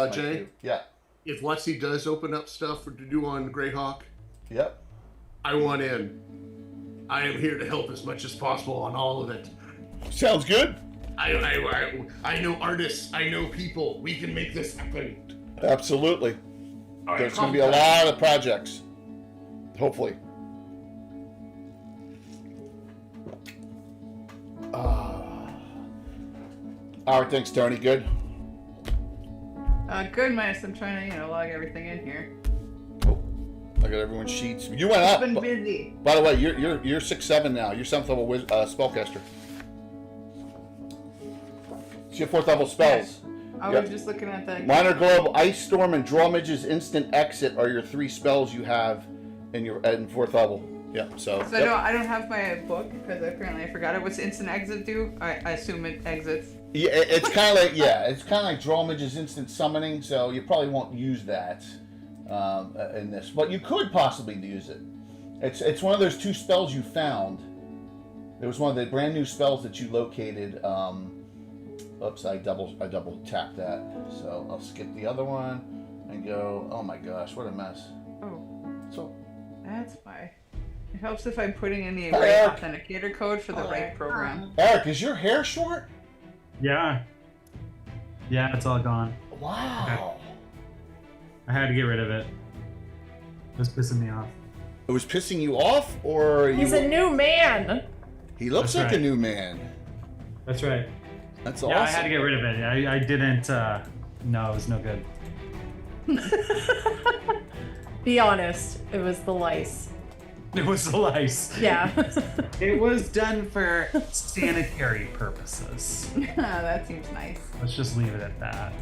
Jay? Yeah. If Lexi does open up stuff to do on GREYHAWK, Yep. I want in. I am here to help as much as possible on all of it. Sounds good. I know artists. I know people. We can make this happen. Absolutely. Right, There's going to be a lot of projects. Hopefully. All right, thanks, Tony. Good. Good, minus I'm trying to, log everything in here. Oh, I got everyone's sheets. You went up. I've been busy. By the way, you're 6'7" now. You're 7th level spellcaster. It's your 4th level spells. I was just looking at that. Minor Globe, Ice Storm, and Draw Midge's Instant Exit are your 3 spells you have in 4th level. Yeah, so. So yep. I don't have my book because apparently I forgot it. What's Instant Exit do? I assume it exits. Yeah, it's kind of like Draw Midge's Instant Summoning. So you probably won't use that in this, but you could possibly use it. It's one of those 2 spells you found. There was one of the brand new spells that you located. Oops, I double tapped that. So I'll skip the other one and go. Oh my gosh, what a mess. Oh, So that's why. It helps if I'm putting in the Hi, right Eric. authenticator code for the right program. Eric, is your hair short? Yeah. Yeah, it's all gone. Wow. I had to get rid of it. It was pissing me off. It was pissing you off, or He's a new man. He looks That's like a right. new man. That's right. That's Yeah, I awesome. had to get rid of it. I didn't, no, it was no good. Be honest, it was the lice. It was the lice. Yeah. It was done for sanitary purposes. That seems nice. Let's just leave it at that.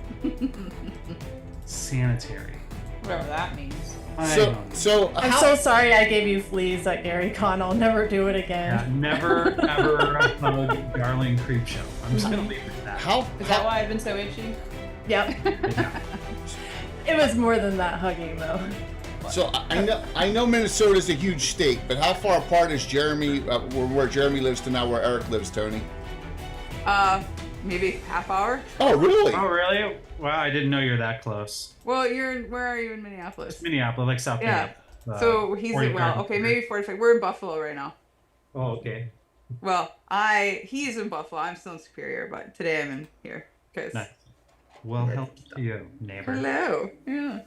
Sanitary. Whatever that means. So I'm how, so sorry I gave you fleas at Gary Con. I'll never do it again. Yeah, never, ever hug Darling Creepshow. I'm just gonna leave it at that. how Is that why I've been so itchy? Yep. Yeah. It was more than that hugging though. So I know Minnesota's a huge state, but how far apart is Jeremy, where Jeremy lives to now where Eric lives, Tony? Maybe half hour. Oh, really? Oh, really? Wow, I didn't know you were that close. Well, where are you in Minneapolis? Minneapolis, like South Yeah. Minneapolis. So he's Forty in, Garden. maybe 45. We're in Buffalo right now. Oh, okay. Well, he's in Buffalo. I'm still in Superior, but today I'm in here. Nice. Well, help to you, neighbor. Hello. Yeah.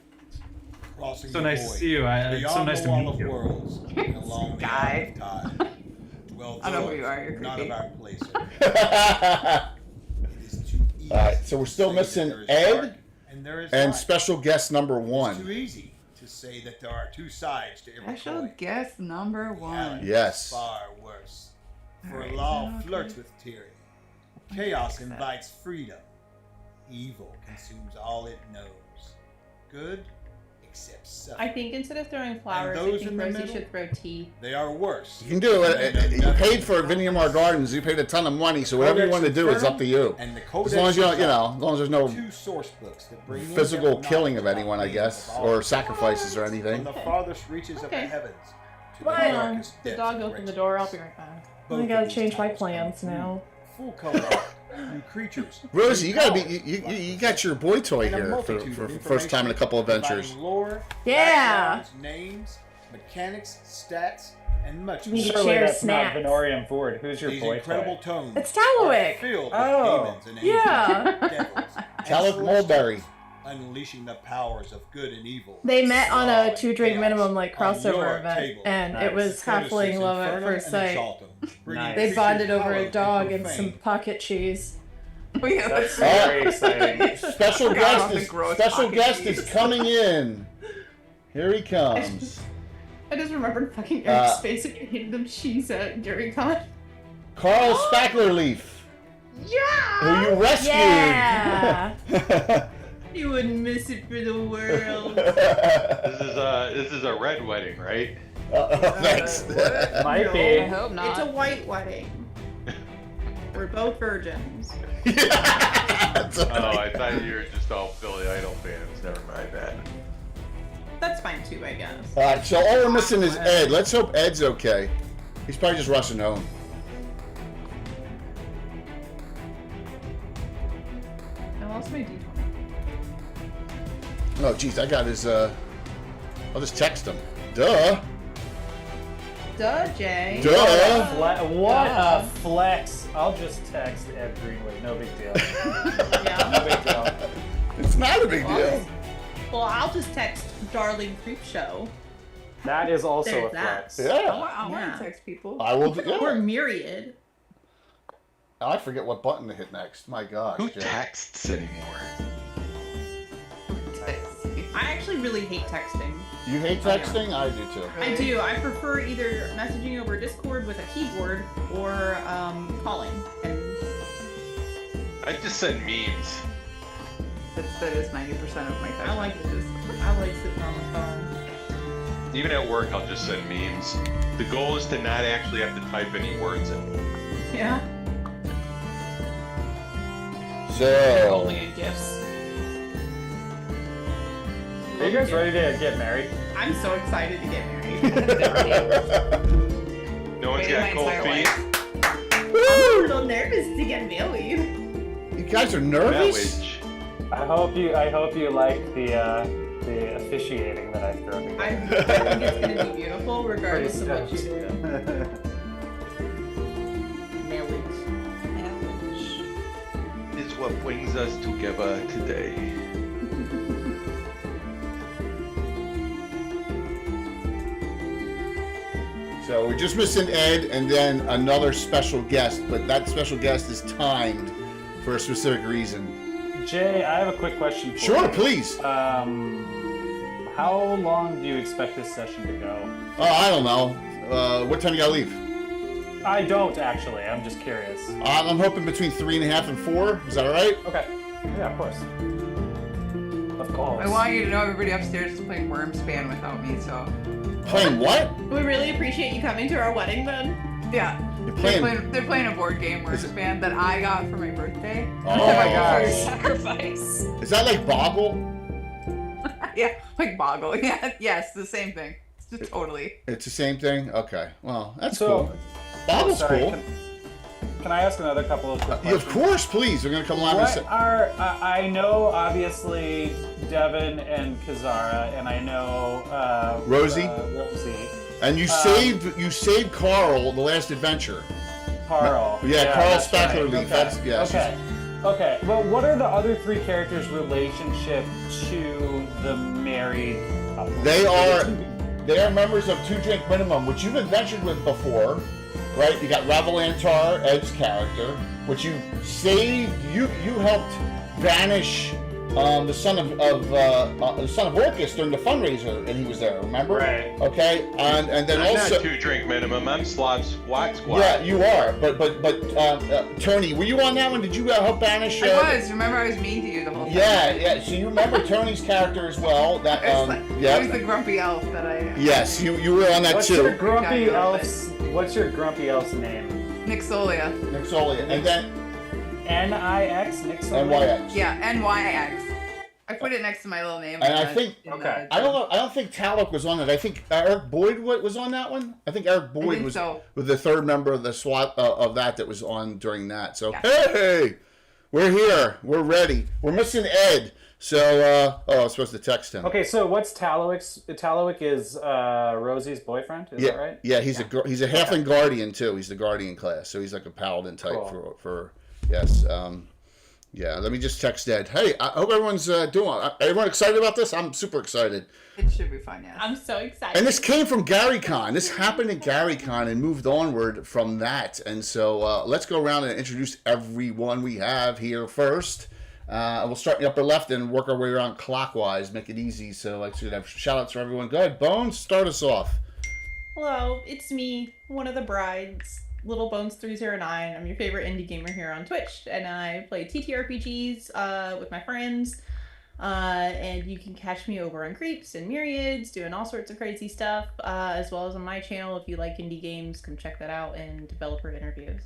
Crossing So the nice to void, see you. It's so beyond nice the to wall meet of you. worlds, and along the Guy. isle of time. Well, I don't know who you are. You're not creepy. of our place. All It is too easy right, so we're still to say missing that there is dark Ed and there is and light. special guest number It's 1. too easy to say that there are 2 sides to every Special coin. guest number 1. Reality Yes. is far worse. For Alright, law okay. flirts with tyranny. Chaos invites freedom. Evil consumes all it knows. Good accepts suffering. I think instead of throwing flowers, I those think in the Rosie middle? should throw tea. They are worse. You can do it. You paid for Vineyard Gardens. You paid a ton of money, so whatever you want to do, it's up to you. And the As Codex long as you don't, Infernal, as long as there's no 2 source books that bring in physical depth killing of knowledge anyone, about I guess, beings of or all sacrifices or From anything. the farthest reaches of the Okay. heavens to the Bye. darkest The depths dog of opened the wretched door. I'll place. be right back. Both I of gotta these change my titles plans come now. Full color art, new creatures. Rosie, you gotta new be. powers, You got your boy toy and a here multitude for of first time in a couple adventures. providing Lore, Yeah. backgrounds, names, mechanics, stats, and much We more. can Surely share that's snacks. not Venorian Ford. Who's your These boy incredible toy? tomes It's are Talawick. filled with Oh, demons and angels, yeah. devils, and Talek celestials, Mulberry. unleashing the powers of good and evil. They met on a Slaw 2-drink chaos minimum like on your crossover event, table. and Nice. it was Courtesy halfling love at Infernum first and sight. Exaltum, bringing Nice. They creatures bonded over hallowed a and dog and profane. some pocket cheese. Oh, yeah, That's that's very exciting. Special God, guest the is gross special pocket guest cheese. is coming in. Here he comes. I just remembered fucking Uh, Eric's face when you hated them cheese at Gary Con. Carl Spacklerleaf, Yeah! who you rescued. Yeah. You wouldn't miss it for the world. This is a red wedding, right? Thanks. Might I be. hope not. It's a white wedding. We're both virgins. Oh, I thought you were just all Billy Idol fans. Never mind that. That's fine too, I guess. All right, so all we're missing is Ed. Let's hope Ed's okay. He's probably just rushing home. I lost my D20. Oh, geez, I got his, I'll just text him. Duh. Duh, Jay. Duh. What a flex. I'll just text Ed Greenwood. No big deal. Yeah. No big deal. It's not a big deal. Well, I'll just text Darling Creep Show That is also There's a that. flex. Yeah. I want Yeah. to text people. I will do, or yeah. Myriad. I forget what button to hit next. My gosh. Who Jay. texts anymore? I actually really hate texting. You hate texting? I do too. I do. I prefer either messaging over Discord with a keyboard or calling. And I just send memes. That is 90% of my text I like messages. I like sitting on the phone. Even at work, I'll just send memes. The goal is to not actually have to type any words in. Yeah. So, Only in gifts. Are you guys ready to get married? I'm so excited to get married. No one's Waited got my cold entire feet. I'm a little nervous to get married. you guys are nervous? Marriage. I hope you like the officiating that I've thrown I together. think it's gonna be beautiful regardless of what you do. Marriage. Is what brings us together today. So we're just missing Ed and then another special guest, but that special guest is timed for a specific reason. Jay, I have a quick question for you. Sure, please. How long do you expect this session to go? Oh, I don't know. What time you gotta leave? I don't actually. I'm just curious. I'm hoping between 3.5 and 4. Is that all right? Okay. Yeah, of course. Of course. I want you to know everybody upstairs is playing Wormspan without me, so. Playing what? We really appreciate you coming to our wedding then. Yeah. You're They're playing a board game Wormspan that I got for my birthday. Oh my gosh. Sacrifice. Is that like Boggle? Yeah, like Boggle. Yeah, yes, the same thing. It's just totally. It's the same thing? Okay. Well, that's So- cool. Boggle's Sorry, cool. Can I ask another couple of quick Of questions? course, please. We're gonna come along and What say. are I know obviously Devin and Kazara, and I know Rosie? Rosie, And you saved Carl the last adventure. Carl. Yeah, Carl that's right. Spackler Leaf. Okay. That's yeah. Okay. Okay. Well, what are the other three characters' relationship to the married couple? They are members of Two Drink Minimum, which you've adventured with before, right? You got Revel Antar, Ed's character, which you saved. You helped vanish the son of Orcus during the fundraiser, and he was there. Remember? Right. Okay, and then I'm also. not 2 drink minimum. I'm Slav SWAT squad. Yeah, you are. But Toni, were you on that one? Did you help banish? I was. Remember, I was mean to you the whole time. Yeah. So you remember Tony's character as well? That I was the grumpy elf that I. Yes, you were on that What's too. your grumpy Yeah, elf's? What's your grumpy elf's name? Nixolia. Nixolia, and then N-I-X, Nixon. NYX. Yeah, NYX. I put it next to my little name. And I think- Okay. I don't know. I don't think Talok was on it. I think Eric Boyd was on that one. I think Eric Boyd think was so. the third member of the SWAT of that was on during that. So Yeah. hey, we're here. We're ready. We're missing Ed. So I was supposed to text him. Okay, so what's Talowic's? Talowik is Rosie's boyfriend, is Yeah, that right? yeah. He's a halfling guardian too. He's the guardian class, so he's like a paladin type Cool. for yes. Yeah. Let me just text Ed. Hey, I hope everyone's doing. Everyone excited about this? I'm super excited. It should be fun, yeah. I'm so excited. And this came from GaryCon. This happened at GaryCon and moved onward from that. And so let's go around and introduce everyone we have here first. We'll start in the upper left and work our way around clockwise, make it easy. So I should have shout outs for everyone. Go ahead, Bones, start us off. Hello, it's me, one of the brides, Little Bones 309. I'm your favorite indie gamer here on Twitch, and I play TTRPGs with my friends. And you can catch me over on Creeps and Myriads, doing all sorts of crazy stuff, as well as on my channel. If you like indie games, come check that out, and developer interviews.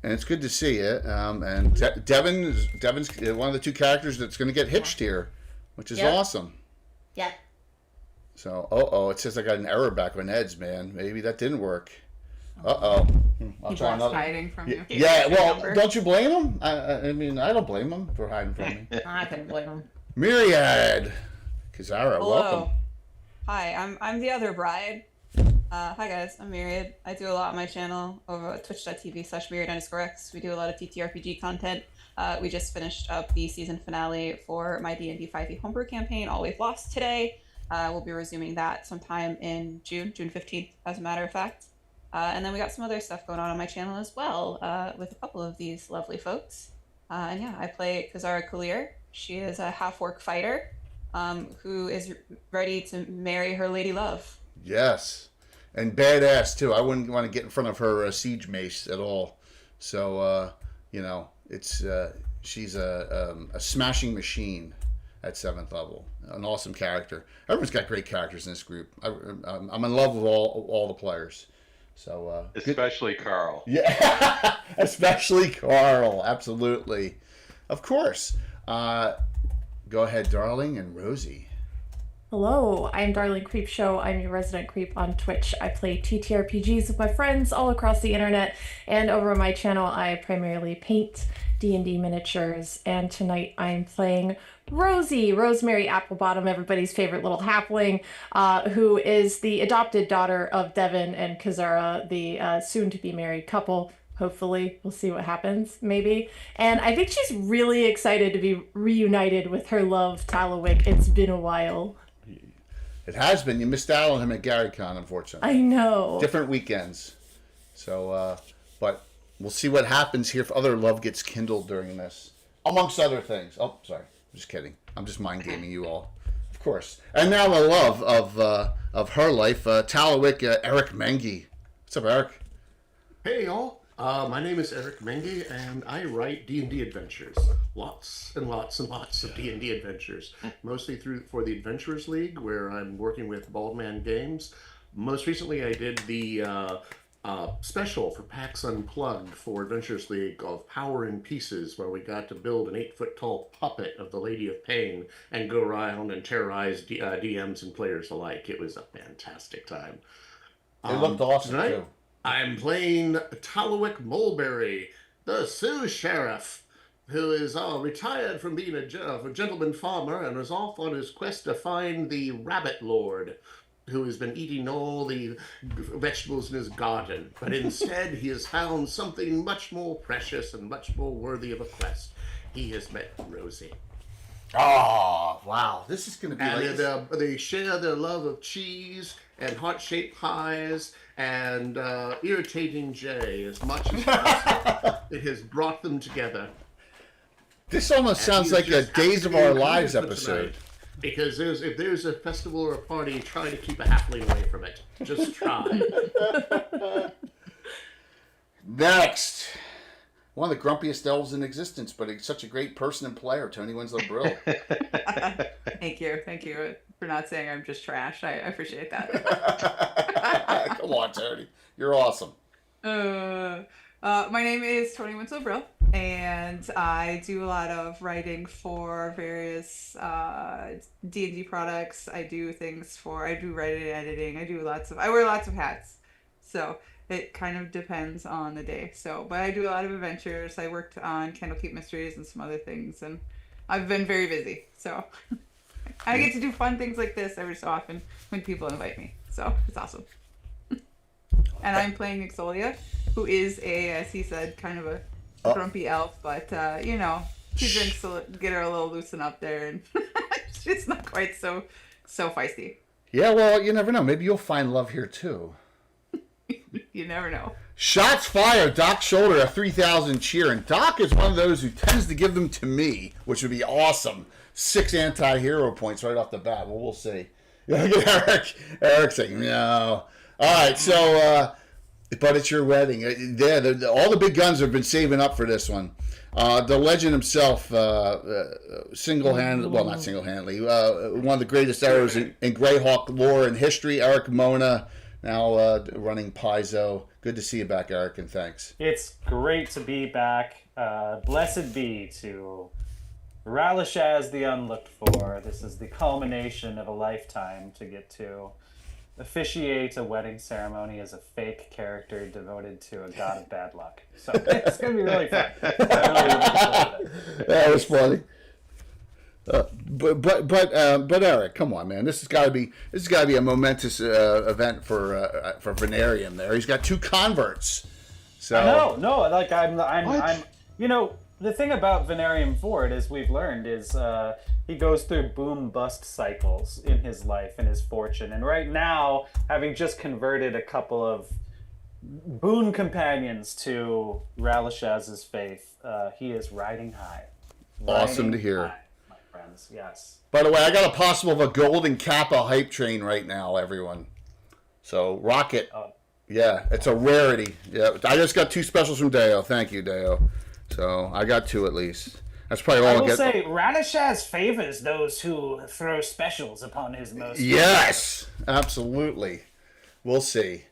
And it's good to see you. And Devin's one of the two characters that's going to get hitched here, which is awesome. Yeah. So, it says I got an error back on Ed's, man. Maybe that didn't work. I'll He try loves another. hiding from you. Yeah, well, Number. don't you blame him? I mean, I don't blame him for hiding from me. I couldn't blame him. Myriad. Kazara, Hello. welcome. Hi, I'm the other bride. Hi guys, I'm Myriad. I do a lot on my channel over at twitch.tv/myriad_x. We do a lot of TTRPG content. We just finished up the season finale for my D&D 5e homebrew campaign, All We've Lost, today. We'll be resuming that sometime in June 15th, as a matter of fact. And then we got some other stuff going on my channel as well, with a couple of these lovely folks. And yeah, I play Kazara Kalir. She is a half-orc fighter who is ready to marry her lady love. Yes. And badass, too. I wouldn't want to get in front of her siege mace at all. So, she's a smashing machine at 7th level. An awesome character. Everyone's got great characters in this group. I'm in love with all the players. So especially Carl. Yeah, especially Carl. Absolutely. Of course. Go ahead, Darling and Rosie. Hello, I'm Darling Creepshow. I'm your resident creep on Twitch. I play TTRPGs with my friends all across the internet, and over on my channel I primarily paint D&D miniatures, and tonight I'm playing Rosie, Rosemary Applebottom, everybody's favorite little halfling, who is the adopted daughter of Devin and Kazara, the soon-to-be married couple. Hopefully, we'll see what happens, maybe. And I think she's really excited to be reunited with her love, Talawick. It's been a while. It has been. You missed out on him at GaryCon, unfortunately. I know. Different weekends. So, but we'll see what happens here if other love gets kindled during this. Amongst other things. Oh, sorry. I'm just kidding. I'm just mind gaming you all. Of course. And now the love of her life, Talawick, Erik Mengi. What's up, Erik? Hey, y'all. My name is Erik Mengi, and I write D&D adventures. Lots and lots and lots of D&D adventures. Mostly for the Adventurers League, where I'm working with Baldman Games. Most recently, I did the special for PAX Unplugged for Adventurers League of Power in Pieces, where we got to build an 8-foot-tall puppet of the Lady of Pain and go around and terrorize DMs and players alike. It was a fantastic time. It looked awesome, tonight, too. I'm playing Talawick Mulberry, the Sioux Sheriff, who is retired from being a gentleman farmer and is off on his quest to find the Rabbit Lord, who has been eating all the vegetables in his garden. But instead, he has found something much more precious and much more worthy of a quest. He has met Rosie. Oh, wow. This is going to be and they share their love of cheese and heart-shaped pies and irritating Jay as much as possible. It has brought them together. This almost sounds like a Days of Our Lives episode. Because if there's a festival or a party, try to keep a halfling away from it. Just try. Next. One of the grumpiest elves in existence, but he's such a great person and player, Toni Winslow Brill. Thank you for not saying I'm just trash. I appreciate that. Come on, Toni. You're awesome. My name is Toni Winslow Brill, and I do a lot of writing for various D&D products. I do writing and editing. I wear lots of hats. So it kind of depends on the day. But I do a lot of adventures. I worked on Candlekeep Mysteries and some other things, and I've been very busy. So I get to do fun things like this every so often when people invite me. So it's awesome. And I'm playing Exolia, who is as he said, kind of a grumpy elf, but she drinks to get her a little loosen up there, and she's not quite so feisty. Yeah, well, you never know. Maybe you'll find love here too. You never know. Shots fired. Doc Shoulder, a 3,000 cheer. And Doc is one of those who tends to give them to me, which would be awesome. 6 anti-hero points right off the bat. Well, we'll see. Eric's saying, no. All right, so, but it's your wedding. All the big guns have been saving up for this one. The legend himself, single-handedly, well, not single-handedly, one of the greatest arrows in GREYHAWK lore and history, Erik Mona, now running Paizo. Good to see you back, Erik, and thanks. It's great to be back. Blessed be to Ralashaz the Unlooked For. This is the culmination of a lifetime to get to officiate a wedding ceremony as a fake character devoted to a god of bad luck. So it's going to be really fun. That was funny. But Eric, come on, man. This has got to be a momentous event for Venarium. There, he's got 2 converts. So I know, no, like I'm. You know, the thing about Venarium Ford, as we've learned, is he goes through boom bust cycles in his life and his fortune. And right now, having just converted a couple of boon companions to Ralashaz's faith, he is riding high. Awesome Riding to hear. high, my friends. Yes. By the way, I got a possible of a golden Kappa hype train right now, everyone. So rock it. Yeah, it's a rarity. Yeah, I just got 2 specials from Deo. Thank you, Deo. So I got 2 at least. That's probably all I I'll will get. say, Radishaz favors those who throw specials upon his most. Yes, absolutely. We'll see.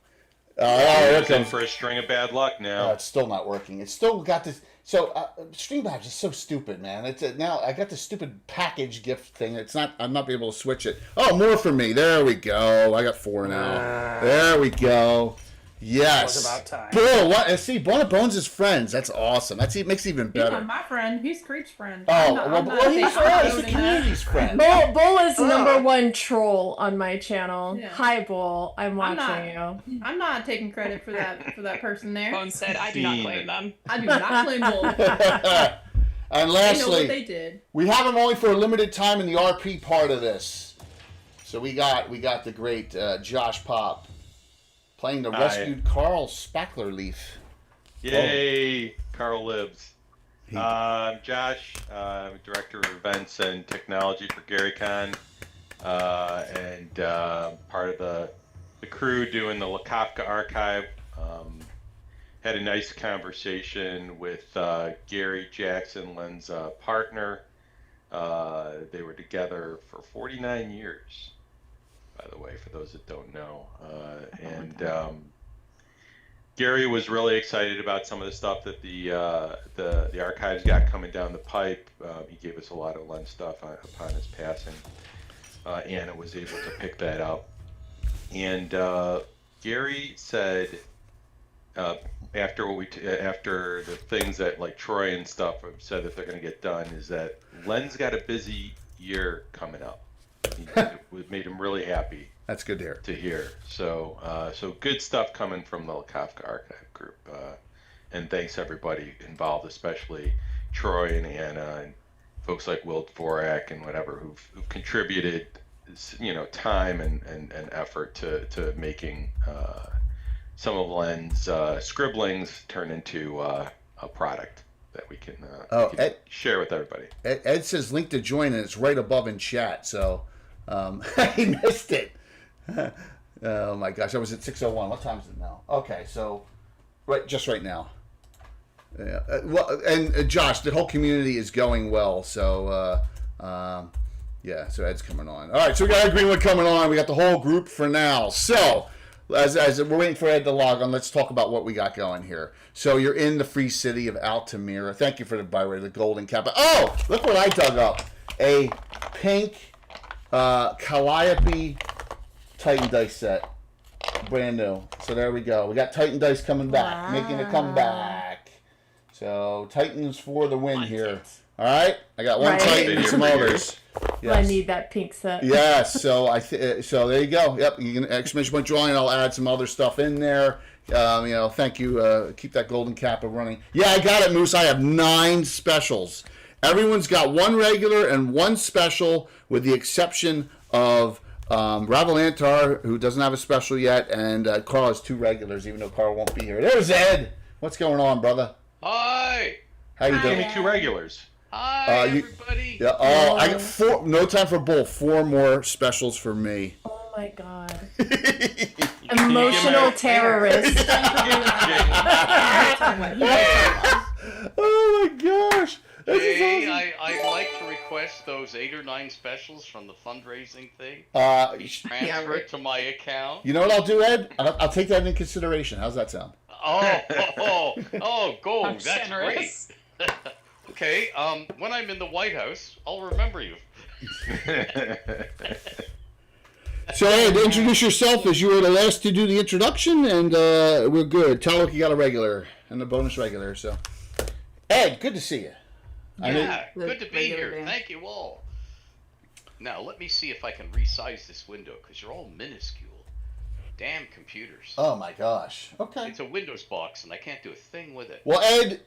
He's in for a string of bad luck now. It's still not working. It's still got this. So Streamlabs is so stupid, man. It's now I got this stupid package gift thing. It's not. I'm not be able to switch it. Oh, more for me. There we go. I got 4 now. There we go. Yes. It was about time. Bull, what? See, Bona Bones is friends. That's awesome. Makes it even He's better. not my friend. He's Creep's friend. Oh, I'm not he's taking right. a He's vote the in that. community's friend. Bull is number 1 troll on my channel. Yeah. Hi, Bull. I'm I'm watching not- you. I'm not taking credit for that person there. Bones said, I do not claim them. I do not claim Bull. And They know what lastly, they did. we have him only for a limited time in the RP part of this. So we got the great Josh Pop playing the rescued Carl Spackler Leaf. Yay, Carl lives. I'm Josh. I'm Director of Events and Technology for GaryCon, and part of the crew doing the Kafka archive. Had a nice conversation with Gary Jackson, Len's partner. They were together for 49 years, by the way, for those that don't know. Gary was really excited about some of the stuff that the archives got coming down the pipe. He gave us a lot of Len stuff upon his passing. Anna was able to pick that up. And Gary said, after the things that like Troy and stuff have said that they're going to get done, is that Len's got a busy year coming up. It made him really happy. That's good to hear. So good stuff coming from the Kafka archive group, and thanks everybody involved, especially Troy and Anna and folks like Will Dvorak and whatever who've contributed, time and effort to making some of Len's scribblings turn into a product that we can share with everybody. Ed says link to join, and it's right above in chat. So he missed it. Oh my gosh, I was at 6:01. What time is it now? Okay, so right now. Yeah. And Josh, the whole community is going well. So yeah, so Ed's coming on. All right, so we got Greenwood coming on. We got the whole group for now. So as we're waiting for Ed to log on, let's talk about what we got going here. So you're in the free city of Altamira. Thank you for the golden Kappa. Oh, look what I dug up. A pink Calliope Titan dice set. Brand new. So there we go. We got Titan dice coming back, making a comeback. So Titans for the win here. All right? I got one Titan and some others. Yes. I need that pink set. Yes, so so there you go. Yep, you can exclamation point drawing. I'll add some other stuff in there. Thank you. Keep that golden Kappa running. Yeah, I got it, Moose. I have 9 specials. Everyone's got 1 regular and 1 special, with the exception of Ravalantar, who doesn't have a special yet, and Carl has 2 regulars, even though Carl won't be here. There's Ed. What's going on, brother? Hi. How you doing? Give me 2 regulars. Hi, everybody. Yeah. Oh, I got 4. No time for bull. 4 more specials for me. Oh my god. Emotional terrorist. Oh my gosh. Hey, awesome. I'd like to request those 8 or 9 specials from the fundraising thing. Transfer it to my account. You know what I'll do, Ed? I'll take that into consideration. How's that sound? Go. That's generous. Great. Okay, when I'm in the White House, I'll remember you. So, Ed, introduce yourself, as you were the last to do the introduction, and we're good. Taluk, you got a regular and a bonus regular. So, Ed, good to see you. Yeah, good to be here. Thank you all. Now, let me see if I can resize this window, because you're all minuscule. Damn computers. Oh my gosh. Okay. It's a Windows box, and I can't do a thing with it. Well, Ed,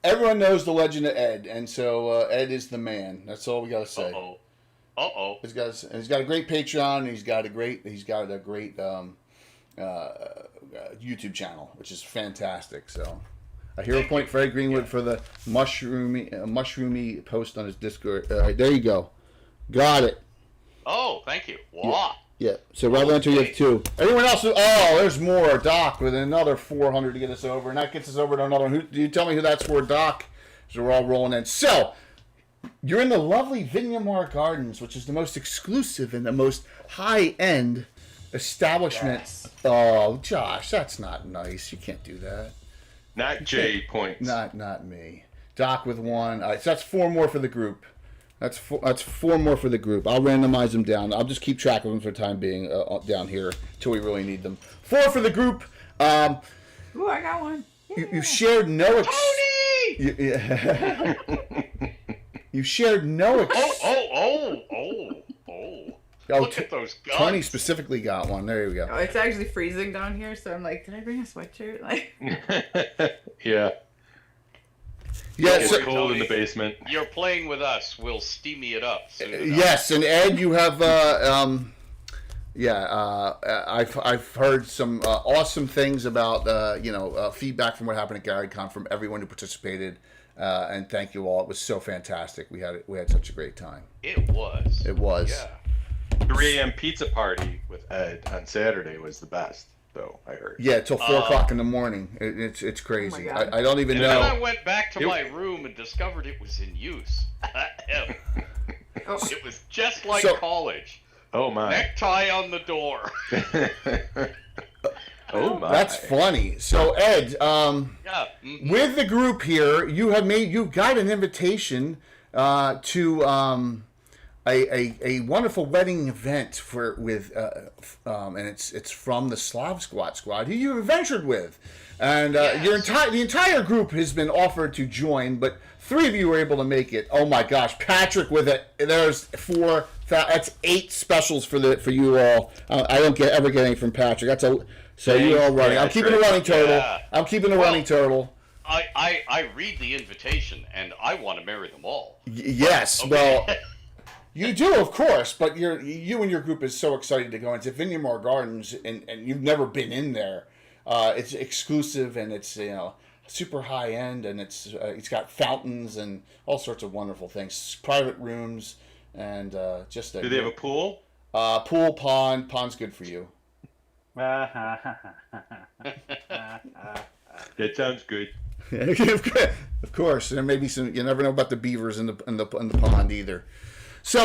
everyone knows the legend of Ed, and so Ed is the man. That's all we gotta say. Uh-oh. He's got a great Patreon. And he's got a great YouTube channel, which is fantastic. So, a hero point for Ed Greenwood for the mushroomy post on his Discord. All right, there you go. Got it. Oh, thank you. Wow. Yeah. So Rob Lantern, you have 2. Everyone else, there's more. Doc with another 400 to get us over, and that gets us over to another. Who do you tell me who that's for, Doc? So we're all rolling in. So you're in the lovely Vinyamar Gardens, which is the most exclusive and the most high-end establishment. Yes. Oh, Josh, that's not nice. You can't do that. Not J points. Not me. Doc with 1. All right, so that's 4 more for the group. That's 4 more for the group. I'll randomize them down. I'll just keep track of them for the time being down here until we really need them. 4 for the group. Ooh, I got one. Yeah. You shared no. Toni! You shared no. Look at those guns. Toni specifically got one. There you go. Oh, it's actually freezing down here, so I'm like, did I bring a sweatshirt? Like. Yeah. Yeah, it's so, cold in the basement. You're playing with us. We'll steamy it up soon enough. Yes, and Ed, you have I've heard some awesome things about feedback from what happened at GaryCon from everyone who participated, and thank you all. It was so fantastic. We had such a great time. It was. Yeah. 3 a.m. pizza party with Ed on Saturday was the best. So I heard. Yeah, till 4 o'clock in the morning. It's crazy. Oh I don't even know. Then I went back to my room and discovered it was in use. It was just like college. Oh my! Necktie on the door. Oh my! That's funny. So Ed, with the group here, you've got an invitation to a wonderful wedding event and it's from the Slav Squad who you adventured with, and the entire group has been offered to join, but 3 of you were able to make it. Oh my gosh, Patrick with it. There's 4. That's 8 specials for you all. I don't ever get any from Patrick. You're all running. I'm keeping a running total. Yeah. I'm keeping a running total. I read the invitation and I want to marry them all. Yes, okay. Well. You do, of course, but you and your group is so excited to go into Vinyamar Gardens, and you've never been in there. It's exclusive, and it's super high end, and it's got fountains and all sorts of wonderful things, private rooms, and just. Do they have a pool? Pool, pond's good for you. That sounds good. Of course, there may be some. You never know about the beavers in the pond either. So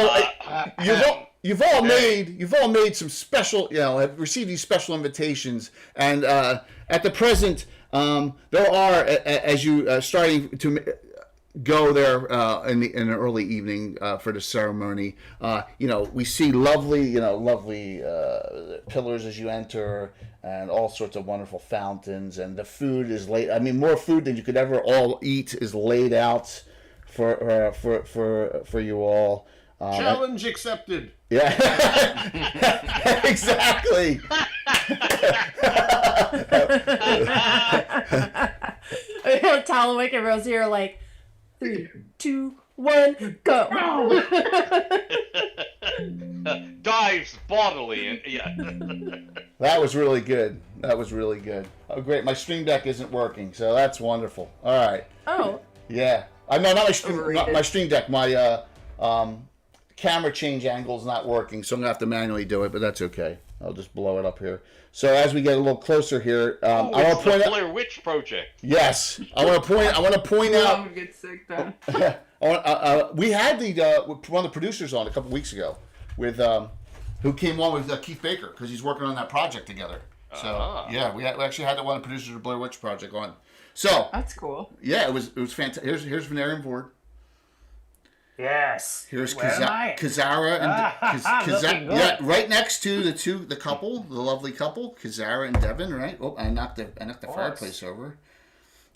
you've all made some special, have received these special invitations, and at the present there are, as you starting to go there in the early evening for the ceremony, we see lovely pillars as you enter, and all sorts of wonderful fountains, and the food is laid. I mean, more food than you could ever all eat is laid out for you all. Challenge accepted. Yeah, exactly. Talwick and Rosie are like, 3, 2, 1, go. Dives bodily and That was really good. Oh, great. My stream deck isn't working, so that's wonderful. All right. Oh. Yeah. Not my stream deck. My camera change angle is not working, so I'm gonna have to manually do it, but that's okay. I'll just blow it up here. So as we get a little closer here, I want to point out Blair Witch Project. Yes, I want to point out. I'm gonna get sick then. We had one of the producers on a couple weeks ago with who came on with Keith Baker because he's working on that project together. So yeah, we actually had one of the producers of the Blair Witch Project on. So that's cool. Yeah, it was fantastic. Here's Venarian Vord. Yes. Here's Kazara and Kazara. Yeah, right next to the couple, the lovely couple, Kazara and Devin. Right. Oh, I knocked the fireplace over.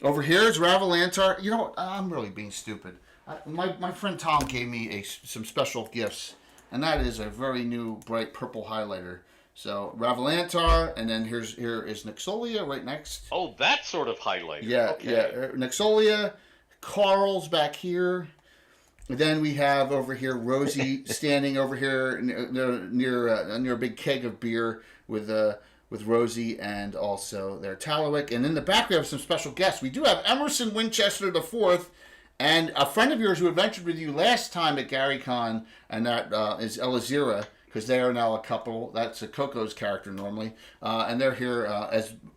Over here is Ravalantar. I'm really being stupid. My friend Tom gave me some special gifts, and that is a very new bright purple highlighter. So Ravalantar, and then here is Nixolia right next. Oh, that sort of highlighter. Yeah, okay. yeah. Nixolia, Carl's back here. And then we have over here Rosie standing over here near a big keg of beer with Rosie and also their Talawick. And in the back we have some special guests. We do have Emerson Winchester IV and a friend of yours who adventured with you last time at GaryCon, and that is Elazira, because they are now a couple. That's a Coco's character normally. And they're here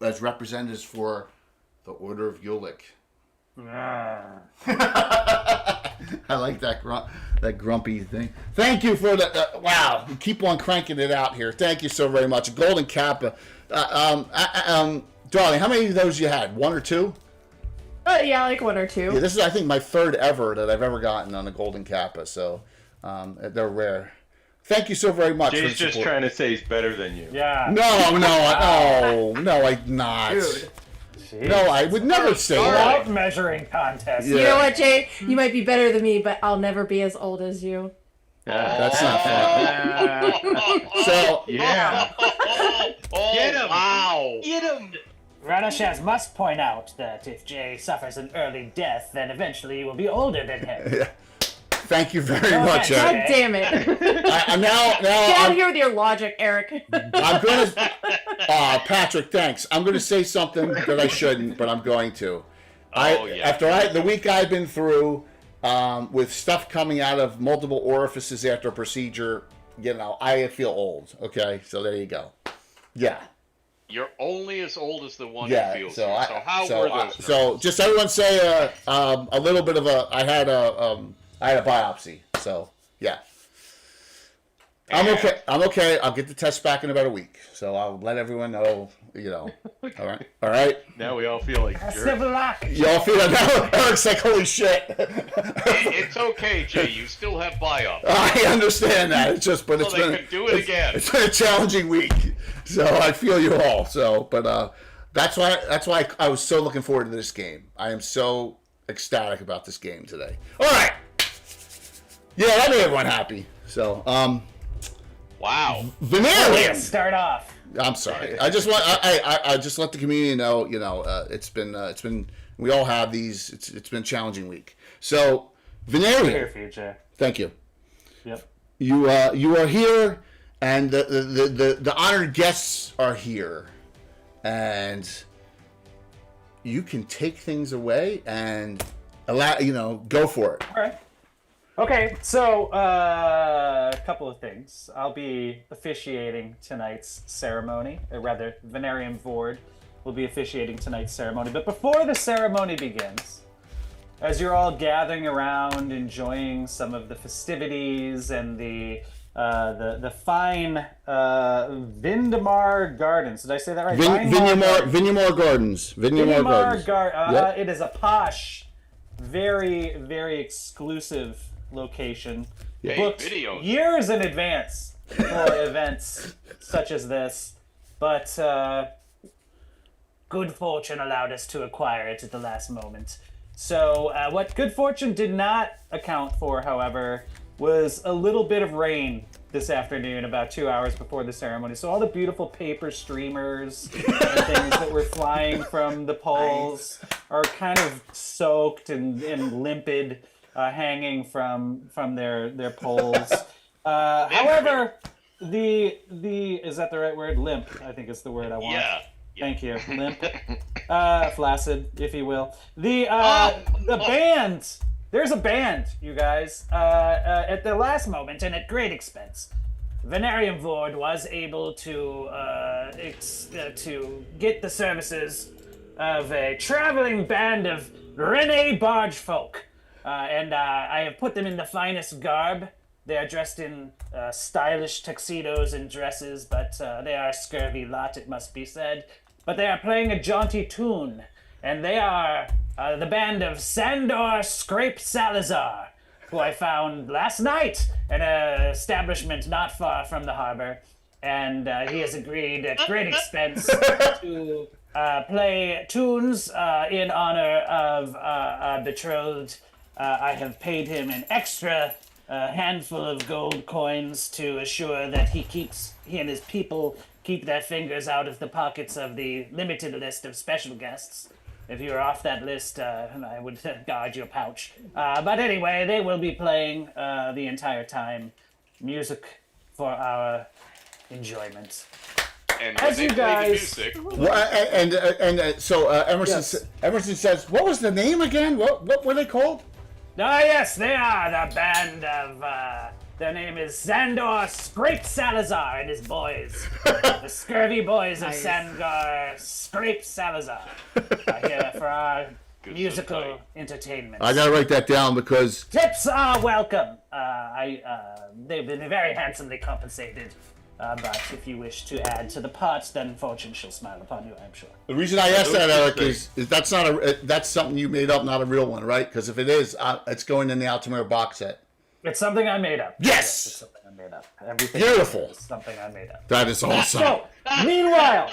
as representatives for the Order of Ulick. I like that grumpy thing. Thank you for that. Wow, you keep on cranking it out here. Thank you so very much. Golden Kappa. Darling, how many of those you had? 1 or 2? Yeah, like 1 or 2. Yeah, this is, I think, my 3rd ever that I've ever gotten on a Golden Kappa, so they're rare. Thank you so very much. Jay's just trying to say he's better than you. Yeah. No, I'm not. Dude. No, I would never say that. Without measuring contest. Yeah. You know what, Jay? You might be better than me, but I'll never be as old as you. That's not fair. So, yeah. Get him! Wow! Get him! Radashaz must point out that if Jay suffers an early death, then eventually you will be older than him. thank you very much, God Eric. damn it. Now, Get out of here with your logic, Eric. I'm going to... Patrick, thanks. I'm going to say something that I shouldn't, but I'm going to. The week I've been through, with stuff coming out of multiple orifices after a procedure, I feel old. Okay, so there you go. Yeah. You're only as old as the one Yeah. who feels So you. So how were those? So just everyone say a little bit of I had a biopsy. So yeah. I'm okay. I'll get the test back in about a week. So I'll let everyone know, All right? Now we all feel like jerks. Y'all feel it now? Eric's like, holy shit. It's okay, Jay. You still have biopsy. I understand that. It's just, but So they could do it again. It's been a challenging week. So I feel you all. So, but that's why I was so looking forward to this game. I am so ecstatic about this game today. All right. Yeah, that made everyone happy. So, Wow. Venerian. Start off. I'm sorry. I just want I just let the community know. It's been we all have these. It's been a challenging week. So Venerian. Here for you, Jay. Thank you. Yep. You are here, and the honored guests are here, and you can take things away and go for it. All right. Okay, so a couple of things. I'll be officiating tonight's ceremony, or rather, Venerian Vord will be officiating tonight's ceremony. But before the ceremony begins, as you're all gathering around, enjoying some of the festivities and the fine Vindemar Gardens. Did I say that right? Vinyamar Gardens. Vinyamar Gardens. Yep. It is a posh, very, very exclusive location. Hey, Booked videos. years in advance for events such as this, but good fortune allowed us to acquire it at the last moment. So what good fortune did not account for, however, was a little bit of rain this afternoon, about 2 hours before the ceremony. So all the beautiful paper streamers and things that were flying from the poles are kind of soaked and limpid, hanging from their poles. However, the is that the right word? Limp, I think is the word I want. Yeah. Thank you. Limp. Flaccid, if you will. The band. There's a band, you guys. At the last moment, and at great expense, Venerian Vord was able to get the services of a traveling band of Rene barge folk. And I have put them in the finest garb. They are dressed in stylish tuxedos and dresses, but they are a scurvy lot, it must be said. But they are playing a jaunty tune, and they are the band of Sandor Scrape Salazar, who I found last night at an establishment not far from the harbor. And he has agreed at great expense to play tunes in honor of our betrothed. I have paid him an extra a handful of gold coins to assure that he and his people keep their fingers out of the pockets of the limited list of special guests. If you're off that list, I would guard your pouch. But anyway, they will be playing the entire time music for our enjoyment. And As when you they play guys- the music, Well, so Emerson Yes. Emerson says, "What was the name again? What were they called?" Ah, yes, they are the band of, their name is Sandor Scrape Salazar and his boys. The scurvy boys of Nice. Sandor Scrape Salazar are here for our Good musical stuff. entertainment. I gotta write that down because Tips are welcome. They've been very handsomely compensated. But if you wish to add to the pot, then fortune shall smile upon you, I'm sure. the reason I asked that, Eric, is that's not that's something you made up, not a real one, right? Because if it is, it's going in the Altamira box set. It's something I made up. Yes! It's something I made up. Everything Beautiful. is something I made up. That is awesome. So, meanwhile,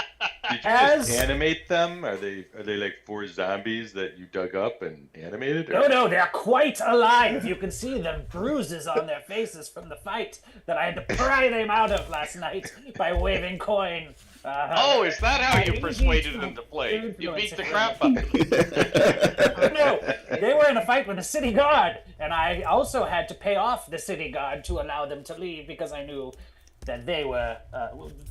Did you As- just animate them? Are they like 4 zombies that you dug up and animated? no, they're quite alive. You can see the bruises on their faces from the fight that I had to pry them out of last night by waving coin. oh, is that how you I persuaded need them to play? You influence beat the it. crap out of them. No, they were in a fight with the city guard, and I also had to pay off the city guard to allow them to leave because I knew that they were,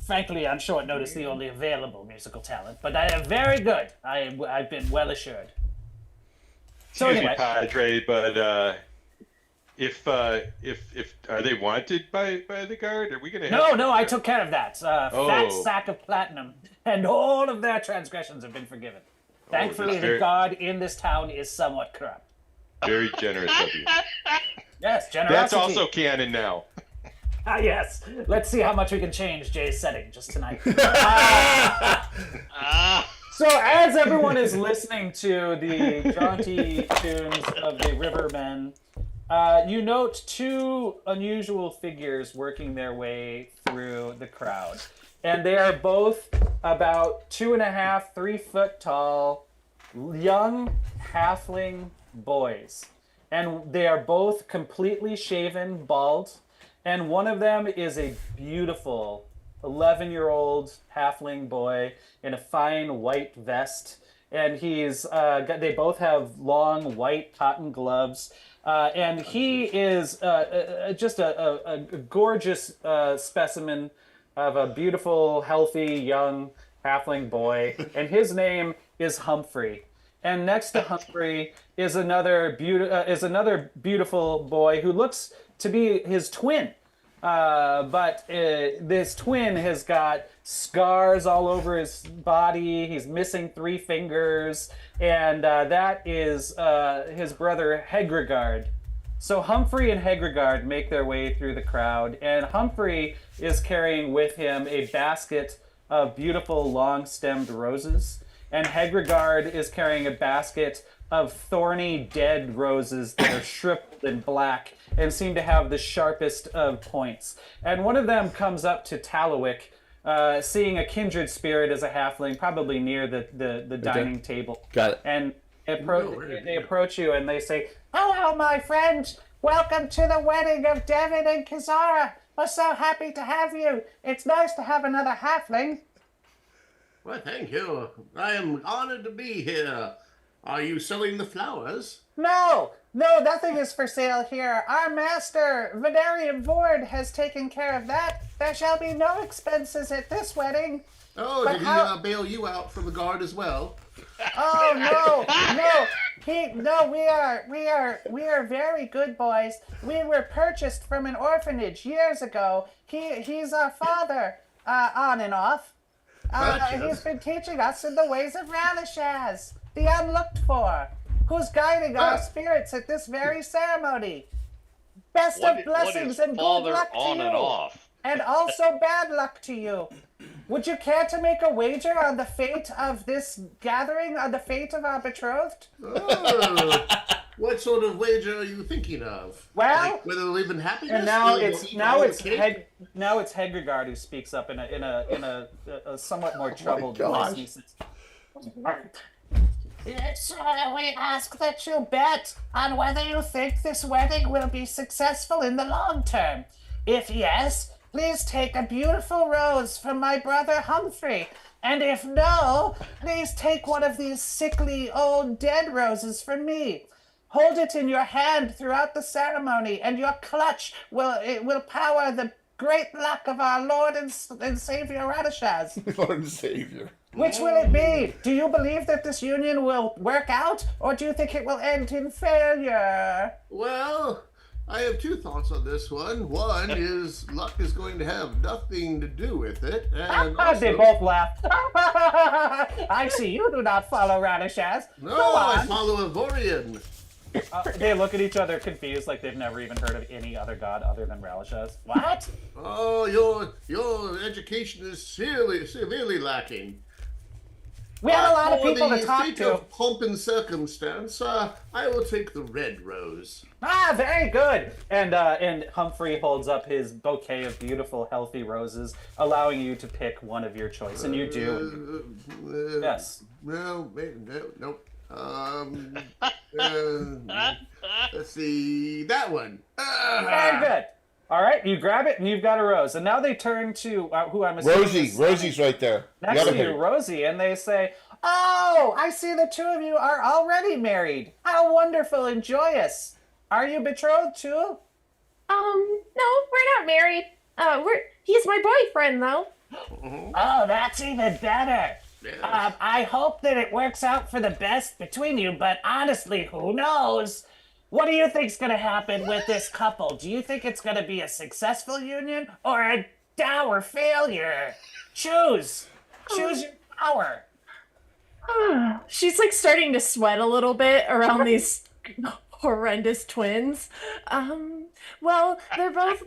frankly, on short notice, the only available musical talent. But I am very good. I've been well assured. So Excuse me, anyway, Padre, but if are they wanted by the guard? Are we gonna? no, I took care of that. Fat Oh. sack of platinum, and all of their transgressions have been forgiven. Thankfully, that's the very- guard in this town is somewhat corrupt. Very generous of you. Yes, generosity. That's also canon now. Ah, yes. Let's see how much we can change Jay's setting just tonight. So as everyone is listening to the jaunty tunes of the Rivermen, you note 2 unusual figures working their way through the crowd. And they are both about 2.5, 3 foot tall, young halfling boys. And they are both completely shaven, bald. And one of them is a beautiful 11-year-old halfling boy in a fine white vest. And they both have long white cotton gloves. And he is just a gorgeous specimen of a beautiful, healthy, young halfling boy. And his name is Humphrey. And next to Humphrey is another beautiful boy who looks to be his twin. But this twin has got scars all over his body. He's missing 3 fingers. And that is his brother Hegregard. So Humphrey and Hegregard make their way through the crowd. And Humphrey is carrying with him a basket of beautiful long-stemmed roses. And Hegregard is carrying a basket of thorny dead roses that are shriveled and black and seem to have the sharpest of points. And one of them comes up to Talawick, seeing a kindred spirit as a halfling, probably near the dining table. Got it. And they approach you and they say, "Hello, my friend. Welcome to the wedding of Devin and Kazara. We're so happy to have you. It's nice to have another halfling." Well, thank you. I am honored to be here. Are you selling the flowers? No, nothing is for sale here. Our master, Venerian Vord, has taken care of that. There shall be no expenses at this wedding. Oh, But did he how- bail you out from the guard as well? Oh no! We are very good boys. We were purchased from an orphanage years ago. He's our father, on and off. Gotcha. He's been teaching us in the ways of Ralishaz, the unlooked for, who's guiding our spirits at this very ceremony. Best What of is blessings and good father luck to on you. and off? And also bad luck to you. Would you care to make a wager on the fate of this gathering, on the fate of our betrothed? Oh, what sort of wager are you thinking of? Well, Like whether they'll live in happiness? and now whether it's they'll eat all the cake? Hegregard who speaks up in a somewhat more troubled gosh. voice. And he says, We ask that you bet on whether you think this wedding will be successful in the long term. If yes, please take a beautiful rose from my brother Humphrey. And if no, please take one of these sickly old dead roses from me. Hold it in your hand throughout the ceremony, and your clutch will power the great luck of our Lord and Savior Radishaz. Lord and Savior. Which will it be? Do you believe that this union will work out, or do you think it will end in failure? Well, I have two thoughts on this one. One is luck is going to have nothing to do with it, and They both laugh. I see you do not follow Radishaz. no, Go on. I follow Avorian. They look at each other confused, like they've never even heard of any other god other than Radishaz. What? Oh, your education is severely lacking. We have a lot of people For to the talk sake to. of pomp and circumstance, I will take the red rose. Very good. And Humphrey holds up his bouquet of beautiful, healthy roses, allowing you to pick one of your choice, and you do. Yes. Well, nope. Let's see that one. Very good. All right, you grab it, and you've got a rose. And now they turn to who I'm assuming is Rosie's right there. next to you, Rosie, and they say, "Oh, I see the two of you are already married. How wonderful and joyous. Are you betrothed too?" No, we're not married. He's my boyfriend though. Oh, that's even better. Yes. I hope that it works out for the best between you, but honestly, who knows? What do you think's gonna happen with this couple? Do you think it's gonna be a successful union or a dour failure? Choose your power. She's like starting to sweat a little bit around these horrendous twins. Well, they're both,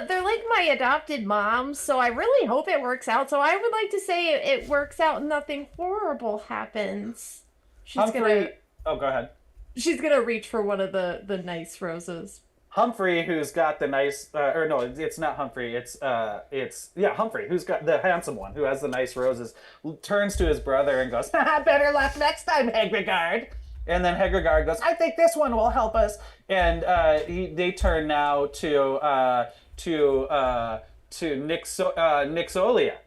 they're like my adopted moms, so I really hope it works out. So I would like to say it works out and nothing horrible happens. Oh, go ahead. She's gonna reach for one of the nice roses. Humphrey, who's got the nice, or no, it's not Humphrey. It's Humphrey, who's got the handsome one, who has the nice roses, turns to his brother and goes, "Better luck next time, Hegregard." And then Hegregard goes, "I think this one will help us." And they turn now to Nixolia.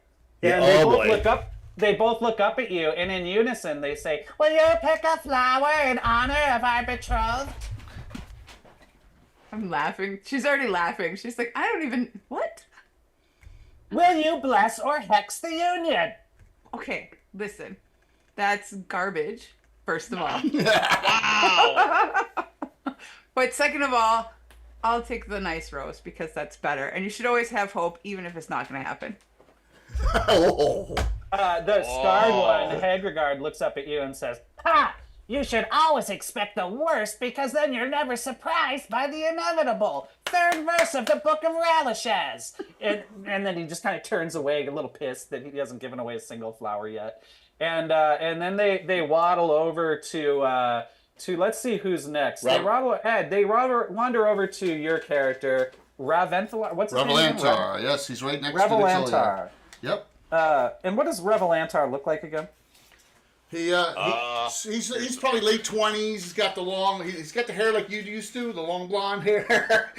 And they both look up. They both look up at you, and in unison they say, "Will you pick a flower in honor of our betrothed?" I'm laughing. She's already laughing. She's like, I don't even... What? "Will you bless or hex the union?" Okay, listen. That's garbage, first of all. Wow! But second of all, I'll take the nice rose because that's better. And you should always have hope, even if it's not going to happen. The scarred one, Hegregard, looks up at you and says, "Ha! You should always expect the worst because then you're never surprised by the inevitable. Third verse of the Book of Radishaz." And then he just kind of turns away, a little pissed that he hasn't given away a single flower yet. And then they waddle over to let's see who's next. They wander over to your character, Raventhlar. What's his name? Revelantar. Yes, he's right next to Revelantar. Yep. And what does Revelantar look like again? He's probably late 20s. He's got the hair like you used to, the long blonde hair.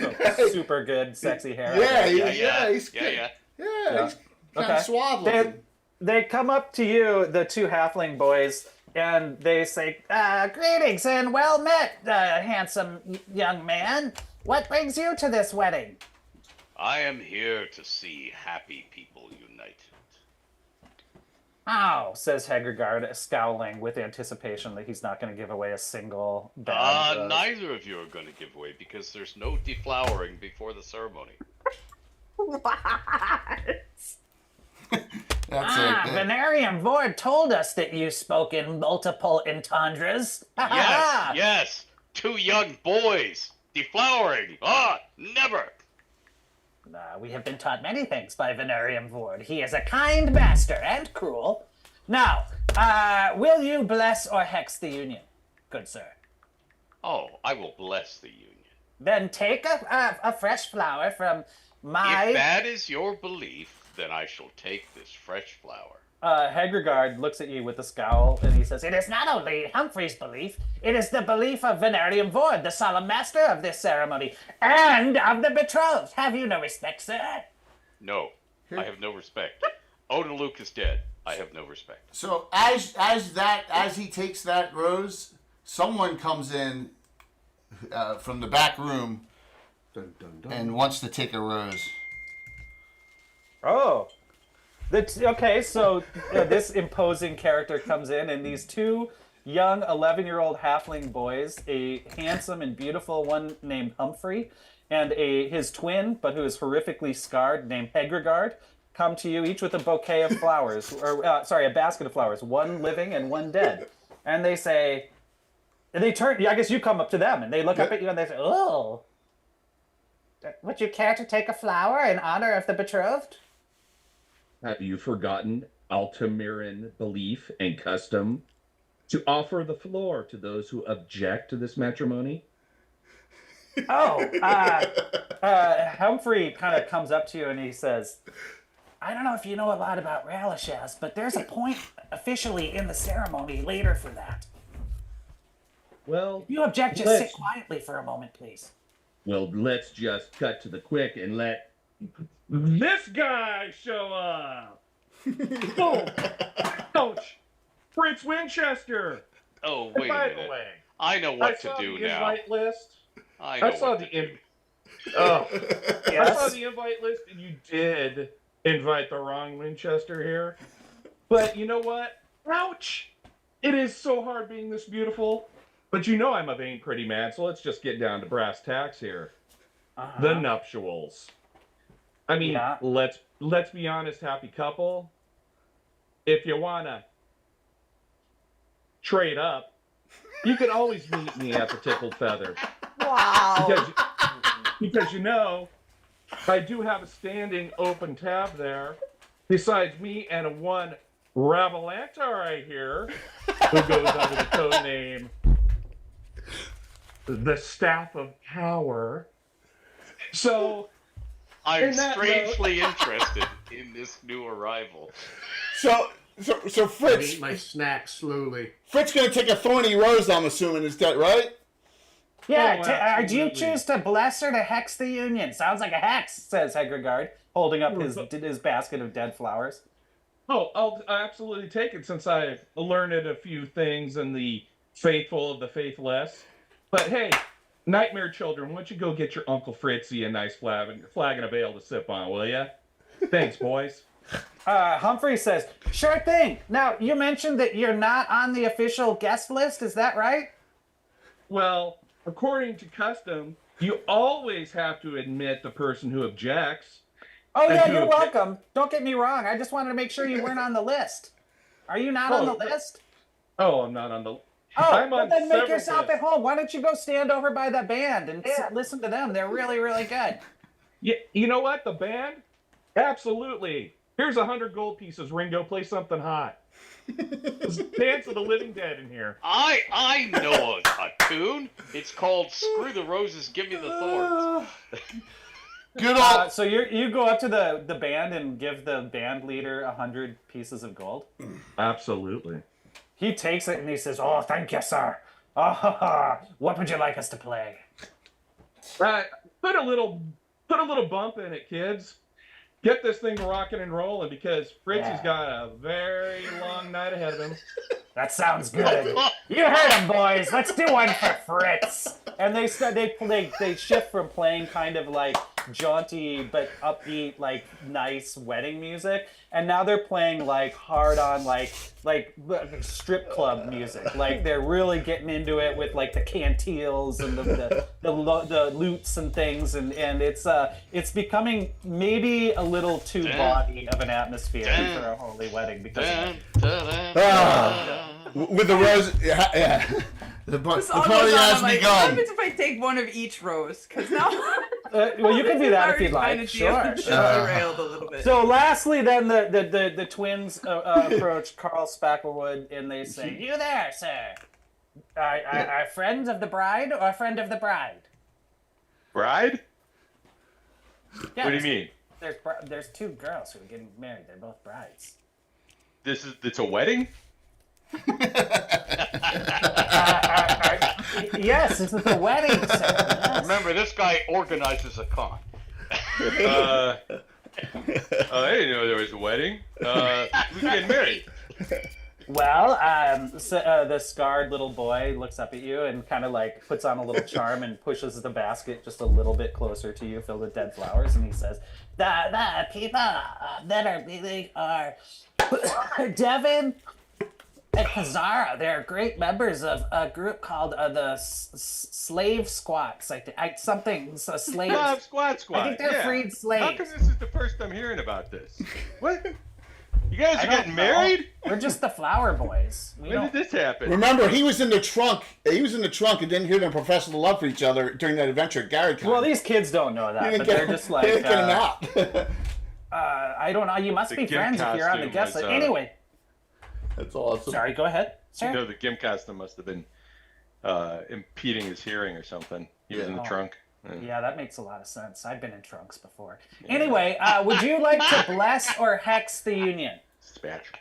Super good, sexy hair. He's kind of suave looking. They come up to you, the two halfling boys, and they say, "Greetings and well met, handsome young man. What brings you to this wedding?" I am here to see happy people united. "Oh," says Hegregard, scowling with anticipation that he's not going to give away a single bad rose. Neither of you are going to give away because there's no deflowering before the ceremony. What? Venarium Vord told us that you spoke in multiple entendres. Yes, two young boys. Deflowering. Never. We have been taught many things by Venarium Vord. He is a kind master and cruel. Now, will you bless or hex the union, good sir? Oh, I will bless the union. Then take a fresh flower from my... If that is your belief, then I shall take this fresh flower. Hegregard looks at you with a scowl, and he says, "It is not only Humphrey's belief, it is the belief of Venarium Vord, the solemn master of this ceremony, and of the betrothed. Have you no respect, sir?" No, I have no respect. Oda Luke is dead. I have no respect. So as he takes that rose, someone comes in from the back room Dun, dun, dun. and wants to take a rose. Oh. Okay, so this imposing character comes in, and these two young 11-year-old halfling boys, a handsome and beautiful one named Humphrey, and his twin, but who is horrifically scarred, named Hegregard, come to you each with a bouquet of flowers, or a basket of flowers, one living and one dead. And they say, and they turn, I guess you come up to them, and they look up at you and they say, "Oh, would you care to take a flower in honor of the betrothed?" Have you forgotten Altamiran belief and custom to offer the floor to those who object to this matrimony? Humphrey kind of comes up to you and he says, "I don't know if you know a lot about Ralashaz, but there's a point officially in the ceremony later for that. Well, If you object, just sit quietly for a moment, please." Well, let's just cut to the quick and let this guy show up. Oh, Coach Fritz Winchester. Oh, wait a By the minute. way, I know I what to saw do the now. invite list. I saw know the what to do. I saw the invite list, and you did invite the wrong Winchester here. But you know what? Ouch! It is so hard being this beautiful. But you know I'm a vain pretty man, so let's just get down to brass tacks here. The nuptials. I mean, let's be honest, happy couple. If you wanna trade up, you can always meet me at the Tickled Feather. Wow. Because you know, I do have a standing open tab there. Besides me and one Ravelantar here, who goes under the code name the Staff of Power. So I'm strangely interested in this new arrival. So I Fritz, eat my snack slowly. Fritz gonna take a thorny rose. I'm assuming is that right? Yeah, do you choose to bless or to hex the union? Sounds like a hex, says Hegregard, holding up his basket of dead flowers. Oh, I'll absolutely take it since I learned a few things in the faithful of the faithless. But hey, nightmare children, why don't you go get your Uncle Fritzy a nice flag and a veil to sip on, will ya? Thanks, boys. Humphrey says, "Sure thing. Now, you mentioned that you're not on the official guest list, is that right?" Well, according to custom, you always have to admit the person who objects. Oh, yeah, you're welcome. Don't get me wrong. I just wanted to make sure you weren't on the list. Are you not on the list? Oh, I'm not on the... Oh, well then make yourself at home. Why don't you go stand over by the band and listen to them? They're really, really good. Yeah, you know what? The band? Absolutely. Here's 100 gold pieces, Ringo. Play something hot. Dance of the Living Dead in here. I know a tune. It's called "Screw the Roses, Give Me the Thorns." Good old. So you go up to the band and give the band leader 100 pieces of gold? Absolutely. He takes it and he says, "Oh, thank you, sir. Oh, what would you like us to play?" Put a little bump in it, kids. Get this thing rocking and rolling because Fritzy's got a very long night ahead of him. That sounds good. You heard him, boys. Let's do one for Fritz. And they shift from playing kind of like jaunty but upbeat, like nice wedding music, and now they're playing like hard on like strip club music. Like they're really getting into it with like the cantiles and the lutes and things, and it's becoming maybe a little too bawdy of an atmosphere for a holy wedding because with the rose, yeah. The party has What begun. happens if I take one of each rose? Because now. Well, you can do that if you'd like. Sure. Derailed a little bit. So lastly, then the twins approach Carl Spacklewood and they say, "You there, sir? Are friends of the bride or a friend of the bride?" Bride? Yeah, What do you mean? There's two girls who are getting married. They're both brides. It's a wedding? Yes, this is a wedding. Yes. Remember, this guy organizes a con. I didn't know there was a wedding. Who's getting married? Well, the scarred little boy looks up at you and kind of like puts on a little charm and pushes the basket just a little bit closer to you, filled with dead flowers, and he says, "The people that are leaving are Devin and Hazara. They're great members of a group called the Slave Squats. Slave Squad. I think they're freed slaves. How come this is the first I'm hearing about this? What? You guys are getting married? We're just the flower boys. When did this happen? Remember, he was in the trunk. He was in the trunk and didn't hear them profess the love for each other during that adventure at GaryCon. Well, these kids don't know that, but they're just like... They didn't get him out. I don't know. You must be friends if you're on the guest list. Anyway. That's awesome. Sorry, go ahead. You know, the Gimp costume must have been impeding his hearing or something. He was in the trunk. Yeah, that makes a lot of sense. I've been in trunks before. Anyway, would you like to bless or hex the union? Spatula.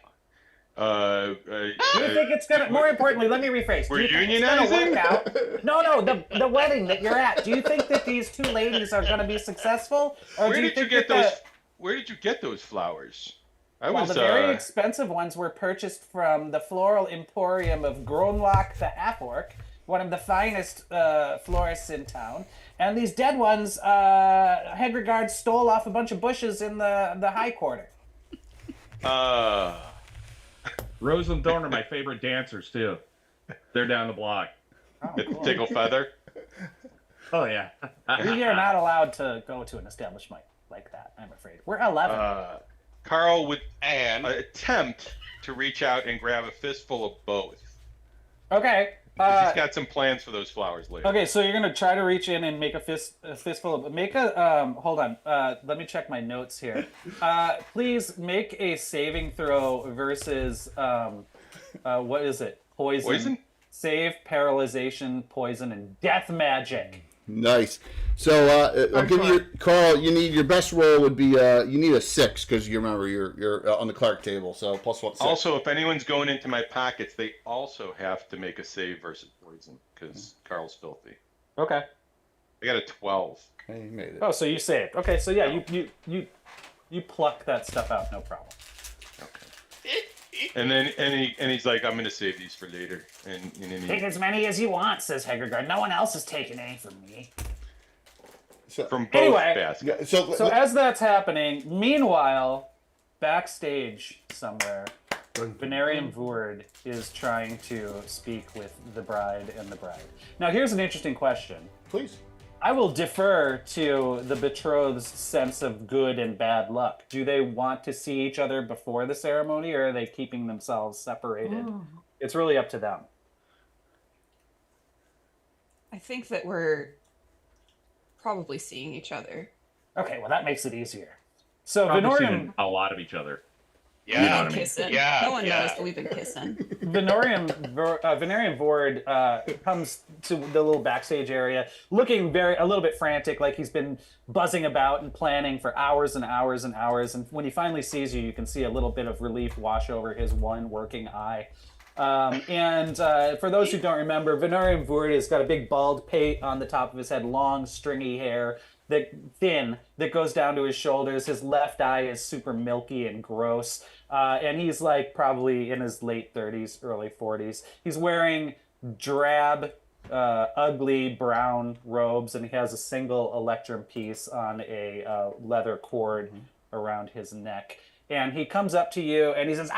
Do you think it's gonna? More importantly, let me rephrase. We're do you think unionizing? it's gonna work out? No, the wedding that you're at. Do you think that these two ladies are gonna be successful, or Where do you did you think get that those? Where did you get those flowers? Well, the very expensive ones were purchased from the floral emporium of Greenwood the Half-Orc, one of the finest florists in town. And these dead ones, Hedregard stole off a bunch of bushes in the High Quarter. Rose and Thorn are my favorite dancers, too. They're down the block. Oh, cool. Tickle Feather? Oh, yeah. We are not allowed to go to an establishment like that, I'm afraid. We're 11. Carl would attempt to reach out and grab a fistful of both. Okay. He's got some plans for those flowers later. Okay, so you're gonna try to reach in and make a fistful of. Make a hold on. Let me check my notes here. Please make a saving throw versus what is it? Poison. Save, paralyzation, poison, and death magic. Nice. So I'll give you, Carl. You need your best roll would be you need a 6 because you remember you're on the Clark table. So plus 1. 6. Also, if anyone's going into my pockets, they also have to make a save versus poison because Carl's filthy. Okay. I got a 12. Hey, you made it. Oh, so you saved. Okay, so yeah, you pluck that stuff out, no problem. And then he's like, I'm gonna save these for later. And Take as many as you want, says Hedregard. No one else is taking any from me. From both baskets. So as that's happening, meanwhile, backstage somewhere, Venarium Voord is trying to speak with the bride and the bride. Now, here's an interesting question. Please. I will defer to the betrothed's sense of good and bad luck. Do they want to see each other before the ceremony, or are they keeping themselves separated? It's really up to them. I think that we're probably seeing each other. Okay, well, that makes it easier. So Probably Venorium... seeing a lot of each other. Yeah, we've been kissing. Yeah, No one yeah. knows, but we've been kissing. Venarium Voord comes to the little backstage area, looking a little bit frantic, like he's been buzzing about and planning for hours and hours and hours. And when he finally sees you, you can see a little bit of relief wash over his one working eye. For those who don't remember, Venarium Voord has got a big bald pate on the top of his head, long stringy hair, that goes down to his shoulders. His left eye is super milky and gross. And he's like probably in his late 30s, early 40s. He's wearing drab, ugly brown robes, and he has a single electrum piece on a leather cord around his neck. And he comes up to you and he says,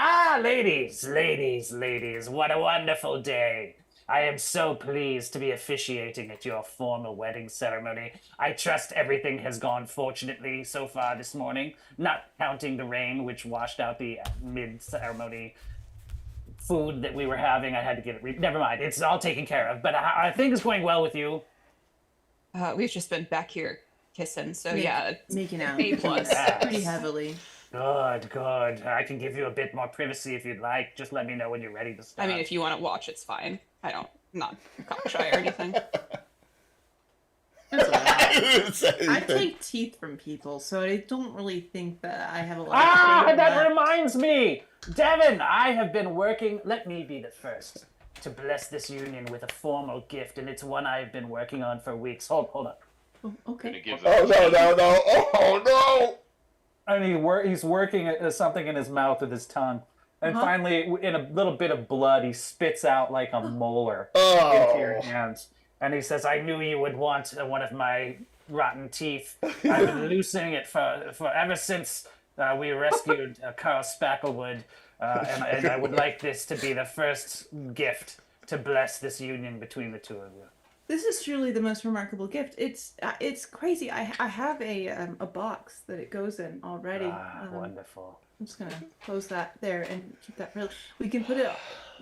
ladies, what a wonderful day. I am so pleased to be officiating at your formal wedding ceremony. I trust everything has gone fortunately so far this morning, not counting the rain, which washed out the mid-ceremony food that we were having. I had to get it. Never mind. It's all taken care of. But I think it's going well with you. We've just been back here kissing, so yeah. Making out. A+. Pretty heavily. Good. I can give you a bit more privacy if you'd like. Just let me know when you're ready to start. I mean, if you want to watch, it's fine. I'm not cockshy or anything. That's a lot. I take teeth from people, so I don't really think that I have a lot of shame That left. reminds me! Devin, I have been working... Let me be the first to bless this union with a formal gift, and it's one I've been working on for weeks. Hold on. Oh, okay. Oh, no. Oh, no. And he's working at something in his mouth with his tongue. And finally, in a little bit of blood, he spits out like a molar into your hands. And he says, I knew you would want one of my rotten teeth. I've been loosening it for ever since we rescued Carl Spacklewood. And I would like this to be the first gift to bless this union between the two of you. This is truly the most remarkable gift. It's crazy. I have a box that it goes in already. Wonderful. I'm just gonna close that there and keep that real. We can put it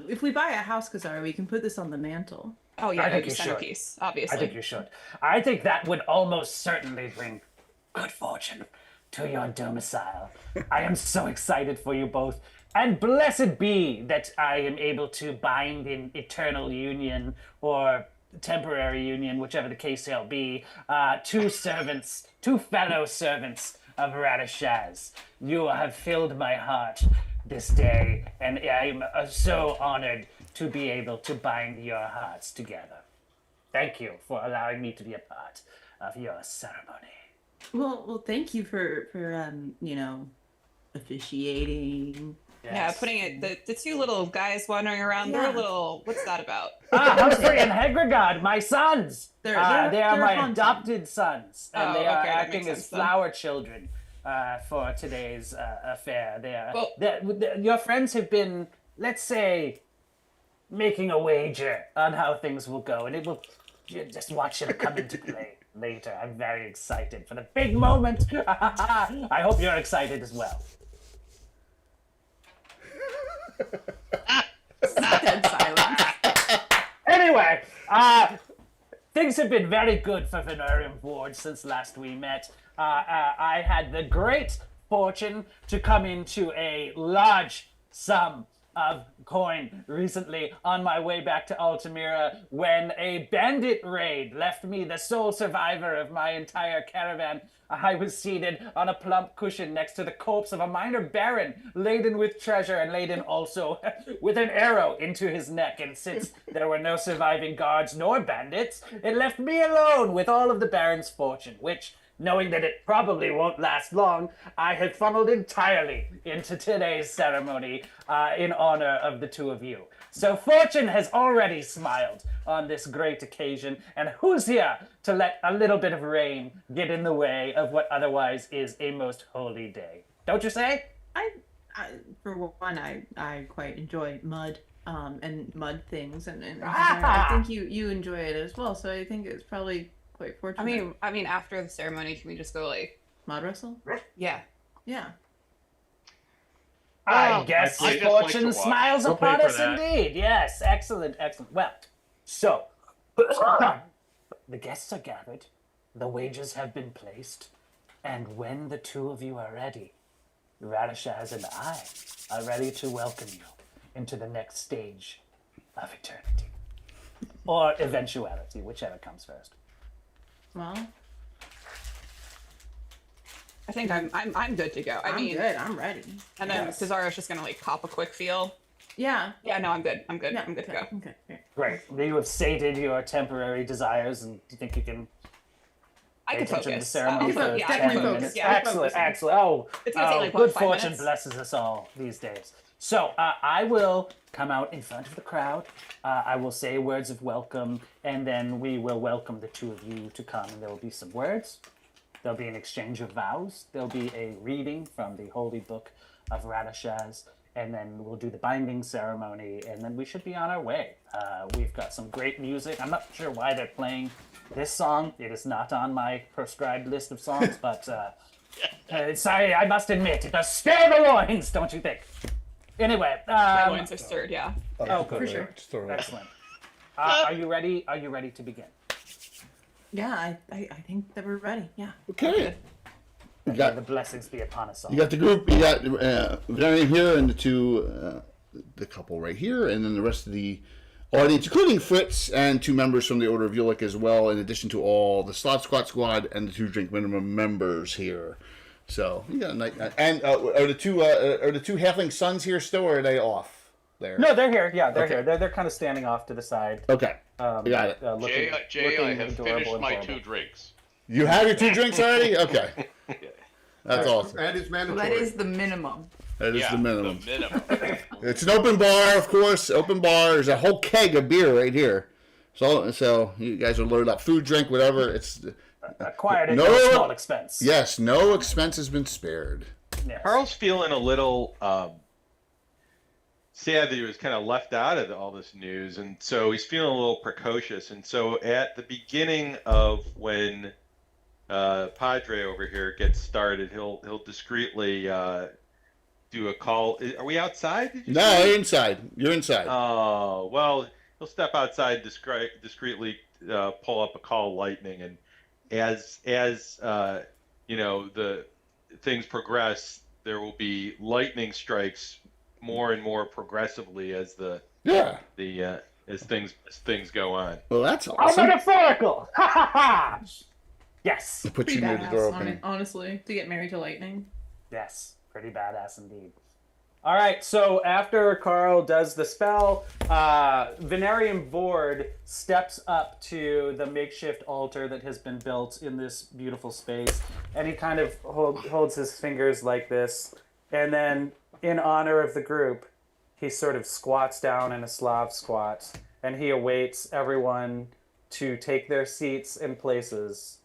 if we buy a house, Kazara, we can put this on the mantle. Oh yeah, I that'd think be you should. centerpiece, obviously. I think you should. I think that would almost certainly bring good fortune to your domicile. I am so excited for you both. And blessed be that I am able to bind in eternal union or temporary union, whichever the case shall be, two fellow servants of Radishaz. You have filled my heart this day, and I am so honored to be able to bind your hearts together. Thank you for allowing me to be a part of your ceremony. Well, thank you for officiating. Yeah, Yes. putting it the two little guys wandering around. They're a little. What's that about? Humphrey and Hegregard, my sons. They are my hunting. adopted sons, and Oh, they are okay, that acting makes as sense then. flower children for today's affair. Your friends have been, let's say, making a wager on how things will go, and it will just watch it come into play later. I'm very excited for the big moment. I hope you're excited as well. Dead silence. Anyway, things have been very good for Venarium Ward since last we met. I had the great fortune to come into a large sum of coin recently on my way back to Altamira when a bandit raid left me the sole survivor of my entire caravan. I was seated on a plump cushion next to the corpse of a minor baron laden with treasure and laden also with an arrow into his neck. And since there were no surviving guards nor bandits, it left me alone with all of the baron's fortune, which, knowing that it probably won't last long, I had funneled entirely into today's ceremony in honor of the two of you. So fortune has already smiled on this great occasion, and who's here to let a little bit of rain get in the way of what otherwise is a most holy day? Don't you say? I for one, I quite enjoy mud, and mud things, and I think you enjoy it as well. So I think it's probably quite fortunate. I mean, after the ceremony, can we just go like mud wrestle? Yeah. Yeah. I guess I just like to fortune watch. smiles We'll upon pay for us that. indeed. Yes, excellent. Well, so the guests are gathered, the wagers have been placed, and when the two of you are ready, Radishaz and I are ready to welcome you into the next stage of eternity. Or eventuality, whichever comes first. Well, I think I'm good to go. I'm good. I'm ready. And then Cesaro's just gonna like cop a quick feel. Yeah. Yeah, no, I'm good. I'm good. Yeah, I'm good to go. Okay. Great. You have sated your temporary desires, and you think you can I pay can attention to the focus. ceremony for Yeah, 10 I can focus. minutes. Yeah, I'm Excellent, focusing. excellent. Oh, It's gonna take, like, good what, 5 fortune minutes? blesses us all these days. So I will come out in front of the crowd. I will say words of welcome, and then we will welcome the two of you to come. And there will be some words. There'll be an exchange of vows. There'll be a reading from the Holy Book of Radishaz, and then we'll do the binding ceremony, and then we should be on our way. We've got some great music. I'm not sure why they're playing this song. It is not on my prescribed list of songs, but sorry, I must admit, it does stir the loins, don't you think? Anyway, My loins are stirred, yeah. Oh, good. For sure. Excellent. Are you ready? Are you ready to begin? Yeah, I think that we're ready. Yeah. Okay. You May got, the blessings be upon us all. you got the group. You got Varian here and the two, the couple right here, and then the rest of the audience, including Fritz and 2 members from the Order of Ulick as well, in addition to all the Slot Squad and the 2 Drink Minimum members here. So you got a night. And are the two halfling sons here still, or are they off there? No, they're here. Yeah, they're here. They're kind of standing off to the side. Okay, got it. Jay, I have finished my 2 drinks. You have your 2 drinks already? Okay. That's awesome. That is mandatory. That is the minimum. That is the minimum. The minimum. It's an open bar, of course. Open bar. There's a whole keg of beer right here. So you guys are loaded up. Food, drink, whatever. It's acquired at no small expense. Yes, no expense has been spared. Yes. Carl's feeling a little sad that he was kind of left out of all this news, and so he's feeling a little precocious. And so at the beginning of when Padre over here gets started, he'll discreetly do a call. Are we outside? Did you say? You're inside. You're inside. Oh, well, he'll step outside discreetly, pull up a call lightning, and as you know, the things progress, there will be lightning strikes more and more progressively as as things go on. Well, that's awesome. I'm metaphorical. Ha ha ha. Yes. Put Pretty you near the badass, door opening. honestly, to get married to lightning. Yes, pretty badass indeed. All right, so after Carl does the spell, Venarium Vord steps up to the makeshift altar that has been built in this beautiful space, and he kind of holds his fingers like this, and then, in honor of the group, he sort of squats down in a Slav squat, and he awaits everyone to take their seats and places,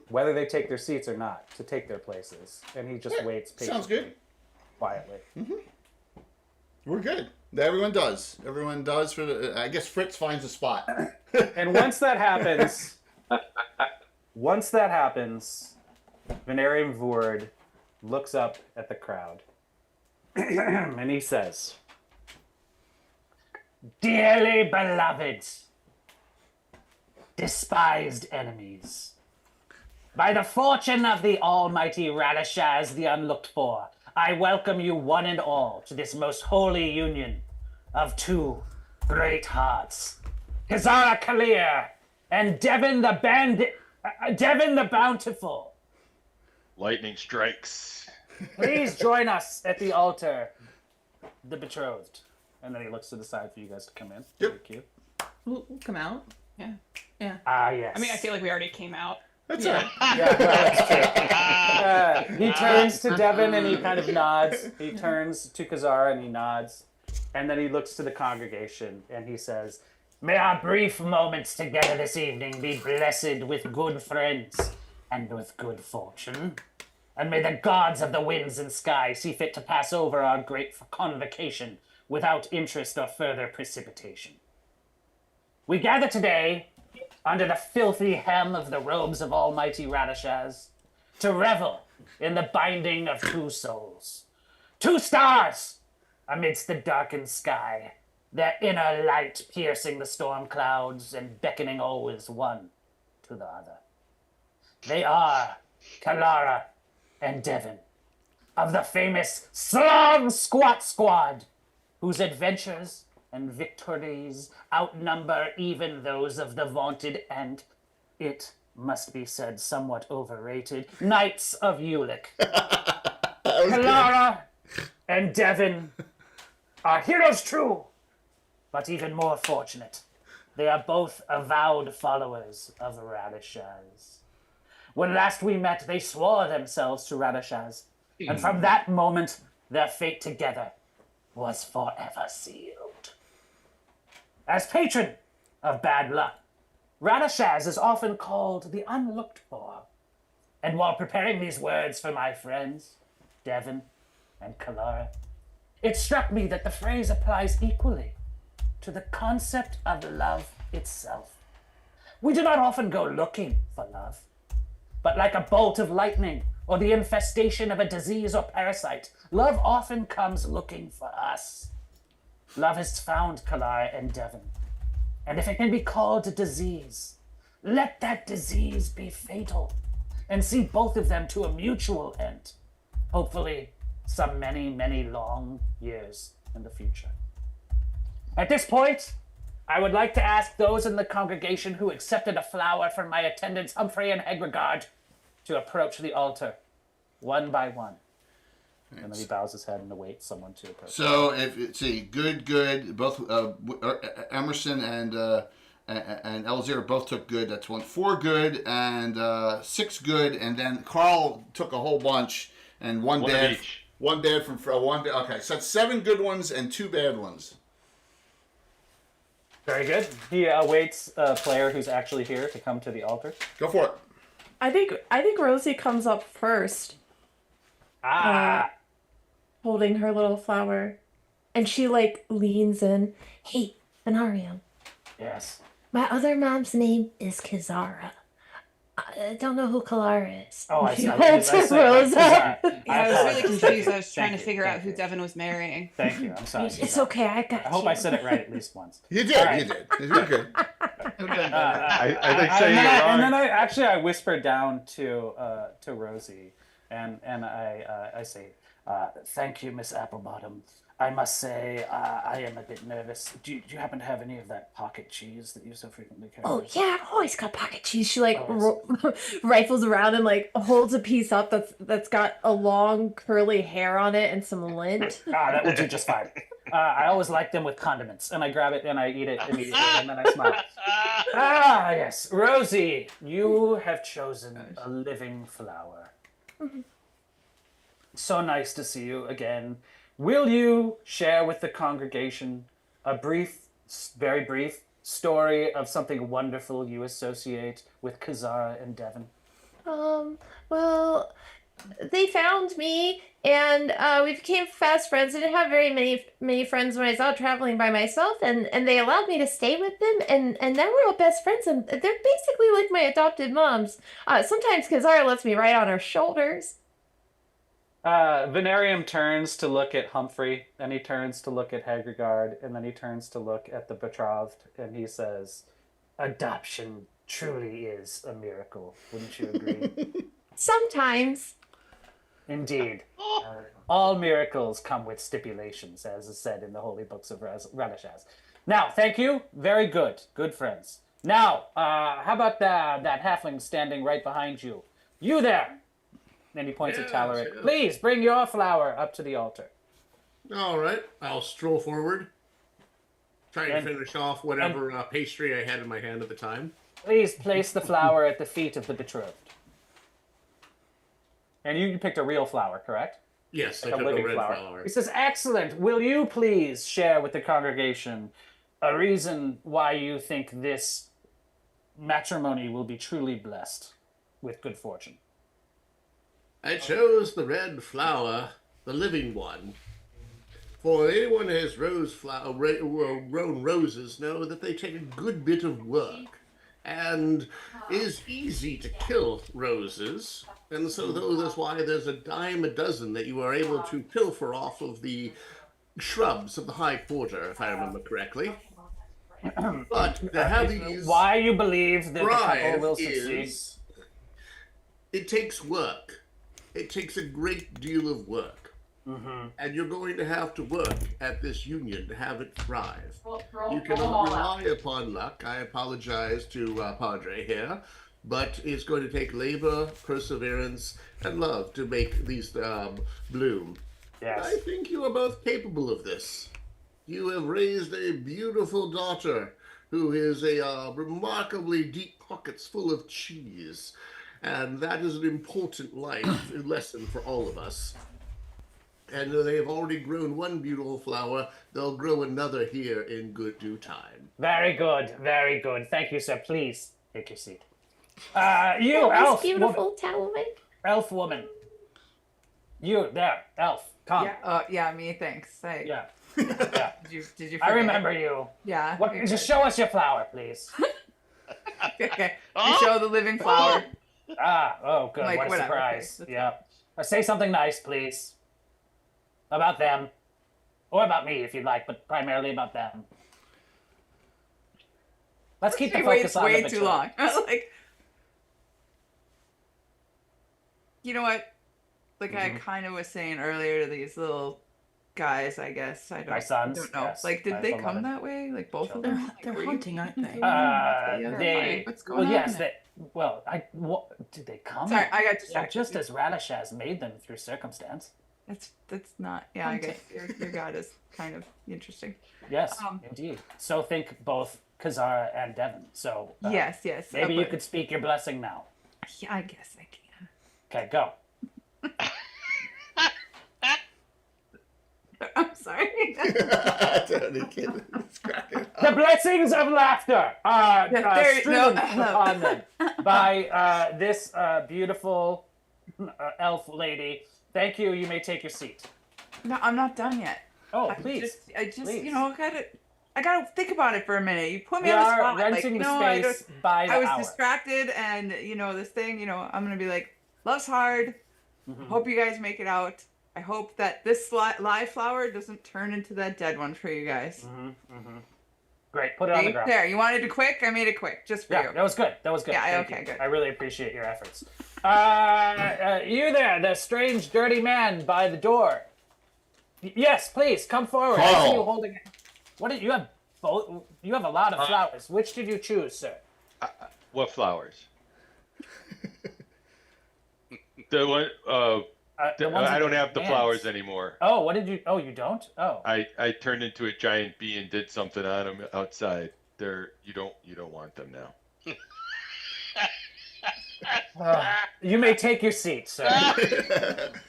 whether they take their seats or not, to take their places, and he just waits patiently. Sounds good. Quietly. We're good. Everyone does. Everyone does. For the, I guess Fritz finds a spot. And once that happens, Venarium Vord looks up at the crowd, and he says, "Dearly beloved, despised enemies, by the fortune of the almighty Radishaz the Unlooked For, I welcome you one and all to this most holy union of 2 great hearts, Kazara Kalir and Devin the Bountiful. Lightning strikes. Please join us at the altar, the betrothed." And then he looks to the side for you guys to come in. Yep. Thank you. We'll come out. Yeah. Yeah. Ah, yes. I mean, I feel like we already came out. That's all right. Yeah, that's true. He turns to Devin and he kind of nods. He turns to Kazara and he nods. And then he looks to the congregation and he says, "May our brief moments together this evening be blessed with good friends and with good fortune. And may the gods of the winds and sky see fit to pass over our great convocation without interest or further precipitation. We gather today under the filthy hem of the robes of Almighty Radishaz, to revel in the binding of 2 souls, 2 stars amidst the darkened sky, their inner light piercing the storm clouds and beckoning always one to the other. They are Kalara and Devin, of the famous Slav Squat Squad, whose adventures and victories outnumber even those of the vaunted and, it must be said, somewhat overrated, Knights of Ulick. Kalara and Devin are heroes true, but even more fortunate. They are both avowed followers of Radishaz. When last we met, they swore themselves to Radishaz, and from that moment, their fate together was forever sealed. As patron of bad luck, Radishaz is often called the Unlooked For. And while preparing these words for my friends, Devin and Kalara, it struck me that the phrase applies equally to the concept of love itself. We do not often go looking for love, but like a bolt of lightning or the infestation of a disease or parasite, love often comes looking for us. Love has found Kalara and Devin, and if it can be called a disease, let that disease be fatal, and see both of them to a mutual end, hopefully some many, many long years in the future. At this point, I would like to ask those in the congregation who accepted a flower from my attendants, Humphrey and Hegregard, to approach the altar, one by one. And then he bows his head and awaits someone to approach. So, good. Both Emerson and Elzir both took good. That's 1. 4 good and 6 good, and then Carl took a whole bunch and one bad. One bad from one. Okay, so that's 7 good ones and 2 bad ones. Very good. He awaits a player who's actually here to come to the altar. Go for it. I think Rosie comes up first. Holding her little flower. And she leans in. Hey, Venarium. Yes. My other mom's name is Kizara. I don't know who Kalara is. Oh, I She see. holds her rose up. I was really confused. I was trying to figure out who Devin was marrying. Thank you. I'm sorry. It's okay. I got I hope I said it right at least once. You did. Right. You did. You're good. I think saying it wrong. And then I whisper down to Rosie, and I say, thank you, Miss Applebottom. I must say, I am a bit nervous. Do you happen to have any of that pocket cheese that you so frequently carry? Oh yeah, I've always got pocket cheese. She rifles around and holds a piece up that's got a long curly hair on it and some lint. That will do just fine. I always like them with condiments, and I grab it and I eat it immediately, and then I smile. Yes, Rosie, you have chosen a living flower. Mm-hmm. So nice to see you again. Will you share with the congregation a very brief story of something wonderful you associate with Kazara and Devon? Well, they found me, and we became fast friends. I didn't have very many friends when I was out traveling by myself, and they allowed me to stay with them, and now we're all best friends, and they're basically like my adopted moms. Sometimes Kazara lets me ride on her shoulders. Venarium turns to look at Humphrey, and he turns to look at Hegregard, and then he turns to look at the betrothed, and he says, adoption truly is a miracle. Wouldn't you agree? Sometimes. Indeed. All miracles come with stipulations, as is said in the holy books of Radishaz. Now, thank you. Very good. Good friends. Now, how about that halfling standing right behind you? You there! And he points at Talaric. Yes. Please bring your flower up to the altar. All right, I'll stroll forward, trying to finish off whatever pastry I had in my hand at the time. Please place the flower at the feet of the betrothed. And you picked a real flower, correct? Yes, Like I a took a living red flower. flower. He says, excellent. Will you please share with the congregation a reason why you think this matrimony will be truly blessed with good fortune? I chose the red flower, the living one. For anyone who has grown roses know that they take a good bit of work, and is easy to kill roses. And so that's why there's a dime a dozen that you are able to pilfer off of the shrubs of the High Quarter, if I remember correctly. But to have these why you believe that the couple thrive will succeed? is it takes work. It takes a great deal of work. Mm-hmm. And you're going to have to work at this union to have it thrive. You cannot rely upon luck. I apologize to Padre here, but it's going to take labor, perseverance, and love to make these bloom. Yes. I think you are both capable of this. You have raised a beautiful daughter who is a remarkably deep pockets full of cheese. And that is an important life lesson for all of us. And they have already grown one beautiful flower. They'll grow another here in good due time. Very good, very good. Thank you, sir. Please take your seat. You, Oh, elf. beautiful towel, Mike. Elf woman. You, there, elf. Come. Yeah, me, thanks. Yeah. Did you forget? I remember you. Yeah. What, okay. just show us your flower, please. Okay. You show the living flower. Oh, good. Like, what a whatever, surprise. okay. Yeah. Say something nice, please. About them. Or about me, if you'd like, but primarily about them. Let's keep the focus on the way betrothed. too long. Like, you know what? Like I kind of was saying earlier to these little guys, I guess. I My sons, don't know. yes, Like, did my they come beloved that way? Like both of They're them? Like, they're were you hunting, aren't they? What's going on? yes, did they come? Sorry, I got Well, distracted. just as Radishaz made them through circumstance. That's not. Yeah, I guess your god is kind of interesting. Yes, indeed. So think both Kazara and Devon. So Yes. maybe you but- could speak your blessing now. Yeah, I guess I can. Okay, go. I'm sorry. The blessings of laughter are There- strewn no. upon them by this beautiful elf lady. Thank you. You may take your seat. No, I'm not done yet. Oh, I please. just, I gotta think about it for a minute. You put me We on the are spot. renting the I space by the I was hour. distracted, and this thing. I'm gonna be like, love's hard. Mm-hmm. Hope you guys make it out. I hope that this live flower doesn't turn into that dead one for you guys. Great. Put it on the ground. There, you wanted it quick? I made it quick, just for you. That was good. Yeah, Thank okay, you. good. I really appreciate your efforts. You there, the strange, dirty man by the door. Yes, please come forward. I see Carl. you holding it. What did you have? Both. You have a lot of flowers. Which did you choose, sir? What flowers? The one. The ones I in don't your have the hands. flowers anymore. Oh, what did you? Oh, you don't? Oh. I turned into a giant bee and did something on them outside. You don't want them now. You may take your seat, sir.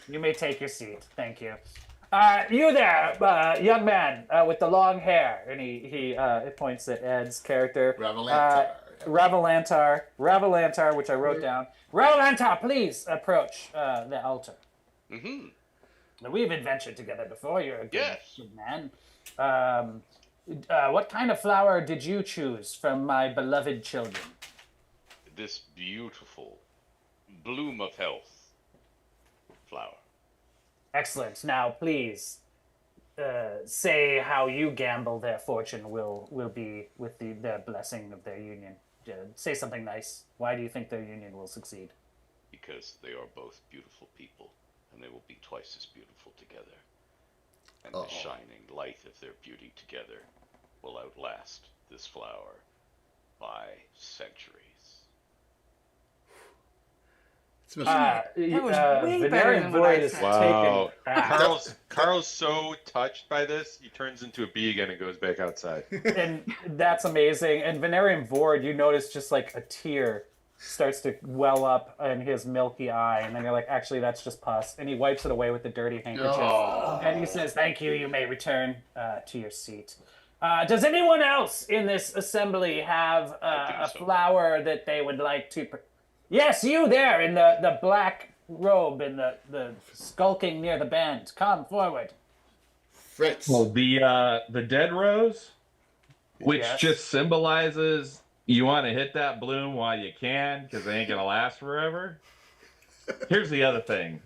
You may take your seat. Thank you. You there, young man with the long hair, and he points at Ed's character. Ravelantar, which I wrote down. Ravelantar, please approach the altar. Mm-hmm. Now, we've adventured together before. You're a good man. What kind of flower did you choose from my beloved children? This beautiful bloom of health flower. Excellent. Now, please say how you gamble their fortune will be with their blessing of their union. Say something nice. Why do you think their union will succeed? Because they are both beautiful people, and they will be twice as beautiful together. And the shining light of their beauty together will outlast this flower by centuries. That was way better than what I said. Wow. Carl's so touched by this, he turns into a bee again and goes back outside. And that's amazing. And Venarium Vord, you notice just like a tear starts to well up in his milky eye, and then you're like, actually, that's just pus. And he wipes it away with the dirty handkerchief. And he says, thank you, you may return to your seat. Does anyone else in this assembly have a flower that they would like to... Yes, you there in the black robe and the skulking near the band. Come forward. Fritz. Well, the dead rose, which just symbolizes you want to hit that bloom while you can, because they ain't gonna last forever. Here's the other thing,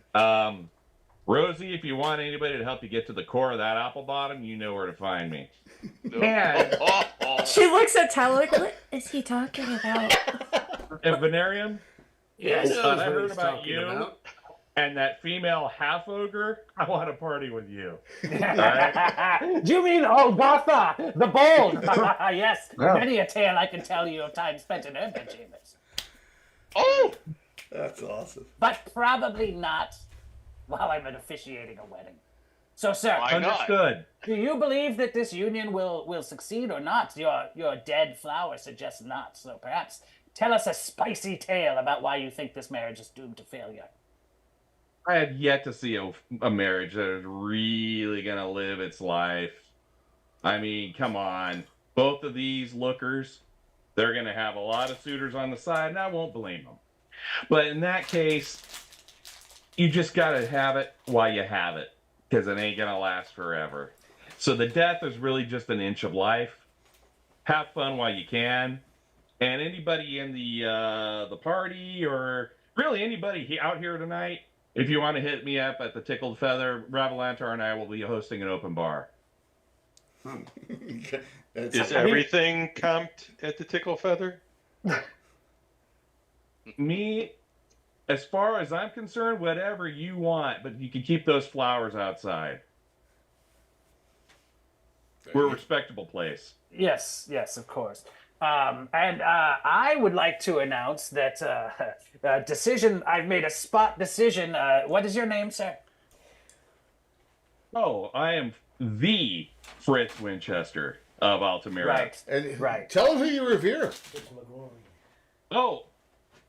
Rosie. If you want anybody to help you get to the core of that apple bottom, you know where to find me. And She looks at Tyler like, what is he talking about? and Venarium. Yes. I heard about you and that female half ogre. I want to party with you. Right? Do you mean Olgotha, the bold? Yes, Yeah. many a tale I can tell you of time spent in her bedchambers. Oh! That's awesome. But probably not while I'm officiating a wedding. So, sir, Why not? Understood. do you believe that this union will succeed or not? Your dead flower suggests not. So perhaps tell us a spicy tale about why you think this marriage is doomed to failure. I have yet to see a marriage that is really going to live its life. I mean, come on. Both of these lookers, they're going to have a lot of suitors on the side, and I won't blame them. But in that case, you just got to have it while you have it, because it ain't going to last forever. So the death is really just an inch of life. Have fun while you can. And anybody in the party, or really anybody out here tonight, if you want to hit me up at the Tickled Feather, Ravelantar and I will be hosting an open bar. Is everything comped at the Tickle Feather? Me, as far as I'm concerned, whatever you want, but you can keep those flowers outside. We're a respectable place. Yes, of course. I would like to announce that I've made a spot decision. What is your name, sir? Oh, I am the Fritz Winchester of Altamira. Right. Tell him who you revere. Oh,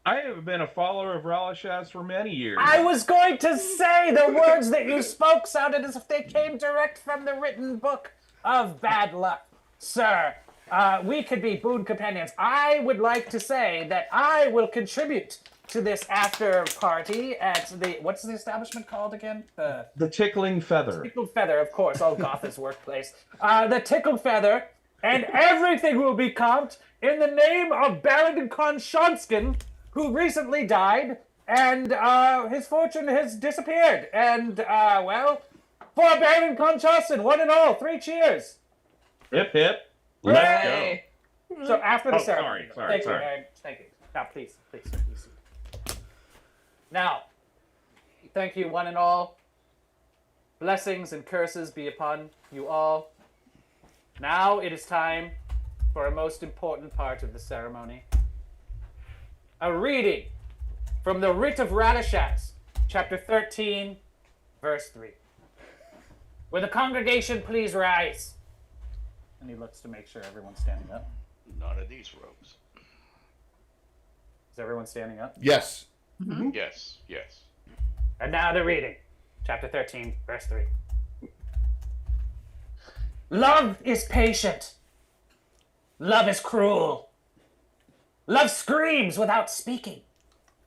I have been a follower of Ralashaz for many years. I was going to say the words that you spoke sounded as if they came direct from the written book of bad luck. Sir, we could be boon companions. I would like to say that I will contribute to this after party at what's the establishment called again? The Tickling Feather. Tickled Feather, of course, all Gotha's workplace. The Tickled Feather, and everything will be comped in the name of Baron Konshonskin, who recently died, and his fortune has disappeared. And, for Baron Konshonskin, one and all, 3 cheers. Hip, hip. Let's Hooray! So after the ceremony. Sorry. Thank you. Now, please. Now, thank you, one and all. Blessings and curses be upon you all. Now it is time for a most important part of the ceremony. A reading from the Writ of Radishaz, chapter 13, verse 3. Will the congregation please rise? And he looks to make sure everyone's standing up. Not in these robes. Is everyone standing up? Yes. Mm-hmm. Yes. And now the reading. Chapter 13, verse 3. Love is patient. Love is cruel. Love screams without speaking,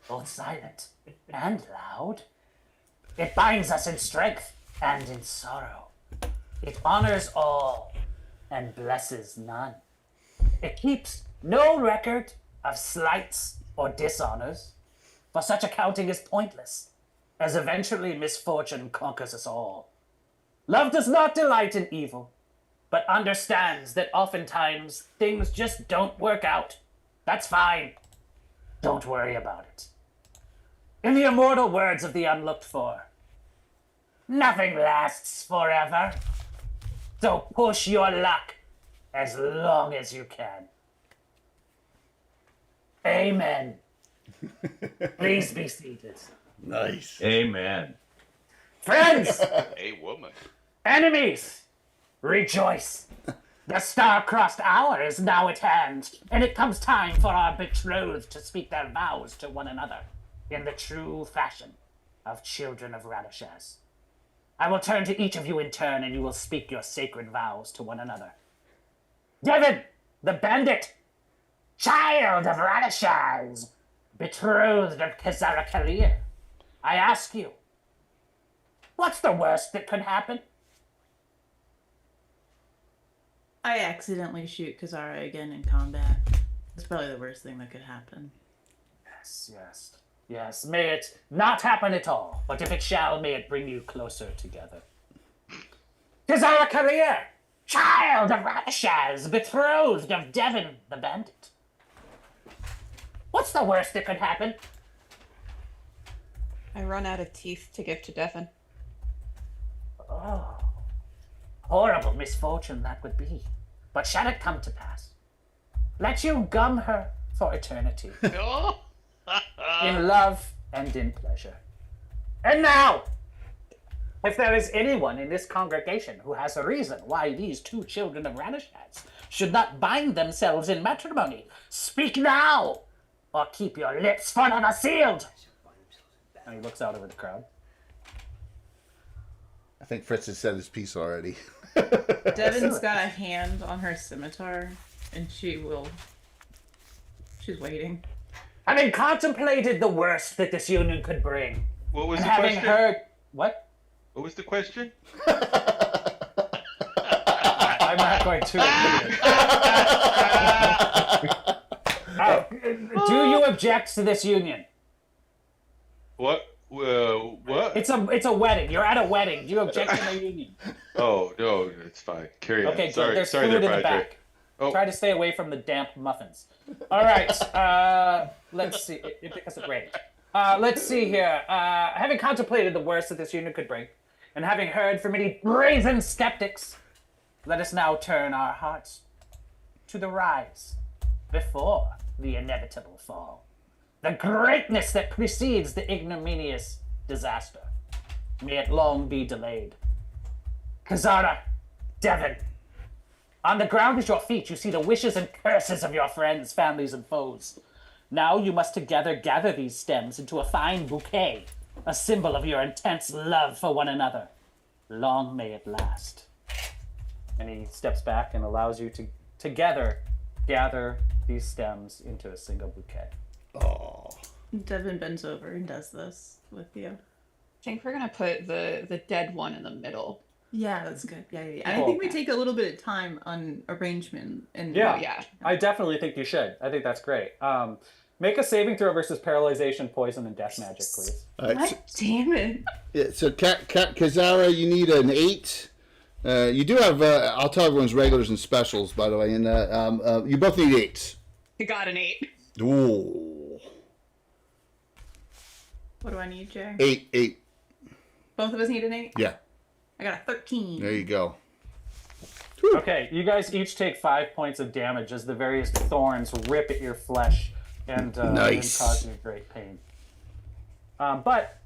both silent and loud. It binds us in strength and in sorrow. It honors all and blesses none. It keeps no record of slights or dishonors, for such accounting is pointless, as eventually misfortune conquers us all. Love does not delight in evil, but understands that oftentimes things just don't work out. That's fine. Don't worry about it. In the immortal words of the unlooked for, nothing lasts forever. So push your luck as long as you can. Amen. Please be seated. Nice. Amen. Friends! A woman. Enemies! Rejoice! The star-crossed hour is now at hand, and it comes time for our betrothed to speak their vows to one another in the true fashion of children of Radishaz. I will turn to each of you in turn, and you will speak your sacred vows to one another. Devin, the bandit, child of Radishaz, betrothed of Kazara Kalir, I ask you, what's the worst that could happen? I accidentally shoot Kazara again in combat. That's probably the worst thing that could happen. Yes, may it not happen at all, but if it shall, may it bring you closer together. Kazara Kalir, child of Radishaz, betrothed of Devin the bandit. What's the worst that could happen? I run out of teeth to give to Devin. Oh, horrible misfortune that would be. But shall it come to pass, let you gum her for eternity. In love and in pleasure. And now, if there is anyone in this congregation who has a reason why these 2 children of Radishaz should not bind themselves in matrimony, speak now, or keep your lips forever sealed. And he looks out over the crowd. I think Fritz has said his piece already. Devin's got a hand on her scimitar, and she's waiting. Having contemplated the worst that this union could bring, What was and the having question? heard what? What was the question? I'm not going to repeat it. Do you object to this union? What? What? It's a wedding. You're at a wedding. Do you object to the union? Oh no, it's fine. Carry on. Okay, good. Sorry, There's sorry food there, in the Padre. back. Oh. Try to stay away from the damp muffins. All right. Let's see. Because it rained. Let's see here. Having contemplated the worst that this union could bring, and having heard from many brazen skeptics, let us now turn our hearts to the rise before the inevitable fall. The greatness that precedes the ignominious disaster. May it long be delayed. Kazara, Devon, on the ground at your feet you see the wishes and curses of your friends, families, and foes. Now you must together gather these stems into a fine bouquet, a symbol of your intense love for one another. Long may it last. And he steps back and allows you to together gather these stems into a single bouquet. Oh. Devin bends over and does this with you. I think we're gonna put the dead one in the middle. Yeah, that's good. Yeah. Cool. I think we take a little bit of time on arrangement and Yeah, I definitely think you should. I think that's great. Make a saving throw versus paralyzation, poison, and death magic, please. God damn it. Yeah, so Kazara, you need an 8. You do have, I'll tell everyone's regulars and specials, by the way, and you both need 8s. You got an 8. Ooh. What do I need, Jay? 8. Both of us need an 8? Yeah. I got a 13. There you go. Okay, you guys each take 5 points of damage as the various thorns rip at your flesh and Nice. cause you great pain. But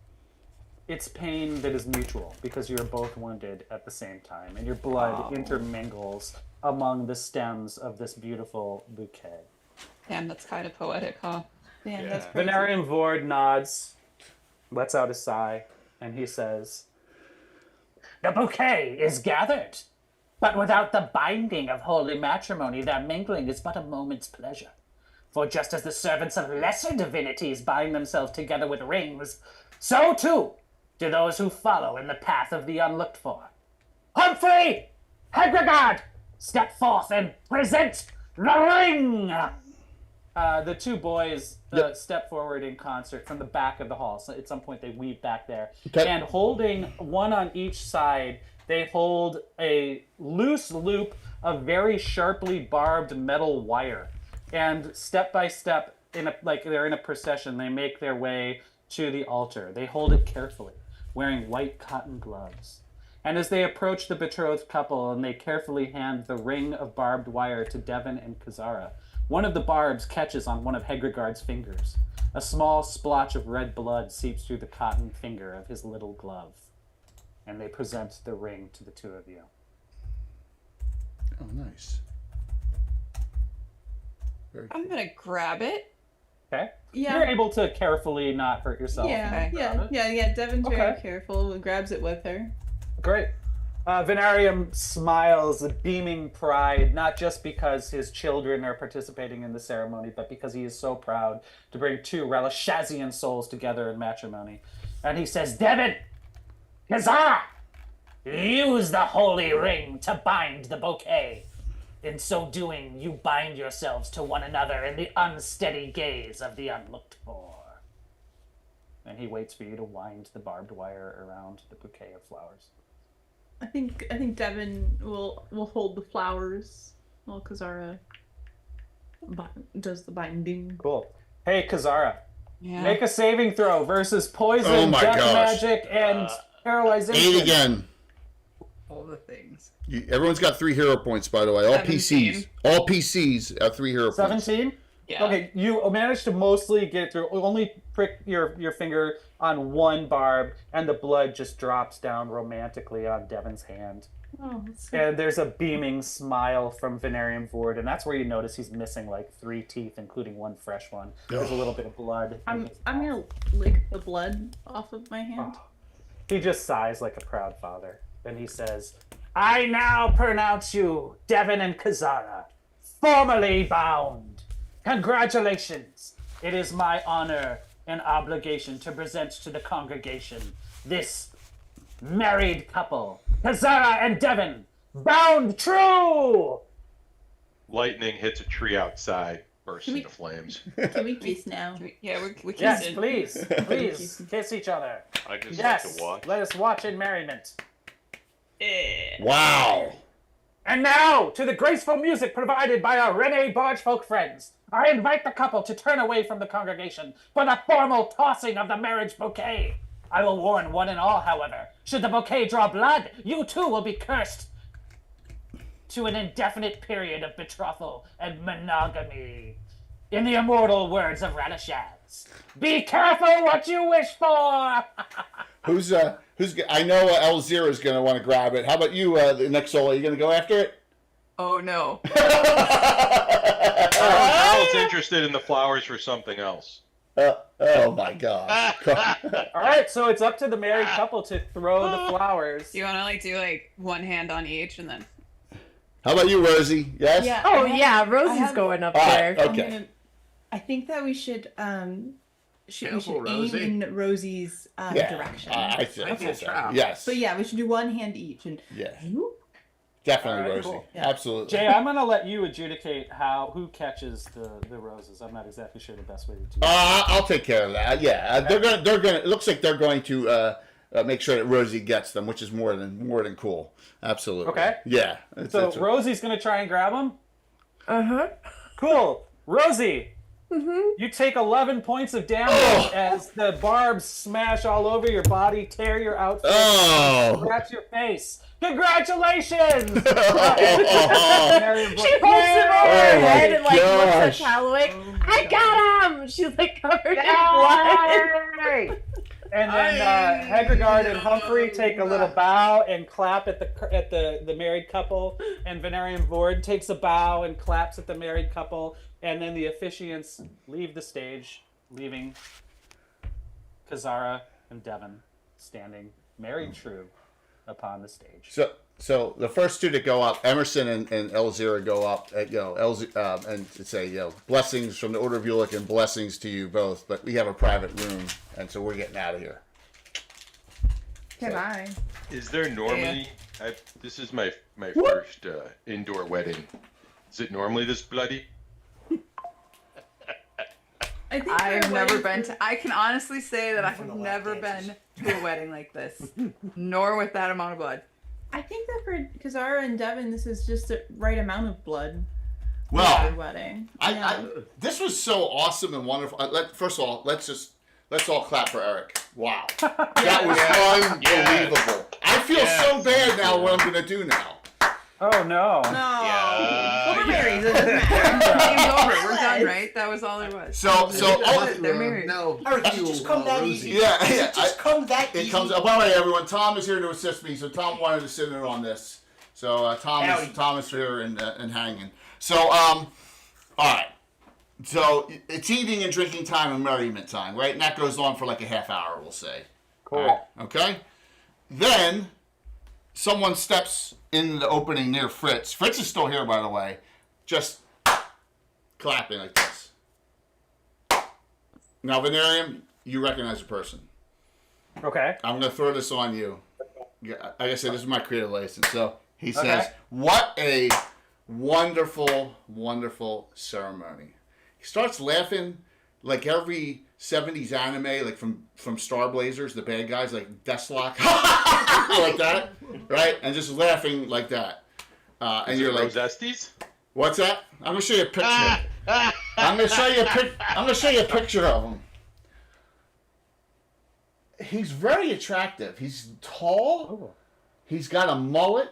it's pain that is mutual because you're both wounded at the same time, and your blood intermingles among the stems of this beautiful bouquet. Damn, that's kind of poetic, huh? Damn, that's crazy. Venarium Vord nods, lets out a sigh, and he says, "The bouquet is gathered, but without the binding of holy matrimony, their mingling is but a moment's pleasure. For just as the servants of lesser divinities bind themselves together with rings, so too do those who follow in the path of the unlooked for. Humphrey! Hegregard! Step forth and present the ring!" The two boys step forward in concert from the back of the hall. So at some point they weave back there. Okay. And holding one on each side, they hold a loose loop of very sharply barbed metal wire. And step by step, like they're in a procession, they make their way to the altar. They hold it carefully, wearing white cotton gloves. And as they approach the betrothed couple and they carefully hand the ring of barbed wire to Devon and Kazara, one of the barbs catches on one of Hegregard's fingers. A small splotch of red blood seeps through the cotton finger of his little glove. And they present the ring to the two of you. Oh, nice. I'm gonna grab it. Okay? Yeah. You're able to carefully not hurt yourself. Yeah, yeah. Devin's very careful and grabs it with her. Great. Venarium smiles a beaming pride, not just because his children are participating in the ceremony, but because he is so proud to bring two Ralashazian souls together in matrimony. And he says, "Devon, Kazara, use the holy ring to bind the bouquet. In so doing, you bind yourselves to one another in the unsteady gaze of the unlooked for." And he waits for you to wind the barbed wire around the bouquet of flowers. I think Devin will hold the flowers while Kazara does the binding. Cool. Hey, Kazara. Yeah. Make a saving throw versus poison, Oh my death gosh. magic, and paralyzation. 8 again. All the things. Everyone's got 3 hero points, by the way. All 17. PCs. All PCs have 3 hero points. 17? Yeah. Okay, you managed to mostly get through. Only prick your finger on one barb, and the blood just drops down romantically on Devon's hand. Oh, that's And there's a beaming smile from Venarium Vord, and that's where you notice he's missing like 3 teeth, including one fresh one. There's a little bit of blood. I'm gonna lick the blood off of my hand. He just sighs like a proud father. Then he says, "I now pronounce you, Devon and Kazara, formally bound. Congratulations. It is my honor and obligation to present to the congregation this married couple, Kazara and Devon, bound true!" Lightning hits a tree outside, bursts into flames. Can we kiss now? Yeah, we Yes, kissing. please, please, kiss each other. I just Yes, like to watch. let us watch in merriment. Wow. And now, to the graceful music provided by our Rene Bargefolk friends, I invite the couple to turn away from the congregation for the formal tossing of the marriage bouquet. I will warn one and all, however, should the bouquet draw blood, you too will be cursed. to an indefinite period of betrothal and monogamy. In the immortal words of Radishaz, be careful what you wish for! Who's I know L0 is going to want to grab it. How about you, the next solo? Are you going to go after it? Oh no. Carl's interested in the flowers for something else. Oh my gosh. All right, so it's up to the married couple to throw the flowers. You want to like do like one hand on each and then. How about you, Rosie? Yes? Yeah. Oh, yeah. Rosie's going up there. Okay. I think that we should Careful, aim Rosie. in Rosie's direction. I think That's a trap. yes. So yeah, we should do one hand each and Yeah. Definitely All right, Rosie. cool. Yeah. Absolutely. Jay, I'm gonna let you adjudicate who catches the roses. I'm not exactly sure the best way to do that. I'll take care of that. Yeah, they're gonna. It looks like they're going to make sure that Rosie gets them, which is more than cool. Absolutely. Okay. Yeah. So Rosie's gonna try and grab them. Cool, Rosie. You take 11 points of damage as the barbs smash all over your body, tear your outfit, scratch your face. Congratulations! She holds him over her head and like looks at Chadwick. I got him! She's like covered in blood. And then Hegregard and Humphrey take a little bow and clap at the married couple, and Venarian Vord takes a bow and claps at the married couple, and then the officiants leave the stage, leaving Kazara and Devon standing married true upon the stage. So the first two to go up, Emerson and Elzira go up, and say, blessings from the Order of Ulick and blessings to you both. But we have a private room, and so we're getting out of here. Goodbye. Is there normally? This is my first indoor wedding. Is it normally this bloody? I think I've never been to. I can honestly say that I have never been to a wedding like this, nor with that amount of blood. I think that for Kazara and Devin, this is just the right amount of blood. Well, for their wedding. This was so awesome and wonderful. First of all, let's all clap for Erik. Wow, that was unbelievable. I feel so bad now. What I'm going to do now? Oh no! No. Yeah. Well, we're married. So it doesn't matter. Game's over. We're done, right? That was all there was. They're married. No, Erik, it just come that easy. Yeah. It just come that easy. It comes. By the way, everyone, Tom is here to assist me. So Tom wanted to sit in on this. So Tom is here and hanging. So all right. So it's eating and drinking time and merriment time, right? And that goes on for like a half hour, we'll say. Cool. Right, okay. Then someone steps in the opening near Fritz. Fritz is still here, by the way. Just clapping like this. Now, Venarium, you recognize the person. Okay. I'm going to throw this on you. Yeah, like I said, this is my creative license. So he says, "What a wonderful, wonderful ceremony." He starts laughing like every 70s anime, like from Star Blazers, the bad guys, like Deathlock, like that, right? And just laughing like that. And you're like, Rosestes? "What's that?" I'm gonna show you a picture. I'm gonna show you a picture of him. He's very attractive. He's tall. He's got a mullet.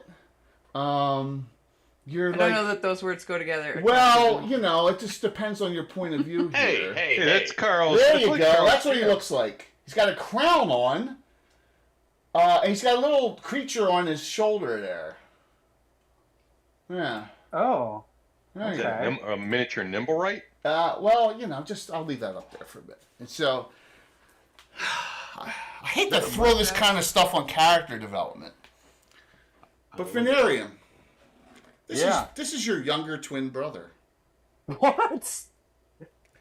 You're I don't know that those words go together. Well, it just depends on your point of view here. Hey, that's Carl's. There you go. That's what he looks like. He's got a crown on. And he's got a little creature on his shoulder there. Yeah. Oh. There you Is that go. a miniature Nimblewright? Well, just I'll leave that up there for a bit. And so, I hate to throw this kind of stuff on character development. But Venarium, this is your younger twin brother. What?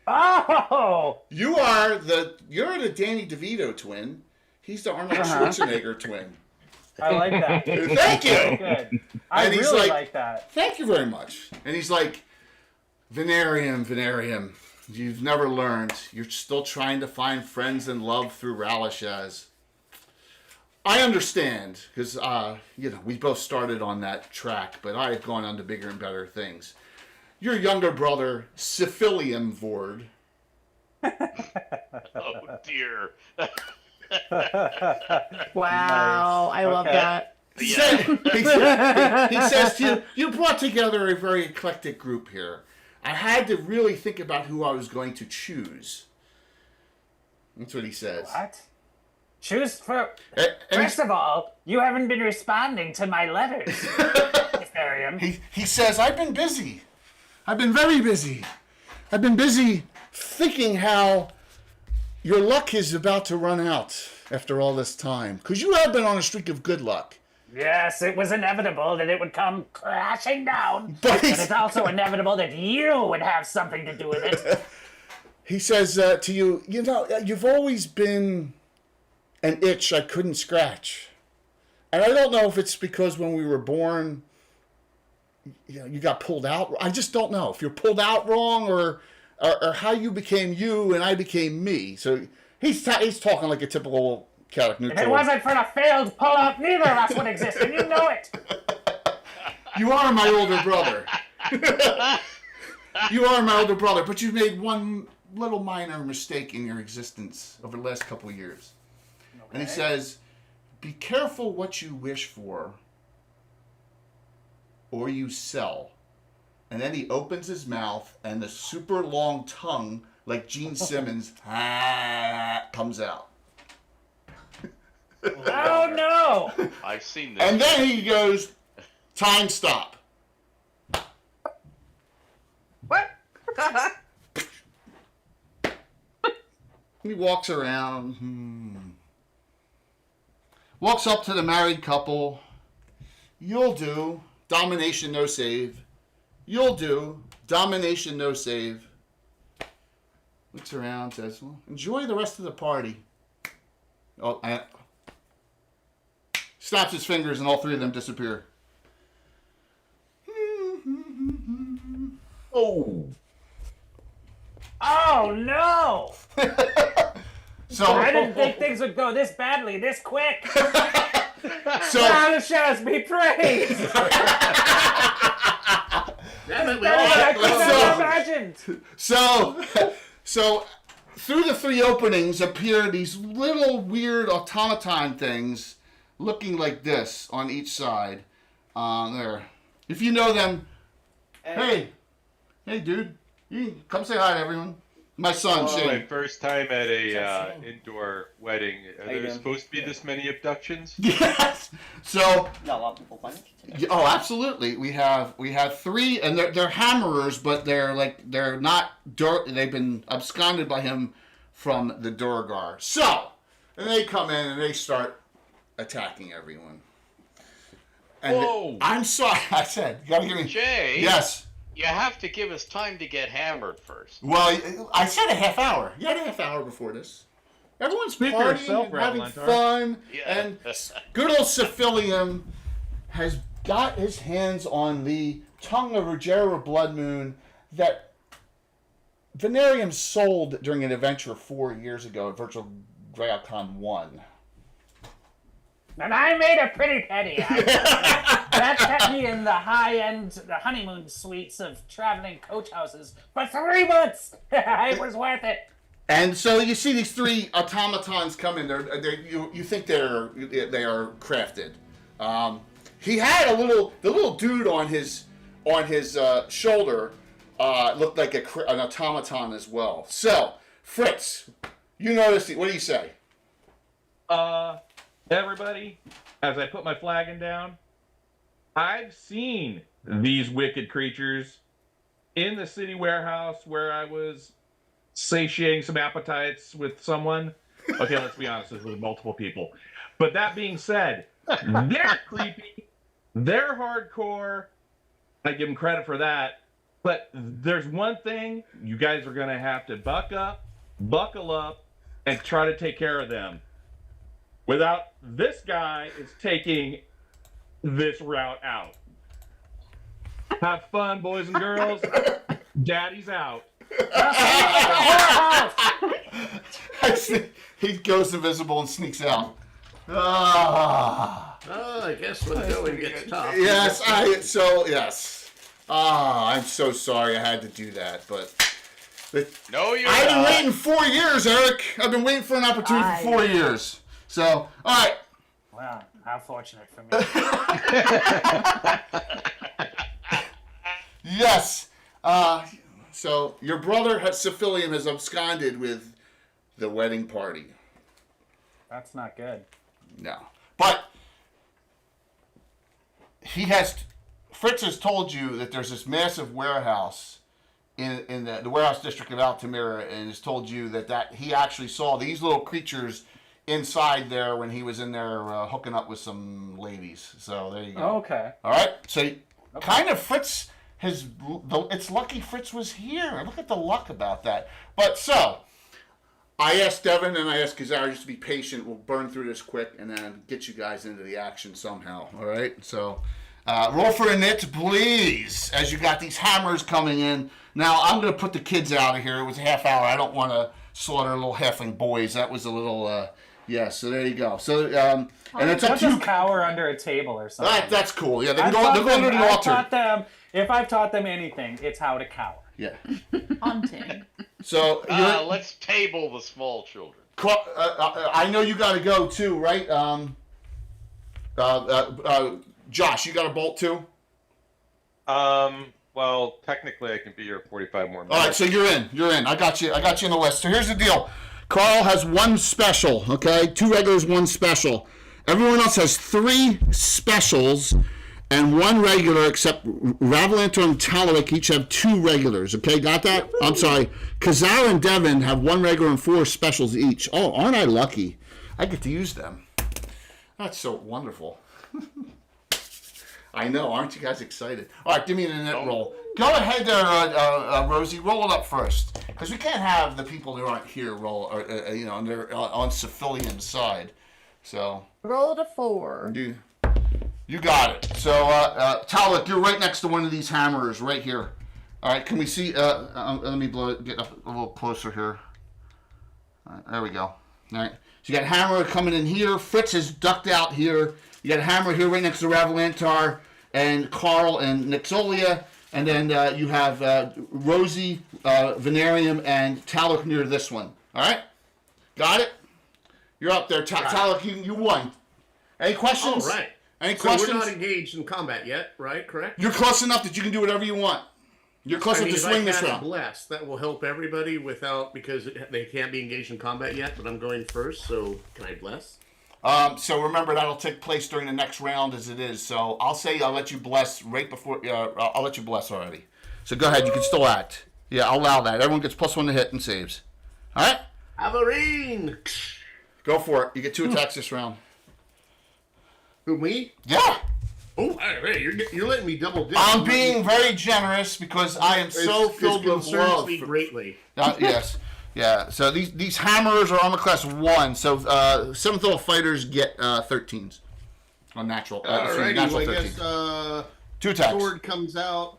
Oh! You're the Danny DeVito twin. He's the Arnold Schwarzenegger twin. I like that. Thank you. Very good. I And he's really like that. Thank you very much. And he's like, Venarium, you've never learned. You're still trying to find friends and love through Ralashaz. I understand, because, we both started on that track, but I have gone on to bigger and better things. Your younger brother, Syphilium Vord. Oh, dear. Wow, I love that. he says to you, you brought together a very eclectic group here. I had to really think about who I was going to choose. That's what he says. What? Choose for... And First of all, you haven't been responding to my letters, Ethereum. he says, I've been busy. I've been very busy. I've been busy thinking how your luck is about to run out after all this time. Because you have been on a streak of good luck. Yes, it was inevitable that it would come crashing down. But it's also inevitable that you would have something to do with it. He says to you, you know, you've always been an itch I couldn't scratch. And I don't know if it's because when we were born, you know, you got pulled out. I just don't know if you're pulled out wrong or how you became you and I became me. So he's talking like a typical chaotic neutral. If it wasn't for the failed pull-up, neither of us would exist, and you know it. You are my older brother. You are my older brother, but you've made one little minor mistake in your existence over the last couple of years. Okay. And he says, be careful what you wish for or you sell. And then he opens his mouth and the super long tongue, like Gene Simmons, comes out. Oh no! I've seen this. And then he goes, time stop. What? He walks around. Walks up to the married couple. You'll do. Domination, no save. You'll do. Domination, no save. Looks around, says, well, enjoy the rest of the party. Oh, snaps his fingers and all three of them disappear. Oh. Oh no! So I didn't think things would go this badly, this quick. So Ralishaz be praised. Damn it, we That all is what I have could to never imagined. So through the three openings appear these little weird automaton things looking like this on each side. There. If you know them, hey dude, you can come say hi to everyone. My son, Shane. My first time at a indoor wedding. Are there supposed to be this many abductions? Yes. So Yeah, a lot of people find it. oh, absolutely. We have three, and they're hammerers, but they're not. They've been absconded by him from the Durgar. So, and they come in and they start attacking everyone. And Whoa! I'm sorry. I said, you gotta give me. Jay. Yes. You have to give us time to get hammered first. Well, I said a half hour. You had a half hour before this. Everyone's Speak for partying yourself, and having Ratlantar. fun, Yeah. and good old Cephalium has got his hands on the tongue of Rogera Blood Moon that Venarium sold during an adventure 4 years ago at Virtual GREYHAWK 1. And I made a pretty penny out of it. That kept me in the high-end, the honeymoon suites of traveling coach houses for 3 months. It was worth it. And so you see these three automatons come in. You think they are crafted. He had the little dude on his shoulder looked like an automaton as well. So Fritz, you noticed it. What do you say? Everybody, as I put my flagon down, I've seen these wicked creatures in the city warehouse where I was satiating some appetites with someone. Okay, let's be honest, this was multiple people. But that being said, they're creepy, they're hardcore. I give them credit for that. But there's one thing you guys are going to have to buckle up, and try to take care of them. Without this guy is taking this route out. Have fun, boys and girls. Daddy's out. He goes invisible and sneaks out. Oh, I guess when the going gets tough. Yes, yes. I'm so sorry I had to do that, but No, you're I've been not. waiting 4 years, Eric. I've been waiting for an opportunity for 4 years. So, all right. Wow. How fortunate for me. Yes. So your brother, Cephalium, has absconded with the wedding party. That's not good. No. But Fritz has told you that there's this massive warehouse in the warehouse district of Altamira, and has told you that he actually saw these little creatures inside there when he was in there hooking up with some ladies. So there you go. Oh, okay. All right. So kind of Fritz it's lucky Fritz was here. Look at the luck about that. But so I asked Devin and I asked Kazar just to be patient. We'll burn through this quick and then get you guys into the action somehow. All right. So roll for a nit, please, as you got these hammers coming in. Now I'm going to put the kids out of here. It was a half hour. I don't want to slaughter little halfling boys. That was a little. Yeah, so there you go. So, and it's up to you. Just cower under a table or something. That's cool. Yeah, they're going under the altar. If I've taught them anything, it's how to cower. Yeah. Haunting. So, let's table the small children. I know you got to go too, right? Josh, you got a bolt too? Well, technically I can be here 45 more minutes. All right, so you're in. I got you on the list. So here's the deal. Carl has one special, okay? 2 regulars, 1 special. Everyone else has 3 specials and 1 regular, except Ravalantor and Talaric each have 2 regulars, okay? Got that? I'm sorry. Kazar and Devin have 1 regular and 4 specials each. Oh, aren't I lucky? I get to use them. That's so wonderful. I know, aren't you guys excited? All right, give me an net roll. Go ahead there, Rosie. Roll it up first, because we can't have the people who aren't here roll, or on Cephalium's side. So roll a 4. You got it. So Talak, you're right next to one of these hammers right here. All right, can we see? Let me get up a little closer here. All right, there we go. All right. So you got Hammer coming in here. Fritz is ducked out here. You got Hammer here right next to Ravalantar and Carl and Nixolia. And then you have Rosie, Venarium, and Talak near this one. All right? Got it? You're up there. Talak, you won. Any questions? All right. Any questions? We're not engaged in combat yet, right? Correct? You're close enough that you can do whatever you want. You're close enough to swing this round. Bless. That will help everybody because they can't be engaged in combat yet, but I'm going first, so can I bless? So remember, that'll take place during the next round as it is. So I'll say I'll let you bless right before. I'll let you bless already. So go ahead. You can still act. Yeah, I'll allow that. Everyone gets +1 to hit and saves. All right? Averine! Go for it. You get 2 attacks this round. Who, me? Yeah. Oh, hey, you're letting me double dip. I'm being very generous because I am so filled with love. Me greatly. Yes. Yeah, so these hammers are armor class 1, so 7th level fighters get 13s on natural. Alrighty, natural I 13. guess 2 attacks. Sword comes out.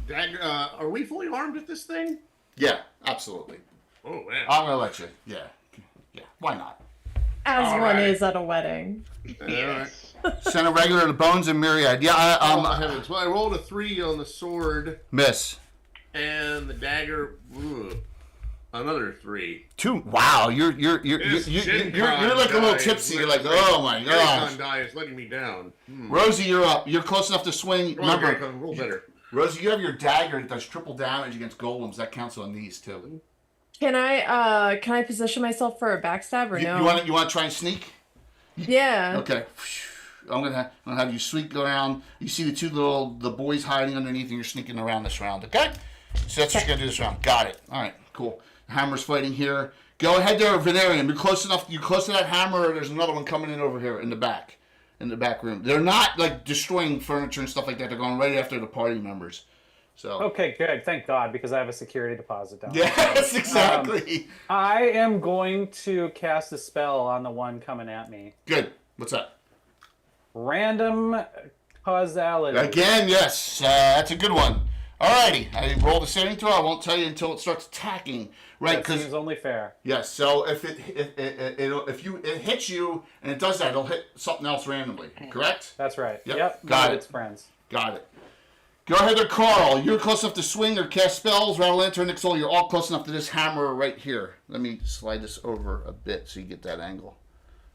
Dagger. Are we fully armed with this thing? Yeah, absolutely. Oh man. I'm gonna let you. Yeah. Why not? As one is at a wedding. Yes. Send a regular to Bones and Myriad. Yeah. Heavens. Well, I rolled a 3 on the sword. Miss. And the dagger. Another 3. 2. Wow, you're like a little tipsy. You're like, oh my gosh. Die is letting me down. Rosie, you're up. You're close enough to swing. Remember, roll better. Rosie, you have your dagger that does triple damage against golems. That counts on these too. Can I position myself for a backstab or no? You want to try and sneak? Yeah. Okay. I'm gonna have you sneak around. You see the boys hiding underneath, and you're sneaking around this round. Okay. So that's what you're gonna do this round. Got it. All right. Cool. Hammer's fighting here. Go ahead there, Venarium. You're close enough. You're close to that hammer. There's another one coming in over here in the back room. They're not like destroying furniture and stuff like that. They're going right after the party members. So. Okay, good. Thank God, because I have a security deposit down. Yes, exactly. I am going to cast a spell on the one coming at me. Good. What's that? Random causality. Again, yes. That's a good one. Alrighty, I rolled a saving throw. I won't tell you until it starts attacking, right? That seems only fair. Yes. So if it hits you and it does that, it'll hit something else randomly. Correct? That's right. Yep. Got it. It's friends. Got it. Go ahead there, Carl. You're close enough to swing or cast spells. Ravalantor and Nixol, you're all close enough to this hammer right here. Let me slide this over a bit so you get that angle.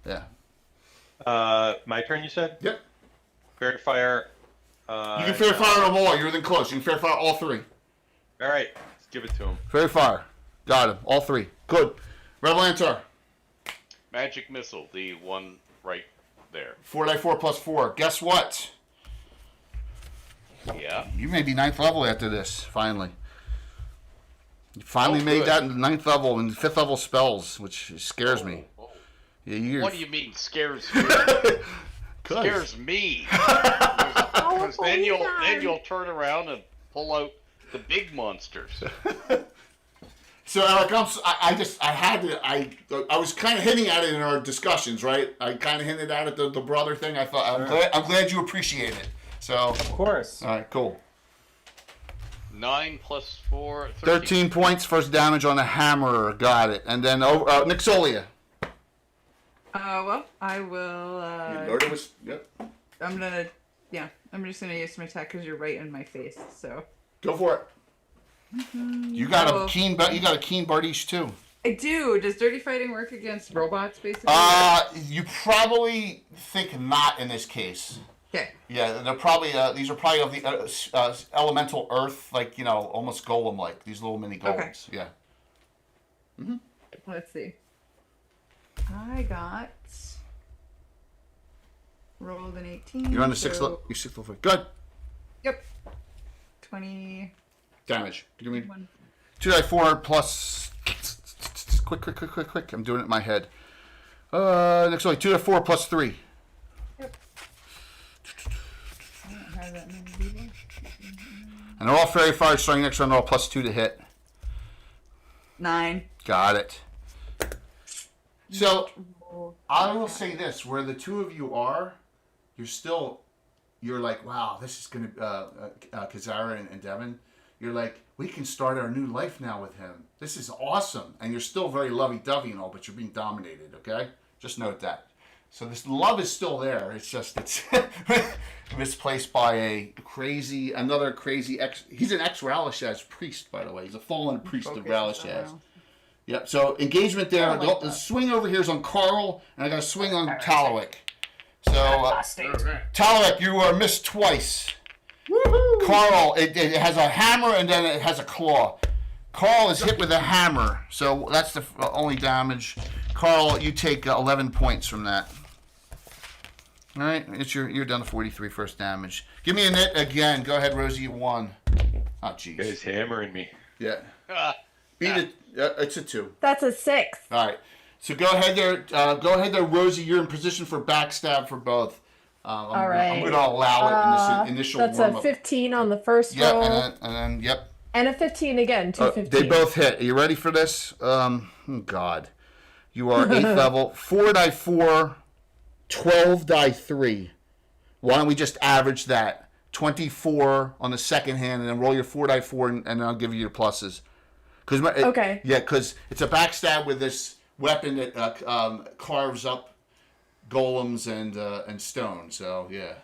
Yeah. My turn, you said? Yep. Fairy Fire. You can Fairy Fire them all. You're within close. You can Fairy Fire all 3. All right, let's give it to him. Fairy Fire. Got him. All 3. Good. Rebel Antar. Magic Missile, the one right there. 4x4 plus 4. Guess what? Yeah. You may be 9th level after this, finally. You finally made that in the 9th level and 5th level spells, which scares me. Yeah, What do you mean scares you? Scares me. Because then you'll turn around and pull out the big monsters. So Eric, I was kind of hinting at it in our discussions, right? I kind of hinted at it, the brother thing. I thought I'm glad you appreciate it. So of course. All right, cool. 9 plus 4, 13 points, first damage on the hammer. Got it. And then Nixolia. Well, I will. Yep. I'm just gonna use my attack because you're right in my face. So. Go for it. You got a keen Bardiche too. I do. Does dirty fighting work against robots, basically? You probably think not in this case. Okay. Yeah, they're probably these are probably of the elemental earth, like almost golem-like. These little mini golems. Okay. Yeah. Let's see. I got rolled an 18. You're on the 6th level. You're 6th level. Good. Yep. 20 damage. Give me 2d4 plus. Quick. I'm doing it in my head. Next one, 2d4 plus 3. Yep. I don't have that many people. And they're all fairy fire, starting next round, they're all plus 2 to hit. 9. Got it. So, I will say this, where the two of you are, you're like, wow, this is going to, Kazara and Devin, you're like, we can start our new life now with him. This is awesome. And you're still very lovey-dovey and all, but you're being dominated, okay? Just note that. So this love is still there. It's just, it's misplaced by another crazy he's an ex-Ralashaz priest, by the way. He's a fallen priest of Ralashaz. Yep, so engagement there. The swing over here is on Carl, and I got a swing on Tallowick. So, Tallowick, you are missed twice. Woohoo! Carl, it has a hammer and then it has a claw. Carl is hit with a hammer, so that's the only damage. Carl, you take 11 points from that. All right, you're down to 43 first damage. Give me a nit again. Go ahead, Rosie. 1. Oh, jeez. He's hammering me. Yeah. Beat it. It's a 2. That's a 6. All right. So go ahead there, Rosie. You're in position for backstab for both. All right. I'm going to allow it in this initial That's warm-up. a 15 on the first Yep, roll. and then yep. And a 15 again. 2 15. They both hit. Are you ready for this? Oh, God. You are 8th level. 4 die 4, 12 die 3. Why don't we just average that? 24 on the second hand, and then roll your 4 die 4, and then I'll give you your pluses. Okay. Yeah, because it's a backstab with this weapon that carves up golems and stone. So yeah.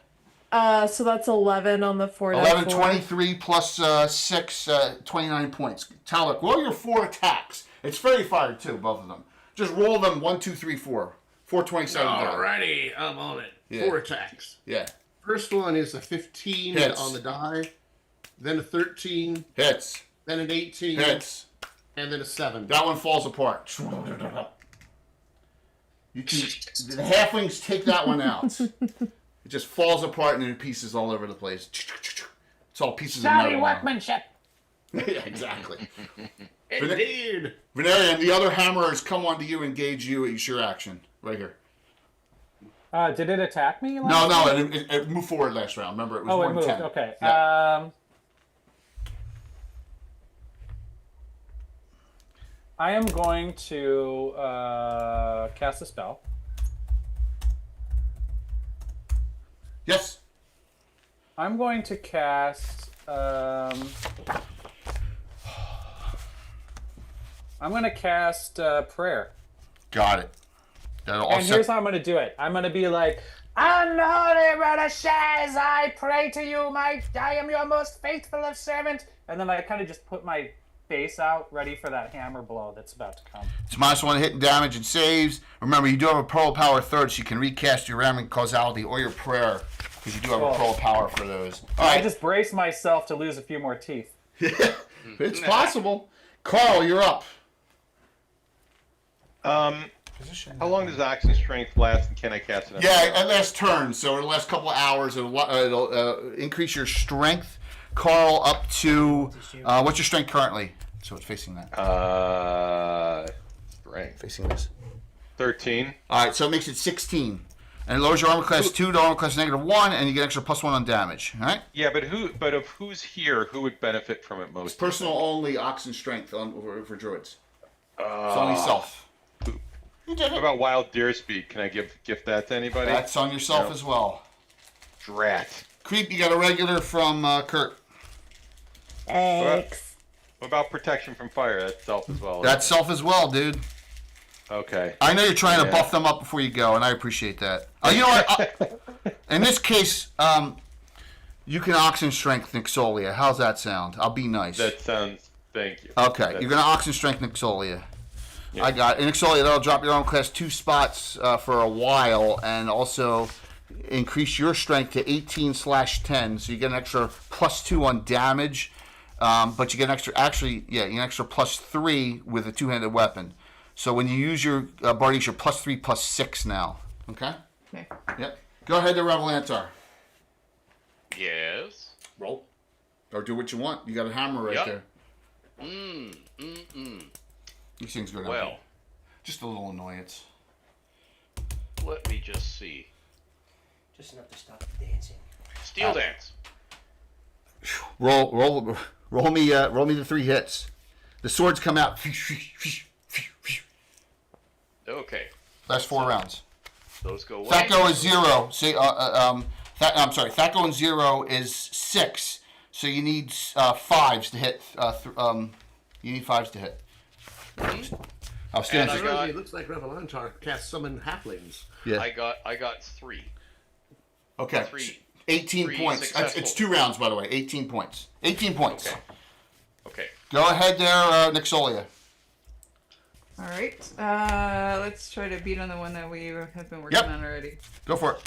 So that's 11 on the 4 die 11, 4. 23 plus 6, 29 points. Talek, roll your 4 attacks. It's fairy fire too, both of them. Just roll them 1, 2, 3, 4. 427 down. Alrighty, I'm on it. Yeah. 4 attacks. Yeah. First one is a 15 Hits. on the die, then a 13, hits, then an 18, hits, and then a 7. That one falls apart. The halflings take that one out. It just falls apart and in pieces all over the place. It's all pieces of metal. workmanship. Yeah, exactly. Indeed. Venerian, the other hammers come onto you, engage you. It's your action. Right here. Did it attack me? No, it moved forward last round. Remember, it was it 1 moved. 10. Okay. Yeah. I am going to cast a spell. Yes. I'm going to cast. I'm going to cast prayer. Got it. And here's how I'm going to do it. I'm going to be like, Unholy Ralashaz, I pray to you, I am your most faithful of servant. And then I kind of just put my face out, ready for that hammer blow that's about to come. It's -1 hit and damage and saves. Remember, you do have a Pearl of Power third, so you can recast your ramming causality or your prayer, because you do have a Pearl of Power for those. All right. I just brace myself to lose a few more teeth. It's possible. Carl, you're up. How long does Oxen Strength last, and can I cast it? Yeah, it lasts turns, so in the last couple of hours, it'll increase your strength. Carl, up to what's your strength currently? So it's facing that. Strength. Facing this. 13. All right, so it makes it 16, and it lowers your armor class 2 to armor class -1, and you get extra +1 on damage. All right. Yeah, but of who's here, who would benefit from it most? Personal only, Oxen Strength for druids. It's only self. What about Wild Deer Speed? Can I gift that to anybody? That's on yourself as well. Drat. Creep, you got a regular from Kurt. Thanks. What about Protection from Fire? That's self as well. That's self as well, dude. Okay. I know you're trying to buff them up before you go, and I appreciate that. You know what? In this case, you can Oxen Strength Nixolia. How's that sound? I'll be nice. That sounds. Thank you. Okay, you're gonna Oxen Strength Nixolia. Yeah. I got it. In Nixolia, that'll drop your armor class 2 spots for a while, and also increase your strength to 18/10, so you get an extra +2 on damage. But you get an extra, you get an extra +3 with a two-handed weapon. So when you use your Bardiche, you're +3, +6 now. Okay? Okay. Yep. Go ahead to Rebel Antar. Yes. Roll. Or do what you want. You got a hammer right there. These things go down. Well. Just a little annoyance. Let me just see. Just enough to stop the dancing. Steel dance. Roll me the 3 hits. The swords come out. Okay. Last 4 rounds. Those go away. Thaco is 0. See, I'm sorry. Thaco and 0 is 6. So you need 5s to hit. You need 5s to hit. It looks like Revelantar cast summon halflings. Yeah. I got 3. Okay. 18 points. It's 2 rounds, by the way. 18 points. 18 points. Okay. Go ahead there, Nixolia. All right. Let's try to beat on the one that we have been working on already. Go for it.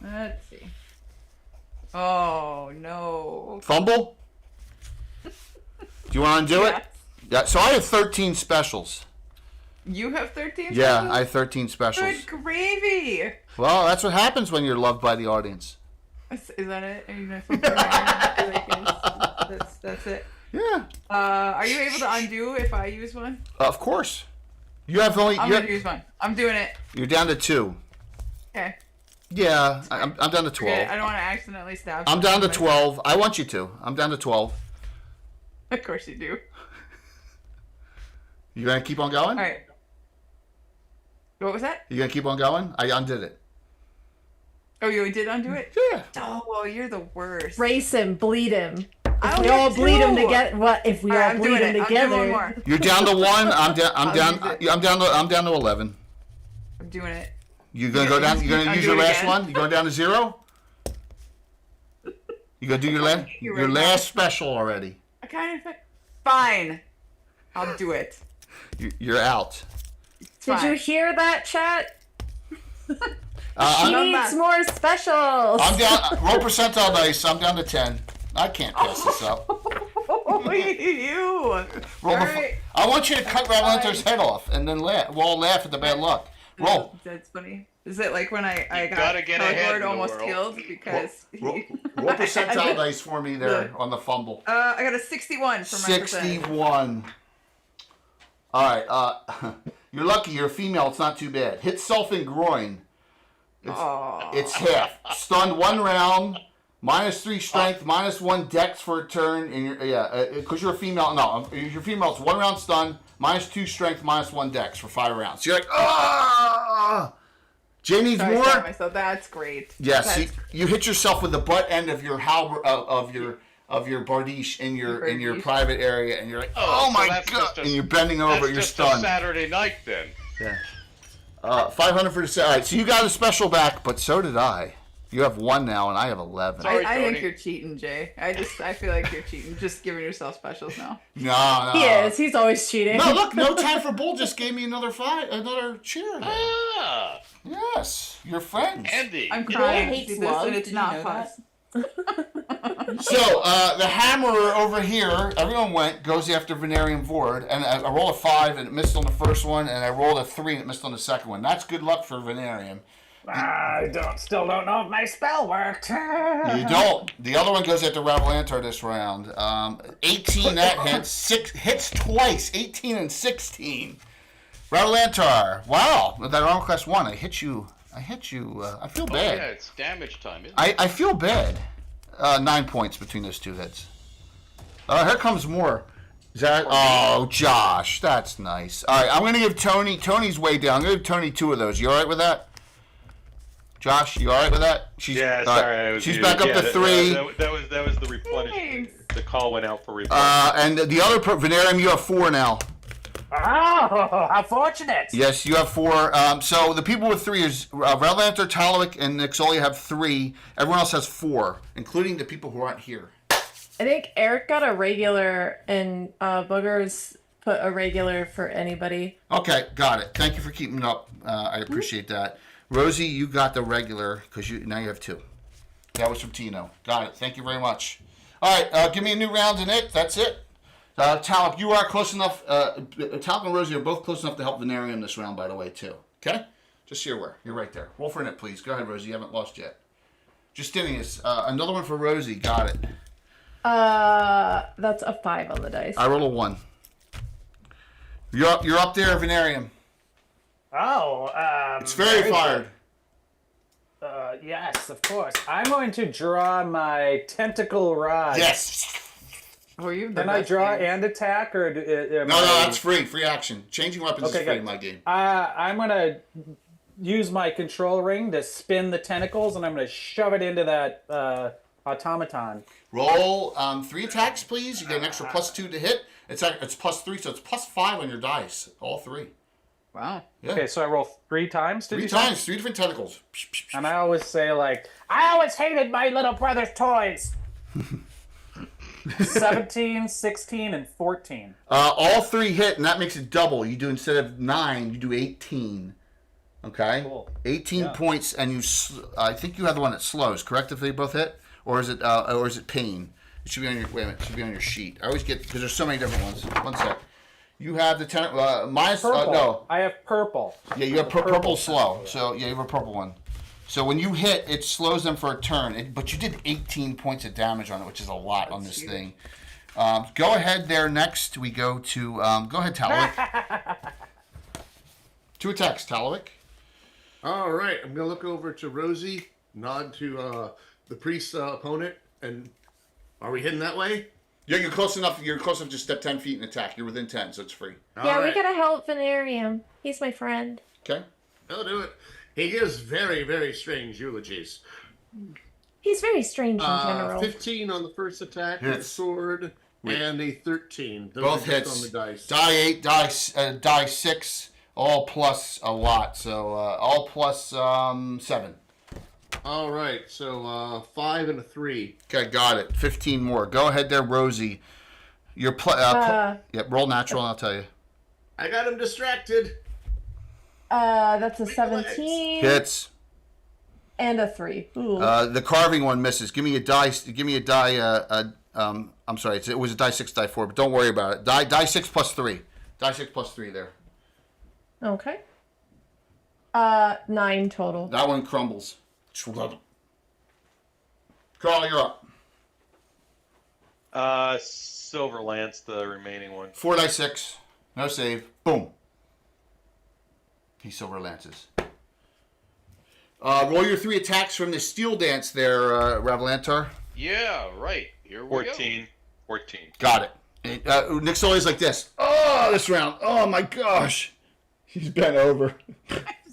Let's see. Oh no. Fumble? Do you want to undo it? Yeah. So I have 13 specials. You have 13 specials? Yeah, I have 13 specials. Good gravy. Well, that's what happens when you're loved by the audience. Is that it? Are you that's it? Yeah. Are you able to undo if I use one? Of course. You have only. I'm gonna use one. I'm doing it. You're down to 2. Okay. Yeah, I'm down to 12. Okay, I don't want to accidentally stab. I'm down to 12. I want you to. I'm down to 12. Of course you do. You gonna keep on going? All right. What was that? You gonna keep on going? I undid it. Oh, you did undo it? Yeah. Oh, you're the worst. Race him, bleed him. If I we only all have bleed him 2. together, what? If we all I'm bleed doing him it. I'm doing together, one more. You're down to 1. I'm down to 11. I'm doing it. You gonna go down? You gonna use your last one? You going down to 0? You gonna do your last? Your last special already. I kind of. Fine. I'll do it. You're out. Did you hear that, chat? She I'm needs more specials. down. Roll percentile dice. I'm down to 10. I can't pass this up. Oh, you. I want you to cut Revelantar's head off and then laugh. We'll all laugh at the bad luck. Roll. That's funny. Is it like when I got gotta get ahead in the almost world. killed because Roll percentile dice for me there on the fumble. I got a 61 for my percentage. 61. All right. You're lucky. You're a female. It's not too bad. Hit self in groin. It's half. Stunned 1 round. -3 strength. -1 dex for a turn. And because you're a female. No, you're female. It's 1 round stun. -2 strength. -1 dex for 5 rounds. So you're like, ah. Jay needs So I more. stabbed myself. That's great. Yes, you hit yourself with the butt end of your of your bardiche in your private area, and you're like, oh my god! And you're bending over, you're That's just a stunned. Saturday night then. Yeah. 500 for the set. All right, so you got a special back, but so did I. You have 1 now, and I have 11. Sorry, I think Toni. you're cheating, Jay. I feel like you're cheating, just giving yourself specials now. No. He is. He's always cheating. No, look, No Time for Bull just gave me another chair. There. Ah, Yes, your friends. Andy. I'm You know crying. what hates See this, love? and it's Did you not know fuss. So, the hammer over here, everyone goes after Venarium Void, and I rolled a 5 and it missed on the first one, and I rolled a 3 and it missed on the second one. That's good luck for Venarium. I still don't know if my spell worked. You don't. The other one goes after Ravalantar this round. 18, that hits. Hits twice, 18 and 16. Ravalantar, wow, with that armor class 1, I hit you. I feel bad. Oh, yeah, it's damage time, isn't it? I feel bad. 9 points between those two hits. Here comes more. Josh, that's nice. All right, I'm going to give Tony's way down. I'm going to give Toni 2 of those. You all right with that? Josh, you all right with that? Sorry. She's back up to 3. That was the replenishment. The call went out for replenishment. And the other Venarium, you have 4 now. Oh, how fortunate! Yes, you have 4. So the people with 3 is Ravalantar, Talwick, and Nixolia have 3. Everyone else has 4, including the people who aren't here. I think Erik got a regular, and Boogers put a regular for anybody. Okay, got it. Thank you for keeping it up. I appreciate that. Rosie, you got the regular because now you have 2. That was from Tino. Got it. Thank you very much. All right, give me a new round in it. That's it. Talib, you are close enough. Talib and Rosie are both close enough to help Venarium this round, by the way, too. Okay? Just so you're aware. You're right there. Roll for an it, please. Go ahead, Rosie. You haven't lost yet. Justinius, another one for Rosie. Got it. That's a 5 on the dice. I rolled a 1. You're up there, Venarium. Oh, It's very fired. Yes, of course. I'm going to draw my tentacle rod. Yes. Can I draw and attack, or No, that's free. Free action. Changing weapons is free good. in my game. I'm gonna use my control ring to spin the tentacles, and I'm gonna shove it into that automaton. Roll 3 attacks, please. You get an extra +2 to hit. It's +3, so it's +5 on your dice. All 3. Wow. Yeah. Okay, so I roll 3 times. 3 times, 3 different tentacles. And I always say I always hated my little brother's toys. 17, 16, and 14. All 3 hit, and that makes it double. You do, instead of 9, you do 18. Okay? Cool. 18 points, and I think you have the one that slows, correct, if they both hit? Or is it pain? It should be on your, wait a minute, it should be on your sheet. I always get, because there's so many different ones. One sec. You have the minus, Purple. no. I have purple. Yeah, you have purple slow. So, yeah, you have a purple one. So when you hit, it slows them for a turn. But you did 18 points of damage on it, which is a lot on this thing. Go ahead there. Next, we go to... go ahead, Talwick. 2 attacks, Talwick. All right, I'm going to look over to Rosie, nod to the priest's opponent, and are we heading that way? Yeah, you're close enough. You're close enough to step 10 feet and attack. You're within 10, so it's free. Yeah, we gotta help Venarium. He's my friend. Okay. I'll do it. He gives very, very strange eulogies. He's very strange in general. 15 on the first attack with the sword, and a 13. Those Both are just hits. on the dice. Die 8, die 6, all plus a lot. So all plus 7. All right, so 5 and a 3. Okay, got it. 15 more. Go ahead there, Rosie. You're roll natural, and I'll tell you. I got him distracted. That's a 17. Hits. And a 3. Ooh. The carving one misses. Give me a dice. Give me a die. I'm sorry. It was a die 6, die 4, but don't worry about it. Die 6 plus 3. Die 6 plus 3 there. Okay. 9 total. That one crumbles. Carl, you're up. Silver Lance, the remaining one. 4 die 6. No save. Boom. He silver lances. Roll your 3 attacks from the steel dance there, Ravalantar. Yeah, right. Here we 14. go. 14. Got it. Nick's always like this. Oh, this round. Oh my gosh. He's bent over.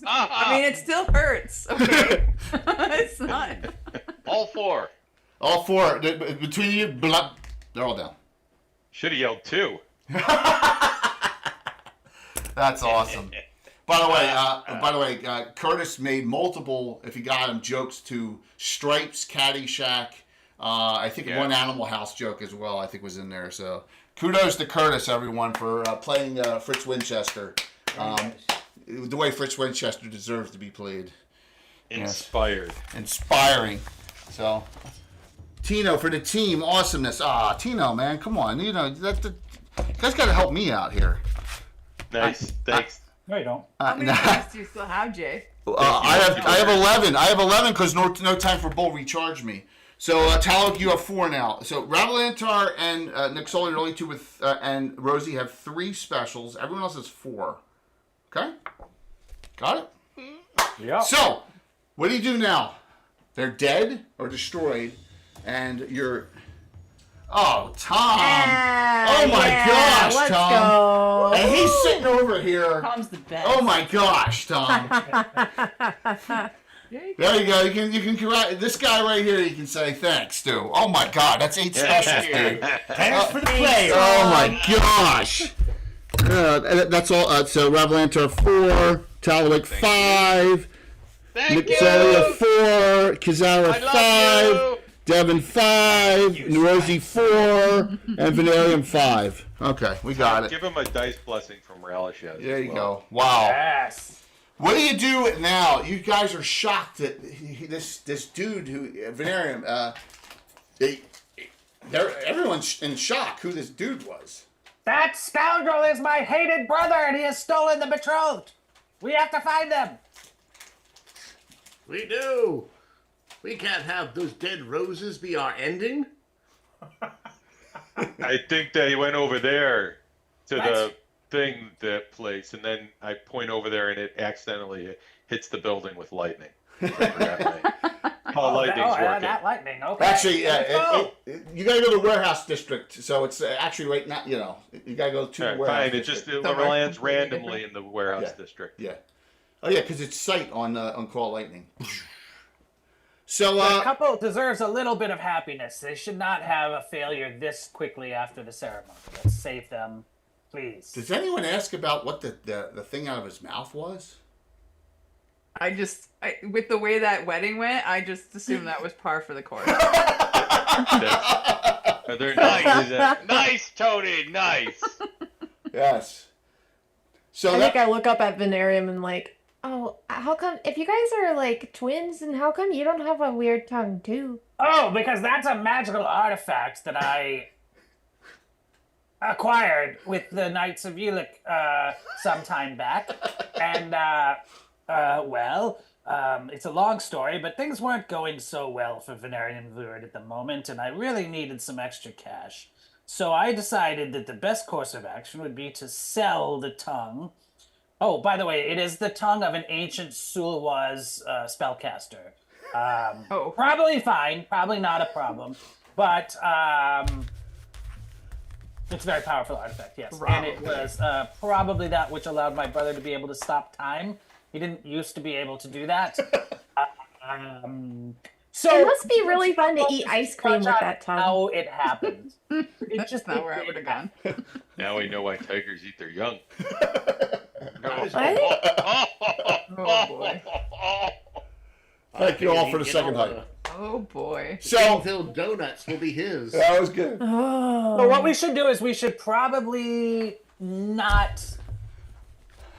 I mean, it still hurts. Okay. It's not. All 4. All 4. Between you, blah, they're all down. Should have yelled 2. That's awesome. By the way, Curtis made multiple, if you got him, jokes to Stripes, Caddyshack. I think one Animal House joke as well, I think, was in there. So kudos to Curtis, everyone, for playing Fritz Winchester the way Fritz Winchester deserves to be played. Inspired. Yes. Inspiring. So, Tino for the team, awesomeness. Tino, man, come on. You know, you guys got to help me out here. Nice, thanks. No, you don't. How many points do you still have, Jay? I have 11. I have 11 because no time for Bull recharge me. So Talok, you have 4 now. So Ravalantar and Nick Sully are the only 2 with, and Rosie have 3 specials. Everyone else has 4. Okay, got it. Yeah. So, what do you do now? They're dead or destroyed, and you're. Oh, Tom! Oh my gosh, let's Tom! Go. And he's sitting over here. Tom's the best. Oh my gosh, Tom! There you go. You can this guy right here. You can say thanks to. Oh my God, that's 8 specials, dude. Thanks for the play. Oh my gosh! That's all. So Ravalantar 4, Talwick 5, Nixolia 4, Kizara 5, Devin 5, Neurosi 4, and Venarium 5. Okay, we got it. Give him a dice blessing from Ralishes. There you go. Wow. Yes. What do you do now? You guys are shocked that this dude who Venarium. Everyone's in shock who this dude was. That scoundrel is my hated brother, and he has stolen the betrothed. We have to find them. We do. We can't have those dead roses be our ending. I think that he went over there to the thing, that place, and then I point over there, and it accidentally hits the building with lightning. I forgot how lightning's working. That lightning. Okay. Actually, you gotta go to the warehouse district, so it's actually right now. You know, you gotta go to the warehouse. Fine, it just lands randomly in the warehouse district. Yeah. Oh yeah, because it's sight on Call Lightning. So the couple deserves a little bit of happiness. They should not have a failure this quickly after the ceremony. Let's save them, please. Does anyone ask about what the thing out of his mouth was? With the way that wedding went, I just assumed that was par for the course. Nice, Toni, nice. Yes. So I think I look up at Venarium and like, oh, how come, if you guys are like twins, and how come you don't have a weird tongue too? Oh, because that's a magical artifact that I acquired with the Knights of Ulick some time back. And, it's a long story, but things weren't going so well for Venarium Lurid at the moment, and I really needed some extra cash. So I decided that the best course of action would be to sell the tongue. Oh, by the way, it is the tongue of an ancient Sulwaz spellcaster. Probably fine, probably not a problem, but it's a very powerful artifact, yes. And it was probably that which allowed my brother to be able to stop time. He didn't used to be able to do that. So it must be really fun to eat ice cream with that tongue. How it happened. It's just not where I would have gone. Now we know why tigers eat their young. Oh boy. Thank you all for the second hug. Oh boy. So donuts will be his. That was good. Oh. So what we should do is we should probably not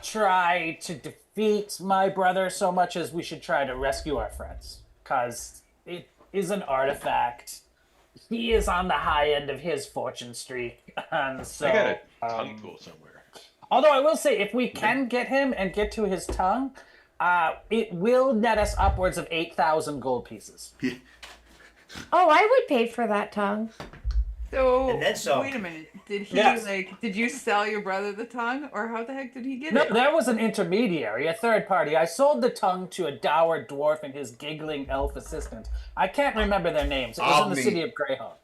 try to defeat my brother so much as we should try to rescue our friends, because it is an artifact. He is on the high end of his fortune streak, and so I got a tongue tool somewhere. Although I will say, if we can get him and get to his tongue, it will net us upwards of 8,000 gold pieces. Oh, I would pay for that tongue. So And then some. wait a minute. Did he Yes. did you sell your brother the tongue, or how the heck did he get No, it? there was an intermediary, a third party. I sold the tongue to a dour dwarf and his giggling elf assistant. I can't remember their names. It was in the city of GREYHAWK.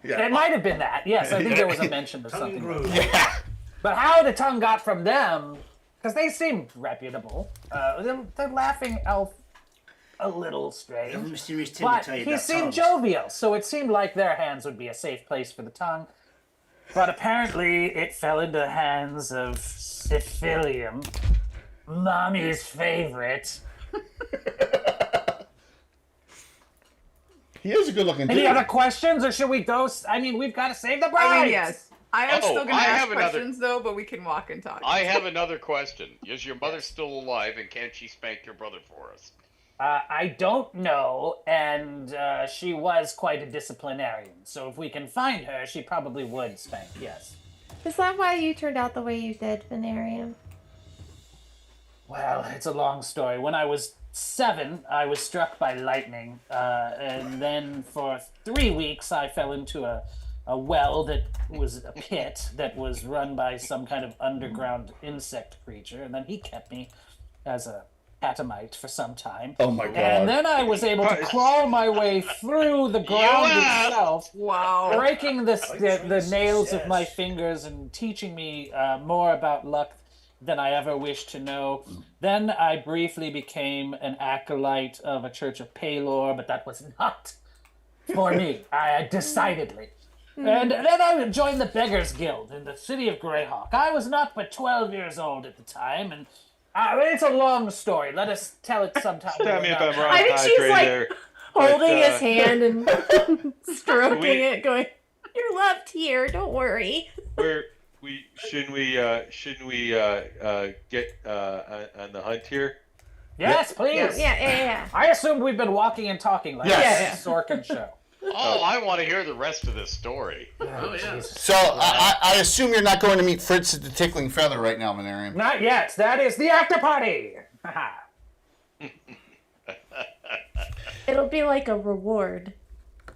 It might have been that. Yes, I think there was a mention of something. Yeah. But how the tongue got from them, because they seem reputable. The laughing elf, a little strange. The mysterious Tim But tell you he about seemed tongues. jovial, so it seemed like their hands would be a safe place for the tongue. But apparently it fell into the hands of Sifilium. Mommy's favorite. He is a good-looking dude. Any other questions, or should we go? I mean, we've got to save the bride. I mean, yes. I am still going to ask have another- questions, though, but we can walk and talk. I have another question. Is your mother still alive, and can she spank your brother for us? I don't know, and she was quite a disciplinarian. So if we can find her, she probably would spank. Yes. Is that why you turned out the way you did, Venarium? Well, it's a long story. When I was 7, I was struck by lightning, and then for 3 weeks I fell into a well that was a pit that was run by some kind of underground insect creature, and then he kept me as a catamite for some time. Oh my god. And then I was able to crawl my way through the ground itself, wow, breaking the nails of my fingers and teaching me more about luck than I ever wished to know. Then I briefly became an acolyte of a church of Palor, but that was not for me, decidedly. And then I joined the Beggars Guild in the city of GREYHAWK. I was not but 12 years old at the time, and it's a long story. Let us tell it sometime. Tell me if I'm wrong. I think she's Hydrate like there. holding But, his hand and stroking we- it, going, "You're left here. Don't worry." Shouldn't we get on the hunt here? Yes, please. Yeah. I assumed we've been walking and talking like Yes. a Sorkin show. Oh, I want to hear the rest of this story. Oh, yeah. So I assume you're not going to meet Fritz at the Tickling Feather right now, Venarium. Not yet. That is the after party. It'll be like a reward.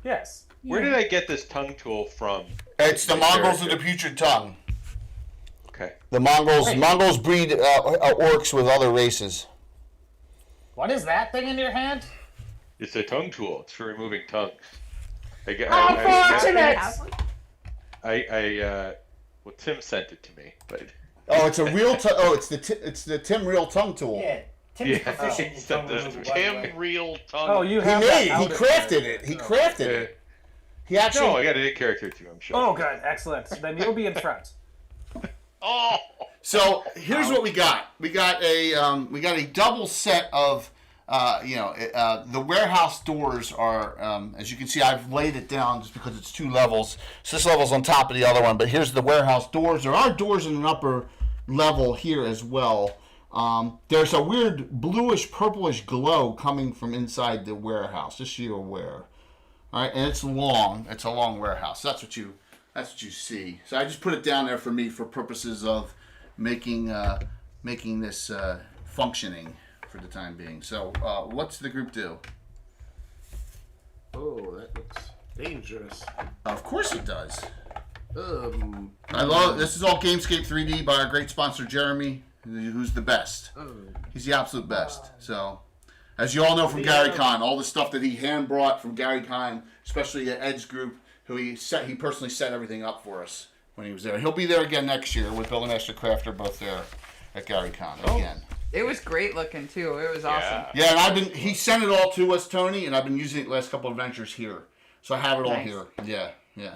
Yes. Where did I get this tongue tool from? It's the My Mongols of character. the Putrid Tongue. Okay. The Mongols breed orcs with other races. What is that thing in your hand? It's a tongue tool. It's for removing tongues. Unfortunate! Well, Tim sent it to me, but Oh, it's a real. It's the Tim Real Tongue Tool. Yeah. Tim's proficient in tongue tools, by the way. Tim Real Tongue. Oh, you He have made. that He out of crafted there. it. He crafted it. He actually. no, I got it in character too. I'm sure. Oh, good. Excellent. Then you'll be in front. Oh. So here's what we got. We got a double set of. The warehouse doors are, as you can see, I've laid it down just because it's 2 levels. So this level's on top of the other one, but here's the warehouse doors. There are doors in an upper level here as well. There's a weird bluish purplish glow coming from inside the warehouse, just so you're aware. All right, and it's long. It's a long warehouse. That's what you see. So I just put it down there for me for purposes of making this functioning for the time being. So what's the group do? Oh, that looks dangerous. Of course it does. Um, I love this. Is all Gamescape 3D by our great sponsor Jeremy, who's the best. He's the absolute best. So, as you all know from Gary Con, all the stuff that he hand brought from Gary Con, especially at Ed's group, who he personally set everything up for us when he was there. He'll be there again next year with Bill and Esther Crafter both there at Gary Con again. It was great looking too. It was awesome. Yeah, and he sent it all to us, Tony, and I've been using it the last couple of adventures here. So I have it all Nice. here. Yeah,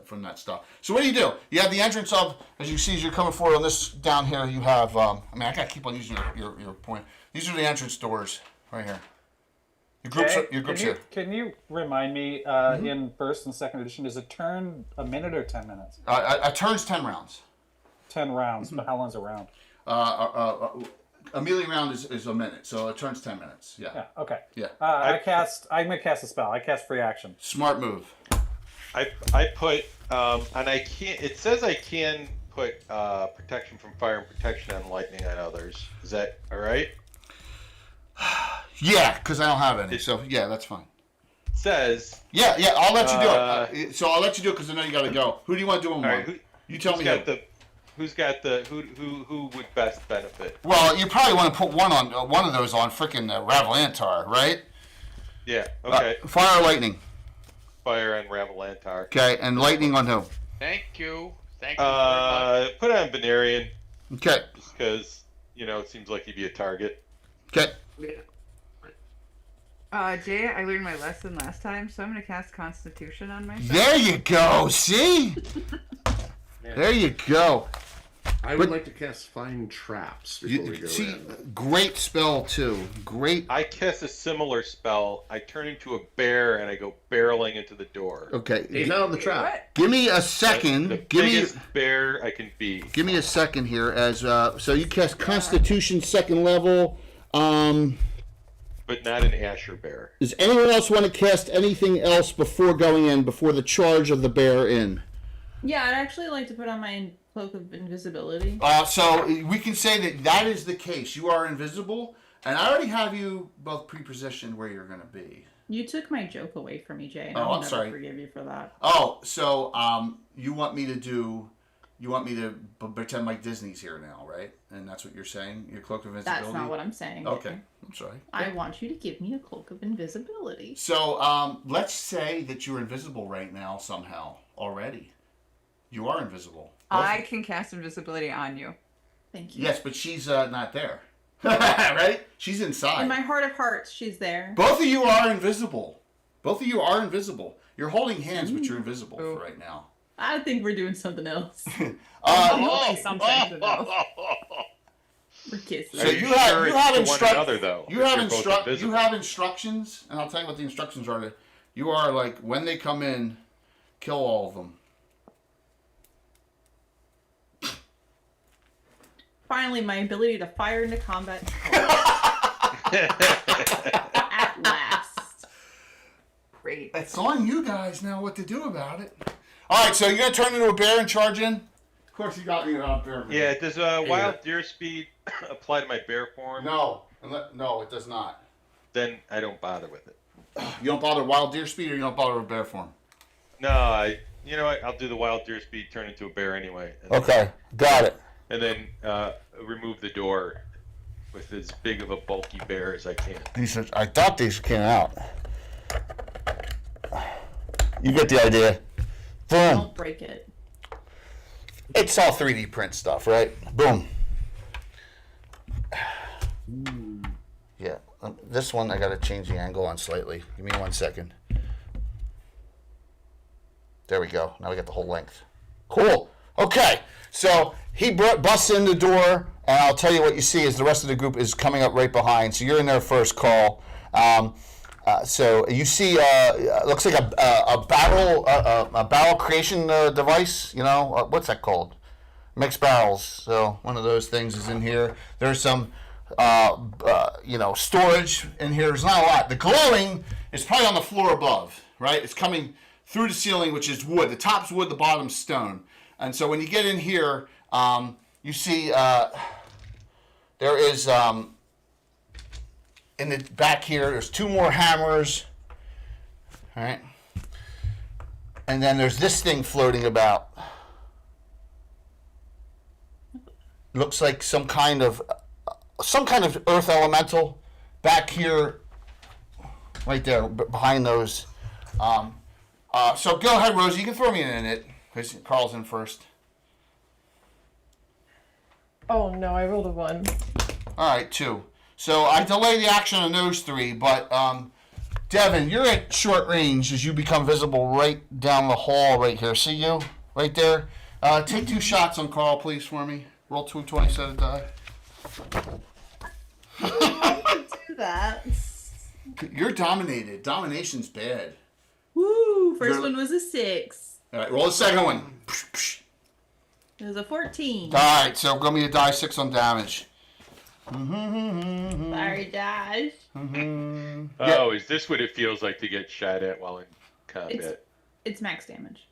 from that stuff. So what do? You have the entrance of, as you see, as you're coming forward on this down here, you have, I gotta keep on using your point. These are the entrance doors right here. Your group's here. Can you remind me, in first and second edition, is a turn a minute or 10 minutes? A turn's 10 rounds. 10 rounds, but how long's a round? A melee round is a minute, so it turns 10 minutes. Yeah. Okay. Yeah. I'm gonna cast a spell. I cast free action. Smart move. I put and I can't. It says I can put protection from fire and protection on lightning on others. Is that all right? Yeah, because I don't have any. So yeah, that's fine. It says. Yeah. I'll let you do it. So I'll let you do it because I know you got to go. Who do you want to do them All on? right, You tell me. Who would best benefit? Well, you probably want to put one of those on frickin' Ravalantar, right? Yeah. Okay. Fire or lightning. Fire and Ravalantar. Okay, and lightning on who? Thank you. Thank you very much. Put on Venarian. Okay. Just because it seems like he'd be a target. Okay. Jay, I learned my lesson last time, so I'm gonna cast Constitution on myself. There you go. See? There you go. I would like to cast Find Traps before we go in. Great spell, too. Great. I cast a similar spell. I turn into a bear and I go barreling into the door. Okay. He's not on the trap. Give me a second. The biggest bear I can be. Give me a second here. As so you cast Constitution 2nd level. But not an Asher bear. Does anyone else want to cast anything else before going in, before the charge of the bear in? Yeah, I'd actually like to put on my cloak of invisibility. So we can say that is the case. You are invisible, and I already have you both pre-positioned where you're going to be. You took my joke away from me, Jay. And Oh, I'll I'm never sorry. forgive you for that. Oh, so you want me to pretend like Disney's here now, right? And that's what you're saying? Your cloak of invisibility? That's not what I'm saying. Okay, I'm sorry. I want you to give me a cloak of invisibility. So let's say that you're invisible right now somehow already. You are invisible. I can cast invisibility on you. Thank you. Yes, but she's not there. Right? She's inside. In my heart of hearts, she's there. Both of you are invisible. Both of you are invisible. You're holding hands, but you're invisible for right now. I think we're doing something else. Something else. We're kissing. So you have instructions, and I'll tell you what the instructions are. You are like, when they come in, kill all of them. Finally, my ability to fire into combat. At last. Great. It's on you guys now what to do about it. All right, so you're going to turn into a bear and charge in? Of course you got me about bear. Yeah, does wild deer speed apply to my bear form? No, it does not. Then I don't bother with it. You don't bother wild deer speed, or you don't bother with bear form? No, you know what? I'll do the wild deer speed, turn into a bear anyway. Okay, got it. And then remove the door with as big of a bulky bear as I can. I thought these came out. You get the idea. Boom. Don't break it. It's all 3D print stuff, right? Boom. Yeah, this one I got to change the angle on slightly. Give me 1 second. There we go. Now we got the whole length. Cool. Okay, so he busts in the door, and I'll tell you what you see is the rest of the group is coming up right behind. So you're in there first, Carl. So you see, looks like a barrel creation device. You know, what's that called? Mixed barrels. So one of those things is in here. There's some, storage in here. There's not a lot. The glowing is probably on the floor above, right? It's coming through the ceiling, which is wood. The top's wood, the bottom's stone. And so when you get in here, you see there is, in the back here, there's 2 more hammers. All right. And then there's this thing floating about. Looks like some kind of earth elemental back here, right there, behind those. So go ahead, Rosie. You can throw me in it. Because Carl's in first. Oh no, I rolled a 1. All right, 2. So I delay the action on those 3, but Devin, you're at short range as you become visible right down the hall right here. See you? Right there. Take 2 shots on Carl, please, for me. Roll 2 20-sided die. I can do that. You're dominated. Domination's bad. Woo! First one was a 6. All right, roll the second one. It was a 14. All right, so going to be a die 6 on damage. Sorry, Josh. Oh, is this what it feels like to get shot at while in combat? It's max damage.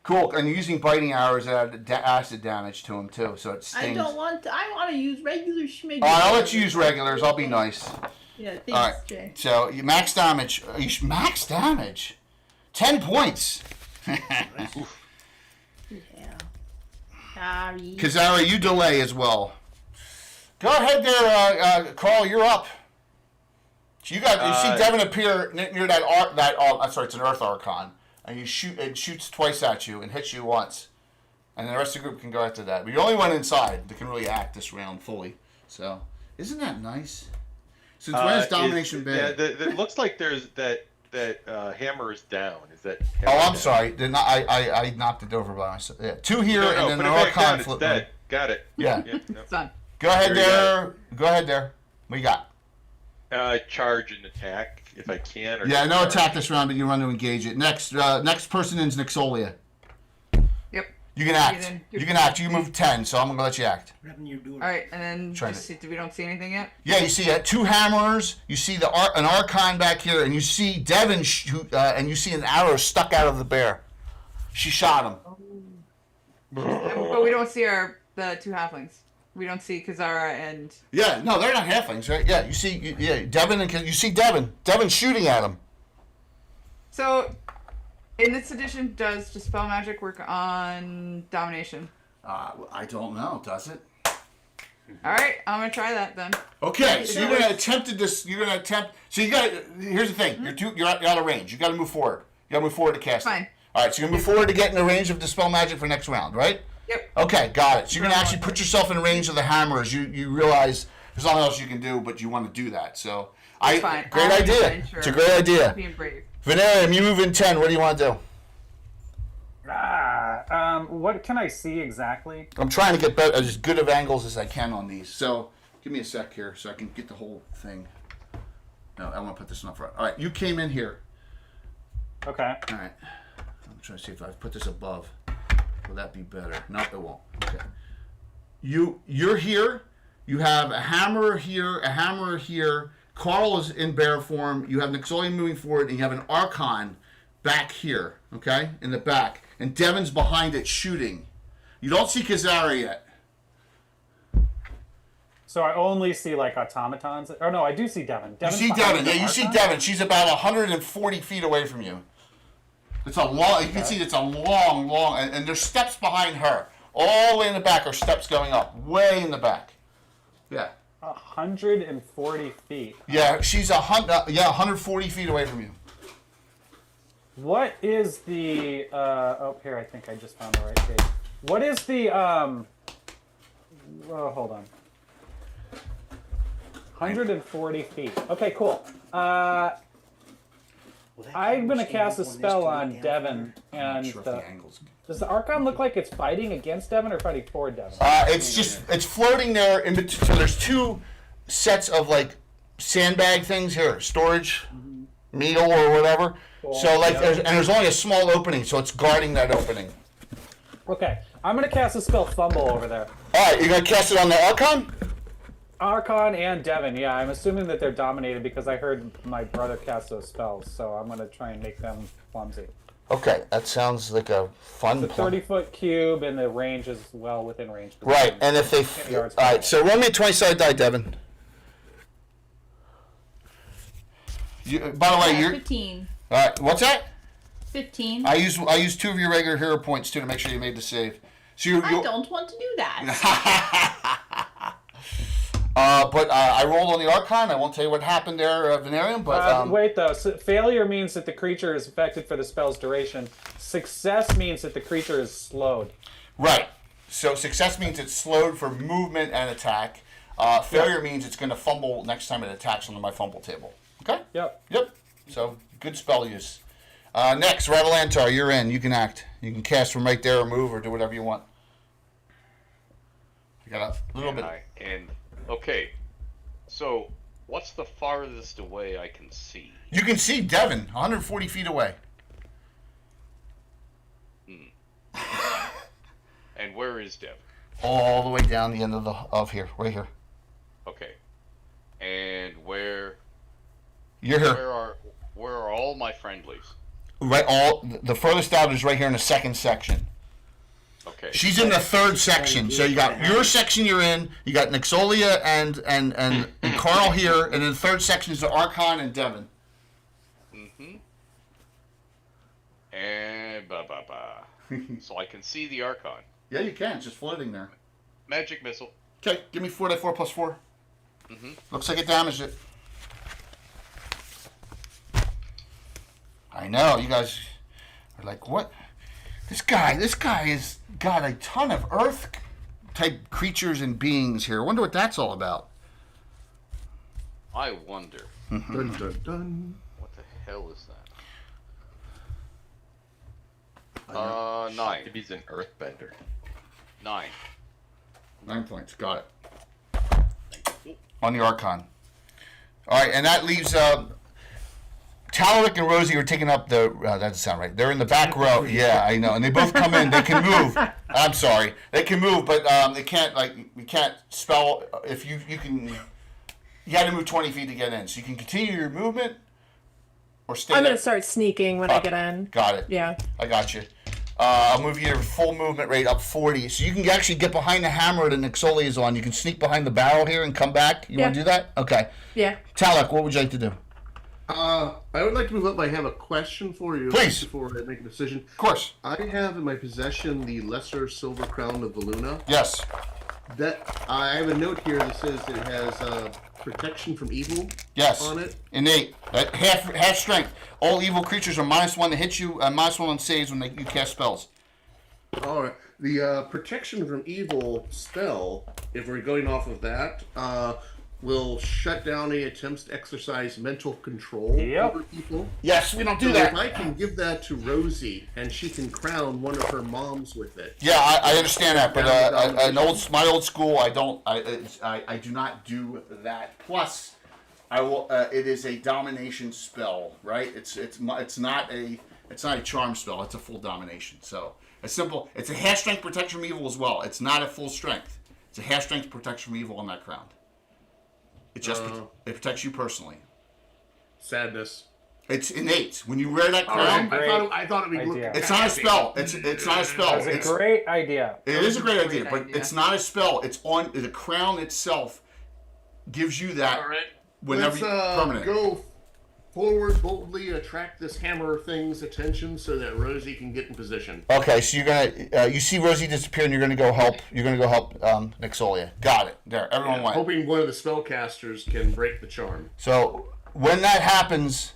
Cool, and you're using biting arrows that add acid damage to him too, so it stings. I want to use regular schmiggy. All right, I'll let you use regulars. I'll be nice. Yeah, thanks, all right. Jay. So you max damage. Max damage. 10 points. Yeah. Sorry. Kazara, you delay as well. Go ahead there, Carl. You're up. So you see Devin appear near that sorry, it's an Earth Archon, and you shoot. It shoots twice at you and hits you once, and the rest of the group can go after that. But you're the only one inside that can really act this round fully. So isn't that nice? Since when is domination bad? Yeah, it looks like there's that hammer is down. Is that? Oh, I'm sorry. I knocked it over by myself. Yeah, 2 here, and then put an it back down. Archon It's flip. dead. Got it. Yeah. No. It's done. Go ahead There you there. Go ahead there. What you got? Charge and attack if I can. Or Yeah, no charge. attack this round, but you run to engage it. Next person is Nixolia. Yep. You can act. You can act. You move 10, so I'm going to let you act. All right, and then Try just see, we don't see anything yet. Yeah, you see 2 hammers. You see an Archon back here, and you see Devin, and you see an arrow stuck out of the bear. She shot him. But we don't see the 2 halflings. We don't see Kazara and. Yeah, no, they're not halflings, right? Yeah, you see, Devin, and you see Devin. Devin's shooting at him. So, in this edition, does Dispel Magic work on Domination? I don't know. Does it? All right, I'm gonna try that then. Okay, so you're gonna attempt this. You're gonna attempt. So you got. Here's the thing. You're out of range. You got to move forward. You got to move forward to cast. Fine. It. All right, so you're gonna move forward to get in the range of Dispel Magic for next round, right? Yep. Okay, got it. So you're gonna actually put yourself in range of the hammers. You realize there's nothing else you can do, but you want to do that. So Fine. great idea. It's a great idea. Being brave. Venarium, you move in 10. What do you want to do? What can I see exactly? I'm trying to get as good of angles as I can on these. So give me a sec here so I can get the whole thing. No, I want to put this one up front. All right, you came in here. Okay. All right. I'm trying to see if I put this above. Will that be better? No, it won't. Okay. You're here. You have a hammer here, a hammer here. Carl is in bear form. You have Nixolia moving forward, and you have an Archon back here, okay, in the back. And Devin's behind it shooting. You don't see Kazara yet. So I only see like automatons. Oh no, I do see Devin. You see Devin. Yeah, you see Devin. She's about 140 feet away from you. It's a long. You can see it's a long, and there's steps behind her. All the way in the back are steps going up, way in the back. Yeah. 140 feet. Yeah, she's 140 feet away from you. What is the? Oh, here I think I just found the right page. What is the? Oh, hold on. 140 feet. Okay, cool. I'm gonna cast a spell on Devin, and does the Archon look like it's fighting against Devin or fighting for Devin? It's floating there in between. So there's 2 sets of like sandbag things here, storage, meal or whatever. Cool. So like, there's only a small opening, so it's guarding that opening. Okay, I'm gonna cast a spell Fumble over there. All right, you're gonna cast it on the Archon? Archon and Devin, yeah. I'm assuming that they're dominated because I heard my brother cast those spells, so I'm gonna try and make them clumsy. Okay, that sounds like a fun It's a 30-foot cube, and the range is well within range. Right, and if they... All right, so roll me a 20-sided die, Devin. By the way, you're... 15. All right, what's that? 15. I use 2 of your regular hero points, too, to make sure you made the save. So I don't want to do that. But I rolled on the Archon. I won't tell you what happened there, Venarium, but... Wait, though. So failure means that the creature is affected for the spell's duration. Success means that the creature is slowed. Right. So success means it's slowed for movement and attack. Failure means it's going to fumble next time it attacks on my fumble table. Okay? Yep. So, good spell use. Next, Ravalantar, you're in. You can act. You can cast from right there or move or do whatever you want. You got a little bit... Okay, so what's the farthest away I can see? You can see Devin, 140 feet away. And where is Devin? All the way down the end of here, right here. Okay, and where? You're here. Where are all my friendlies? Right, the furthest out is right here in the second section. Okay. She's in the third section, so you got your section you're in. You got Nixolia and Carl here, and then the third section is the Archon and Devin. And so I can see the Archon. Yeah, you can. It's just floating there. Magic missile. Okay, give me 4d4 plus 4. Looks like it damaged it. I know, you guys are like, what? This guy has got a ton of Earth type creatures and beings here. I wonder what that's all about. I wonder. Dun, dun, dun. What the hell is that? 9. Maybe he's an earthbender. 9. 9 points. Got it. On the Archon. All right, and that leaves Talaric and Rosie are taking up the. That doesn't sound right. They're in the back row. Yeah, I know. And they both come in. They can move. I'm sorry. They can move, but they can't. Like you can't spell. If you can, you got to move 20 feet to get in. So you can continue your movement, or stay. I'm there. going to start sneaking when I get in. Got it. Yeah. I got you. I'll move your full movement rate up 40. So you can actually get behind the hammer that Nixoli is on. You can sneak behind the barrel here and come back. You want to do that? Okay. Yeah. Talak, what would you like to do? I would like to move up. I have a question for you. Please. Before I make a decision. Of course. I have in my possession the Lesser Silver Crown of the Luna. Yes. That I have a note here that says it has protection from evil. Yes. On it. Innate. Half strength. All evil creatures are -1 to hit you, and -1 on saves when you cast spells. All right. The protection from evil spell, if we're going off of that, will shut down any attempts to exercise mental control over people. Yes, we don't do so that. If I can give that to Rosie, and she can crown one of her moms with it. Yeah, I understand that, but my old school, I do not do that. Plus, I will. It is a domination spell, right? It's not a charm spell. It's a full domination. So it's simple. It's a half strength protection from evil as well. It's not a full strength. It's a half strength protection from evil on that crown. It just it protects you personally. Sadness. It's innate. When you wear that crown, I thought it would look. it's not a spell. It's not a spell. That's a great idea. It is a great idea, but it's not a spell. It's on the crown itself. Gives you that. All right. Whenever permanent. Go forward boldly, attract this hammer thing's attention so that Rosie can get in position. Okay, so you're gonna you see Rosie disappear, and you're gonna go help. You're gonna go help Nixolia. Got it. There, everyone went. Hoping one of the spellcasters can break the charm. So when that happens,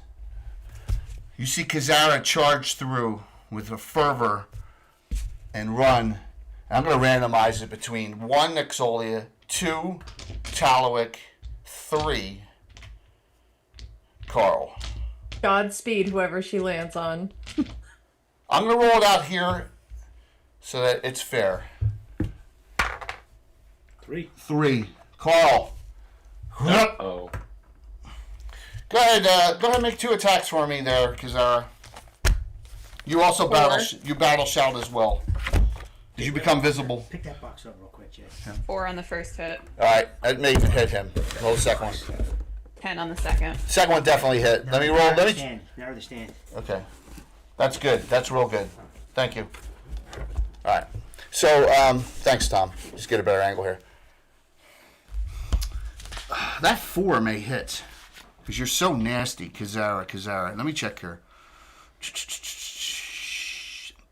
you see Kazara charge through with a fervor and run. And I'm gonna randomize it between 1 Nixolia, 2 Talowick, 3 Carl. Godspeed, whoever she lands on. I'm going to roll it out here so that it's fair. 3. Carl. Uh-oh. Go ahead and make 2 attacks for me there, Kazara. You also battle shout as well. Did you become visible? Pick that box up real quick, Jay. 4 on the first hit. Alright, that may hit him. Roll the second one. 10 on the second. Second one definitely hit. Let me roll. Narrow the stand. Okay. That's good. That's real good. Thank you. Alright. So, thanks, Tom. Just get a better angle here. That 4 may hit. Because you're so nasty, Kazara. Let me check here.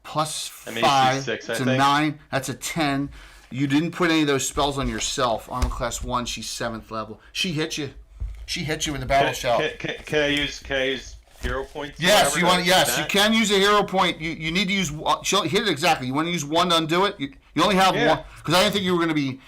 Plus 5. Six, it's I a think. 9. That's a 10. You didn't put any of those spells on yourself. Armor class 1. She's 7th level. She hit you. She hit you with the battle shout. Can I use hero points? Yes, you want. Yes, you can use a hero point. You need to use. She'll hit it exactly. You want to use 1 to undo it. You only have 1 because I didn't think you were going to be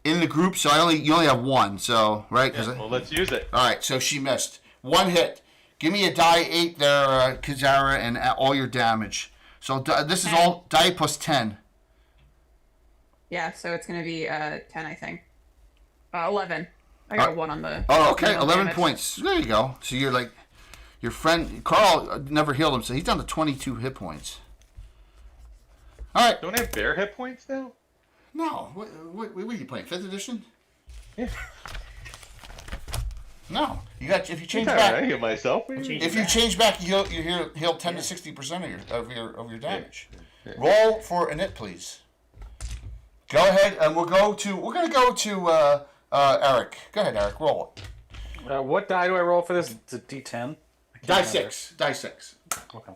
in the group. So you only have 1. So right. Well, let's use it. All right. So she missed 1 hit. Give me a die 8 there, Kazara, and all your damage. So this is all die plus 10. Yeah, so it's going to be 10, I think. 11. I got 1 on the. Oh, okay. 11 points. There you go. So you're like your friend Carl never healed him, so he's down to 22 hit points. All right. Don't I have bare hit points now? No. What are you playing? 5th edition? Yeah. No. You got if you change I'm back. I get myself. If you change back, you heal 10 to 60% of your damage. Roll for a nit, please. Go ahead, and we're gonna go to Erik. Go ahead, Erik. Roll it. What die do I roll for this? It's a D10. Die 6. Die 6. Okay.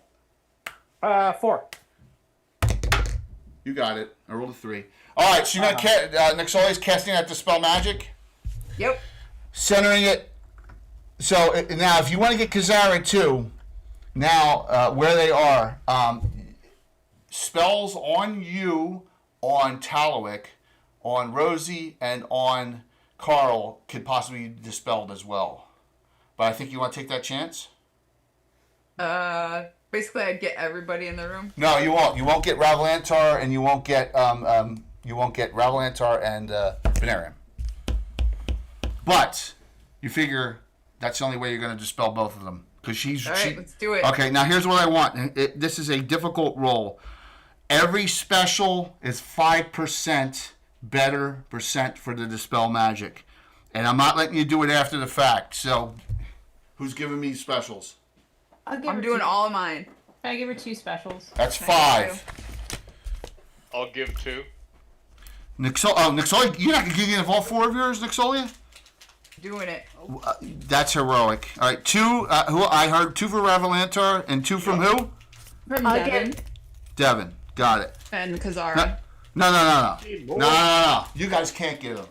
4. You got it. I rolled a 3. All right. So you're gonna Nixoli's casting that dispel magic. Yep. Centering it. So now, if you want to get Kazara too, now where they are, spells on you, on Talowick, on Rosie, and on Carl could possibly be dispelled as well. But I think you want to take that chance. Basically, I'd get everybody in the room. No, you won't. You won't get Ravlantar, and you won't get You won't get Ravalantar and Venarium. But you figure that's the only way you're going to dispel both of them. Because she's... All right, let's do it. Okay, now here's what I want. This is a difficult roll. Every special is 5% better percent for the dispel magic. And I'm not letting you do it after the fact. So, who's giving me specials? I'm doing all of mine. I give her 2 specials. That's 5. I'll give 2. Nixolia, you're not going to give all 4 of yours, Nixolia? Doing it. That's heroic. All right, 2. Who I heard 2 for Ravalantar and 2 from who? From Devin. Devin. Got it. And Kazara. No. You guys can't get them.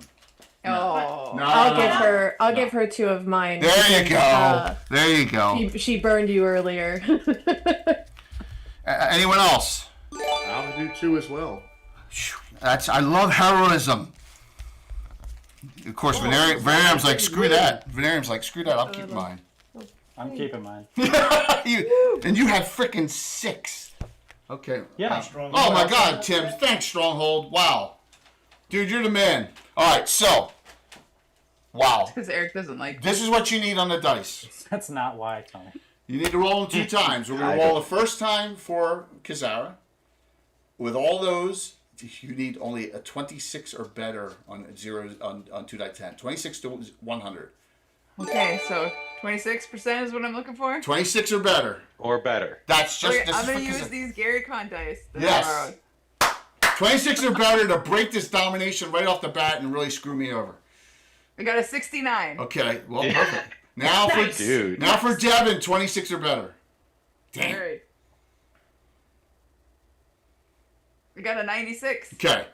Oh. No, I'll give her 2 of mine. There you go. There you go. She burned you earlier. Anyone else? I'll do 2 as well. I love heroism. Of course, Venarium's like, screw that. Venarium's like, screw that. I'll keep mine. I'm keeping mine. And you had frickin' 6. Okay. Yeah. Oh my God, Tim. Thanks, Stronghold. Wow. Dude, you're the man. All right, so. Wow. Because Erik doesn't like. This is what you need on the dice. That's not why, Tony. You need to roll them 2 times. We're going to roll the first time for Kazara. With all those, you need only a 26 or better on 2 die 10. 26 to 100. Okay, so 26% is what I'm looking for? 26 or better. Or better. That's just... Okay, I'm going to use these Gary Con dice. Yes. 26 or better to break this domination right off the bat and really screw me over. I got a 69. Okay, well, perfect. Now for Devin, 26 or better. Damn. All right. I got a 96. Okay,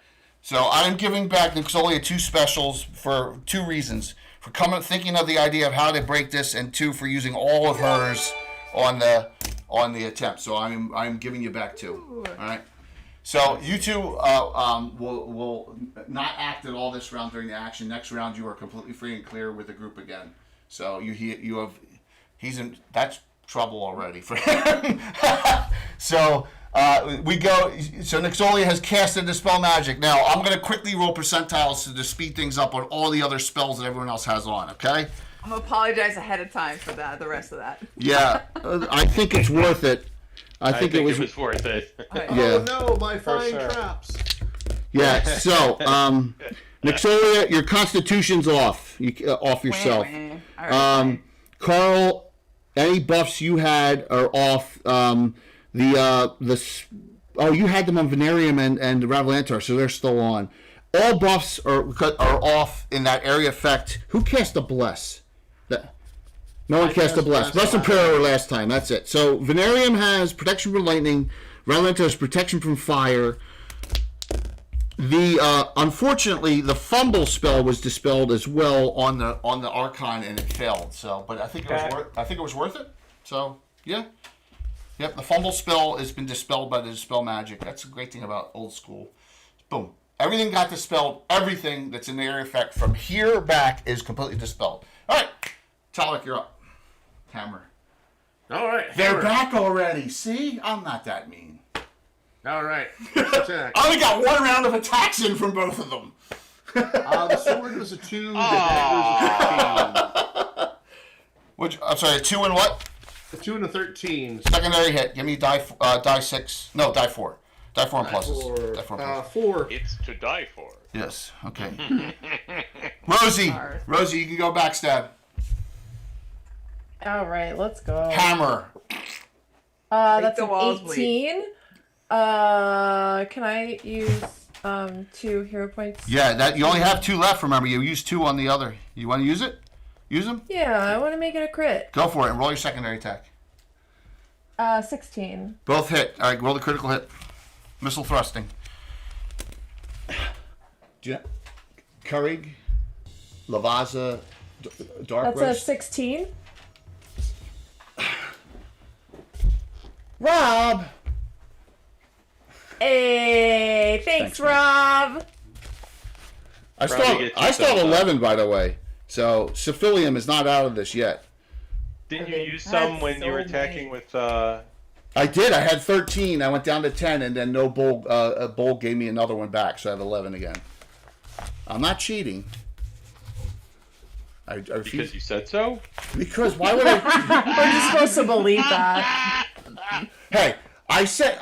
so I'm giving back Nixolia 2 specials for 2 reasons. For thinking of the idea of how to break this, and 2 for using all of hers on the attempt. So I'm giving you back 2. All right. So you 2 will not act at all this round during the action. Next round you are completely free and clear with the group again. So that's trouble already for him. So. We go. So Nixolia has cast a dispel magic. Now I'm going to quickly roll percentiles to speed things up on all the other spells that everyone else has on. Okay. I'm gonna apologize ahead of time for that. The rest of that. Yeah, I think it's worth it. I think it was worth it. Okay. Yeah. Oh no, my fine traps. Yeah. So Nixolia, your Constitution's off. Off yourself. All right. Carl, any buffs you had are off. You had them on Venarium and Ravalantar, so they're still on. All buffs are off in that area effect. Who cast a bless? No one cast a bless. Bless and prayer were last time. That's it. So Venarium has protection from lightning. Ravalantar has protection from fire. Unfortunately, the fumble spell was dispelled as well on the Archon, and it failed. So, but I think it was worth it. So yeah. Yep, the fumble spell has been dispelled by the dispel magic. That's a great thing about old school. Boom. Everything got dispelled. Everything that's in the area effect from here back is completely dispelled. All right. Talik, you're up. Hammer. All right. They're back already. See? I'm not that mean. All right. Attack. I only got 1 round of attacks in from both of them. The sword was a 2. The dagger was a 13. I'm sorry, a 2 and what? A 2 and a 13. Secondary hit. Give me die 6. No, die 4. Die 4 and pluses. Die 4 and pluses. 4. It's to die for. Yes. Okay. Rosie, you can go backstab. All right, let's go. Hammer. That's an 18. Can I use 2 hero points? Yeah, that you only have 2 left. Remember, you used 2 on the other. You want to use it? Use them? Yeah, I want to make it a crit. Go for it and roll your secondary attack. 16. Both hit. All right, roll the critical hit. Missile thrusting. Currig, Lavaza, Dark That's a 16. Rob. Hey, thanks Rob. I still have 11, by the way. So Cephilium is not out of this yet. Didn't you use some when you were attacking with I did. I had 13. I went down to 10, and then no bull. A bull gave me another one back, so I have 11 again. I'm not cheating. I refuse. Because you said so? Because why would I? We're just supposed to believe that. Hey, I said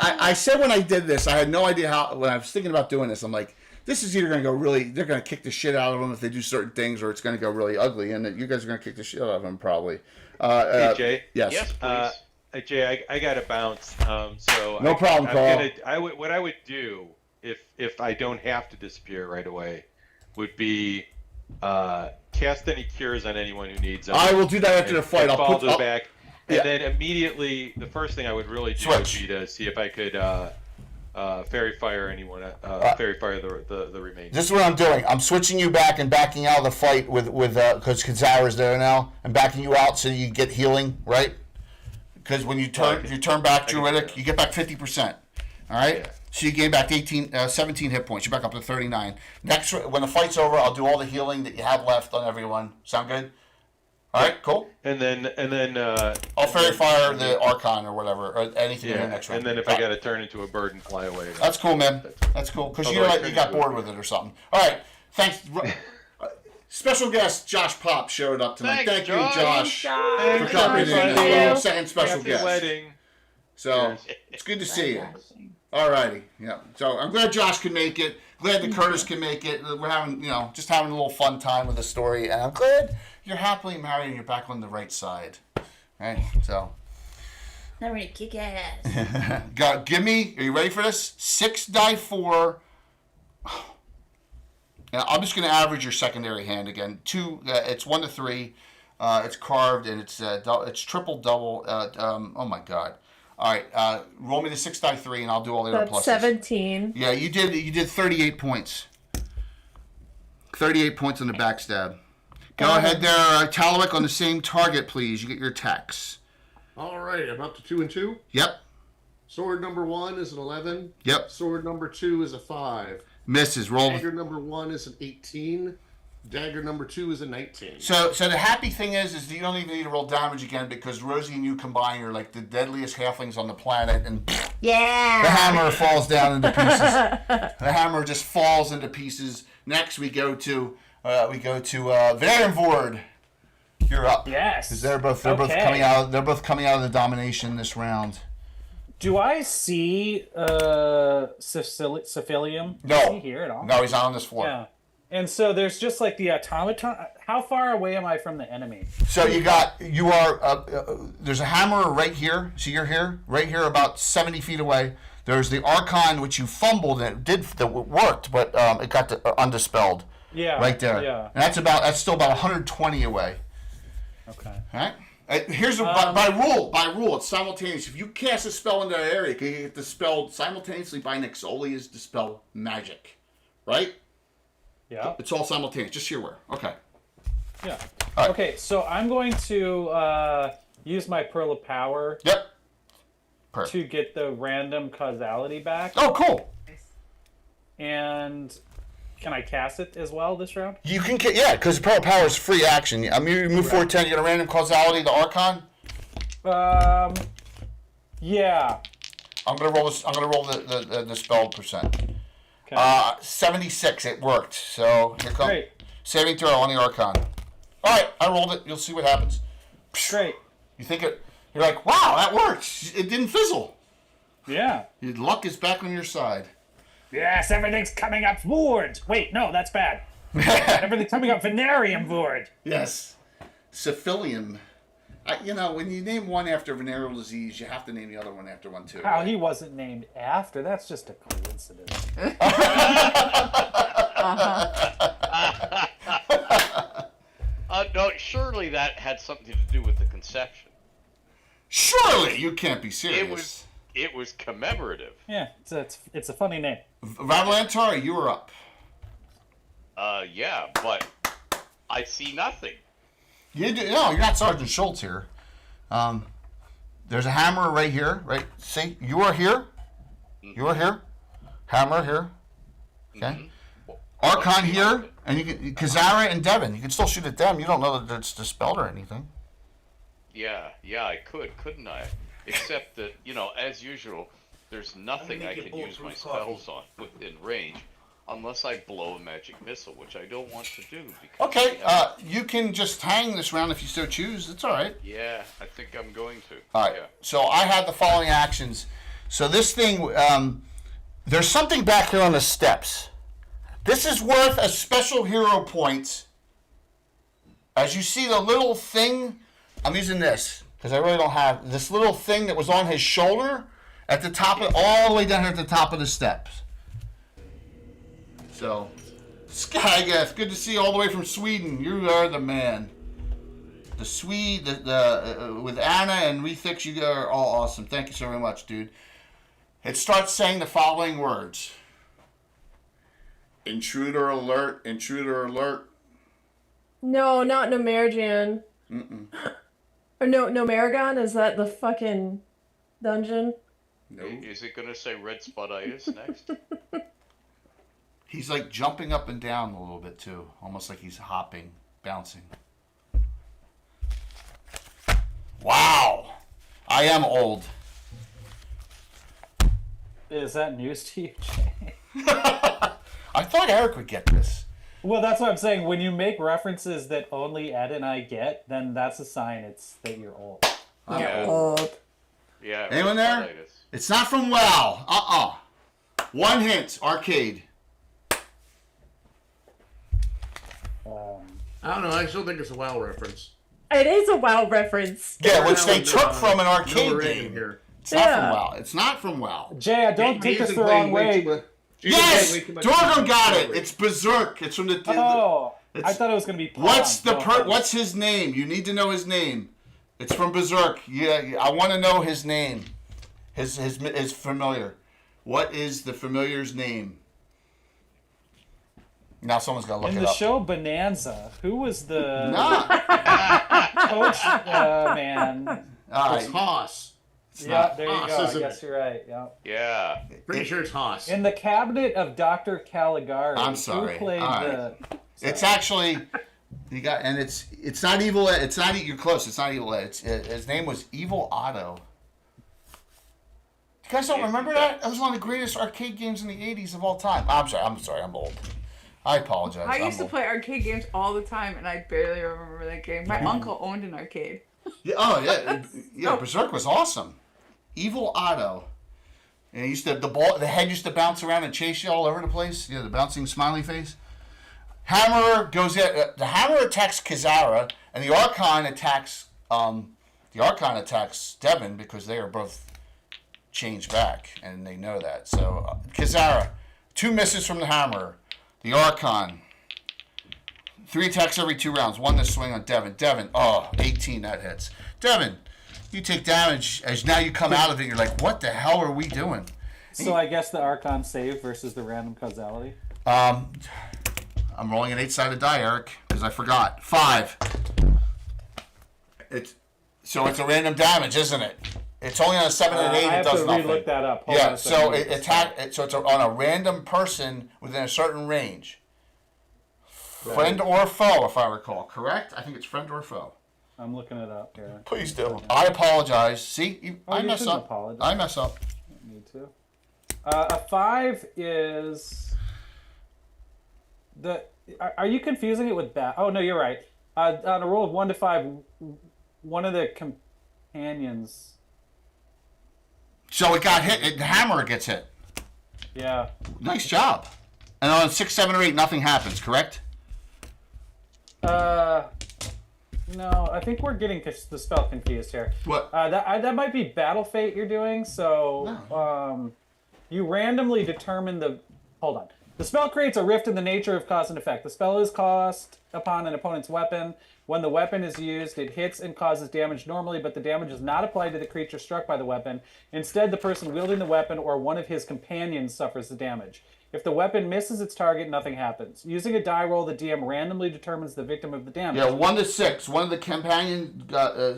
when I did this, I had no idea how. When I was thinking about doing this, I'm like, this is either going to go really. They're going to kick the shit out of them if they do certain things, or it's going to go really ugly, and that you guys are going to kick the shit out of them probably. Hey, Jay. Yes. Yes, please. Hey, Jay, I got to bounce. So No problem, Carl. What I would do if I don't have to disappear right away would be cast any cures on anyone who needs them. I will do that after the fight. I'll fall put to the back, and yeah. then immediately the first thing I would really do would be to see if I could fairy fire anyone. Fairy fire the remaining. This is what I'm doing. I'm switching you back and backing out of the fight with because Kazara's there now. I'm backing you out so you get healing, right? Because when you turn back druidic, you get back 50%. All right. Yeah. So you gain back 17 hit points. You're back up to 39. Next, when the fight's over, I'll do all the healing that you have left on everyone. Sound good? All right, cool. And then I'll fairy fire the Archon or whatever, or anything in the next round. And then if I got to turn into a bird and fly away. That's cool, man. That's cool. Because you got bored with it or something. All right, thanks. Special guest Josh Pop showed up tonight. Thank you, Josh, for coming in as well. Second special guest. Wedding. So it's good to see you. All righty, yeah. So I'm glad Josh can make it. Glad that Curtis can make it. We're having, just having a little fun time with the story, and I'm glad you're happily married and you're back on the right side, right? So. Now we're gonna kick ass. Give me. Are you ready for this? 6 die 4. Now I'm just gonna average your secondary hand again. 2. It's 1 to 3. It's carved and it's triple double. Oh my god. All right, roll me the 6 die 3, and I'll do all the other pluses. 17. Yeah, you did 38 points. 38 points on the backstab. Go ahead there, Talwick, on the same target, please. You get your attacks. All right, I'm up to 2 and 2. Yep. Sword number 1 is an 11. Yep. Sword number 2 is a 5. Misses. Roll. Dagger number 1 is an 18. Dagger number 2 is a 19. So the happy thing is that you don't even need to roll damage again because Rosie and you combined are like the deadliest halflings on the planet, and the hammer falls down into pieces. The hammer just falls into pieces. Next we go to Varenvoord. You're up. Yes. Because they're both coming out. They're both coming out of the domination this round. Do I see Cephalium? No. Is he here at all? No, he's not on this floor. Yeah. And so there's just like the automaton. How far away am I from the enemy? So there's a hammer right here. So you're here, right here, about 70 feet away. There's the Archon, which you fumbled and it worked, but it got undispelled. Yeah. Right there. Yeah. And that's still about 120 away. Okay. All right. Here's by rule, it's simultaneous. If you cast a spell into that area, it can get dispelled simultaneously by Nixolia's dispel magic, right? Yeah. It's all simultaneous. Just so you're aware. Okay. Yeah. Right. Okay, so I'm going to use my Pearl of Power. Yep. To get the random causality back. Oh, cool. And can I cast it as well this round? You can, because Pearl of Power is free action. I mean, you move forward 10, you get a random causality, the Archon. Yeah. I'm gonna roll this. I'm gonna roll the spell percent. Okay. 76. It worked. So here comes saving throw on the Archon. All right, I rolled it. You'll see what happens. Great. You think it? You're like, wow, that worked. It didn't fizzle. Yeah. Your luck is back on your side. Yes, everything's coming up forward. Wait, no, that's bad. Everything's coming up Venarium forward. Yes. Cephalium. When you name one after venereal disease, you have to name the other one after one too. How he wasn't named after? That's just a coincidence. No, surely that had something to do with the conception. Surely you can't be serious. It was commemorative. Yeah, it's a funny name. Valantar, you were up. Yeah, but I see nothing. No, you're not Sergeant Schultz here. There's a hammer right here, right? See, you are here. You are here. Hammer here. Okay. Archon here, and you can Kazara and Devin. You can still shoot at them. You don't know that it's dispelled or anything. Yeah, I couldn't I? Except that, as usual, there's nothing I can use my spells on within range unless I blow a magic missile, which I don't want to do. Because Okay, you can just hang this round if you so choose. It's all right. Yeah, I think I'm going to. All right. Yeah. So I have the following actions. So this thing, there's something back here on the steps. This is worth a special hero point. As you see the little thing, I'm using this because I really don't have this little thing that was on his shoulder at the top of, all the way down here at the top of the steps. So, Skygeth, good to see you all the way from Sweden. You are the man. The Swede, with Anna and Rethix, you are all awesome. Thank you so very much, dude. It starts saying the following words. Intruder alert, intruder alert. No, not Nomerigan. Or no, Nomerigan? Is that the fucking dungeon? No. Is it going to say red spot-itis next? He's like jumping up and down a little bit too. Almost like he's hopping, bouncing. Wow. I am old. Is that news to you, Jay? I thought Erik would get this. Well, that's what I'm saying. When you make references that only Ed and I get, then that's a sign that you're old. I'm old. Yeah. Anyone red there? spot-itis. It's not from WoW. One hint. Arcade. I don't know. I still think it's a WoW reference. It is a WoW reference. Yeah, which they and, took from an arcade Noah game. Reagan here. It's not from WoW. It's not from WoW. Jay, I don't take this the wrong way. Yes! Dorgan got it! It's Berserk. It's from the... Oh, it's, I thought it was going to be Pong. What's his name? You need to know his name. It's from Berserk. Yeah, I want to know his name. His familiar. What is the familiar's name? Now someone's got to look In it the up. show Bonanza, who was the coach? Man. It's Haas. Yeah, there you Haas, go. I isn't guess it? you're right. Yeah. Yeah. Pretty sure it's Haas. In the cabinet of Dr. Caligari. I'm sorry. Who played All right. It's actually it's not Evil Ed. It's not, you're close. It's not Evil Ed. His name was Evil Otto. You guys don't remember that? That was one of the greatest arcade games in the 80s of all time. I'm sorry. I'm old. I apologize. I used to old. play arcade games all the time, and I barely remember that game. My uncle owned an arcade. Yeah, Berserk was awesome. Evil Otto. And the head used to bounce around and chase you all over the place. The bouncing smiley face. Hammerer goes in. The Hammerer attacks Kizara, and the Archon attacks Devin because they are both changed back, and they know that. So Kizara, 2 misses from the Hammerer. The Archon, 3 attacks every 2 rounds. 1 to swing on Devin. 18, that hits. Devin, you take damage as now you come out of it. You're like, what the hell are we doing? So I guess the Archon save versus the random causality. I'm rolling an 8-sided die, Erik, because I forgot. 5. It's a random damage, isn't it? It's only on a 7 and 8. It does nothing. I have to re-look that up. Hold on a so second. it's on a random person within a certain range. Right. Friend or foe, if I recall. Correct? I think it's friend or foe. I'm looking it up here. Please do. I apologize. See, I mess up. Apologize. I mess up. Me too. A 5 is the. Are you confusing it with bat? Oh no, you're right. On a roll of 1 to 5, one of the companions. So it got hit. The Hammerer gets hit. Yeah. Nice job. And on 6, 7, or 8, nothing happens. Correct? No, I think we're getting the spell confused here. What? That might be Battle Fate you're doing. So, you randomly determine the. Hold on. The spell creates a rift in the nature of cause and effect. The spell is cast upon an opponent's weapon. When the weapon is used, it hits and causes damage normally, but the damage is not applied to the creature struck by the weapon. Instead, the person wielding the weapon or one of his companions suffers the damage. If the weapon misses its target, nothing happens. Using a die roll, the DM randomly determines the victim of the damage. Yeah, 1 to 6. One of the companion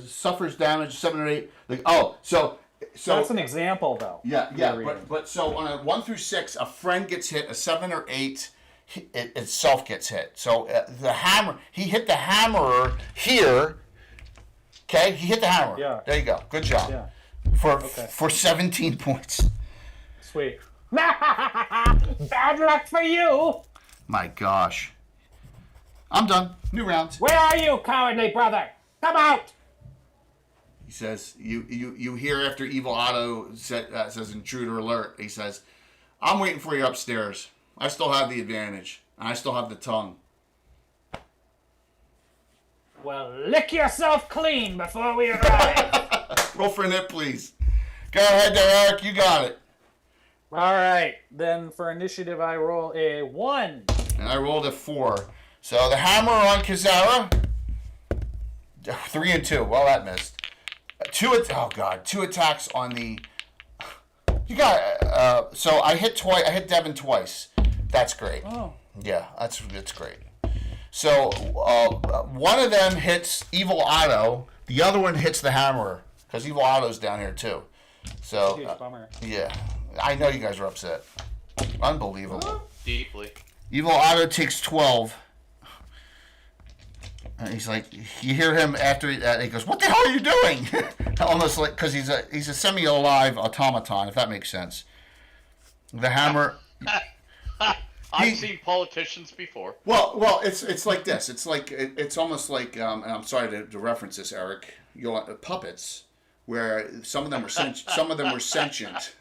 suffers damage, 7 or 8. So that's an example, though. Yeah. But so on a 1 through 6, a friend gets hit. A 7 or 8, it itself gets hit. So he hit the Hammerer here. Okay, he hit the Hammerer. Yeah. There you go. Good job. Yeah. for 17 points. Sweet. Bad luck for you. My gosh. I'm done. New round. Where are you, cowardly brother? Come out. He says, you hear after Evil Otto says intruder alert, he says, I'm waiting for you upstairs. I still have the advantage. And I still have the tongue. Well, lick yourself clean before we arrive. Roll for an hit, please. Go ahead there, Eric. You got it. All right. Then for initiative, I roll a 1. And I rolled a 4. So the hammer on Kazara. 3 and 2. Well, that missed. 2 attacks on the. You got. So I hit twice. I hit Devin twice. That's great. Oh. Yeah, that's great. So one of them hits Evil Otto. The other one hits the hammerer because Evil Otto's down here too. So Huge bummer. yeah, I know you guys are upset. Unbelievable. Deeply. Evil Otto takes 12. And he's like, you hear him after he goes, "What the hell are you doing?" Almost like because he's a semi-alive automaton, if that makes sense. The hammer. I've seen politicians before. Well, it's like this. It's like it's almost like and I'm sorry to reference this, Eric. Puppets, where some of them were sentient.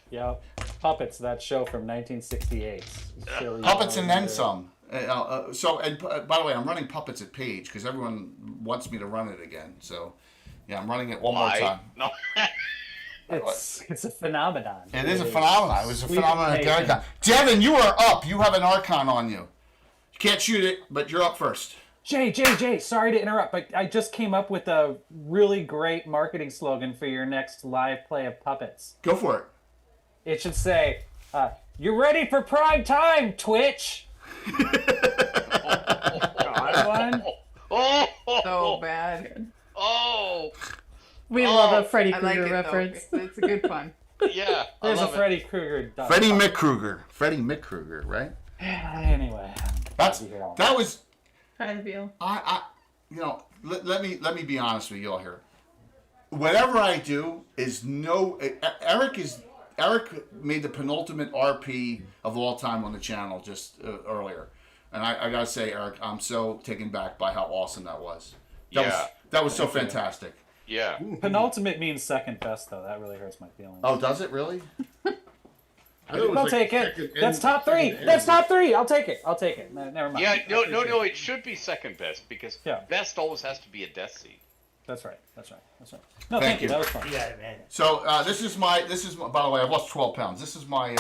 Yeah, Puppets. That show from 1968. Silly Puppets and then some. By the way, I'm running Puppets at Page because everyone wants me to run it again. So yeah, I'm running it one more time. No. It's a phenomenon. It is a phenomenon. It was a phenomenon at Nation. Archon. Devin, you are up. You have an Archon on you. You can't shoot it, but you're up first. Jay, sorry to interrupt, but I just came up with a really great marketing slogan for your next live play of Puppets. Go for it. It should say, "You're ready for prime time, Twitch." Got one? So bad. Oh. We love a Freddy I like Krueger it, though. reference. It's a good pun. Yeah. There's a Freddy Krueger. Freddie McKrueger, right? Anyway, that was. How do you feel? Let me be honest with you all here. Whatever I do is Eric made the penultimate RP of all time on the channel just earlier, and I gotta say, Eric, I'm so taken back by how awesome that was. That was so fantastic. Yeah. Penultimate means second best, though. That really hurts my feelings. Oh, does it really? I'll take it. That's top 3. That's top 3. I'll take it. Never mind. Yeah. No. It should be second best because best always has to be a death seed. That's right. No, thank you. That was fun. You got it, man. So this is my. By the way, I've lost 12 pounds. This is my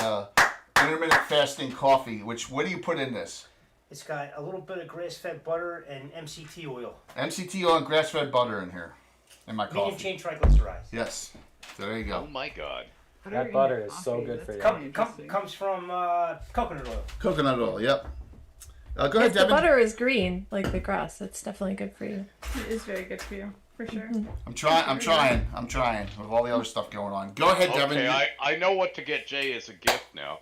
intermittent fasting coffee. What do you put in this? It's got a little bit of grass-fed butter and MCT oil. MCT oil and grass-fed butter in here, in my coffee. Medium chain triglycerides. Yes. So there you go. Oh my God. That butter is so good for you. Comes from coconut oil. Coconut oil. Yep. Go ahead, If the Devin. butter is green, like the grass, it's definitely good for you. It is very good for you, for sure. I'm trying with all the other stuff going on. Go ahead, Devin. Okay, I know what to get Jay as a gift now.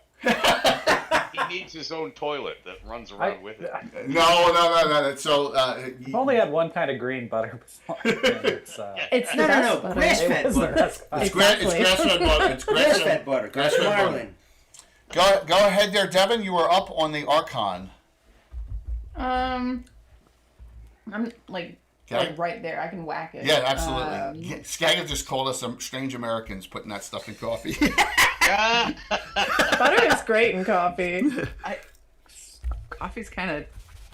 He needs his own toilet that runs around with it. No. So I've only had one kind of green butter before. It's No. Grass-fed butter. It's grass-fed butter. It's Grass-fed butter. Grass-fed butter. Go ahead there, Devin. You are up on the Archon. I'm like right there. I can whack it. Yeah, absolutely. Skagga just called us some strange Americans putting that stuff in coffee. Butter is great in coffee. Coffee's kind of.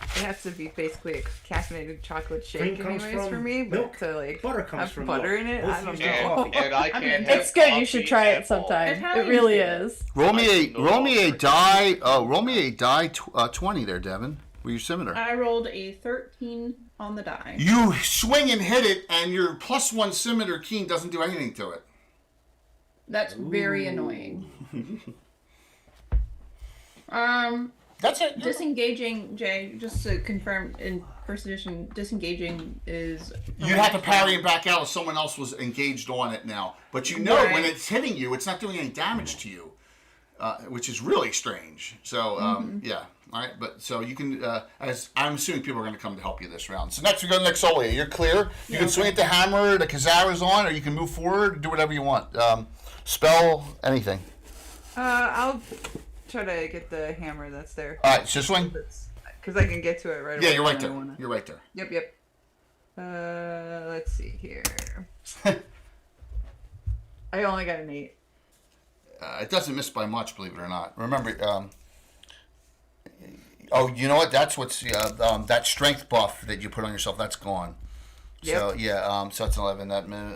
It has to be basically a caffeinated chocolate shake, Cream comes anyways, from for me. milk. But to like Butter comes have from butter milk. in it, Both I don't use know. And I can't have It's good. You coffee should try it at all. sometime. It Italians really do it. is. roll me a die 20 there, Devin. With your scimitar. I rolled a 13 on the die. You swing and hit it, and your +1 scimitar keen doesn't do anything to it. That's very annoying. That's it. Disengaging, Jay, just to confirm in first edition, disengaging is. You'd have to parry and back out if someone else was engaged on it now. But when it's hitting you, it's not doing any damage to you. which is really strange. So yeah, all right. But so you can, as I'm assuming people are going to come to help you this round. So next we go to Nexolia. You're clear. You can swing at the hammer. The Kazara's on, or you can move forward. Do whatever you want. Spell anything. I'll try to get the hammer that's there. All right, so swing. Because I can get to it right away. Yeah, you're right there. You're right there. Yep. Let's see here. I only got an 8. It doesn't miss by much, believe it or not. Remember, oh, you know what? That's what's that strength buff that you put on yourself. That's gone. Yep. So yeah, so it's 11.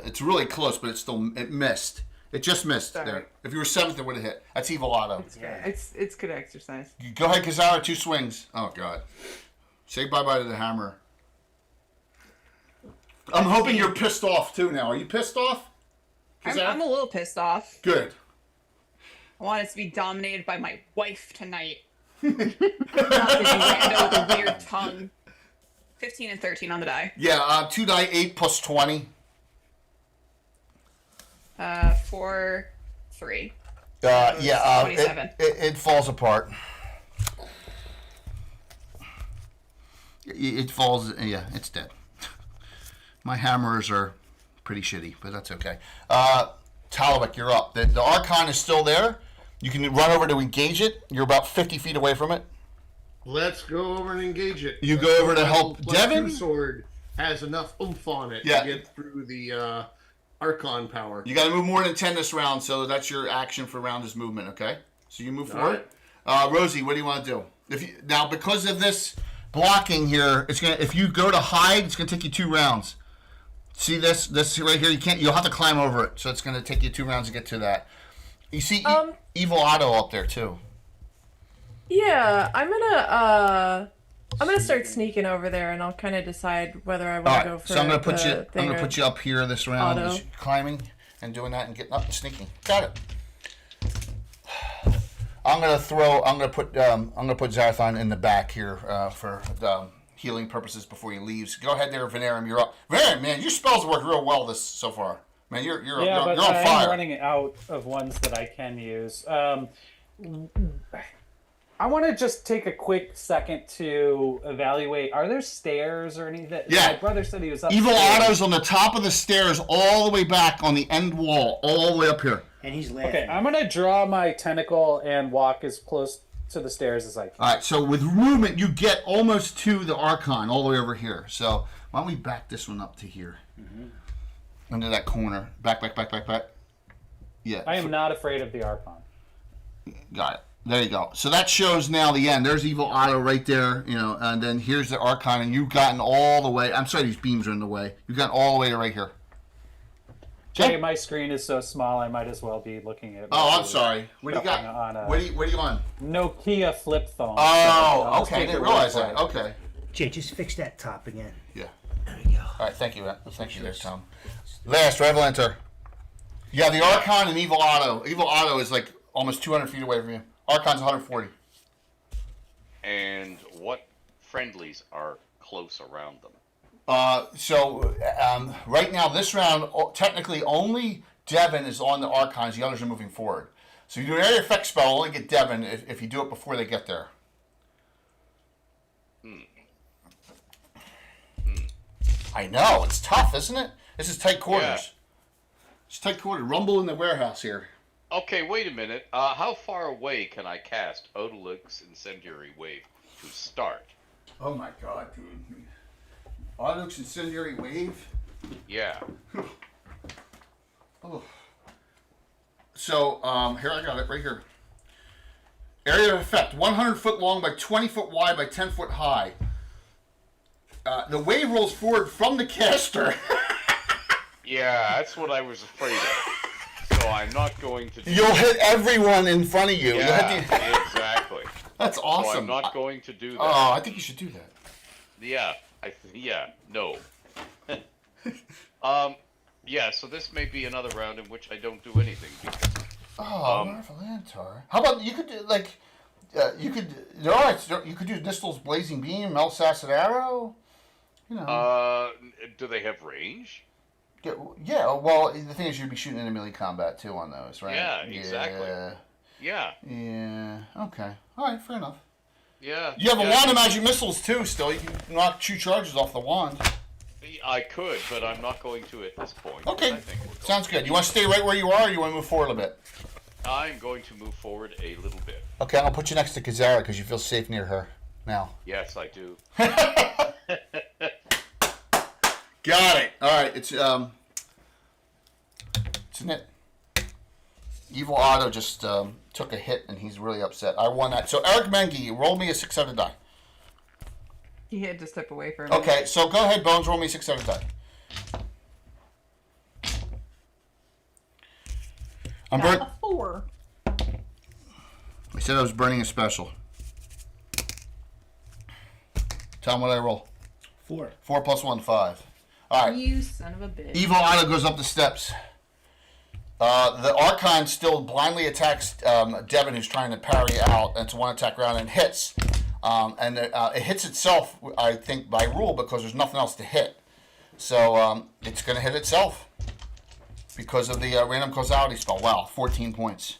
It's really close, but it missed. It just missed Sorry. there. If you were 7th, it would have hit. That's Evil Otto. It's good exercise. Go ahead, Kazara. 2 swings. Oh God. Say bye bye to the hammer. I'm hoping you're pissed off too. Now, are you pissed off? I'm a little pissed off. Good. I want it to be dominated by my wife tonight. Not this rando with a weird tongue. 15 and 13 on the die. Yeah, 2 die 8 plus 20. 4, 3. Yeah, 27. It falls apart. It falls. Yeah, it's dead. My hammers are pretty shitty, but that's okay. Talabek, you're up. The Archon is still there. You can run over to engage it. You're about 50 feet away from it. Let's go over and engage it. You go over to help Devin? Sword has enough oomph on it Yeah. to get through the Archon power. You got to move more than 10 this round, so that's your action for round is movement, okay? So you move All forward. Rosie, what do you want to do? Now, because of this blocking here, if you go to hide, it's gonna take you 2 rounds. See this right here? You'll have to climb over it, so it's gonna take you 2 rounds to get to that. You see Evil Otto up there too. Yeah, I'm gonna start sneaking over there, and I'll kind of decide whether I want to go for. So I'm gonna put you or up here this round, Otto. just climbing and doing that and getting up and sneaking. Got it. I'm gonna put Zarathon in the back here for healing purposes before he leaves. Go ahead there, Venerum. You're up. Venerum, man, your spells work real well so far. Man, you're on fire. I'm running out of ones that I can use. I want to just take a quick second to evaluate. Are there stairs or anything? Yeah. My brother said he was up. Evil Otto's on the top of the stairs, all the way back on the end wall, all the way up here. And he's laughing. Okay, I'm gonna draw my tentacle and walk as close to the stairs as I can. All right, so with movement, you get almost to the Archon, all the way over here. So why don't we back this one up to here, into that corner? Back. Yeah. I am not afraid of the Archon. Got it. There you go. So that shows now the end. There's Evil Otto right there, and then here's the Archon, and you've gotten all the way. I'm sorry, these beams are in the way. You've gotten all the way to right here. Jay, my screen is so small, I might as well be looking at. Oh, I'm sorry. What do you got? What are you on? Nokia flip phone. Oh, okay. I didn't realize that. Okay. Jay, just fix that top again. Yeah. There we go. All right, thank you. Thank you there, Tom. Last, Revelanter. Yeah, the Archon and Evil Otto. Evil Otto is like almost 200 feet away from you. Archon's 140. And what friendlies are close around them? Right now, this round, technically only Devin is on the Archons. The others are moving forward. So you do an area effect spell, only get Devin if you do it before they get there. I know, it's tough, isn't it? This is tight quarters. Yeah. It's tight quarters. Rumble in the warehouse here. Okay, wait a minute. How far away can I cast Odaluk's Incendiary Wave to start? Oh my god, dude. Odaluk's Incendiary Wave? Yeah. Oh. So, here I got it right here. Area of effect, 100 foot long by 20 foot wide by 10 foot high. The wave rolls forward from the caster. Yeah, that's what I was afraid of. So I'm not going to do You'll hit everyone in front of you. Yeah, exactly. That's awesome. So I'm not going to do that. Oh, I think you should do that. Yeah, no. Yeah, so this may be another round in which I don't do anything. Because, Revelantar. How about you could do you could do Nistel's Blazing Beam, Mel's Acid Arrow. Do they have range? Yeah, well, the thing is you'd be shooting in melee combat too on those, right? Yeah, exactly. Yeah. Yeah. Okay. All right. Fair enough. Yeah. You have a wand of magic missiles too. Still, you can knock 2 charges off the wand. I could, but I'm not going to at this point. Okay. I think we're going. Sounds good. You want to stay right where you are, or you want to move forward a bit? I'm going to move forward a little bit. Okay, I'll put you next to Kazara because you feel safe near her now. Yes, I do. Got it. All right. It's isn't it? Evil Otto just took a hit and he's really upset. I won that. So Erik Mengi, roll me a 6-sided die. He had to step away for a minute. Okay, so go ahead, Bones. Roll me a 6-sided die. I'm burnt. A 4. I said I was burning a special. Tell him what I roll. 4. 4 plus 1, 5. All right. You son of a bitch. Evil Otto goes up the steps. The Archon still blindly attacks Devin, who's trying to parry out. It's a 1-attack round and hits. And it hits itself, I think, by rule because there's nothing else to hit. So it's going to hit itself because of the random causality spell. Wow, 14 points.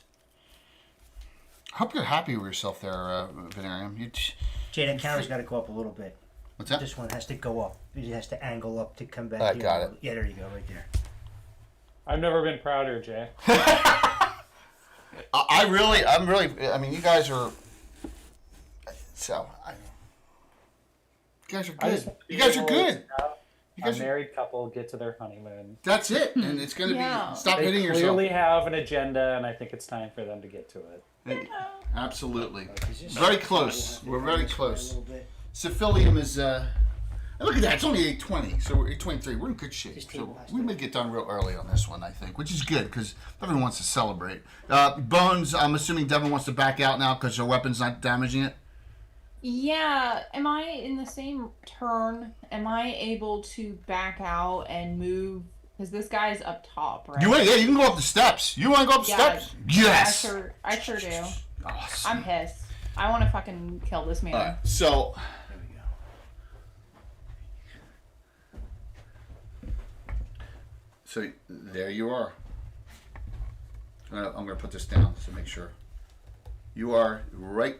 I hope you're happy with yourself there, Venerium. Jay, that counter's got to go up a little bit. What's that? This one has to go up. It has to angle up to come back. I here. got it. Yeah, there you go, right there. I've never been prouder, Jay. I'm really, I mean, you guys are, you guys are good. You guys are good. A married couple get to their honeymoon. That's it, and it's going to be, stop They hitting yourself. clearly have an agenda, and I think it's time for them to get to it. Absolutely. Very close. We're very close. Syphilium is, look at that, it's only 8:20, so we're 8:23. We're in good shape. So we may get done real early on this one, I think, which is good, because everyone wants to celebrate. Bones, I'm assuming Devin wants to back out now because her weapon's not damaging it? Yeah, am I in the same turn? Am I able to back out and move? Because this guy's up top, right? You can go up the steps. You want to go up the steps? Yes! I sure do. Awesome. I'm pissed. I want to fucking kill this man. Alright, so... So, there you are. I'm going to put this down to make sure. You are right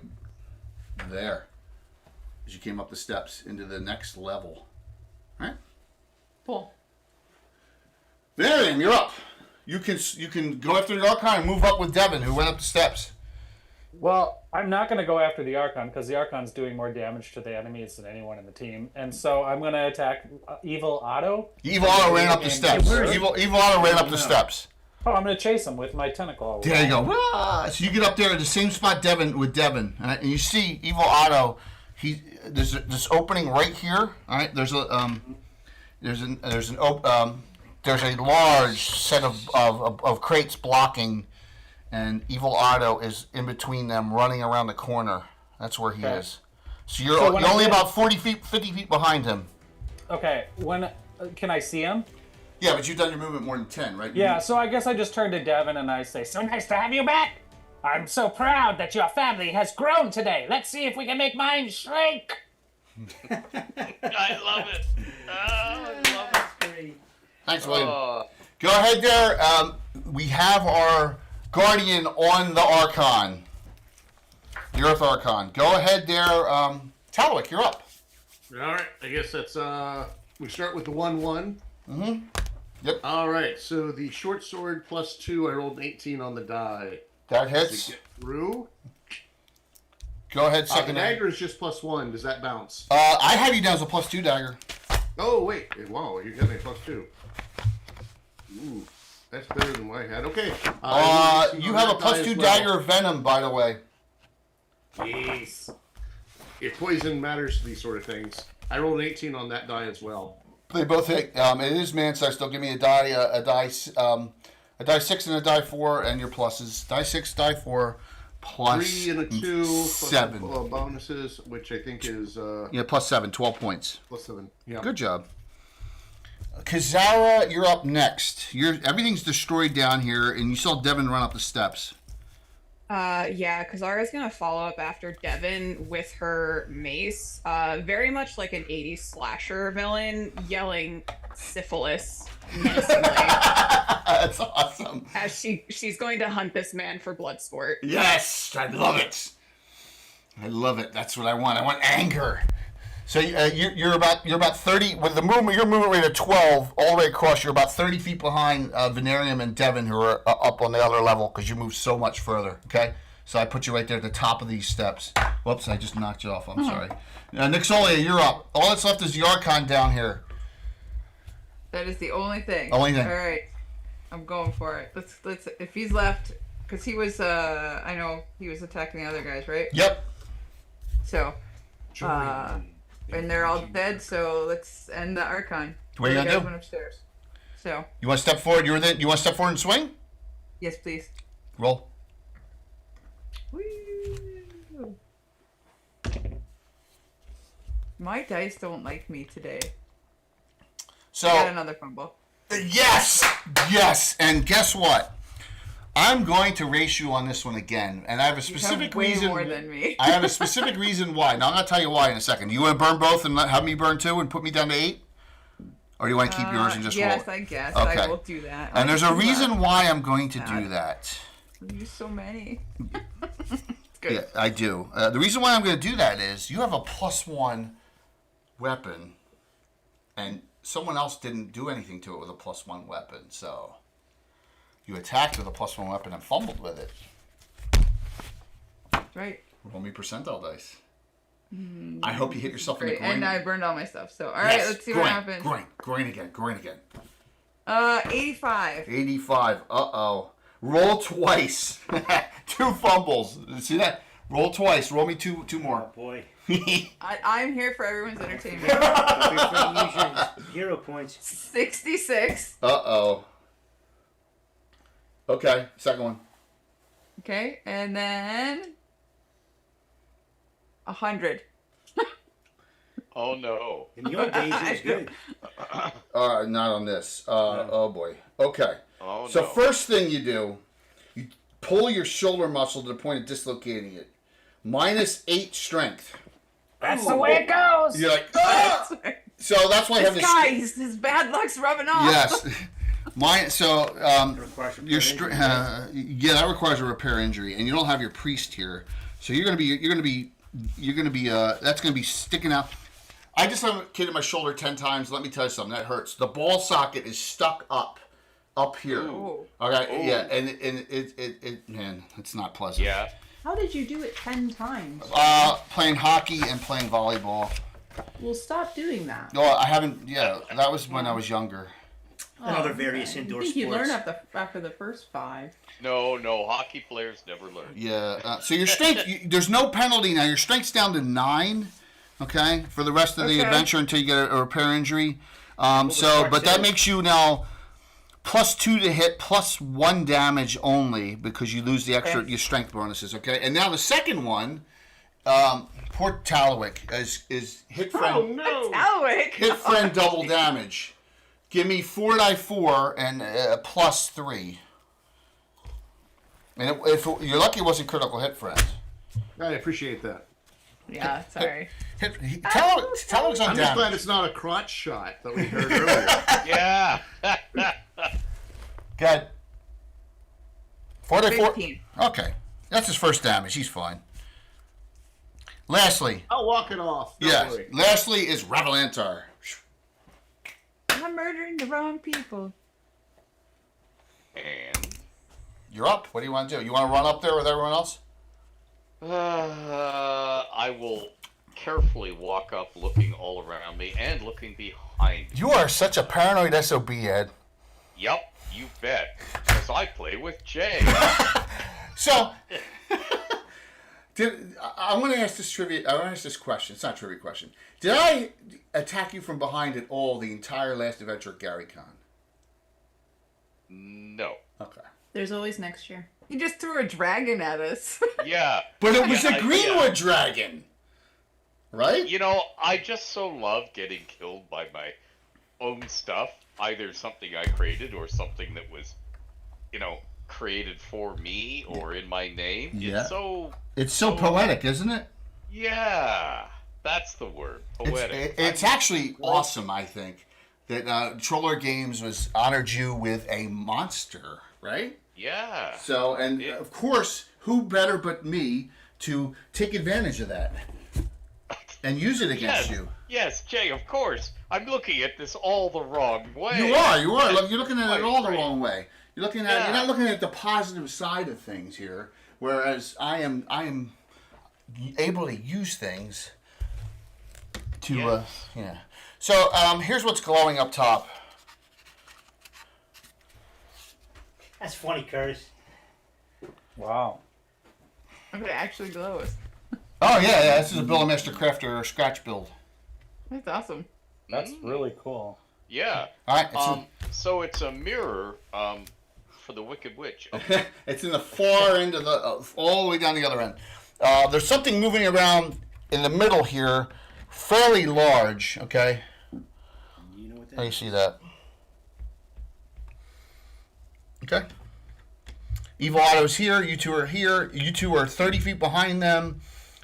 there as you came up the steps into the next level. Alright? Cool. Miriam, you're up. You can go after the Archon and move up with Devin, who went up the steps. Well, I'm not going to go after the Archon because the Archon's doing more damage to the enemies than anyone in the team, and so I'm going to attack Evil Otto. Evil Otto ran up the steps. Evil Otto ran up the steps. Oh, I'm going to chase him with my tentacle. There you go. So you get up there at the same spot with Devin, and you see Evil Otto. There's this opening right here. All right. There's a large set of crates blocking, and Evil Otto is in between them, running around the corner. That's where he is. So you're only about 40 feet, 50 feet behind him. Okay. Can I see him? Yeah, but you've done your movement more than 10, right? Yeah, so I guess I just turn to Devin and I say, "So nice to have you back. I'm so proud that your family has grown today. Let's see if we can make mine shrink." I love it. I love it. Thanks, William. Go ahead there. We have our guardian on the Archon. The Earth Archon. Go ahead there. Talwick, you're up. Alright, I guess that's, we start with the 1-1. Mm-hmm. Yep. Alright, so the short sword +2, I rolled an 18 on the die. That hits. To get through. Go ahead, The second. dagger is just +1. Does that bounce? I have you down as a +2 dagger. Oh, wait. Wow, you got me a +2. Ooh, that's better than what I had. Okay. You have a +2 dagger of venom, by the way. Jeez. If poison matters to these sort of things. I rolled an 18 on that die as well. They both hit. It is man-sized. They'll give me a die 6 and a die 4, and your pluses. Die 6, die 4, plus 3 and a 2, 7. Plus bonuses, which I think is... +7, 12 points. +7, yeah. Good job. Kazara, you're up next. Everything's destroyed down here, and you saw Devin run up the steps. Yeah, Kazara's gonna follow up after Devin with her mace. Very much like an 80s slasher villain, yelling syphilis menacingly. That's awesome. As she's going to hunt this man for blood sport. Yes, I love it. I love it. That's what I want. I want anger. So you're about 30 with the movement. Your movement rate of 12 all the way across. You're about 30 feet behind Venarium and Devin, who are up on the other level because you move so much further. Okay, so I put you right there at the top of these steps. Whoops, I just knocked you off. I'm sorry. Nixolia, you're up. All that's left is the Archon down here. That is the only thing. Only thing. All right, I'm going for it. Let's. If he's left, because he was. I know he was attacking the other guys, right? Yep. So. And they're all dead, so let's end the Archon. What are you The gonna guys do? went upstairs. So. You want to step forward? You want to step forward and swing? Yes, please. Roll. Woo. My dice don't like me today. So. Got another fumble. Yes, yes, and guess what? I'm going to race you on this one again, and I have a specific way reason. more than me. I have a specific reason why. Now I'm gonna tell you why in a second. Do you want to burn both and have me burn 2 and put me down to 8, or do you want to keep yours and just roll? Yes, I guess Okay. I will do that. And there's a reason why I'm going to do that. I use so many. Yeah, I do. The reason why I'm going to do that is you have a +1 weapon, and someone else didn't do anything to it with a +1 weapon, so. You attacked with a +1 weapon and fumbled with it. Right. Roll me percentile dice. I hope you hit yourself in the Great. groin. And I burned all my stuff. So, all right, let's see what happens. Groin again. 85. 85. Uh-oh. Roll twice. 2 fumbles. See that? Roll twice. Roll me two more. Oh, boy. I'm here for everyone's entertainment. 0 points. 66. Uh-oh. Okay, second one. Okay, and then 100. Oh no. In the old days, it was good. Not on this. Oh boy. Okay. Oh, so no. first thing you do, you pull your shoulder muscle to the point of dislocating it. -8 strength. That's the way it goes. You're like, ah! So that's why I have This this. guy, his bad luck's rubbing off. Yes. Your that requires a repair injury, and you don't have your priest here, so you're gonna be that's gonna be sticking out. I just have a kid in my shoulder 10 times. Let me tell you something, that hurts. The ball socket is stuck up here. Ooh. Okay, Ooh. yeah, and it man, it's not pleasant. Yeah. How did you do it 10 times? Playing hockey and playing volleyball. Well, stop doing that. No, I haven't. Yeah, that was when I was younger. And other various indoor I think you sports. learn after the first 5. No, hockey players never learn. Yeah. So your strength, there's no penalty now. Your strength's down to 9. Okay, for the rest of the adventure until you get a repair injury. But that makes you now +2 to hit, +1 damage only because you lose the extra your strength bonuses. Okay, and now the second one, poor Talawick is hit friend. Oh no! Talawick. Hit friend double damage. Give me 4 die 4 and +3. And if you're lucky, it wasn't critical hit, friend. I appreciate that. Yeah, sorry. Talawick's on I'm just damage. glad it's not a crotch shot that we heard earlier. Yeah. Good. 4 die 4. 15. Okay, that's his first damage. He's fine. Lastly, I'll walk it off. Don't yes. worry. Lastly is Revelantar. I'm murdering the wrong people. And You're up. What do you want to do? You want to run up there with everyone else? I will carefully walk up, looking all around me and looking behind me. You are such a paranoid SOB, Ed. Yep, you bet. Because I play with Jay. So, I want to ask this trivia. I want to ask this question. It's not a trivia question. Did I attack you from behind at all the entire last adventure at Gary Con? No. Okay. There's always next year. You just threw a dragon at us. Yeah. But it was Yeah, a Greenwood dragon, right? You know, I just so love getting killed by my own stuff. Either something I created or something that was, created for me or in my name. Yeah. It's so poetic, isn't it? Yeah, that's the word. Poetic. It's actually awesome, I think, that Troller Games was honored you with a monster, right? Yeah. So, and of course, who better but me to take advantage of that and use it against you? Yes, Jay, of course. I'm looking at this all the wrong way. You are. Look, you're looking at it all the wrong way. You're looking at. Yeah. You're not looking at the positive side of things here. Whereas I am able to use things to. Yeah. So here's what's glowing up top. That's funny, Curtis. Wow. It actually glows. Oh yeah. This is a Buildmaster Crafter scratch build. That's awesome. That's really cool. Yeah. All right. So it's a mirror for the Wicked Witch. It's in the far end of the all the way down the other end. There's something moving around in the middle here, fairly large. Okay. You know what that How do you see that? Okay. Evil Otto's here. You two are here. You two are 30 feet behind them.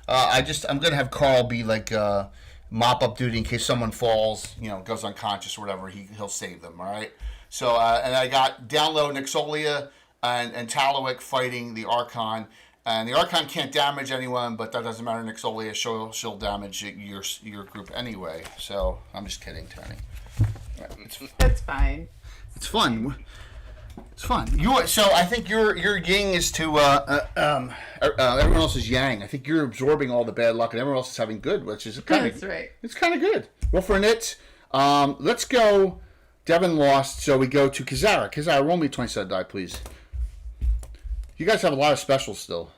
I'm gonna have Carl be like mop up duty in case someone falls, goes unconscious or whatever. He'll save them. All right. So and I got down low Nixolia and Talowick fighting the Archon. And the Archon can't damage anyone, but that doesn't matter. Nixolia, she'll damage your group anyway. So I'm just kidding, Toni. That's fine. It's fun. It's fun. So I think your yin is to everyone else is yang. I think you're absorbing all the bad luck, and everyone else is having good, which is kind of That's right. It's kind of good. Well, for Nit, let's go. Devin lost, so we go to Kazara. Kazara, roll me 20-sided die, please. You guys have a lot of specials still.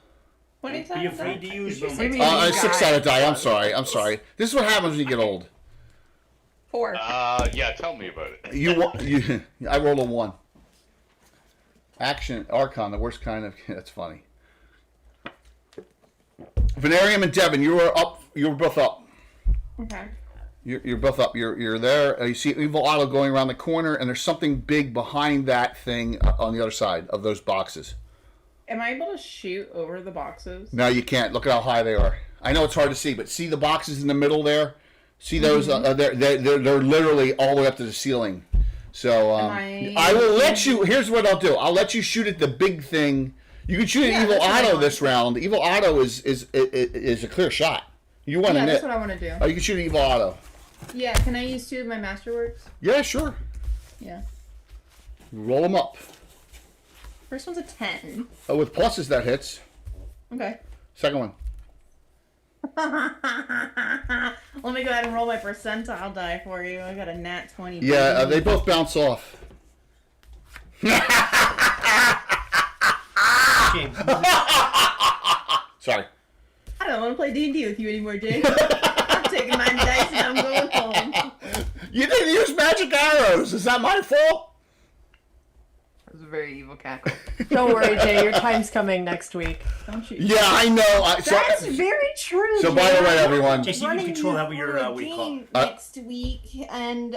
What are you Be talking afraid about? to use them. 6-sided die. I'm sorry. This is what happens when you get old. 4. Yeah, tell me about it. I rolled a 1. Action Archon, the worst kind of. That's funny. Venarium and Devin, you were up. You were both up. Okay. You're both up. You're there. You see Evil Otto going around the corner, and there's something big behind that thing on the other side of those boxes. Am I able to shoot over the boxes? No, you can't. Look at how high they are. I know it's hard to see, but see the boxes in the middle there? See those? They're literally all the way up to the ceiling. So I will let you. Here's what I'll do. I'll let you shoot at the big thing. You can shoot at Evil Otto this round. Evil Otto is a clear shot. You want to Yeah, nit. that's what I want to do. Oh, you can shoot at Evil Otto. Yeah, can I use 2 of my masterworks? Yeah, sure. Yeah. Roll them up. First one's a 10. Oh, with pluses that hits. Okay. Second one. Let me go ahead and roll my percentile die for you. I got a nat 20. Yeah, they both bounce off. Sorry. I don't want to play D&D with you anymore, Jay. I'm taking my dice and I'm going home. You didn't use magic arrows. Is that my fault? That was a very evil cackle. Don't worry, Jay. Your time's coming next week. Don't you? Yeah, I know. That's very true. So, by the way, everyone. Jesse, you can control how your what do you call Game next week, and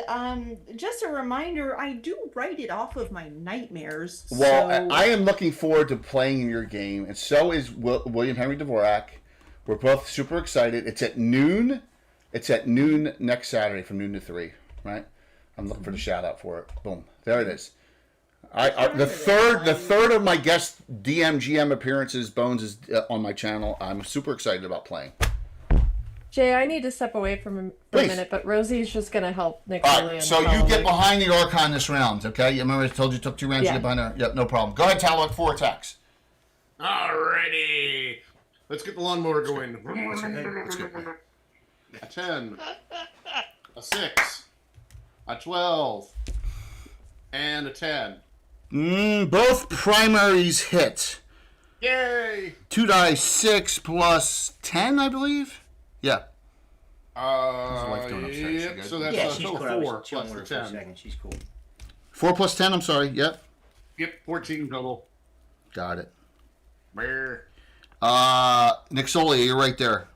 just a reminder, I do write it off of my nightmares. Well, so... I am looking forward to playing in your game, and so is William Henry Dvorak. We're both super excited. It's at noon. It's at noon next Saturday from noon to 3, right? I'm looking for the shout out for it. Boom. There it is. The third of my guest GM appearances, Bones, is on my channel. I'm super excited about playing. Jay, I need to step away for a minute, but Rosie's just going to help Nick. All right, so you get behind the Archon this round, okay? You remember I told you it took 2 rounds to get behind her? Yep, no problem. Go ahead, Talon, 4 attacks. Alrighty. Let's get the lawnmower going. Let's go. A 10. A 6. A 12. And a 10. Both primaries hit. Yay! 2 dice, 6 plus 10, I believe? Yeah. Yep, so that's a she's total cool. of 4 Chilling plus the with her for a 10. second. She's cool. 4 plus 10, I'm sorry. Yep. Yep, 14 total. Got it. Where? Nixolia, you're right there.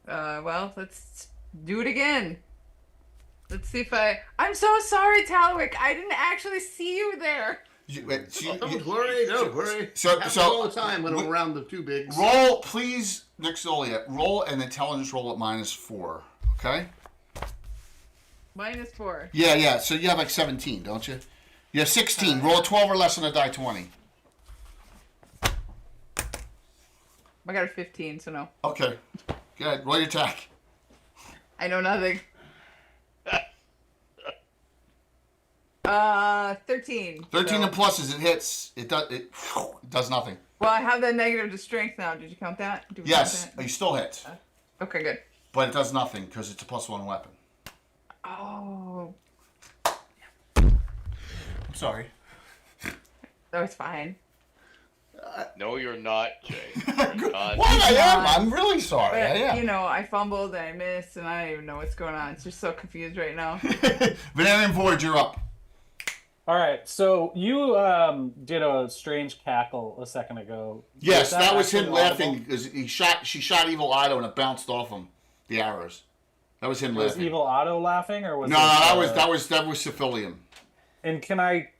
Well, let's do it again. Let's see if I'm so sorry, Talwick. I didn't actually see you there. Don't worry. So, Happens all the time when I'm around the two bigs. Roll, please, Nick Zoliot. Roll an intelligence roll at -4. Okay? -4. Yeah. So you have like 17, don't you? You have 16. Roll a 12 or less on a die 20. I got a 15, so no. Okay. Good. Roll your attack. I know nothing. 13. 13 so- and pluses. It hits. It does nothing. Well, I have that negative to strength now. Did you count that? Do we Yes. count that? You still hit. Okay, good. But it does nothing because it's a +1 weapon. Oh, I'm sorry. that was fine. No, you're not, Jay. What? I am. I'm really sorry. But, I am. you know, I fumbled and I missed, and I don't even know what's going on. It's just so confused right now. Venarian Void, you're up. All right, so you did a strange cackle a second ago. Yes, that was him actually laughing audible? because she shot Evil Otto and it bounced off him. The arrows. That was him Was laughing. Evil Otto laughing, or was No, it, that was Cephalium. And can I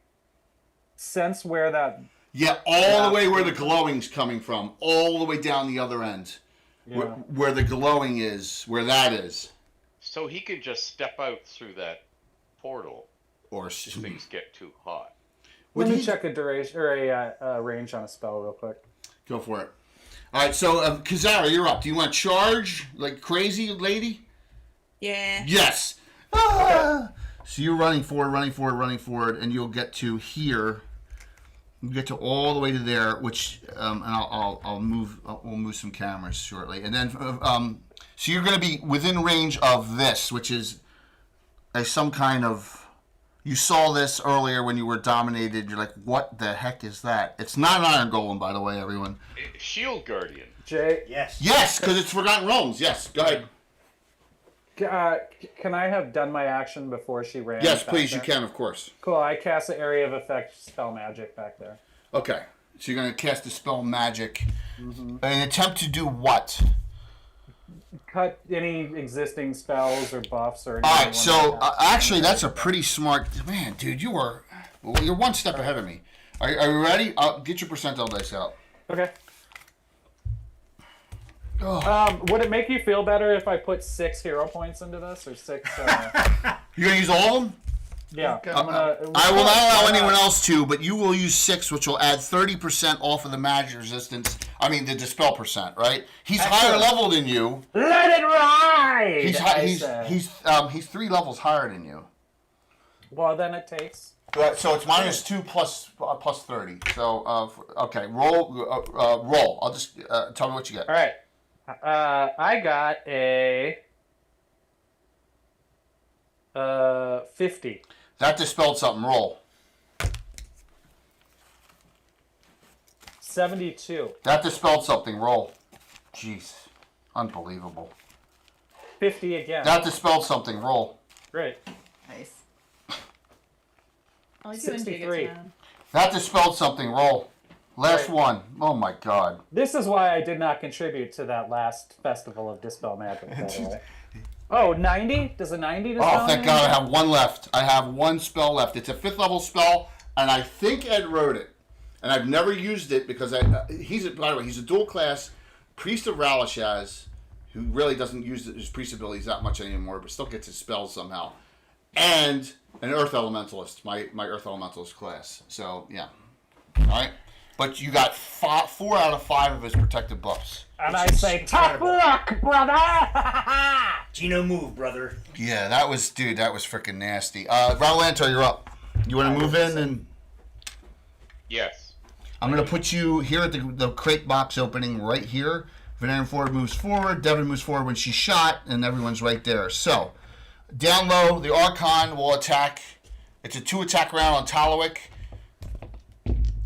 sense where that? Yeah, all the way where the glowing's coming from, all the way down the other end, Yeah. where the glowing is, where that is. So he can just step out through that portal Or if things get too hot. Let me check a duration or a range on a spell real quick. Go for it. All right, so Kazara, you're up. Do you want to charge like crazy, lady? Yeah. Yes. Ah! So you're running forward, and you'll get to here. You get to all the way to there, which and I'll move. We'll move some cameras shortly, and then so you're going to be within range of this, which is some kind of. You saw this earlier when you were dominated. You're like, what the heck is that? It's not an Iron Golem, by the way, everyone. Shield Guardian. Jay. Yes. Yes, because it's Forgotten Realms. Yes, go ahead. Can I have done my action before she ran? Yes, back please, there? you can, of course. Cool. I cast the area of effect spell magic back there. Okay, so you're going to cast the spell magic. An attempt to do what? Cut any existing spells or buffs or anything. All right, so actually, that's a pretty smart man, dude. You're one step ahead of me. Are you ready? Get your percentile dice out. Okay. Would it make you feel better if I put 6 hero points into this, or 6? You're gonna use all of them? Yeah. I will not allow anyone else to, but you will use 6, which will add 30% off of the magic resistance. I mean, the dispel percent, right? He's higher level than you. Let it ride! He's 3 levels higher than you. Well, then it takes. So it's -2 plus 30. So okay, roll. I'll just tell me what you get. All right. I got a 50. That dispelled something. Roll. 72. That dispelled something. Roll. Jeez. Unbelievable. 50 again. That dispelled something. Roll. Great. Nice. I like doing 63. digits, man. That dispelled something. Roll. Last one. Oh my god. This is why I did not contribute to that last festival of Dispel Magic, by the way. Oh, 90? Does a 90 dispel? Oh, thank God, I have one left. I have one spell left. It's a 5th level spell, and I think Ed wrote it. And I've never used it because by the way, he's a dual class priest of Ralashaz, who really doesn't use his priest abilities that much anymore, but still gets his spells somehow. And an Earth Elementalist, my Earth Elementalist class. So, yeah. All right? But you got 4 out of 5 of his protective buffs. And I say, tough luck, brother! Gino move, brother. Yeah, that was freaking nasty. Raolanto, you're up. You want to move in? And Yes. I'm going to put you here at the crate box opening right here. Venarian Ford moves forward. Devin moves forward when she's shot, and everyone's right there. So, down low, the Archon will attack. It's a 2-attack round on Talawik.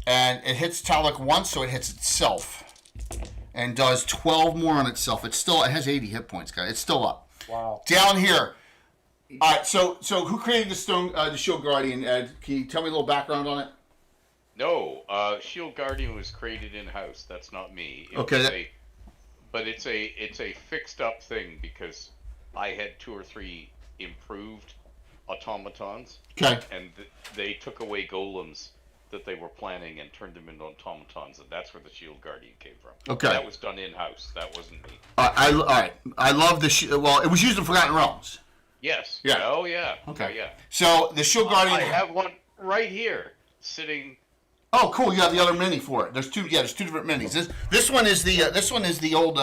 And it hits Talawik once, so it hits itself. And does 12 more on itself. It has 80 hit points, guys. It's still up. Wow. Down here. All right, so who created the Shield Guardian, Ed? Can you tell me a little background on it? No, Shield Guardian was created in house. That's not me. But it's a fixed up thing because I had 2 or 3 improved automatons. Okay. And they took away golems that they were planning and turned them into automatons, and that's where the Shield Guardian came from. Okay. That was done in-house. That wasn't me. All right. I love the well, it was used in Forgotten Realms. Yes. Yeah. Oh, yeah. Okay. Oh, yeah. So the Shield Guardian. I have one right here, sitting. Oh, cool! You have the other mini for it. There's two. Yeah, there's two different minis. This one is the old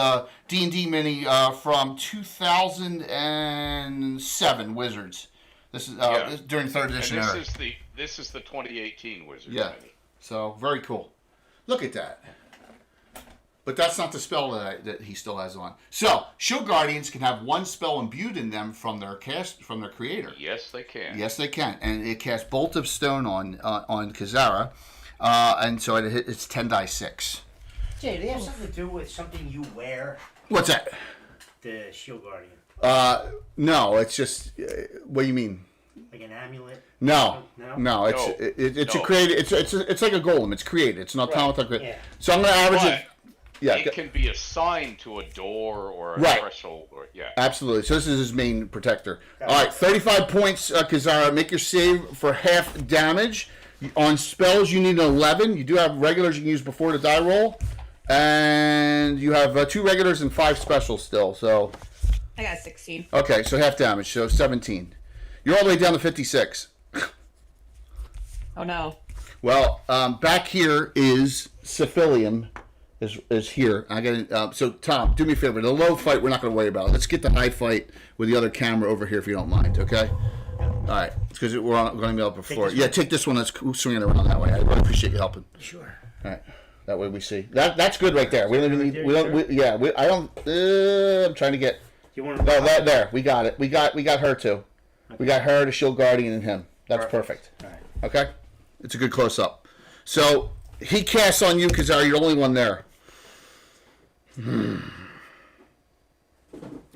D&D mini from 2007 Wizards. This is during third edition And era. this is the 2018 Wizards. Yeah. Mini. So very cool. Look at that. But that's not the spell that he still has on. So Shield Guardians can have one spell imbued in them from their creator. Yes, they can. Yes, they can, and it casts Bolt of Stone on Kazara, and so it's 10 die 6. Jay, do they have something to do with something you wear? What's that? The Shield Guardian. No, it's just. What do you mean? Like an amulet? No. It's No. a created. It's like a golem. It's created. It's an automaton. Right. Yeah. So I'm going to average it. Yeah. It can be assigned to a door or a threshold. Absolutely. So this is his main protector. All right, 35 points, Kazara. Make your save for half damage. On spells, you need an 11. You do have regulars you can use before the die roll. And you have 2 regulars and 5 specials still. So. I got 16. Okay, so half damage, so 17. You're all the way down to 56. Oh no. Well, back here is Cephalium. Is here. I got so Tom, do me a favor. The low fight we're not going to worry about. Let's get the high fight with the other camera over here if you don't mind. Okay. All right, because we're going to be able to before. Yeah, take this one. Let's swing it around that way. I really appreciate you helping. Sure. All right. That way we see. That's good right there. We don't even need. I don't. I'm trying to get. You want to? That there. We got it. We got her too. Okay. We got her, the Shield Guardian, and him. That's perfect. All right. Okay. It's a good close up. So he casts on you because you're the only one there.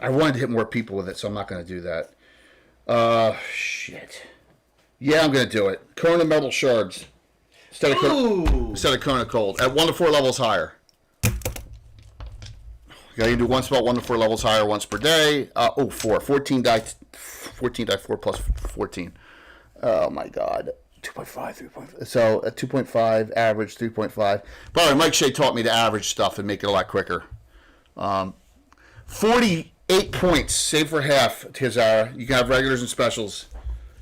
I wanted to hit more people with it, so I'm not going to do that. Shit. Yeah, I'm going to do it. Cone of Metal Shards. Instead of Cone of Cold. At 1 to 4 levels higher. You can do one spell 1 to 4 levels higher once per day. 4. 14 die 4 plus 14. Oh my god. 2.5, 3.5. So 2.5, average 3.5. By the way, Mike Shea taught me to average stuff and make it a lot quicker. 48 points, save for half, Kazara. You can have regulars and specials.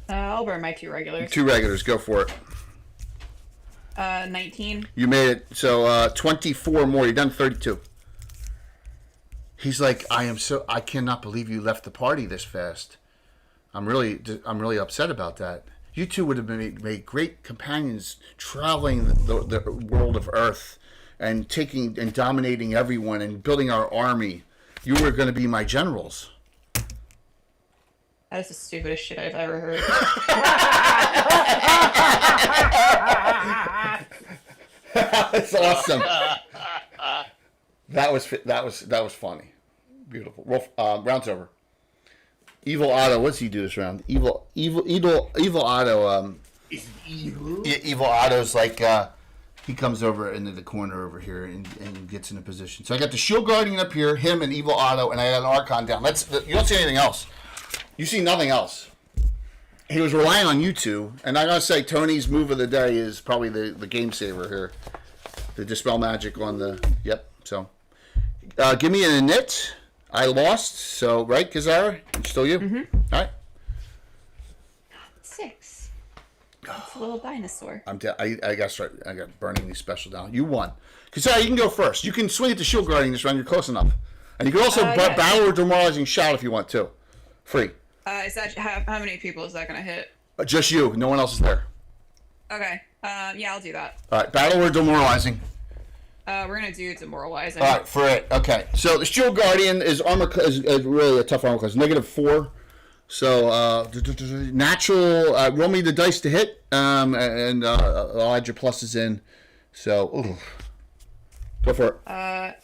I'll burn my 2 regulars. 2 regulars, go for it. 19. You made it. So 24 more. You're done 32. He's like, I cannot believe you left the party this fast. I'm really upset about that. You two would have made great companions traveling the world of Earth and taking and dominating everyone and building our army. You were going to be my generals. That is the stupidest shit I've ever heard. That's awesome. That was funny. Beautiful. Round's over. Evil Otto, what's he do this round? Evil Otto. Is evil? Evil Otto's like he comes over into the corner over here and gets in a position. So I got the Shield Guardian up here, him and Evil Otto, and I got an Archon down. You don't see anything else. You see nothing else. He was relying on you two, and I gotta say Tony's move of the day is probably the game saver here. The Dispel Magic on the So give me an init. I lost, so right, Kazara? It's still you? Mm-hmm. All right. 6. It's a little dinosaur. I got burning these special down. You won. Kazara, you can go first. You can swing at the Shield Guardian this round. You're close enough. And you can also battle or demoralizing shout if you want to. Free. Is that how many people is that going to hit? Just you. No one else is there. Okay. Yeah, I'll do that. All right. Battle or demoralizing. We're gonna do demoralizing. All right, for it. Okay. So the Shield Guardian is really a tough armor class. -4. So natural. Roll me the dice to hit, and I'll add your pluses in. So go for it.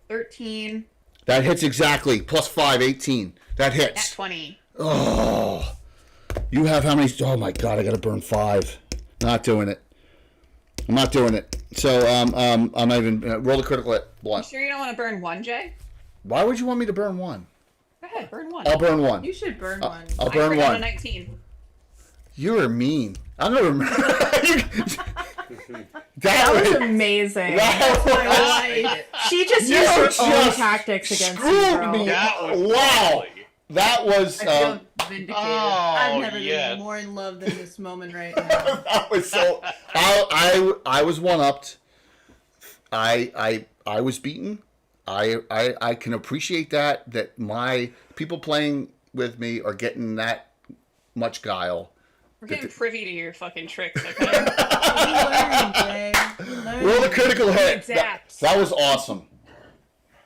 13. That hits exactly. +5, 18. That hits. At 20. Oh, you have how many? Oh my God! I got to burn 5. Not doing it. I'm not doing it. So I'm not even roll the critical hit. You sure you don't want to burn 1, Jay? Why would you want me to burn 1? Go ahead, burn 1. I'll burn 1. You should burn 1. I'll burn I 1. On a 19. You are mean. I'm never. That was amazing. She just used her own tactics against you, screwed bro. me. Wow. That was. I feel vindicated. I've Oh, never yes. been more in love than this moment right now. That was so. I was one upped. I was beaten. I can appreciate that my people playing with me are getting that much guile. We're getting privy to your fucking tricks, okay? Roll the critical hit. Exact. That was awesome.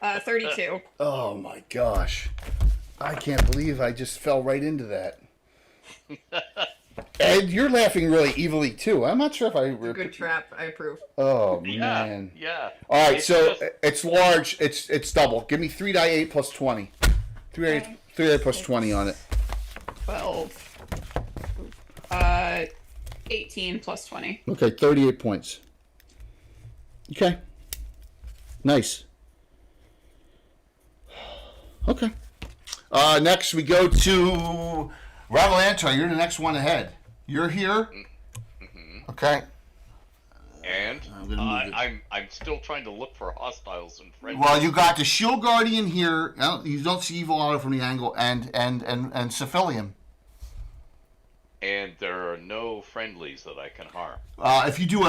32. Oh my gosh. I can't believe I just fell right into that. Ed, you're laughing really evilly too. I'm not sure if I. Good trap. I approve. Oh man. Yeah. All right, It's so just- it's large. It's double. Give me 3 die 8 plus 20. 3 die 8 plus 20 on it. 12. 18 plus 20. Okay, 38 points. Okay. Nice. Okay. Next we go to Ravalantra. You're the next one ahead. You're here. Okay. And gonna move it. I'm still trying to look for hostiles and friends. Well, you got the Shield Guardian here. You don't see Evil Auto from the angle, and Cephalium. And there are no friendlies that I can harm. If you do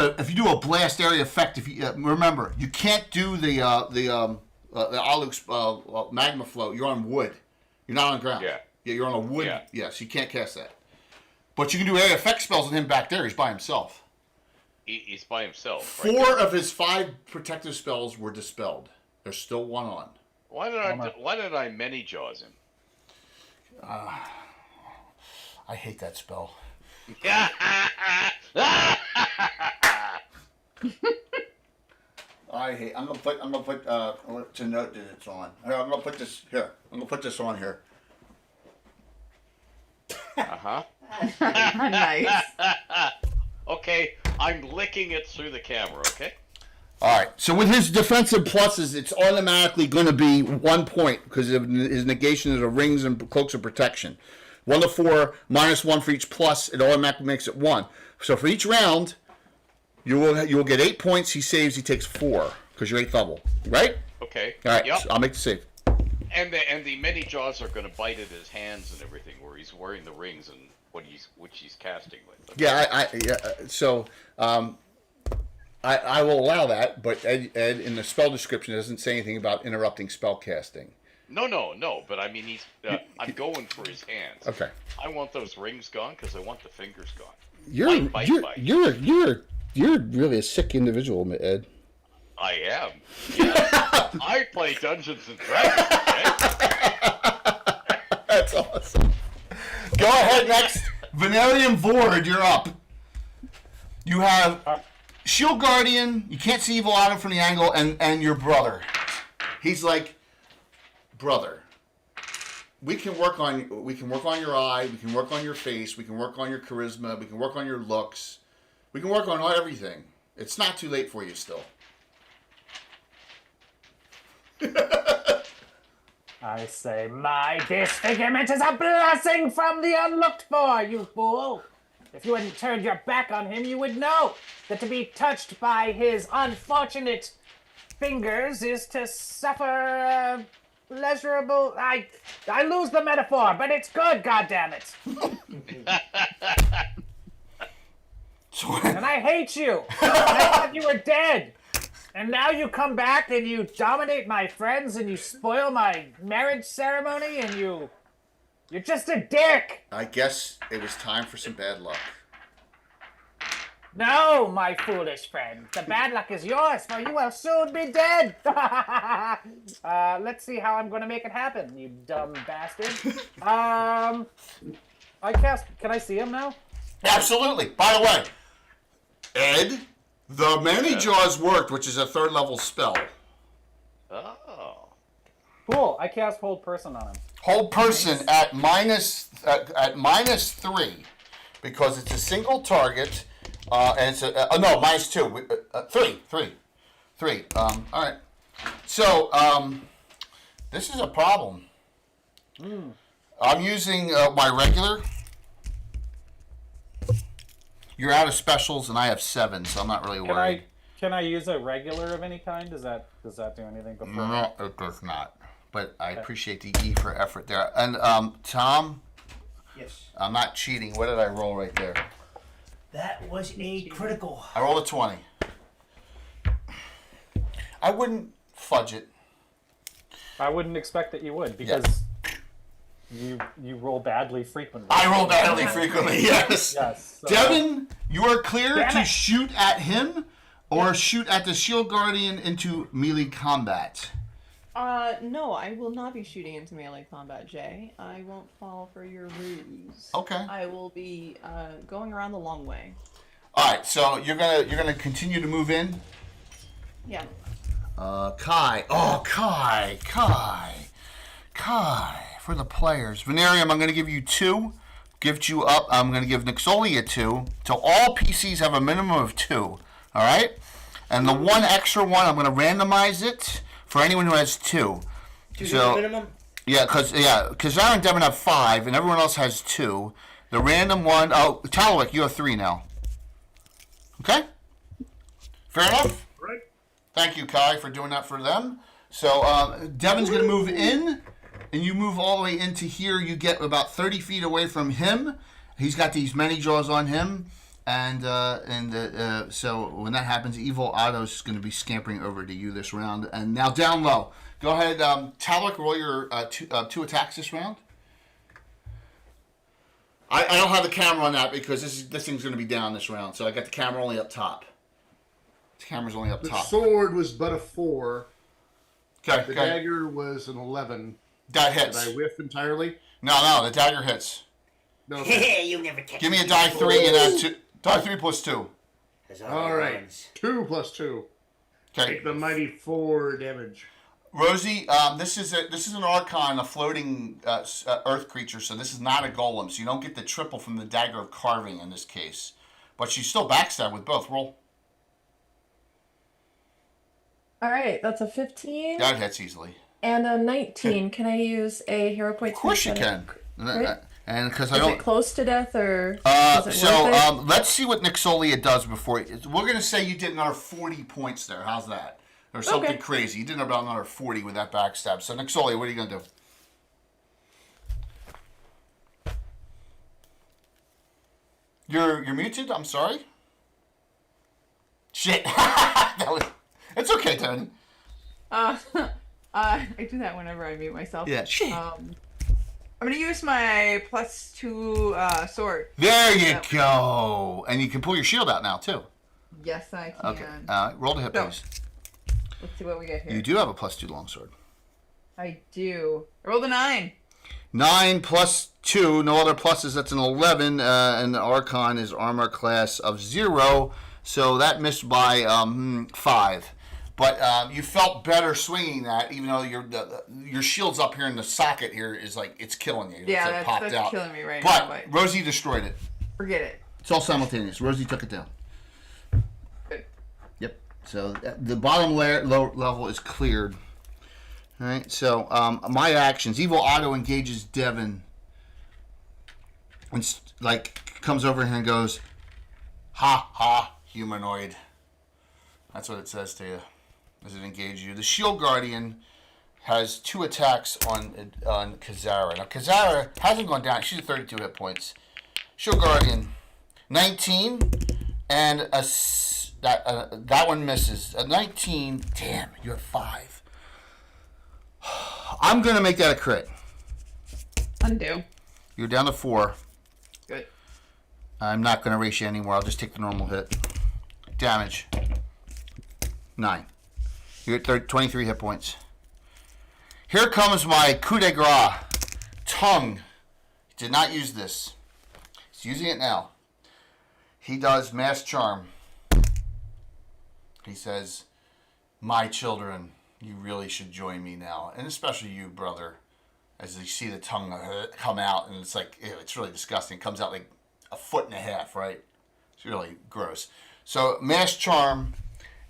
a blast area effect, if you remember, you can't do the Alux magma flow. You're on wood. You're not on ground. Yeah. Yeah, you're on a wood. Yeah. Yes, you can't cast that. But you can do area effect spells on him back there. He's by himself. He's by himself. 4 of his 5 protective spells were dispelled. There's still 1 on. Why did I many jaws him? I hate that spell. I'm gonna put to note that it's on. Here, I'm gonna put this here. I'm gonna put this on here. Uh-huh. Nice. Okay, I'm licking it through the camera, okay? All right. So with his defensive pluses, it's automatically going to be 1 point because of his negation of the rings and cloaks of protection. 1 to 4, -1 for each plus. It automatically makes it 1. So for each round, you will get 8 points. He saves. He takes 4 because you're 8th level, right? Okay. All right. Yep. So I'll make the save. And the many jaws are going to bite at his hands and everything, where he's wearing the rings and which he's casting with. Okay? I will allow that, but Ed in the spell description doesn't say anything about interrupting spell casting. No. But I mean, I'm going for his hands. Okay. I want those rings gone because I want the fingers gone. You're really a sick individual, Ed. I am. Yeah. I play Dungeons and Dragons. Okay? That's awesome. Go ahead next. Venerian Vord, you're up. You have Shield Guardian. You can't see Evil Autumn from the angle, and your brother. He's like, brother. We can work on your eye. We can work on your face. We can work on your charisma. We can work on your looks. We can work on everything. It's not too late for you still. I say, my disfigurement is a blessing from the unlooked for, you fool! If you hadn't turned your back on him, you would know that to be touched by his unfortunate fingers is to suffer pleasurable... I lose the metaphor, but it's good, goddammit! And I hate you! I thought you were dead! And now you come back and you dominate my friends and you spoil my marriage ceremony and you're just a dick! I guess it was time for some bad luck. No, my foolish friend. The bad luck is yours, for you will soon be dead! Let's see how I'm going to make it happen, you dumb bastard. Can I see him now? Absolutely. By the way, Ed, the Many Jaws worked, which is a 3rd level spell. Oh. Cool. I cast Hold Person on him. Hold Person at -3 because it's a single target, and it's -2. 3. All right. So this is a problem. I'm using my regular. You're out of specials, and I have 7, so I'm not really worried. Can I use a regular of any kind? Does that do anything before? No, it does not. But I appreciate the E for effort there. And Tom? Yes. I'm not cheating. What did I roll right there? That was a critical. I rolled a 20. I wouldn't fudge it. I wouldn't expect that you would, because you roll badly frequently. I roll badly frequently, yes. Yes. So. Devin, you are clear to shoot at him or shoot at the Shield Guardian into melee combat. No, I will not be shooting into melee combat, Jay. I won't fall for your ruse. Okay. I will be going around the long way. All right, so you're gonna continue to move in. Yeah. Kai. Oh, Kai. For the players. Venerium, I'm gonna give you 2. Gift you up. I'm gonna give Nixolia 2. So all PCs have a minimum of 2. All right. And the one extra one, I'm gonna randomize it for anyone who has 2. So minimum. Yeah, because Aaron and Devin have 5, and everyone else has 2. The random one. Oh, Talwick, you have 3 now. Okay. Fair enough. Right. Thank you, Kai, for doing that for them. So Devin's going to move in, and you move all the way into here. You get about 30 feet away from him. He's got these many jaws on him, and so when that happens, Evil Otto's going to be scampering over to you this round. And now down low. Go ahead, Talwick, roll your 2 attacks this round. I don't have the camera on that because this thing's going to be down this round, so I got the camera only up top. The camera's only up The top. sword was but a 4. Okay. The dagger was an 11. That hits. Did I whiff entirely? No, the dagger hits. No. You never catch Give me a me die before. 3 and add 2. Die 3 plus 2. All right. 2 plus 2. Okay. Take the mighty 4 damage. Rosie, this is an Archon, a floating earth creature, so this is not a golem, so you don't get the triple from the dagger of carving in this case. But she's still backstabbed with both. Roll. All right, that's a 15 That hits easily. and a 19. Can I use a hero point? Of course you can. Right? And because Is I don't. it close to death or? Is it worth it? Let's see what Nixolia does before. We're gonna say you did another 40 points there. How's that? Or something Okay. crazy. You did about another 40 with that backstab. So Nixolia, what are you gonna do? You're muted. I'm sorry. Shit. It's okay, Toni. I do that whenever I mute myself. Yeah, shit. I'm gonna use my +2 sword. There you go. And you can pull your shield out now too. Yes, I can. Okay. Roll to hit, So, please. let's see what we get here. You do have a +2 longsword. I do. I rolled a 9. 9 plus 2, no other pluses, that's an 11, and the Archon is armor class of 0, so that missed by 5. But you felt better swinging that, even though your shield's up here in the socket here is like, it's killing you. Yeah, it's like that's killing me right but now. But Rosie destroyed it. forget it. It's all simultaneous. Rosie took it down. Good. Yep. So the bottom low level is cleared. All right. So my actions. Evil Otto engages Devin, and comes over here and goes, "Ha ha, humanoid." That's what it says to you as it engages you. The Shield Guardian has 2 attacks on Kazara. Now Kazara hasn't gone down. She's at 32 hit points. Shield Guardian, 19, and that one misses. A 19. Damn, you have 5. I'm gonna make that a crit. Undo. You're down to 4. Good. I'm not gonna race you anymore. I'll just take the normal hit. Damage. 9. You're at 23 hit points. Here comes my coup de grace. Tongue. Did not use this. He's using it now. He does Mass Charm. He says, "My children, you really should join me now." And especially you, brother. As you see the tongue come out, and it's like, ew, it's really disgusting. It comes out like a 1.5 feet, right? It's really gross. So, Mass Charm.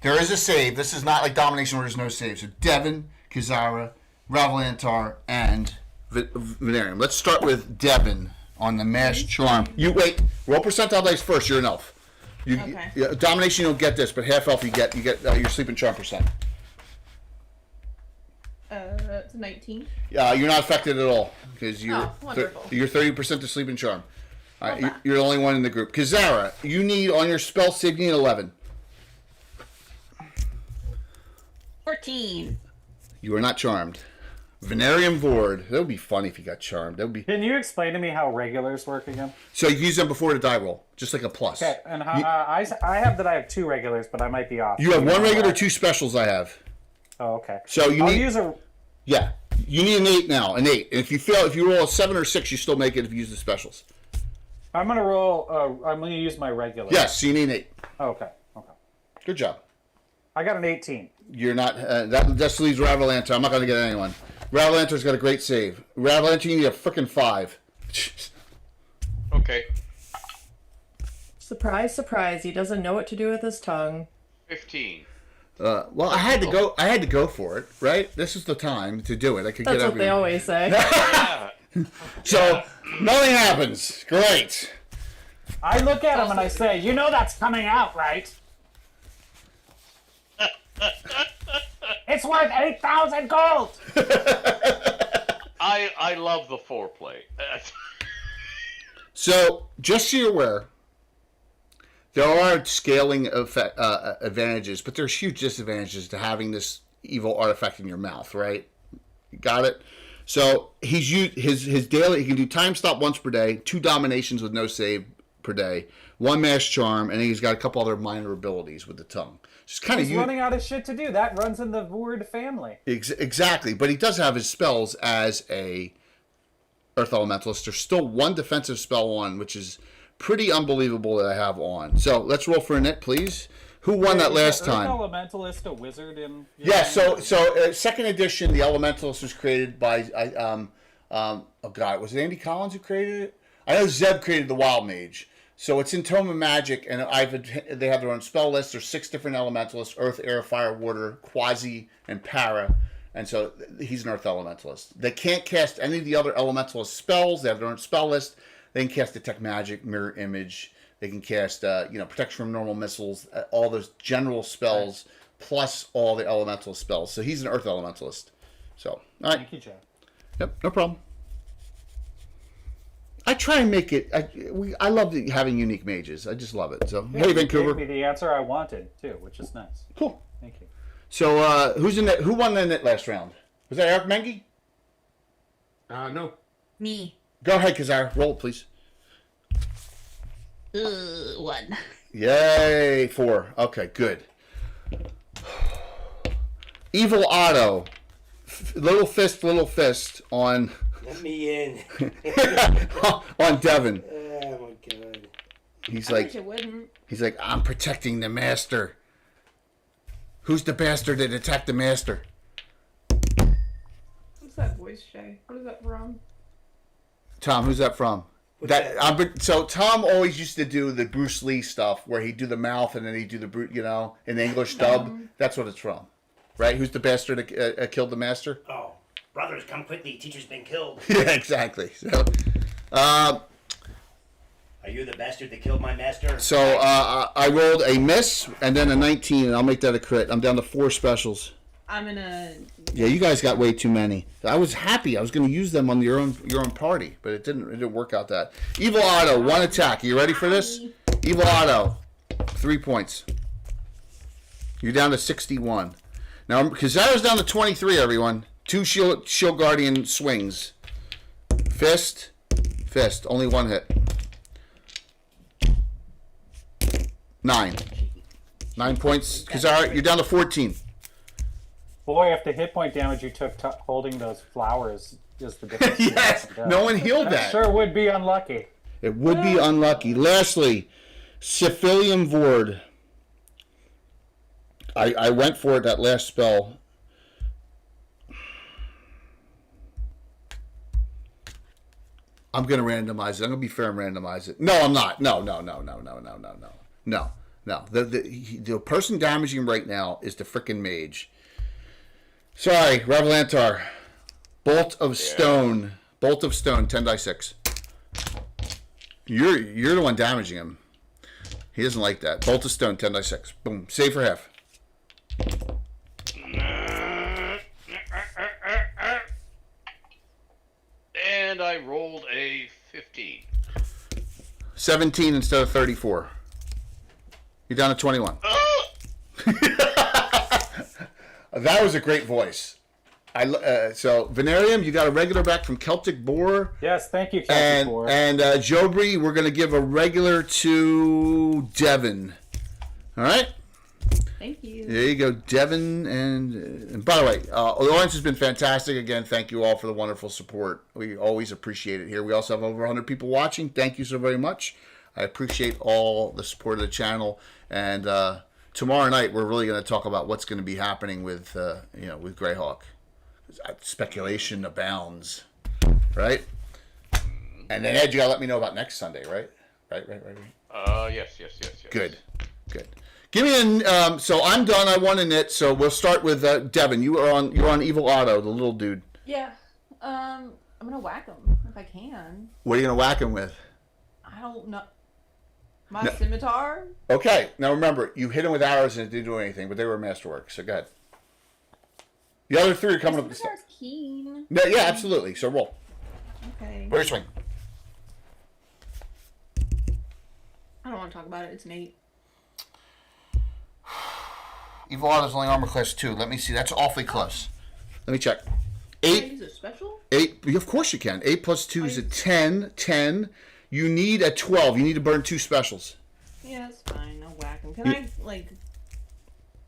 There is a save. This is not like Domination where there's no save. So, Devin, Kazara, Ravalantar, and Venerium. Let's start with Devin on the Mass Charm. You wait. Roll percentile dice first. You're an elf. Okay. Domination, you don't get this, but half elf you get your sleep and charm percent. It's 19. You're not affected at all because you're wonderful. you're 30% to sleep and charm. All right, you're the only one in the group. Kazara, you need on your spell save, you need 11. 14. You are not charmed. Venarium Vord. That would be funny if you got charmed. That would be. Can you explain to me how regulars work again? So you use them before the die roll, just like a plus. Okay, and how, I have that I have 2 regulars, but I might be off. You have 1 regular, 2 specials. I have. Oh, okay. So you I'll need. use a. Yeah, you need an 8 now. An 8. And if you roll a 7 or 6, you still make it if you use the specials. I'm gonna roll. I'm gonna use my regular. Yes, so you need an 8. Okay. Okay. Good job. I got an 18. You're not. That just leaves Ravalanter. I'm not going to get anyone. Ravalanter's got a great save. Ravalanter, you need a freaking 5. Okay. Surprise, surprise. He doesn't know what to do with his tongue. 15. Well, I had to go. I had to go for it, right? This is the time to do it. I could That's get what they always say. So nothing happens. Great. I look at him and I say, "You know that's coming out, right?" It's worth 8,000 gold. I love the foreplay. So just so you're aware, there are scaling advantages, but there's huge disadvantages to having this evil artifact in your mouth, right? You got it? So he's used his daily. He can do time stop once per day, 2 dominations with no save per day, 1 mass charm, and he's got a couple other minor abilities with the tongue. Just kind of He's running out of shit to do. That runs in the Word family. Exactly, but he does have his spells as a Earth Elementalist. There's still 1 defensive spell on, which is pretty unbelievable that I have on. So let's roll for a net, please. Who won that last time? Earth Elementalist a wizard in? Yeah, so second edition, the Elementalist was created by oh god, was it Andy Collins who created it? I know Zeb created the Wild Mage. So it's in Tome of Magic, and they have their own spell list. There's 6 different Elementalists: Earth, Air, Fire, Water, Quasi, and Para. And so he's an Earth Elementalist. They can't cast any of the other Elementalist spells. They have their own spell list. They can cast Detect Magic, Mirror Image. They can cast, Protection from Normal Missiles, all those general spells, plus all the Elemental spells. So he's an Earth Elementalist. So, all right. Thank you, Joe. Yep, no problem. I try and make it. I love having unique mages. I just love it. So, Yeah, hey, Vancouver. You gave me the answer I wanted too, which is nice. Cool. Thank you. So, who's in that? Who won the net last round? Was that Eric Mengi? No. Me. Go ahead, Kazar. Roll it, please. 1. Yay, 4. Okay, good. Evil Otto. Little fist on. Let me in. on Devin. Oh my god. He's I like, wish it wouldn't. he's like, I'm protecting the master. Who's the bastard that attacked the master? What's that voice, Shay? What is that from? Tom, who's that from? So Tom always used to do the Bruce Lee stuff where he'd do the mouth and then he'd do the in the English dub. That's what it's from, right? Who's the bastard that killed the master? Oh, brothers, come quickly. Teacher's been killed. Yeah, exactly. So, Are you the bastard that killed my master? so I rolled a miss and then a 19, and I'll make that a crit. I'm down to 4 specials. I'm gonna. Yeah, you guys got way too many. I was happy. I was going to use them on your own party, but it didn't work out that. Evil Otto, 1 attack. Are you ready for this? Evil Otto, 3 points. You're down to 61. Now, Kazara's down to 23, everyone. 2 shield guardian swings. Fist. Only 1 hit. 9. 9 points. Kazara, you're down to 14. Boy, if the hit point damage you took holding those flowers is the difference. Yes, no one healed that. Sure would be unlucky. It would be unlucky. Lastly, Cephalium Vord. I went for it that last spell. I'm going to randomize it. I'm going to be fair and randomize it. No, I'm not. No. The person damaging him right now is the frickin' mage. Sorry, Revelantar. Bolt of Stone. 10 die 6. You're the one damaging him. He doesn't like that. Bolt of stone, 10 dice 6. Boom. Save for half. And I rolled a 15. 17 instead of 34. You're down to 21. That was a great voice. So Venarium, you got a regular back from Celtic Boar. Yes, thank you, Celtic Boar. And Jobri, we're going to give a regular to Devin. All right? Thank you. There you go, Devin. And by the way, the audience has been fantastic. Again, thank you all for the wonderful support. We always appreciate it here. We also have over 100 people watching. Thank you so very much. I appreciate all the support of the channel. And tomorrow night, we're really going to talk about what's going to be happening with with GREYHAWK. Speculation abounds, right? And then Ed, you got to let me know about next Sunday, right? Right. Yes. Good. Give me so I'm done. I won a knit. So we'll start with Devin. You're on Evil Otto, the little dude. Yeah. I'm gonna whack him if I can. What are you gonna whack him with? I don't know. My scimitar. Okay. Now remember, you hit him with arrows and it didn't do anything, but they were masterwork. So go ahead. The other three are coming up. Scimitar's keen. No, yeah, absolutely. So roll. Okay. Where's swing? I don't want to talk about it. It's an 8. Evil Otto's only armor class 2. Let me see. That's awfully close. Let me check. 8. Can I use a special? 8. Of course you can. 8 plus 2 is a 10. 10. You need a 12. You need to burn 2 specials. Yeah, that's fine. I'll whack him. Can I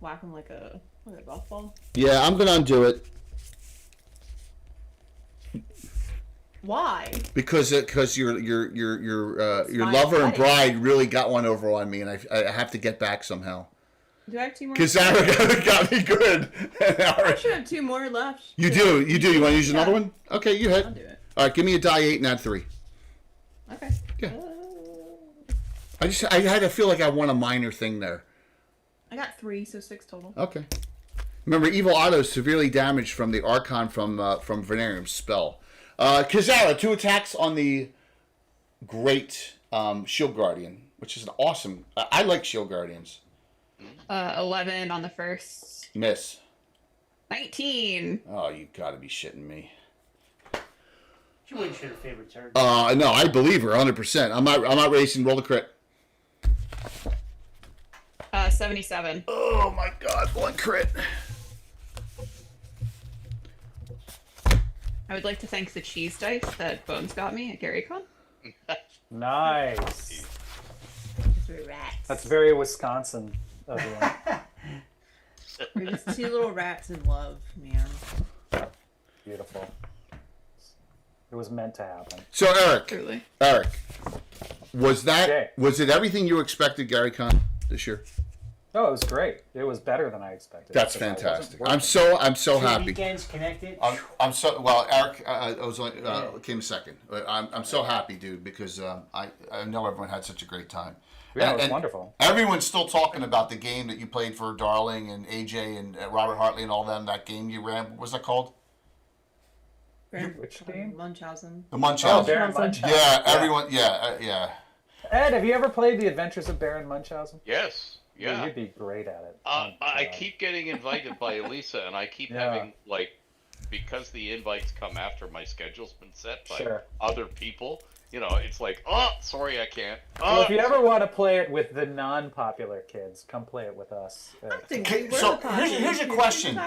whack him like a golf ball? Yeah, I'm gonna undo it. Why? Because your lover and bride really got one over on me, and I have to get back somehow. Do I have 2 more? Because Sarah got me good. I should have 2 more left. You do. You want to use another one? Okay, you hit. I'll do it. All right, give me a die 8 and add 3. Okay. Yeah. I had to feel like I won a minor thing there. I got 3, so 6 total. Okay. Remember, Evil Otto is severely damaged from the Archon from Venarium's spell. Kazara, 2 attacks on the Great Shield Guardian, which is an awesome. I like Shield Guardians. 11 on the first. Miss. 19. Oh, you gotta be shitting me. She wouldn't should have favored her. No, I believe her 100%. I'm not racing. Roll the crit. 77. Oh my God, 1 crit. I would like to thank the cheese dice that Bones got me at GaryCon. Nice. We're rats. That's very Wisconsin of you. We're just 2 little rats in love, man. Beautiful. It was meant to happen. So Erik, Truly. was it everything you expected, GaryCon, this year? Oh, it was great. It was better than I expected. That's because fantastic. I wasn't I'm so 2 happy. weekends connected. I'm so well. Erik, I was only, came second. But I'm so happy, dude, because I know everyone had such a great time. Yeah, it was wonderful. Everyone's still talking about the game that you played for Darling and AJ and Robert Hartley and all them. That game you ran. What was that called? Which game? Munchausen. The Munchausen. Oh, Baron Munchausen. Yeah, everyone. Yeah. Ed, have you ever played The Adventures of Baron Munchausen? Yes. Yeah. You'd be great at it. I keep getting invited by Elisa, and I keep having, because the invites come after my schedule's been set by other people, it's like, oh, sorry, I can't. Well, if you ever want to play it with the non-popular kids, come play it with us. So here's a question.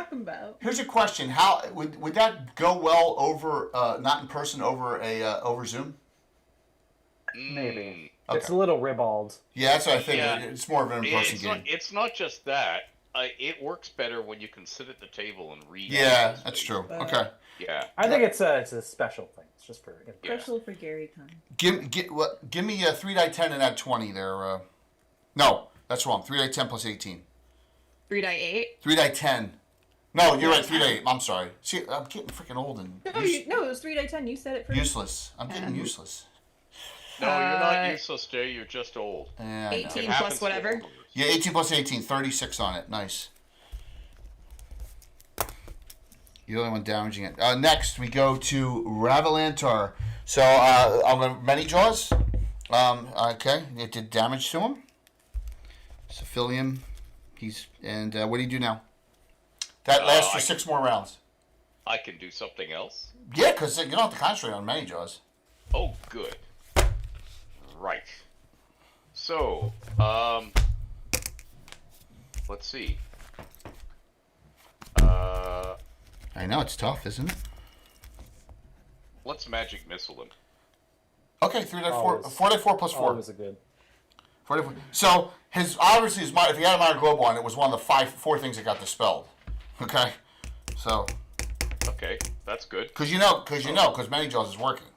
Here's a question. How would that go well over not in person over Zoom? Maybe. Okay. It's a little ribald. Yeah, that's what I think. Yeah. It's more of an in-person game. It's not just that. It works better when you can sit at the table and read. Yeah, that's true. Okay. Yeah. I think it's a special thing. It's just for Special for Gary time. Give me a 3 die 10 and add 20 there. No, that's wrong. 3 die 10 plus 18. 3 die 8. 3 die 10. No, you're right. 3 die 8. I'm sorry. See, I'm getting freaking old and No, it was 3 die 10. You said it first. useless. I'm getting useless. No, you're not useless, Jay. You're just old. Yeah, 18 plus whatever. Yeah, 18 plus 18. 36 on it. Nice. You're the only one damaging it. Next, we go to Ravalantar. So, I'm going to many jaws. Okay, it did damage to him. Cephilium. What do you do now? That lasts for 6 more rounds. I can do something else? Yeah, because you don't have to concentrate on many jaws. Oh, good. Right. So, let's see. I know, it's tough, isn't it? Let's magic missile him. Okay, 4d4 plus 4. Always a good. 4d4. So, obviously, if he had a minor globe on, it was one of the 4 things that got dispelled. Okay? So. Okay, that's good. Because Many Jaws is working.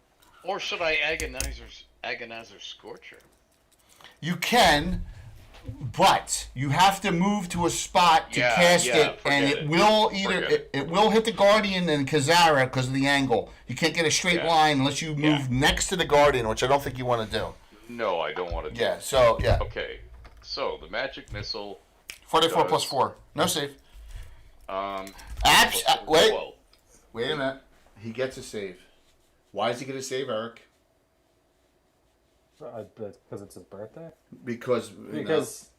Or should I Agonizer Scorcher? You can, but you have to move to a spot to cast it, and it will it will hit the Guardian and Kazara because of the angle. You can't get a straight line unless you move next to the Guardian, which I don't think you want to do. No, I don't want to do. Yeah, so, yeah. Okay, so the magic missile... 4d4 plus 4. No save. Wait a minute. He gets a save. Why does he get a save, Erik? Because it's his birthday? Because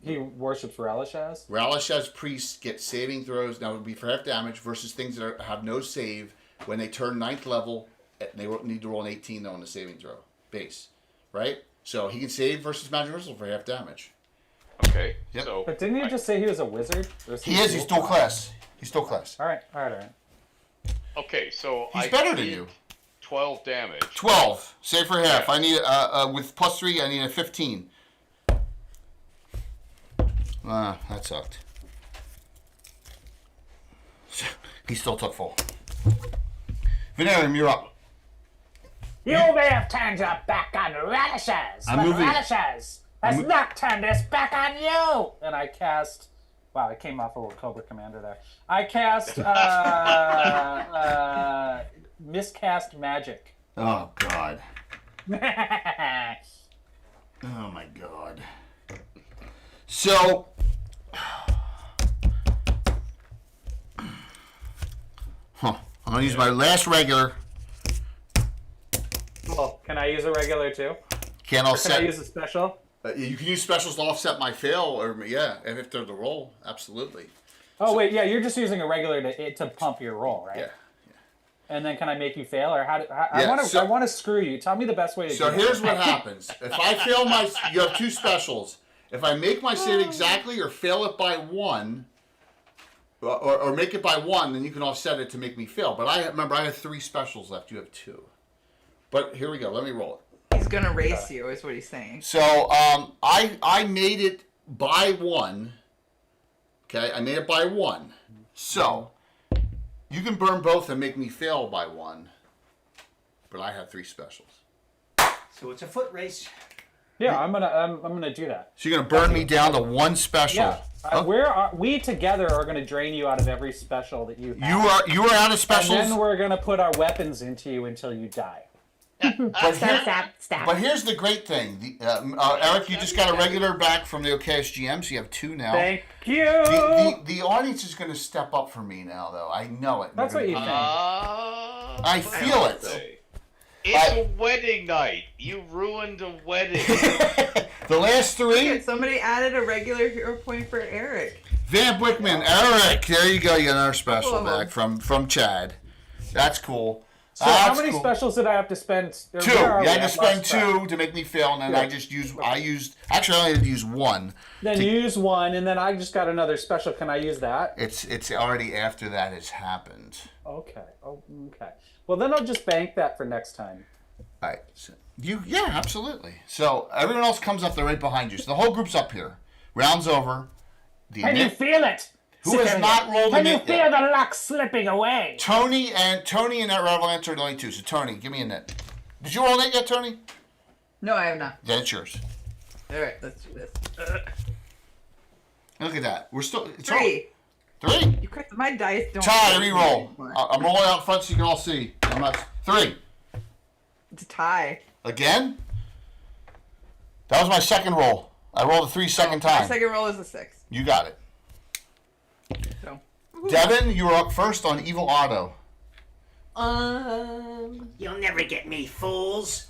he worships Ralashaz? Ralashaz priests get saving throws. Now, it would be for half damage versus things that have no save. When they turn 9th level, they need to roll an 18, though, on the saving throw. Base. Right? So, he can save versus Magic Missile for half damage. Okay. Yep. So but didn't you just say he was a wizard? He is. He's still class. All right. Okay, so he's better than you. 12 damage. 12. Save for half. I need with plus 3. I need a 15. That sucked. He still took full. Venerium, you're up. You may have turned your back on Ralashaz, but Ralashaz has not turned his back on you. And I cast. Wow, I came off a little Cobra Commander there. I cast miscast magic. Oh God. Oh my God. So. I'm gonna use my last regular. Well, can I use a regular too? Can I use a special? You can use specials to offset my fail, or if they're the roll, absolutely. Oh wait, yeah, you're just using a regular to pump your roll, right? Yeah. And then can I make you fail, or I want to screw you? Tell me the best way to do it. So here's what happens: if I fail you have 2 specials. If I make my save exactly or fail it by 1, or make it by 1, then you can offset it to make me fail. But I have 3 specials left. You have 2. But here we go. Let me roll it. He's gonna race you, is what he's saying. So I made it by 1. Okay, I made it by 1. So you can burn both and make me fail by 1. But I have 3 specials. So it's a foot race. Yeah, I'm gonna do that. So you're gonna burn me down to 1 special. Yeah. We together are gonna drain you out of every special that you have. You are out of specials. And then we're gonna put our weapons into you until you die. But here's the great thing, Erik. You just got a regular back from the OKSGM, so you have 2 now. Thank you. The audience is going to step up for me now, though. I know it. That's what you think. I feel it. It's a wedding night. You ruined a wedding. The last 3. Somebody added a regular hero point for Erik. Van Wickman, Erik. There you go. You got another special back from Chad. That's cool. So how many specials did I have to spend? 2. You had to spend 2 to make me fail, and then I used. Actually, I only had to use 1. Then use 1, and then I just got another special. Can I use that? It's already after that has happened. Okay. Oh, okay. Well, then I'll just bank that for next time. All right. So yeah, absolutely. So everyone else comes up there right behind you. So the whole group's up here. Round's over. Can you feel it? Who has not rolled a Can you feel the luck slipping away? Toni and that Avalanche are the only 2. So Toni, give me a net. Did you roll a net yet, Toni? No, I have not. Then it's yours. All right, let's do this. Look at that. We're still 3. 3. You cracked my dice. Don't. Tie. Re-roll. I'm rolling out front so you can all see. I'm not 3. It's a tie. Again? That was my second roll. I rolled a 3 second time. My second roll is a 6. You got it. So. Devin, you were up first on Evil Auto. You'll never get me, fools.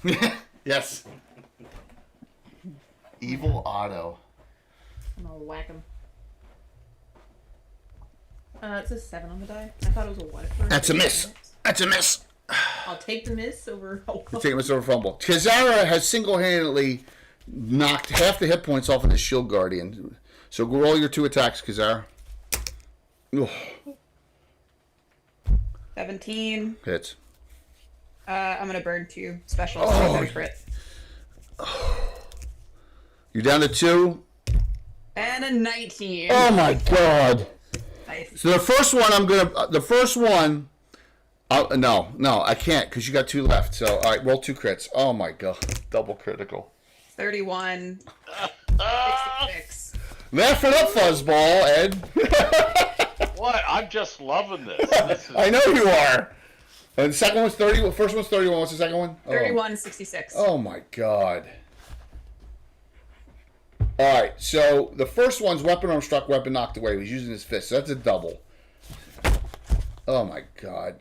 Yes. Evil Auto. I'm gonna whack him. It says 7 on the die. I thought it was a what at first. That's a miss. That's a miss. I'll take the miss over. You take a miss over fumble. Kazara has single-handedly knocked half the hit points off of the Shield Guardian. So roll your 2 attacks, Kazara. Ugh. 17. Hits. I'm gonna burn 2 special crit. You're down to 2. And a 19. Oh my god. Nice. So the first one no, I can't because you got 2 left. So all right, roll 2 crits. Oh my god, double critical. 31. 66. Laugh it up, fuzzball, Ed. What? I'm just loving this. I know you are. And the second one's 30. First one's 31. What's the second one? 31, 66. Oh my god. All right, so the first one's weapon arm struck, weapon knocked away. He was using his fist. So that's a double. Oh my god.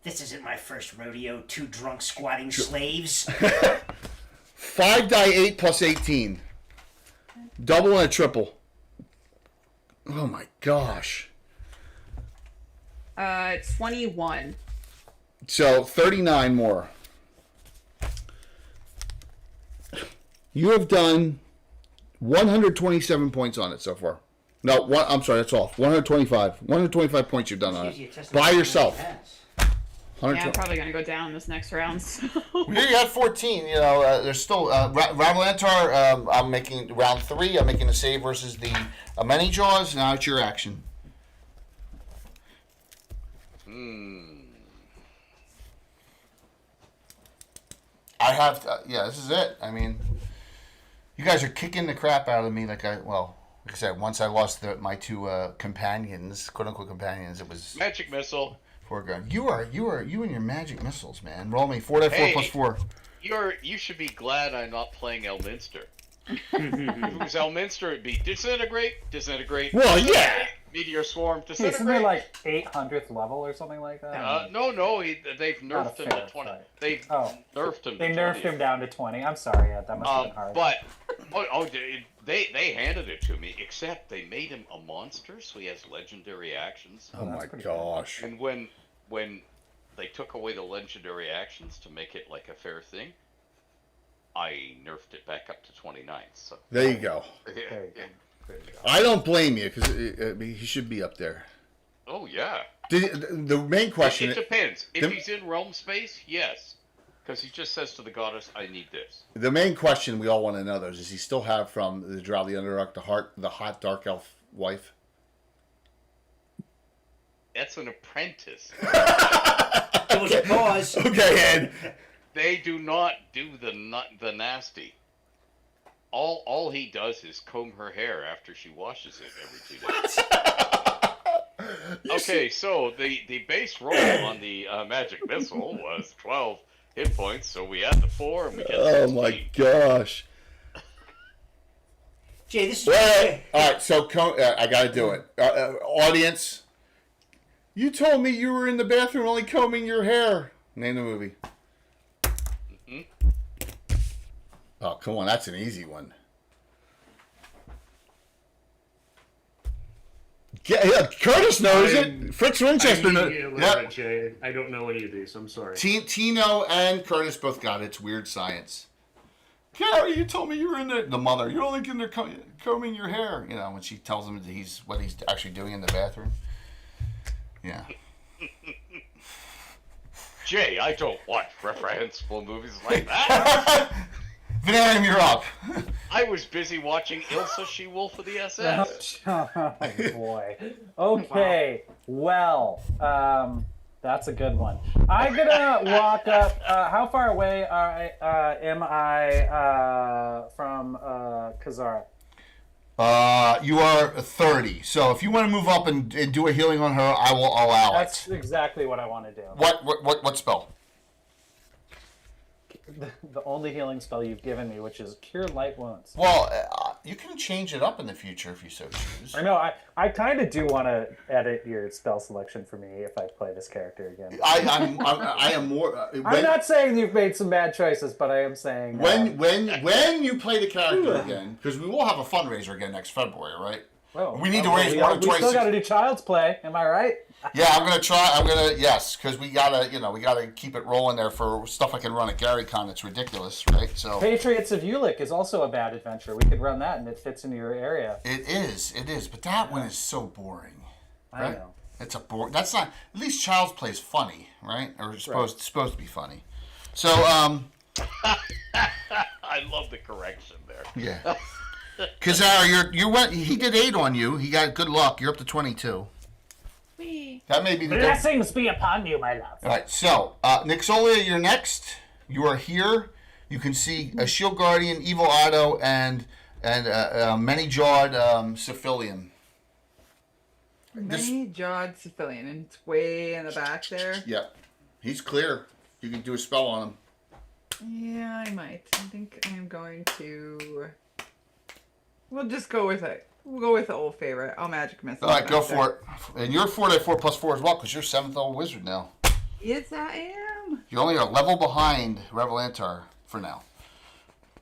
This isn't my first rodeo. 2 drunk squatting slaves. 5 die 8 plus 18. Double and a triple. Oh my gosh. 21. So 39 more. You have done 127 points on it so far. No, I'm sorry, that's off. 125. 125 points you've done on it. By yourself. Yeah, I'm probably gonna go down this next round. So. You got 14. You know, there's still Ravalantar. I'm making round 3. I'm making a save versus the Many Jaws. Now it's your action. I have. Yeah, this is it. I mean, you guys are kicking the crap out of me. Like I said, once I lost my 2 companions, quote unquote companions, it was Magic missile. Foregone. You and your magic missiles, man. Roll me 4 die 4 plus 4. You should be glad I'm not playing Elminster. If it was Elminster, it'd be disintegrate. Well, yeah. Meteor swarm. Disintegrate. Isn't there like 800th level or something like that? No. They've nerfed him to 20. They've nerfed him. They nerfed him down to 20. I'm sorry, that must have been hard. But they handed it to me. Except they made him a monster, so he has legendary actions. Oh my gosh! And when they took away the legendary actions to make it like a fair thing, I nerfed it back up to 29. So there you go. Yeah. I don't blame you because he should be up there. Oh yeah. The main question. It depends. If he's in realm space, yes, because he just says to the goddess, "I need this." The main question we all want to know though is: does he still have from the Drow the Underdark the hot dark elf wife? That's an apprentice. It was a pause. Okay, Ed. They do not do the nasty. All he does is comb her hair after she washes it every 2 days. Okay, so the base roll on the magic missile was 12 hit points, so we add the 4 and we get 16. Oh my gosh. Jay, this is... Well, all right, so I got to do it. Audience, you told me you were in the bathroom only combing your hair. Name the movie. Oh, come on. That's an easy one. Yeah, Curtis knows it. Fritz Winchester knows it. I don't know any of these. I'm sorry. Tino and Curtis both got it. It's weird science. Gary, you told me you were in the mother. You're only in there combing your hair. You know, when she tells him that what he's actually doing in the bathroom. Yeah. Jay, I don't watch reprehensible movies like that. Vanarium, you're up. I was busy watching Ilsa She-Wolf of the SS. Oh boy. Okay. Well, that's a good one. I'm gonna walk up. How far away am I from Kazara? You are 30. So if you want to move up and do a healing on her, I will allow That's exactly what I want to do. What spell? The only healing spell you've given me, which is Cure Light Wounds. Well, You can change it up in the future if you so choose. I know. I kind of do want to edit your spell selection for me if I play this character again. I am more. I'm not saying you've made some bad choices, but I am saying when you play the character again, because we will have a fundraiser again next February, right? Oh, we need to raise more than We still got to do Child's Play. Am I right? Yeah, I'm gonna try. Yes, because we gotta keep it rolling there for stuff I can run at GaryCon. It's ridiculous, right? So Patriots of Ulick is also a bad adventure. We could run that, and it fits into your area. It is, but that one is so boring. Right? I know. It's a boring. That's not. At least Child's Play is funny, right? Or it's supposed to be funny. So I love the correction there. Yeah. Kazara, you went. He did 8 on you. He got good luck. You're up to 22. That may be the blessings be upon you, my love. All right, so Nixolia, you're next. You are here. You can see a Shield Guardian, Evil Otto, and many-jawed Cephalian. Many-jawed Cephalian, and it's way in the back there. Yep, he's clear. You can do a spell on him. Yeah, I might. I think I am going to. We'll just go with it. We'll go with the old favorite. I'll magic missile. All right, go for it. And you're 4+4 as well, because you're 7th level wizard now. Yes, I am. You're only a level behind Revelantar for now.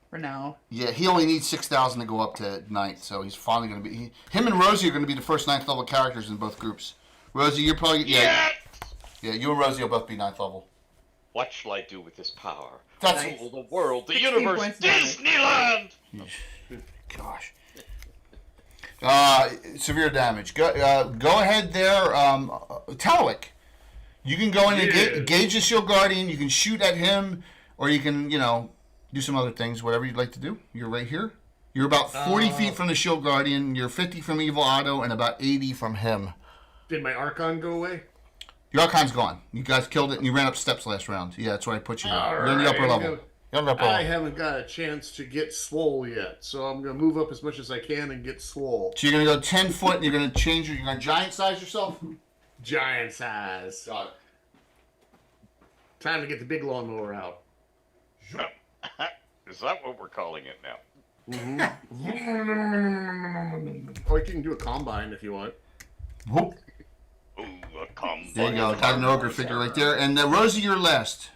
For now. Yeah, he only needs 6,000 to go up to 9th, so he's finally going to be. Him and Rosie are going to be the first 9th level characters in both groups. Rosie, you're probably yeah. You and Rosie will both be 9th level. What shall I do with this power? That's rule the world, the universe, Disneyland. Gosh. Severe damage. Go ahead there, Taloic. You can go in and gauge the Shield Guardian. You can shoot at him, or you can, do some other things, whatever you'd like to do. You're right here. You're about 40 feet from the Shield Guardian. You're 50 from Evil Otto, and about 80 from him. Did my Archon go away? Your Archon's gone. You guys killed it, and you ran up steps last round. Yeah, that's why I put you there. You're in the upper level. I haven't got a chance to get swole yet, so I'm going to move up as much as I can and get swole. So you're going to go 10 foot, and you're going to change. You're going to giant size yourself? Giant size. Got it. Time to get the big lawnmower out. Is that what we're calling it now? Or you can do a combine if you want. Whoop. Ooh, a combine. There you go. Got an ogre figure right there. And Rosie, you're last.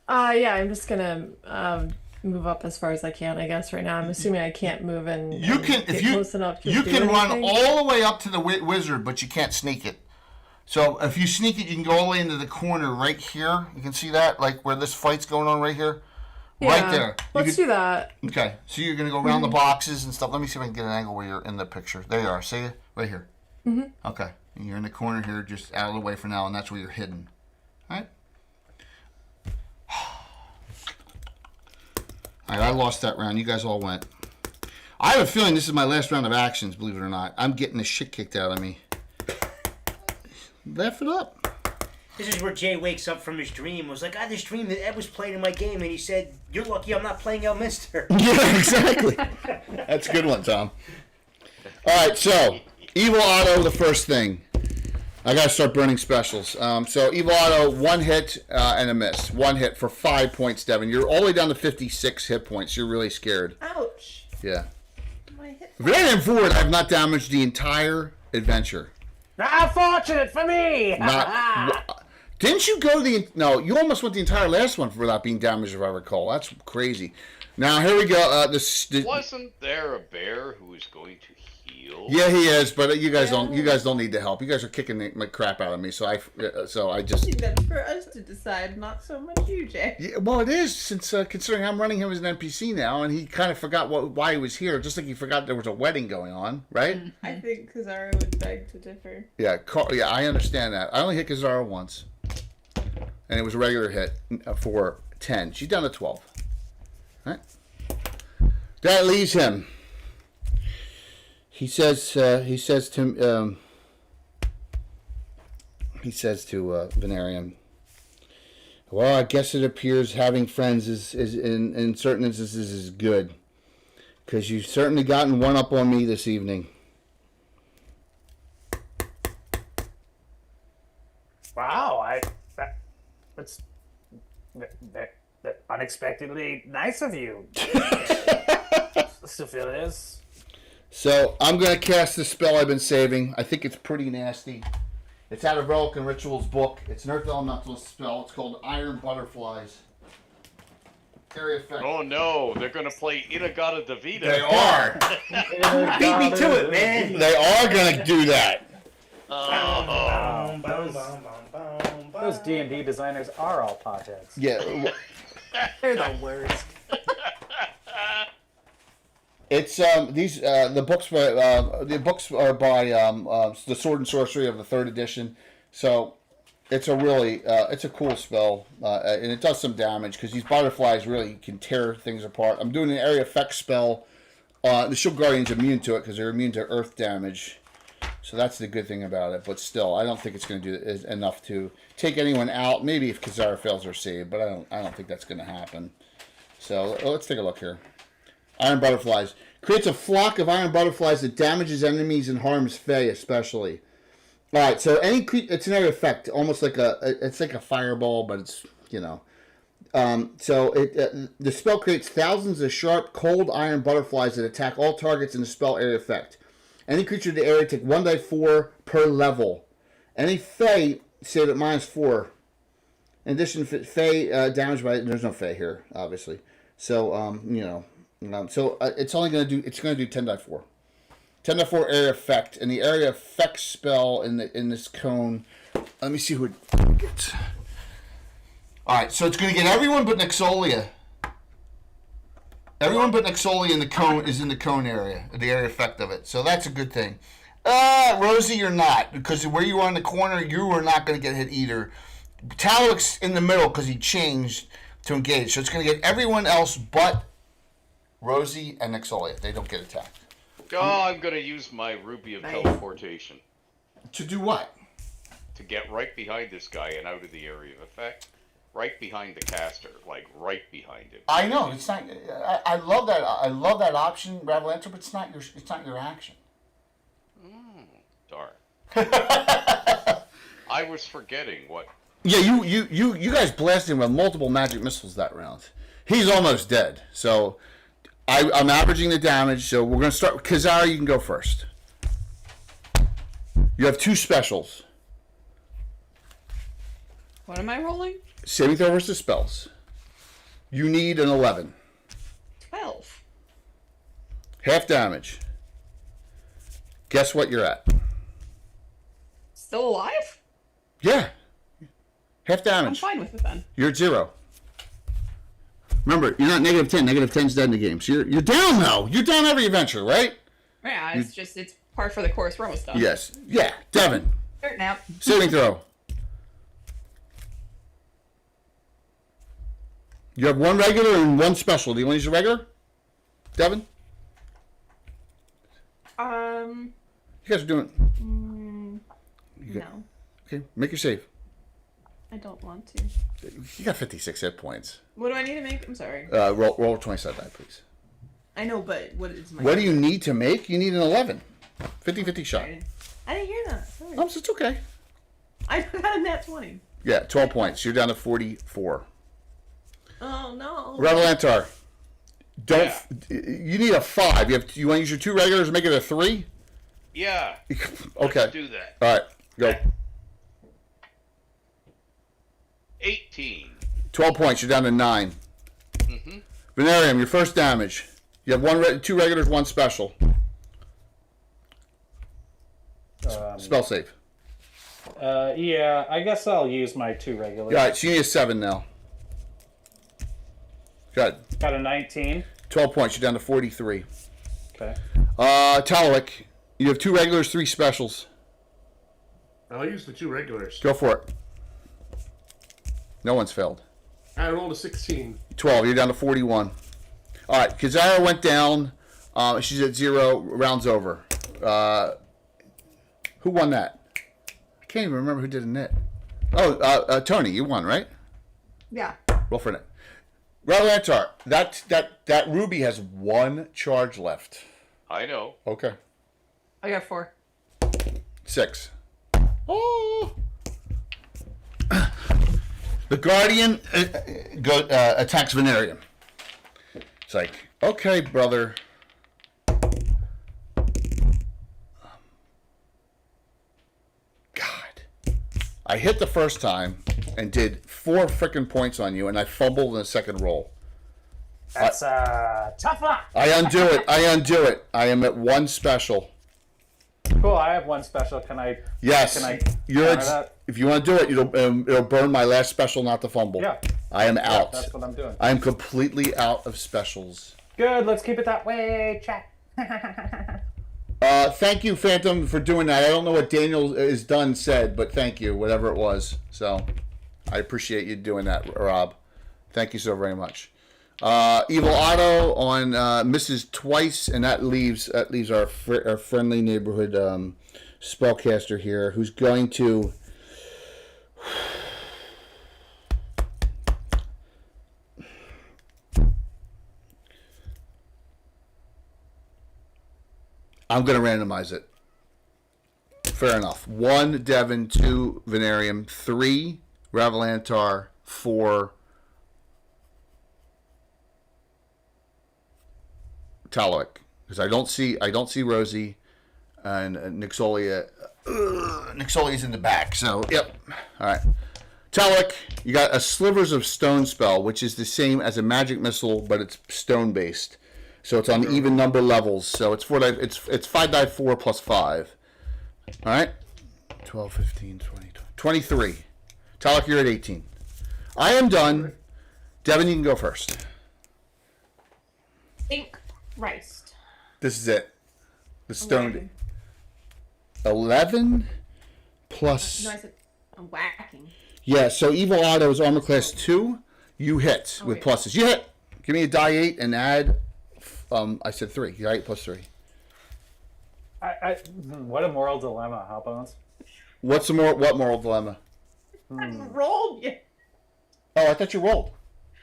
Yeah, I'm just gonna move up as far as I can, I guess. Right now, I'm assuming I can't move and you can get close enough to you do can run anything. all the way up to the wizard, but you can't sneak it. So if you sneak it, you can go all the way into the corner right here. You can see that, like where this fight's going on right here, right there. Let's do that. Okay, so you're gonna go around the boxes and stuff. Let me see if I can get an angle where you're in the picture. There you are. See it right here. Okay, and you're in the corner here, just out of the way for now, and that's where you're hidden. All right. All right, I lost that round. You guys all went. I have a feeling this is my last round of actions, believe it or not. I'm getting the shit kicked out of me. Laugh it up. This is where Jay wakes up from his dream. Was like, I had this dream that Ed was playing in my game, and he said, "You're lucky I'm not playing Elminster." Yeah, exactly. That's a good one, Tom. All right, so Evil Otto, the first thing. I gotta start burning specials. So Evil Otto, 1 hit and a miss. 1 hit for 5 points, Devin. You're all the way down to 56 hit points. You're really scared. Ouch. Yeah. Very forward, I've not damaged the entire adventure. How fortunate for me! Didn't you go the... No, you almost went the entire last one without being damaged, if I recall. That's crazy. Now, here we go. Wasn't there a bear who was going to heal? Yeah, he is, but you guys don't need the help. You guys are kicking the crap out of me, so I just... I think that's for us to decide, not so much you, Jay. Yeah, well, it is, since considering I'm running him as an NPC now, and he kind of forgot why he was here, just like he forgot there was a wedding going on, right? I think Kazara would beg to differ. Yeah, I understand that. I only hit Kazara once, and it was a regular hit for 10. She's down to 12. All right. That leaves him. He says to Venarium, well, I guess it appears having friends is in certain instances is good, because you've certainly gotten one up on me this evening. Wow, that's unexpectedly nice of you, Sophilius. So I'm going to cast this spell I've been saving. I think it's pretty nasty. It's out of Relic and Rituals book. It's an Earth Elemental spell. It's called Iron Butterflies. Area effect. Oh no, they're gonna play Inagata Davida. They are. Beat me to it, man. They are going to do that. Those D&D designers are all potheads. Yeah. They're the worst. It's the books are by the Sword and Sorcery of the 3rd edition. So it's a really it's a cool spell, and it does some damage because these butterflies really can tear things apart. I'm doing an area effect spell. The Shield Guardian's immune to it because they're immune to earth damage. So that's the good thing about it. But still, I don't think it's going to do enough to take anyone out. Maybe if Kazara fails her save, but I don't think that's going to happen. So let's take a look here. Iron Butterflies. Creates a flock of iron butterflies that damages enemies and harms Fae especially. Alright, so it's an area effect, almost like it's like a fireball, but it's, so the spell creates thousands of sharp, cold iron butterflies that attack all targets in the spell area effect. Any creature in the area take 1d4 per level. Any Fae save at -4. In addition, Fae damaged by there's no Fae here, obviously. So it's only going to do 10.4. 10.4 area effect, and the area effect spell in this cone. Let me see who it gets. All right, so it's going to get everyone but Nexolia. Everyone but Nexolia in the cone is in the cone area, the area effect of it. So that's a good thing. Rosie, you're not, because where you are in the corner, you are not going to get hit either. Talik's in the middle because he changed to engage, so it's going to get everyone else but Rosie and Nexolia. They don't get attacked. Oh, I'm gonna use my Ruby of Teleportation. To do what? To get right behind this guy and out of the area of effect. Right behind the caster, like right behind him. I know it's not. I love that. I love that option, Ravalancer, but it's not your action. Darn. I was forgetting what. Yeah, you guys blasted him with multiple magic missiles that round. He's almost dead. So I'm averaging the damage. So we're gonna start. Kazara, you can go first. You have 2 specials. What am I rolling? Saving throw versus spells. You need an 11. 12. Half damage. Guess what you're at? Still alive? Yeah. Half damage. I'm fine with it then. You're at 0. Remember, you're not -10. -10's dead in the game. So you're down though. You're down every adventure, right? Yeah, it's par for the course. We're almost done. Yes. Yeah. Devin. Dirt nap. Saving throw. You have 1 regular and 1 special. Do you want to use a regular? Devin? You guys are doing... No, Okay, make your save. I don't want to. You got 56 hit points. What do I need to make? I'm sorry. Roll a 20-sided die, please. I know, but what is my... What do you need to make? You need an 11. 50-50 shot. I didn't hear that. Sorry. Oh, it's okay. I got a nat 20. Yeah, 12 points. You're down to 44. Oh, no. Ravalantar. You need a 5. You want to use your 2 regulars and make it a 3? Yeah. Okay. Let's do that. All right, go. 18. 12 points. You're down to 9. Mm-hmm. Venarium, your first damage. You have 2 regulars, 1 special. Spell save. Yeah, I guess I'll use my 2 regulars. All right, so you need a 7 now. Good. Got a 19. 12 points. You're down to 43. Okay. Talik, you have 2 regulars, 3 specials. I'll use the 2 regulars. Go for it. No one's failed. I rolled a 16. 12. You're down to 41. All right, Kazara went down. She's at 0. Round's over. Who won that? I can't even remember who did a knit. Oh, Toni, you won, right? Yeah. Roll for a knit. Ravalantar, that ruby has 1 charge left. I know. Okay. I got 4. 6. Oh. The Guardian attacks Venarium. It's like, okay, brother. God. I hit the first time and did 4 frickin' points on you, and I fumbled in the second roll. That's tough luck. I undo it. I am at 1 special. Cool. I have 1 special. Can I? Yes. Can I? You're counter that? if you want to do it, it'll burn my last special not to fumble. Yeah. I am out. That's what I'm doing. I am completely out of specials. Good. Let's keep it that way. Chat. Thank you, Phantom, for doing that. I don't know what Daniel is done said, but thank you, whatever it was. So I appreciate you doing that, Rob. Thank you so very much. Evil Otto on misses twice, and that leaves our friendly neighborhood spellcaster here, who's going to. I'm going to randomize it. Fair enough. 1 Devon, 2 Venarium, 3 Ravalantar, 4 Taloic, because I don't see Rosie, and Nixolia. Nixolia's in the back, so yep. All right, Taloic, you got a Slivers of Stone spell, which is the same as a magic missile, but it's stone based, so it's on even number levels. So it's 5 die 4 plus 5. All right, 12, 15, 20, 23. Taloic, you're at 18. I am done. Devin, you can go first. Think Christ. This is it. The stone. 11 plus. No, I said I'm whacking. Yeah, so Evil Otto is armor class 2. You hit with pluses. You hit. Give me a die 8 and add. I said 3. Die 8 plus 3. What a moral dilemma, huh, Bones? What moral dilemma? I haven't rolled yet. Oh, I thought you rolled.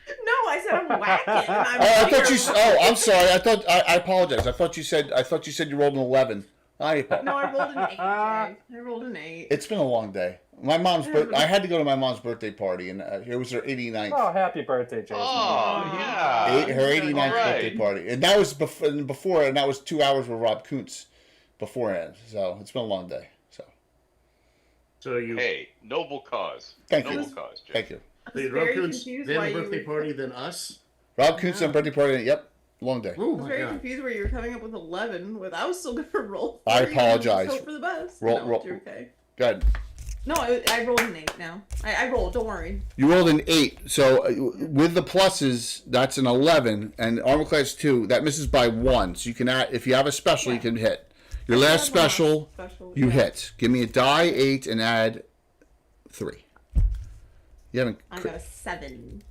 No, I said I'm whacking. I thought you. Oh, I'm sorry. I apologize. I thought you said you rolled an 11. No, I rolled an 8. I rolled an 8. It's been a long day. My mom's. I had to go to my mom's birthday party, and it was her 89th. Oh, happy birthday, Jason! Oh, yeah. Her 89th birthday party, and that was before, and that was 2 hours with Rob Kuntz beforehand. So it's been a long day. So you. Hey, noble cause. Thank you. Noble cause, Jason. Thank you. Did Rob Kuntz then the birthday party than us? Rob Kuntz on birthday party. Yep, long day. I was very confused where you were coming up with 11. I was still gonna roll. I apologize. Hope for the best. Roll. You're okay. Good. No, I rolled an 8 now. I rolled. Don't worry. You rolled an 8. So with the pluses, that's an 11, and armor class 2 that misses by 1. So you can add if you have a special, you can hit. Your last special, you hit. Give me a die 8 and add 3. You haven't. I got a 7.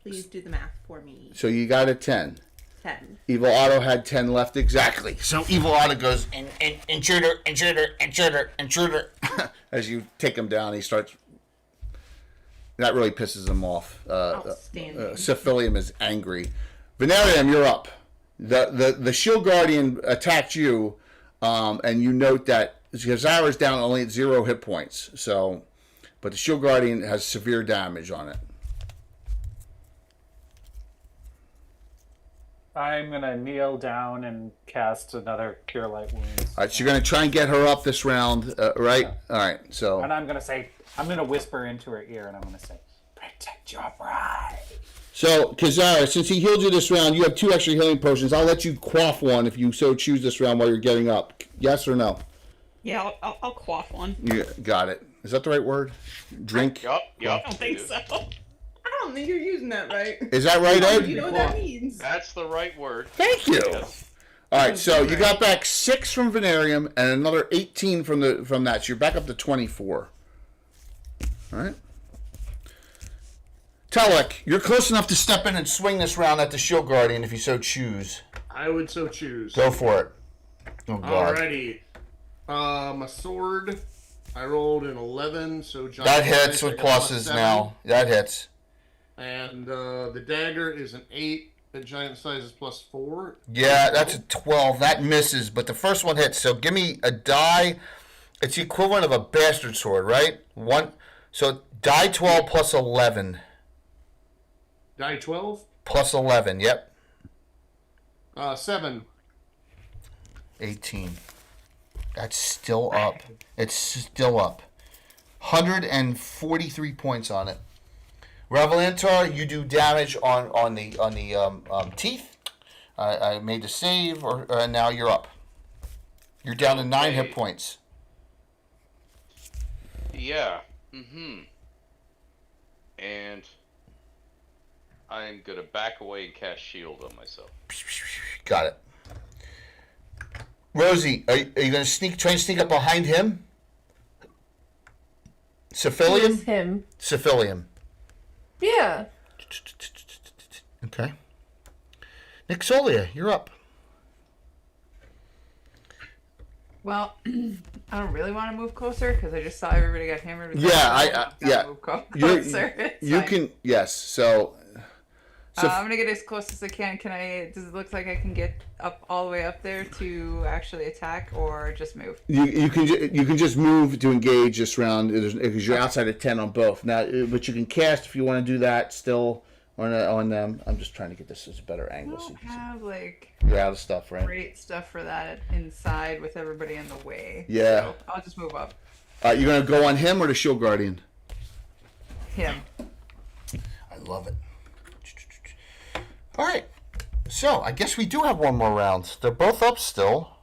Please do the math for me. So you got a 10. 10. Evil Otto had 10 left exactly. So Evil Otto goes intruder, as you take him down. He starts. That really pisses him off. Outstanding. Cephilium is angry. Venarium, you're up. The Shield Guardian attacked you, and you note that Zara's down only at 0 hit points. So. But the Shield Guardian has severe damage on it. I'm gonna kneel down and cast another Cure Light Wounds. All right, so you're gonna try and get her up this round, right? Yeah. All right, so. And I'm gonna whisper into her ear, and I'm gonna say, "Protect your bride." So, Kazara, since he healed you this round, you have 2 extra healing potions. I'll let you quaff one if you so choose this round while you're getting up. Yes or no? Yeah, I'll quaff one. You got it. Is that the right word? Drink? Yup. I don't think so. I don't think you're using that right. Is that right, Ed? You know what that means. That's the right word. Thank you. Yes. All right, so you got back 6 from Venarium and another 18 from that. So you're back up to 24. All right. Taloic, you're close enough to step in and swing this round at the Shield Guardian if you so choose. I would so choose. Go for it. Oh, God. Alrighty. My sword, I rolled an 11, so giant that hits size, with I got pluses +7. now. That hits. And the dagger is an 8. The giant size is +4. Yeah, that's a 12. That misses, but the first one hits. So give me a die. It's the equivalent of a bastard sword, right? So die 12 plus 11. Die 12? Plus 11, yep. 7. 18. That's still up. It's still up. 143 points on it. Revelantar, you do damage on the teeth. I made a save, or now you're up. You're down to 9 hit points. Yeah. And I'm gonna back away and cast shield on myself. Got it. Rosie, are you gonna try and sneak up behind him? Cephalium? Who's him? Cephalium. Yeah. Okay. Nixolia, you're up. Well, I don't really want to move closer because I just saw everybody got hammered. With Yeah, Move closer. You can, yes. So I'm gonna get as close as I can. Does it look like I can get up all the way up there to actually attack, or just move? you can just move to engage this round because you're outside of 10 on both. Now, but you can cast if you want to do that still on them. I'm just trying to get this as a better angle. I don't have you're out of stuff, right? great stuff for that inside with everybody in the way. Yeah. So I'll just move up. You're gonna go on him or the Shield Guardian? Him. I love it. All right, so I guess we do have one more round. They're both up still,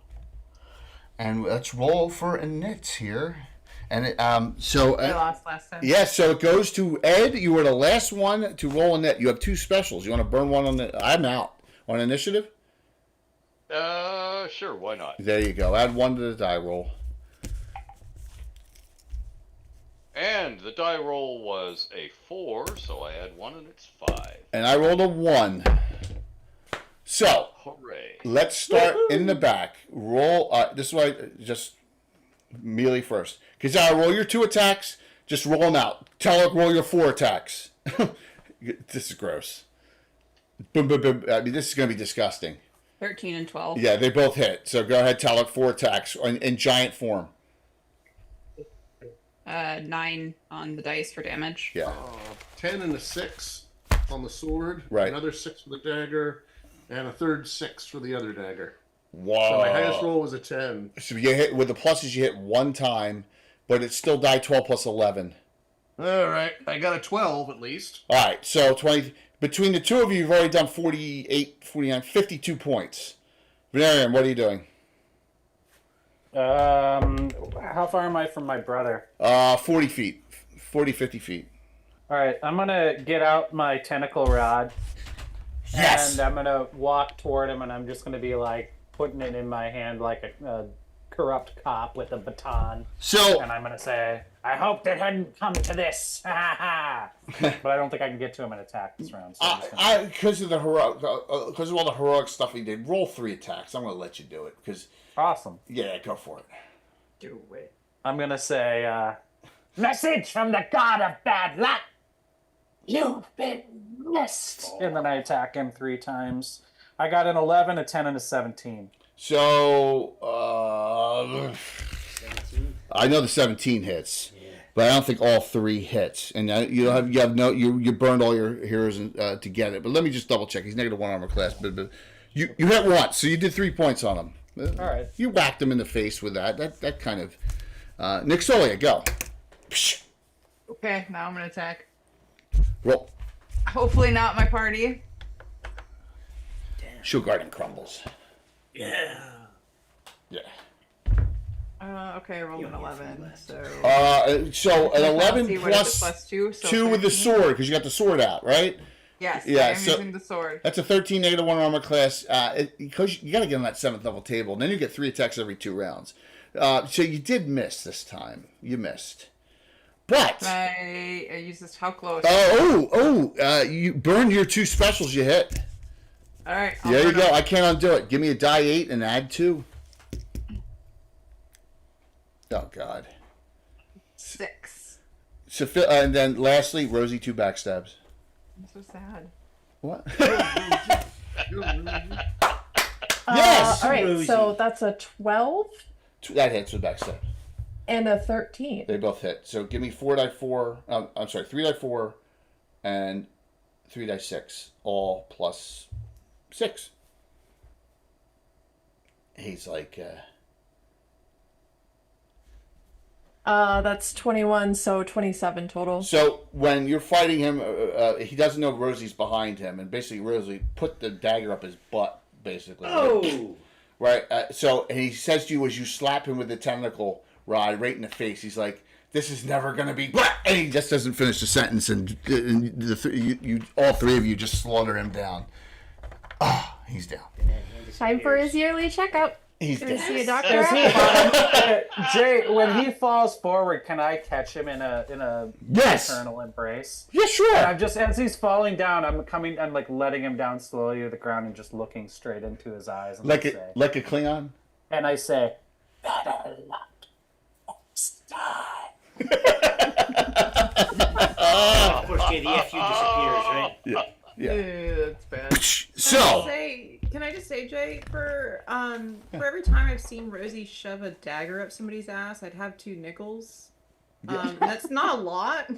and let's roll for a knit here. And I lost last time. Yeah, so it goes to Ed. You were the last one to roll a net. You have 2 specials. You want to burn one on the? I'm out on initiative. Sure, why not? There you go. Add 1 to the die roll. And the die roll was a 4, so I add 1 and it's 5. And I rolled a 1. So, hooray! Let's start in the back. Roll. This is why just melee first. Because I roll your 2 attacks. Just roll them out. Telek, roll your 4 attacks. This is gross. Boom, boom, boom. I mean, this is going to be disgusting. 13 and 12. Yeah, they both hit. So go ahead, Telek, 4 attacks in giant form. 9 on the dice for damage. Yeah. 10 and a 6 on the sword. Right. Another 6 for the dagger, and a third 6 for the other dagger. Wow. So my highest roll was a 10. So you hit with the pluses. You hit 1 time, but it's still die 12 plus 11. All right, I got a 12 at least. All right, so 20 between the two of you. You've already done 48, 49, 52 points. Venarian, what are you doing? How far am I from my brother? 40 feet. 40, 50 feet. All right, I'm going to get out my tentacle rod. Yes! And I'm going to walk toward him, and I'm just going to be like putting it in my hand like a corrupt cop with a baton. And I'm going to say, I hoped it hadn't come to this. But I don't think I can get to him and attack this round. So Because of all the heroic stuff he did, roll 3 attacks. I'm going to let you do it. Awesome. Yeah, go for it. Do it. I'm going to say, message from the god of bad luck. You've been missed. And then I attack him 3 times. I got an 11, a 10, and a 17. So, I know the 17 hits, but I don't think all 3 hits. And you burned all your heroes to get it. But let me just double check. He's -1 armor class, but you hit once, so you did 3 points on him. All right. You whacked him in the face with that kind of. Nixolia, go. Okay, now I'm gonna attack. Roll. Hopefully not my party. Shield Guardian crumbles. Yeah. Yeah. Okay, I rolled an 11. So. So an 11 plus plus 2. So 2 with the 13. sword, because you got the sword out, right? Yes. Yeah. I'm using the sword. That's a 13 -1 armor class. Because you got to get on that 7th level table, and then you get 3 attacks every 2 rounds. So you did miss this time. You missed. But Can I use this? How close? You burned your 2 specials you hit. All right. There you go. I can't undo it. Give me a die 8 and add 2. Oh God. 6. And then lastly, Rosie 2 backstabs. I'm so sad. What? Yes. All right. So that's a 12. That hits with backstab. And a 13. They both hit. So give me 4 die 4. I'm sorry, 3 die 4 and 3 die 6. All plus 6. He's like, That's 21, so 27 total. So when you're fighting him, he doesn't know Rosie's behind him, and basically Rosie put the dagger up his butt, basically. Oh! Right. So and he says to you as you slap him with the tentacle rod right in the face, he's like, "This is never gonna be." And he just doesn't finish the sentence, and you all three of you just slaughter him down. Ah, he's down. Time for his yearly checkup. He's Gonna dead. see a doctor. Jay, when he falls forward, can I catch him in a Yes. eternal embrace? Yeah, sure. And I'm just as he's falling down, I'm like letting him down slowly to the ground and just looking straight into his eyes. And Like I a say, like a Klingon. and I say, "Better luck next time." Of course, Jay, the FU disappears, right? Yeah. Ew, that's bad. So Can I just say, Jay, for every time I've seen Rosie shove a dagger up somebody's ass, I'd have 2 nickels. That's not a lot,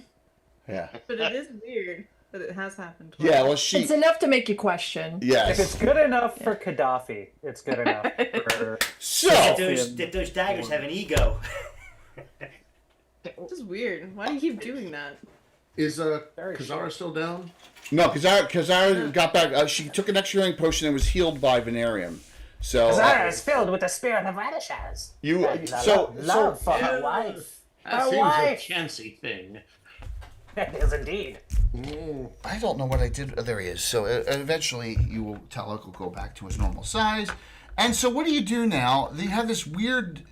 yeah. but it is weird that it has happened. Yeah, well, she. It's enough to make you question. Yes. If it's good enough for Gaddafi, it's good enough for. So That those daggers have an ego. It's just weird. Why do you keep doing that? Is Kazara still down? No, Kazara got back. She took an extra healing potion and was healed by Venarium. So Zara is filled with the spirit of Radishaz. you And so love for her wife. That Her seems wife. a chancy thing. It is indeed. I don't know what I did. Oh, there he is. So eventually, Talok will go back to his normal size. And so, what do you do now? You have this weird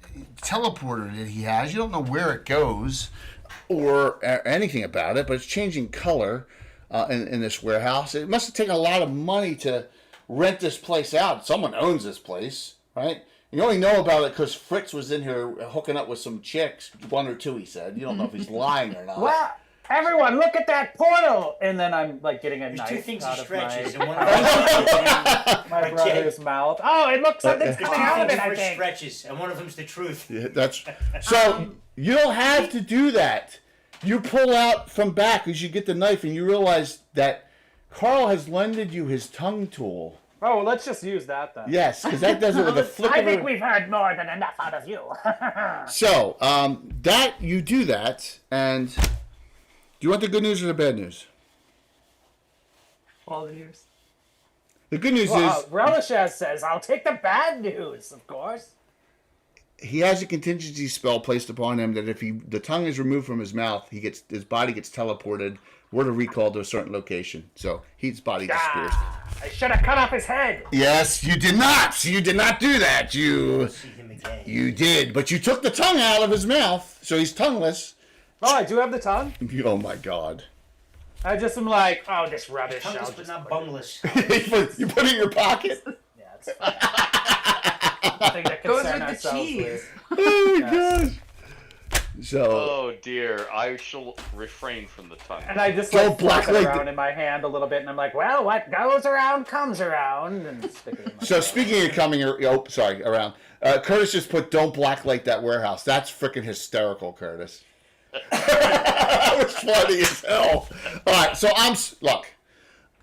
teleporter that he has. You don't know where it goes or anything about it, but it's changing color in this warehouse. It must have taken a lot of money to rent this place out. Someone owns this place, right? You only know about it because Fritz was in here hooking up with some chicks, 1 or 2, he said. You don't know if he's lying or not. Well, everyone, look at that portal! And then I'm like getting a There's knife 2 things he out of stretches, my, and one of them my brother's mouth. Oh, it looks something's coming out of it, I think. stretches, and one of them's the truth. Yeah, that's so. You don't have to do that. You pull out from back as you get the knife, and you realize that Carl has lended you his tongue tool. Oh, well, let's just use that then. Yes, because that does it with a flick I of think a... we've heard more than enough out of you. So, that you do that, and do you want the good news or the bad news? All the news. The good news Well, Relishaz says, I'll take the bad news, of course. he has a contingency spell placed upon him that if the tongue is removed from his mouth, his body gets teleported, word of recall to a certain location. So his body disappears. I should have cut off his head. Yes, you did not. You did not do that. You did, but you took the tongue out of his mouth, so he's tongueless. Oh, I do have the tongue? Oh my god. I just am like, oh, this rubbish. Tongueless, but not bungless. You put it in your pocket? Yeah, it's fine. Nothing to Goes concern with the ourselves cheese. with. Oh my gosh. So. Oh dear, I shall refrain from the tongue. And I just Go like flap it blacklight around in my hand a little bit, and I'm like, well, what goes around comes around, and stick it in my So speaking of coming, around. Curtis just put, "Don't blacklight that warehouse." That's freaking hysterical, Curtis. That was funny as hell. All right, so look.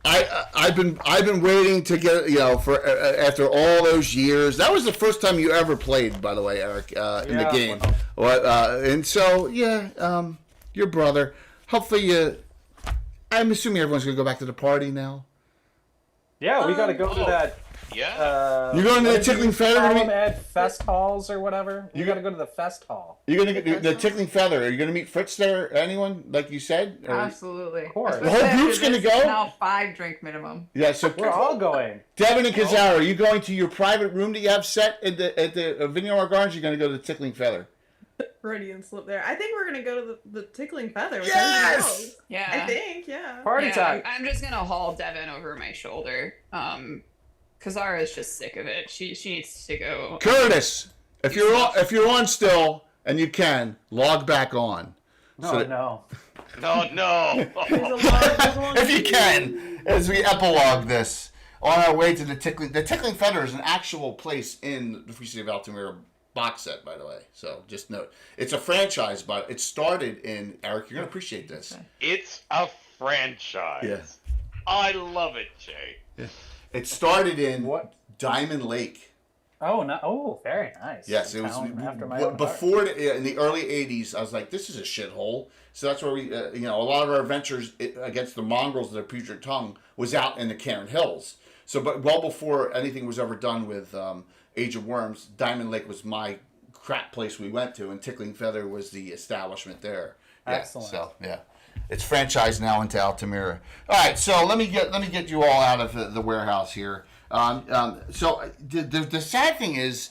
I've been waiting to get for after all those years. That was the first time you ever played, by the way, Eric, in the game. And so your brother. Hopefully, I'm assuming everyone's gonna go back to the party now. Yeah, we gotta go to that. Yeah. You're going to the Tickling Feather? At Fest Halls or whatever. You gotta go to the Fest Hall. You're gonna get the Tickling Feather. Are you gonna meet Fritz there? Anyone, like you said? Or... Absolutely. Of course. The whole group's gonna go? Now 5 drink minimum. Yeah, so We're all going. Devin and Kazara, are you going to your private room that you have set at the Vineyard Gardens? You're going to go to the Tickling Feather. Freudian slip there. I think we're gonna go to the tickling feather. With Yes! everyone else. Yeah. I think. Yeah. Party time. I'm just gonna haul Devin over my shoulder. Kazara's just sick of it. She needs to go. Curtis, if you're on still and you can log back on. No, no. No. If you can, as we epilogue this on our way to the Tickling Feather is an actual place in the Free City of Altamira box set, by the way. So just note, it's a franchise, but it started in, Eric, you're going to appreciate this. It's a franchise. Yeah. I love it, Jay. Yeah. It started in Diamond Lake. Oh, no! Oh, very nice. Yes, it was after my own before in the early '80s. I was like, "This is a shithole." So that's where we, a lot of our adventures against the mongrels of the putrid tongue was out in the Cairn Hills. So, but well before anything was ever done with Age of Worms, Diamond Lake was my crap place we went to, and Tickling Feather was the establishment there. Yeah, Excellent. So yeah, it's franchised now into Altamira. All right, so let me get you all out of the warehouse here. So the sad thing is,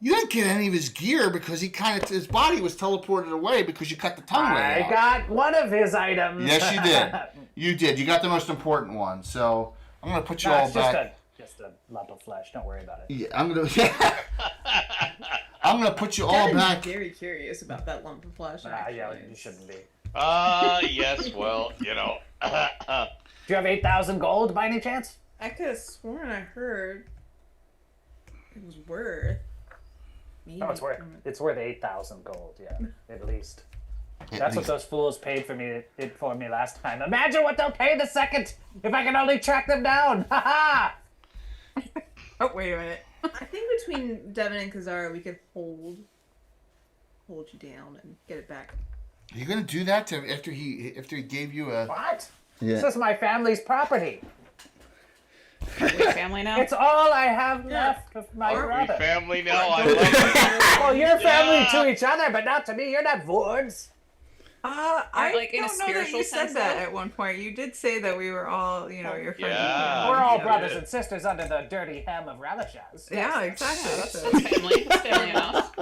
you didn't get any of his gear because his body was teleported away because you cut the tongue right I got one of his items. Yes, you did. You did. You got the most important one. So I'm gonna put you all back. Just a lump of flesh. Don't worry about it. Yeah, I'm gonna put you all Devin's back. very curious about that lump of flesh. Yeah, you shouldn't be. Yes. Well, Do you have 8,000 gold by any chance? I could have sworn I heard it was worth. Maybe. No, it's worth 8,000 gold. Yeah, at least. That's what those fools paid for me last time. Imagine what they'll pay the second if I can only track them down. Ha ha! Oh, wait a minute. I think between Devin and Kazara, we could hold you down and get it back. Are you gonna do that after he gave you a what? Yeah. This is my family's property. Are we family now? It's all I have left of my brother. we family now? I love it. Well, you're family to each other, but not to me. You're not Vords. I like in a don't know that spiritual you said sense, that though? at one point. You did say that we were all, your friends. Yeah. We're all brothers and sisters under the dirty hem of Ralishaz. Yeah, exactly. That's family. That's family enough.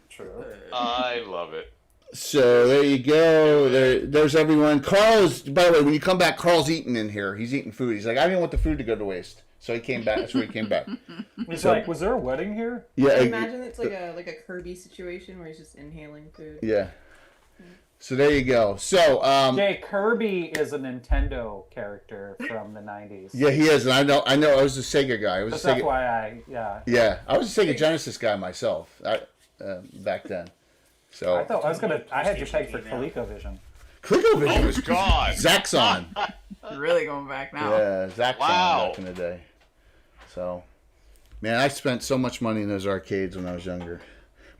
True. I love it. So there you go. There's everyone. Carl's, by the way, when you come back, Carl's eating in here. He's eating food. He's like, I didn't want the food to go to waste. So he came back. That's where he came back. He's like, was there a wedding here? Yeah. I imagine it's like a Kirby situation where he's just inhaling food. Yeah. So there you go. So Jay, Kirby is a Nintendo character from the 90s. yeah, he is, and I know. I was a Sega guy. I was That's a Sega. FYI, yeah. Yeah, I was a Sega Genesis guy myself. Back then. So I had you pegged for ColecoVision. ColecoVision was God. Zaxxon. Really going back now. Yeah, Zaxxon back in the day. So, man, I spent so much money in those arcades when I was younger.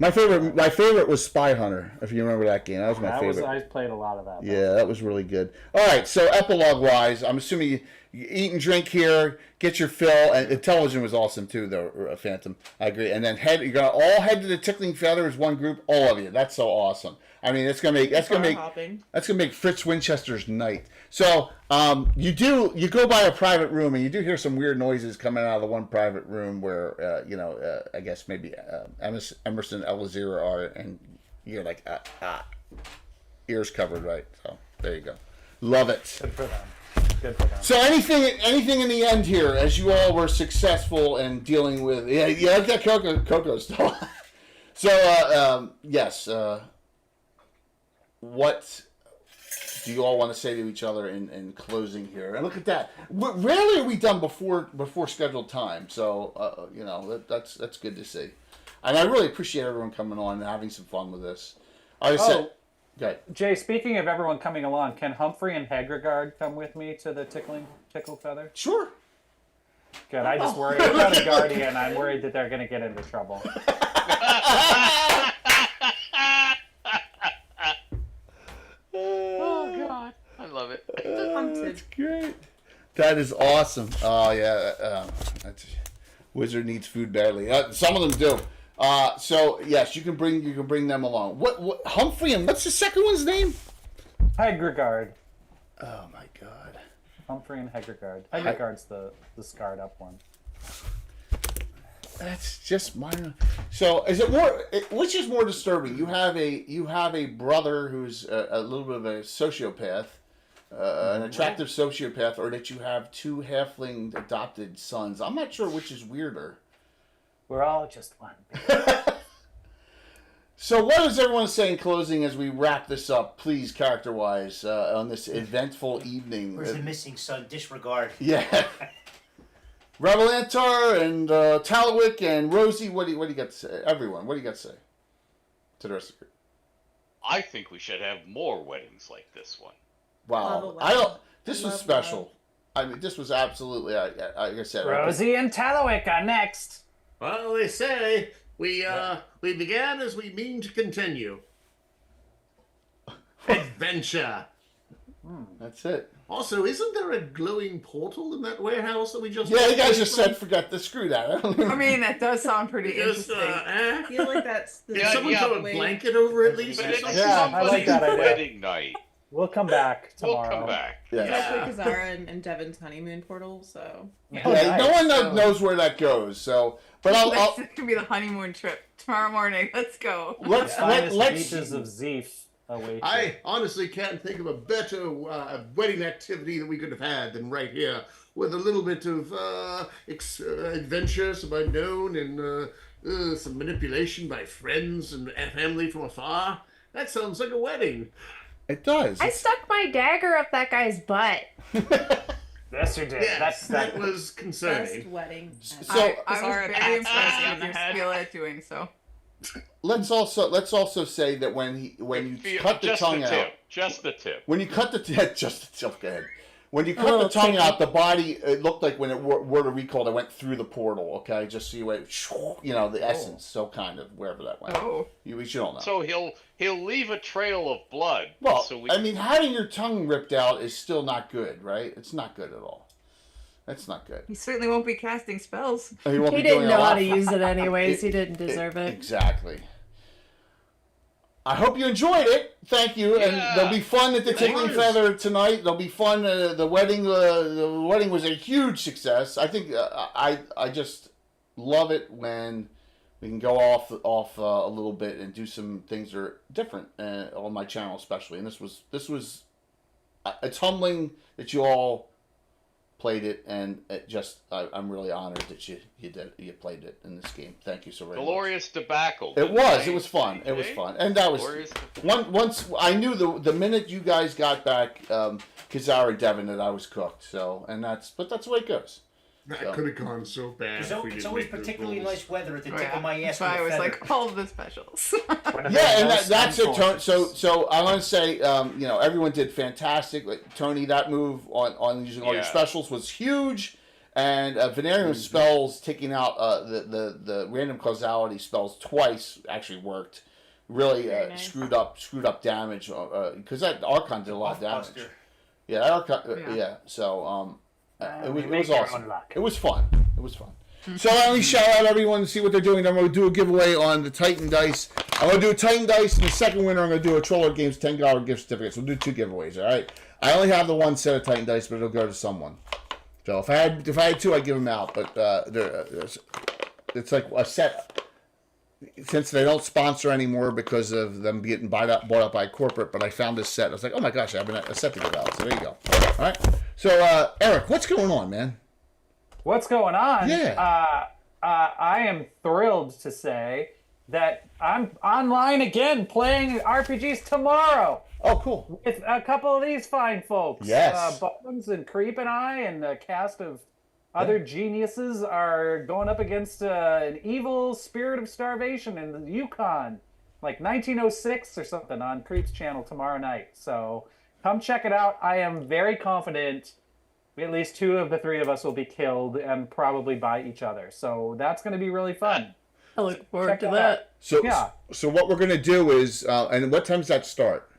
My favorite was Spy Hunter, if you remember that game. That was my favorite. I played a lot of that. Yeah, that was really good. All right, so epilogue-wise, I'm assuming you eat and drink here, get your fill, and the television was awesome too, though, Phantom. I agree. And then you're gonna all head to the Tickling Feather as one group, all of you. That's so awesome. I mean, that's gonna make Fritz Winchester's night. So you go by a private room, and you do hear some weird noises coming out of the one private room where I guess maybe Emerson Elazir are, and you're like ears covered, right? So there you go. Love it. Good for them. Good for them. So anything in the end here, as you all were successful in dealing with, like that Coco stuff. So yes. What do you all want to say to each other in closing here? And look at that. Rarely are we done before scheduled time. So that's good to see. And I really appreciate everyone coming on and having some fun with this. Okay. Jay, speaking of everyone coming along, can Humphrey and Hegregard come with me to the Tickle Feather? Sure. Good. I just worry about a guardian. I'm worried that they're going to get into trouble. Oh God, I love it. That's great. That is awesome. Oh yeah, Wizard needs food badly. Some of them do. So yes, you can bring them along. What Humphrey and what's the second one's name? Hegregard. Oh my God. Humphrey and Hegregard. Hegregard's the scarred up one. That's just minor. So is it more? Which is more disturbing? You have a brother who's a little bit of a sociopath, an attractive sociopath, or that you have two halfling adopted sons. I'm not sure which is weirder. We're all just one. So what does everyone say in closing as we wrap this up, please, character-wise, on this eventful evening? Where's the missing son? Disregard. Yeah. Revelantar and Talawick and Rosie, what do you got to say? Everyone, what do you got to say to the rest of the group? I think we should have more weddings like this one. Wow, I don't. This was special. I mean, this was absolutely. Like I said, Rosie and Talawick are next. Well, they say we began as we mean to continue. Adventure. That's it. Also, isn't there a glowing portal in that warehouse that we just? Yeah, you guys just said forgot to screw that. I mean, that does sound pretty interesting. I feel like that's the Did someone throw a blanket over at least? Or something? Yeah, I like that idea. Wedding night. We'll come back tomorrow. We'll come back. Yeah. It's like Kazara and Devin's honeymoon portal, so. Yeah, no one knows where that goes. So, but I'll This could be the honeymoon trip tomorrow morning. Let's go. let's beaches of Zeef await. I honestly can't think of a better wedding activity that we could have had than right here, with a little bit of adventure, some unknown, and some manipulation by friends and family from afar. That sounds like a wedding. It does. I stuck my dagger up that guy's butt. Yes, you did. Yes, that was concerning. Best wedding. So I was very impressed with your skill at doing so. let's also say that when you cut the tongue out, Just the tip. when you cut the just the tip, go ahead. When you cut little the tongue tinky. out, the body, it looked like when it were to recall, it went through the portal. Okay, just so you wait, the essence. So kind of wherever that went. Oh. You don't know. So he'll leave a trail of blood. Well, so I mean, having your tongue ripped out is still not good, right? It's not good at all. That's not good. He certainly won't be casting spells. He won't He be didn't doing a know how lot. to use it anyways. He didn't deserve it. Exactly. I hope you enjoyed it. Thank you, and there'll be fun at the Tickling Feather tonight. There'll be fun. The wedding was a huge success. I think I just love it when we can go off a little bit and do some things that are different on my channel, especially. And this was it's humbling that you all played it, and I'm really honored that you played it in this game. Thank you so very much. Glorious debacle. It was fun. It was fun, and that was once I knew the minute you guys got back, Kazara and Devin, that I was cooked. So, but that's the way it goes. That could have gone so bad. It's always particularly nice weather at the tip of my ass. That's why I with was a like, feather. all of the specials. Yeah, and that's it. So I want to say, everyone did fantastic. Like Toni, that move on using all your specials was huge, and Venerium spells taking out the random causality spells twice actually worked. Really nice. screwed up damage because that Archon did a lot of damage. Yeah, that Archon. Yeah. So it was awesome. It was fun. So let me shout out everyone and see what they're doing. I'm going to do a giveaway on the Titan Dice. I'm going to do a Titan Dice, and the second winner I'm going to do a Troller Games $10 gift certificate. So we'll do 2 giveaways, all right? I only have the one set of Titan Dice, but it'll go to someone. So if I had 2, I'd give them out. But it's like a set. Since they don't sponsor anymore because of them getting bought up by corporate, but I found this set. I was like, oh my gosh, I have a set to give out. So there you go. All right. So Erik, what's going on, man? What's going on? Yeah. I am thrilled to say that I'm online again playing RPGs tomorrow. Oh, cool. With a couple of these fine folks. Yes. Bones and Creep and I and a cast of other geniuses are going up against an evil spirit of starvation in the Yukon, like 1906 or something, on Creep's channel tomorrow night. So come check it out. I am very confident at least 2 of the 3 of us will be killed and probably by each other. So that's going to be really fun. I look forward to that. So what we're going to do is, and what time does that start?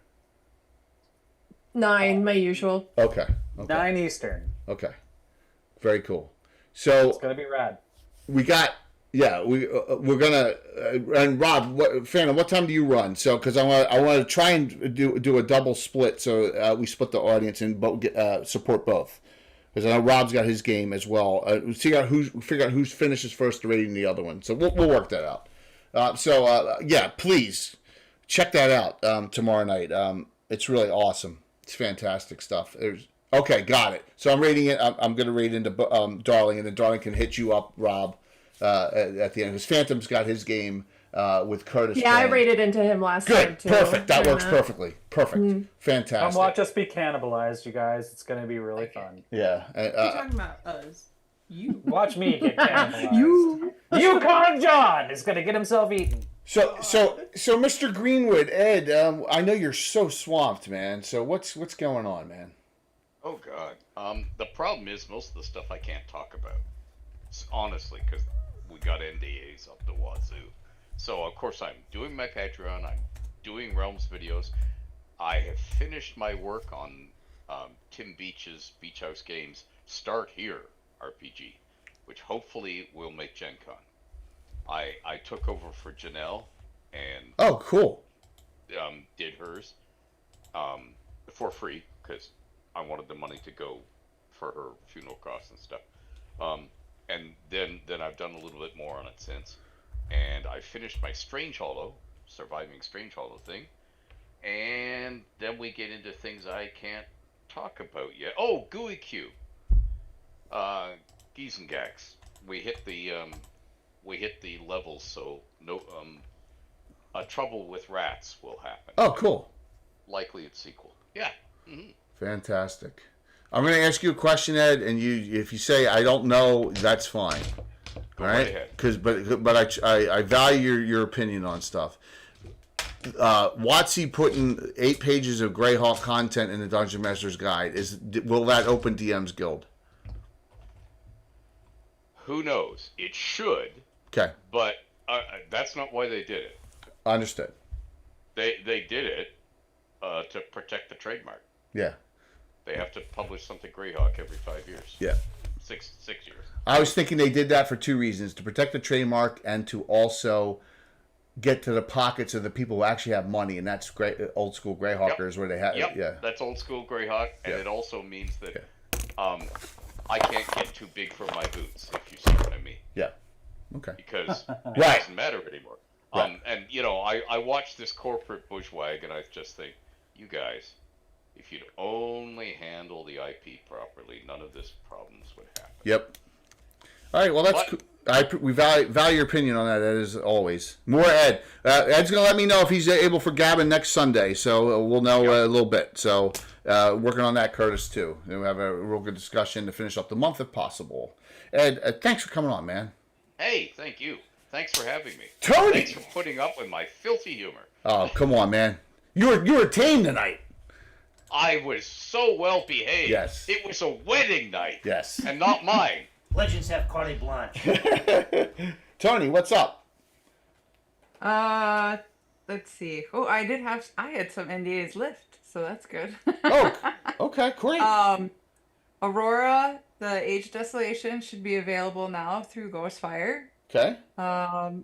9, my usual. Okay. 9 Eastern. Okay. Very cool. So it's gonna be rad. We got we're gonna and Rob, Phantom, what time do you run? So because I want to try and do a double split, so we split the audience and support both. Because I know Rob's got his game as well. Figure out who finishes first, rating the other one. So we'll work that out. Please check that out tomorrow night. It's really awesome. It's fantastic stuff. Okay, got it. So I'm rating it. I'm going to rate into Darling, and then Darling can hit you up, Rob, at the end. Because Phantom's got his game with Curtis. Yeah, I rated into him last time, too. Perfect. That works perfectly. Perfect. Mm-hmm. Fantastic. Come watch us be cannibalized, you guys. It's going to be really fun. Yeah. You're talking about us. You. Watch me get cannibalized. Yukon John is gonna get himself eaten. So Mr. Greenwood, Ed, I know you're so swamped, man. So what's going on, man? Oh God. The problem is most of the stuff I can't talk about. Honestly, because we got NDAs up the wazoo. So of course I'm doing my Patreon. I'm doing Realms videos. I have finished my work on Tim Beach's Beach House Games Start Here RPG, which hopefully will make Gen Con. I took over for Janelle and Oh, cool. did hers for free because I wanted the money to go for her funeral costs and stuff. And then I've done a little bit more on it since, and I finished my Strange Hollow, Surviving Strange Hollow thing, and then we get into things I can't talk about yet. Oh, Gooey Cube, Geese and Gags. We hit the levels, so no trouble with rats will happen. Oh, cool. Likely its sequel. Yeah. Mm-hmm. Fantastic. I'm going to ask you a question, Ed, and if you say I don't know, that's fine. Go All right right? ahead. But I value your opinion on stuff. Watsy putting 8 pages of GREYHAWK content in the Dungeon Master's Guide. Will that open DM's Guild? Who knows? It should. Okay. But that's not why they did it. Understood. They did it to protect the trademark. Yeah. They have to publish something GREYHAWK every 5 years. Yeah. Six years. I was thinking they did that for 2 reasons: to protect the trademark and to also get to the pockets of the people who actually have money, and that's great. Old school GREYHAWkers where they have. Yep. Yeah. That's old school GREYHAWK, and it also means that I can't get too big for my boots, if you see what I mean. Yeah. Okay. Because it Right. doesn't matter anymore. Right. And I watch this corporate bushwag, and I just think, you guys, if you'd only handle the IP properly, none of this problems would happen. Yep. All right. Well, that's cool. We value your opinion on that, Ed, as always. More Ed. Ed's going to let me know if he's able for Gavin next Sunday, so we'll know a little bit. So working on that, Curtis, too. And we'll have a real good discussion to finish up the month if possible. Ed, thanks for coming on, man. Hey, thank you. Thanks for having me. Toni! Thanks for putting up with my filthy humor. Oh, come on, man. You were tame tonight. I was so well behaved. Yes. It was a wedding night. Yes. And not mine. Legends have carte blanche. Toni, what's up? Let's see. Oh, I had some NDAs lift, so that's good. Oh, okay, great. Aurora, the Age of Desolation should be available now through Ghostfire. Okay.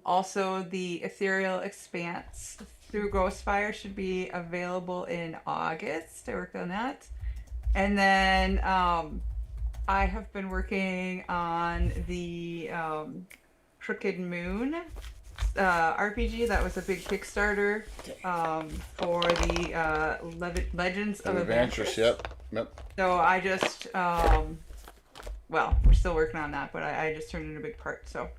Also the Ethereal Expanse through Ghostfire should be available in August. I worked on that. And then I have been working on the Crooked Moon RPG. That was a big Kickstarter for the Legends of Adventures. Yep. So I just, well, we're still working on that, but I just turned in a big part. So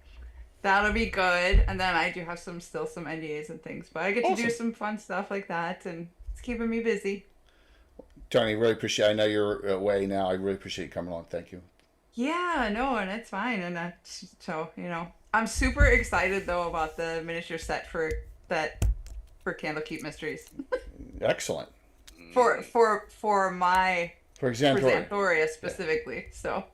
that'll be good. And then I do have still some NDAs and things, but I get to do some fun stuff like that, and it's keeping me busy. Toni, really appreciate. I know you're away now. I really appreciate you coming on. Thank you. Yeah, no, and it's fine. And so I'm super excited though about the miniature set for Candlekeep Mysteries. Excellent. For Xanthoria. Xanthoria specifically. So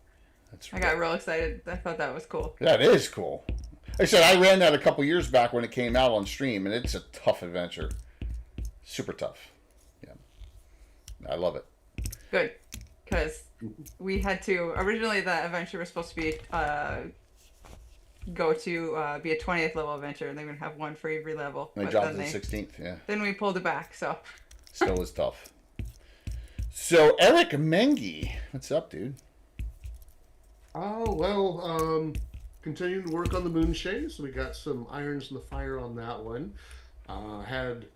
I got real excited. I thought that was cool. That is cool. Like I said, I ran that a couple years back when it came out on stream, and it's a tough adventure. Super tough. Yeah. I love it. Good. Because we had to, originally the adventure was supposed to be, be a 20th level adventure, and they're going to have one for every level. They dropped to the 16th, yeah. Then we pulled it back, so. Still is tough. So, Erik Mengi, what's up, dude? Oh, well, continuing to work on the Moonshays. We got some irons in the fire on that one. Had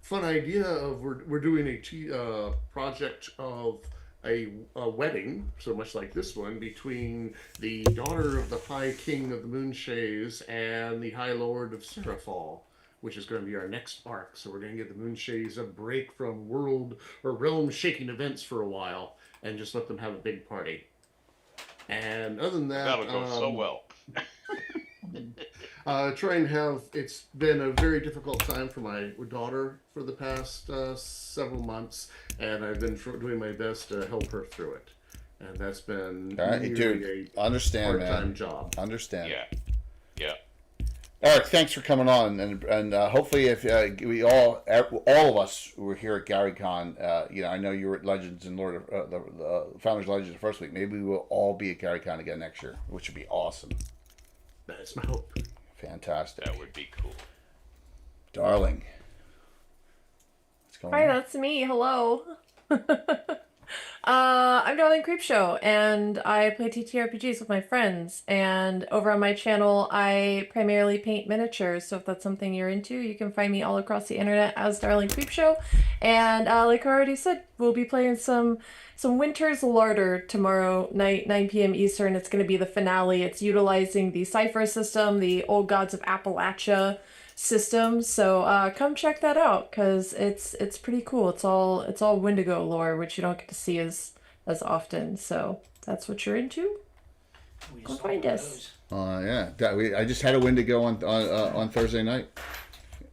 fun idea of we're doing a project of a wedding, so much like this one, between the daughter of the High King of the Moonshays and the High Lord of Seraphal, which is going to be our next arc. So we're going to give the Moonshays a break from world or realm-shaking events for a while and just let them have a big party. And other than that, That'll go so well. It's been a very difficult time for my daughter for the past several months, and I've been doing my best to help her through it. And that's been All right, really dude. a Understand, part-time man. job. Understand. Yeah. Eric, thanks for coming on, and hopefully, if we all of us who were here at GaryCon, I know you were at Legends and Lord of the Founders Legends the first week. Maybe we will all be at GaryCon again next year, which would be awesome. That's my hope. Fantastic. That would be cool. Darling. What's going Hi, on? that's me. Hello. I'm Darling Creepshow, and I play TTRPGs with my friends. And over on my channel, I primarily paint miniatures. So if that's something you're into, you can find me all across the internet as Darling Creepshow. And like I already said, we'll be playing some Winter's Larder tomorrow night, 9 p.m. Eastern. It's going to be the finale. It's utilizing the Cypher system, the Old Gods of Appalachia system. So come check that out, because it's pretty cool. It's all Wendigo lore, which you don't get to see as often. So if that's what you're into, go find us. I just had a Wendigo on Thursday night.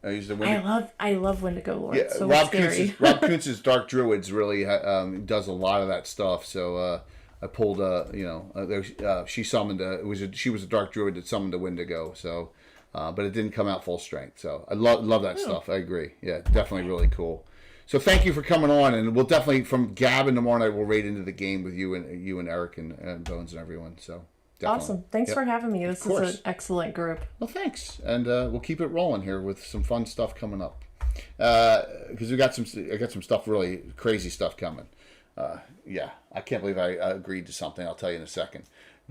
I used the Wendigo. I love Wendigo lore. Yeah, It's so Rob scary. Kuntz's Dark Druids really does a lot of that stuff. So I pulled she summoned she was a Dark Druid that summoned a Wendigo. So. But it didn't come out full strength. So I love that stuff. I agree. Yeah, definitely really cool. So thank you for coming on, and we'll definitely from Gab in the morning we'll raid into the game with you and Eric and Bones and everyone. So definitely. Awesome. Thanks for having me. This is an excellent group. Well, thanks, and we'll keep it rolling here with some fun stuff coming up. Because I got some stuff, really crazy stuff coming. I can't believe I agreed to something. I'll tell you in a second.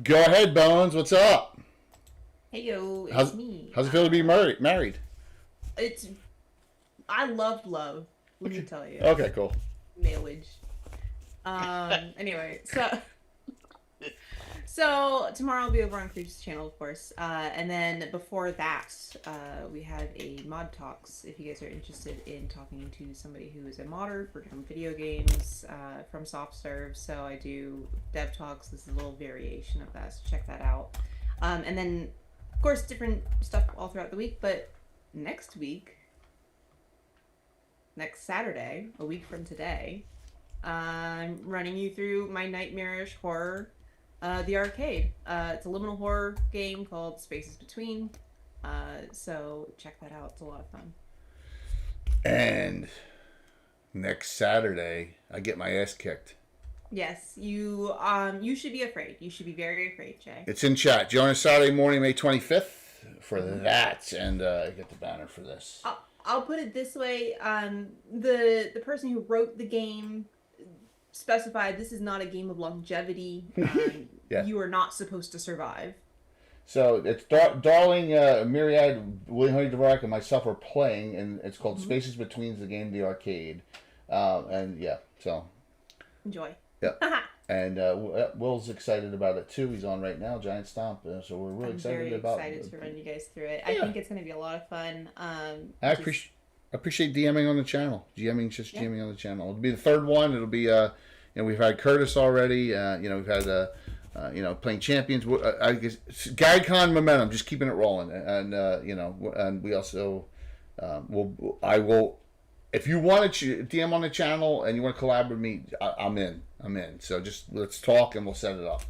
Go ahead, Bones. What's up? Hey yo, it's me. How's it feel to be married? I love love. Let me tell you. Okay, cool. Marriage. Anyway, so tomorrow I'll be over on Creep's channel, of course. And then before that, we have a mod talks. If you guys are interested in talking to somebody who is a modder for different video games from soft serve, so I do dev talks. This is a little variation of that, so check that out. And then, of course, different stuff all throughout the week. But next Saturday, a week from today, I'm running you through my nightmarish horror, the arcade. It's a liminal horror game called Spaces Between. So check that out. It's a lot of fun. And next Saturday, I get my ass kicked. Yes, you should be afraid. You should be very afraid, Jay. It's in chat. Join us Saturday morning, May 25th for that, and I get the banner for this. I'll put it this way: the person who wrote the game specified this is not a game of longevity. Yeah. You are not supposed to survive. So it's Darling, Myriad, William Henry Dvorak, and myself are playing, and it's called Spaces Between the game, the arcade, and yeah, so enjoy. Yep. And Will's excited about it too. He's on right now, Giant Stomp. So we're really excited about it. I'm very excited to run you guys through it. I think it's going to be a lot of fun. I appreciate DMing on the channel. GMing on the channel. It'll be the third one. It'll be we've had Curtis already. We've had playing champions. I guess GaryCon momentum, just keeping it rolling. And and we also I will. If you want to DM on the channel and you want to collab with me, I'm in. So just let's talk and we'll set it up.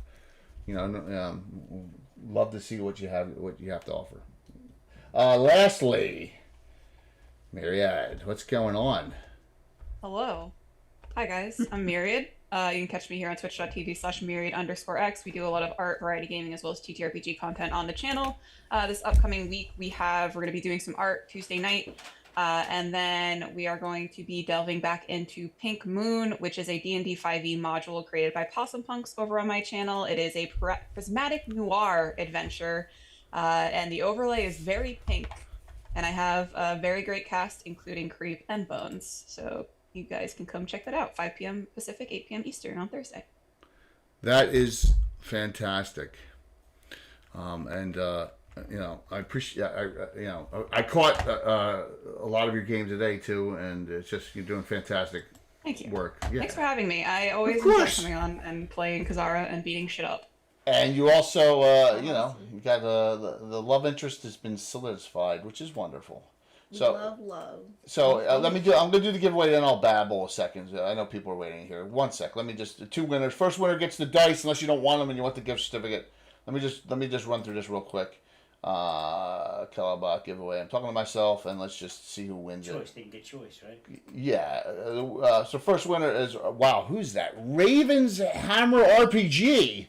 Love to see what you have to offer. Lastly, Myriad, what's going on? Hello. Hi guys, I'm Myriad. You can catch me here on twitch.tv/myriad_x. We do a lot of art, variety gaming, as well as TTRPG content on the channel. This upcoming week we're going to be doing some art Tuesday night. And then we are going to be delving back into Pink Moon, which is a D&D 5e module created by Possum Punks over on my channel. It is a prismatic noir adventure, and the overlay is very pink. And I have a very great cast, including Creep and Bones. So you guys can come check that out. 5 p.m. Pacific, 8 p.m. Eastern on Thursday. That is fantastic. I appreciate. I caught a lot of your game today too, and it's just you're doing fantastic. Thank you. Work. Yeah. Thanks for having me. I always enjoy coming on and playing Kazara and beating shit up. And you also, you know, you got the love interest has been solidified, which is wonderful. So love. So let me do. I'm gonna do the giveaway, then I'll babble a second. I know people are waiting here. 1 sec. Let me just the 2 winners. First winner gets the dice, unless you don't want them and you want the gift certificate. Let me just run through this real quick. Calabot giveaway. I'm talking to myself, and let's just see who wins Choice. it. They can get choice, right? Yeah. So first winner is wow. Who's that? Ravens Hammer RPG.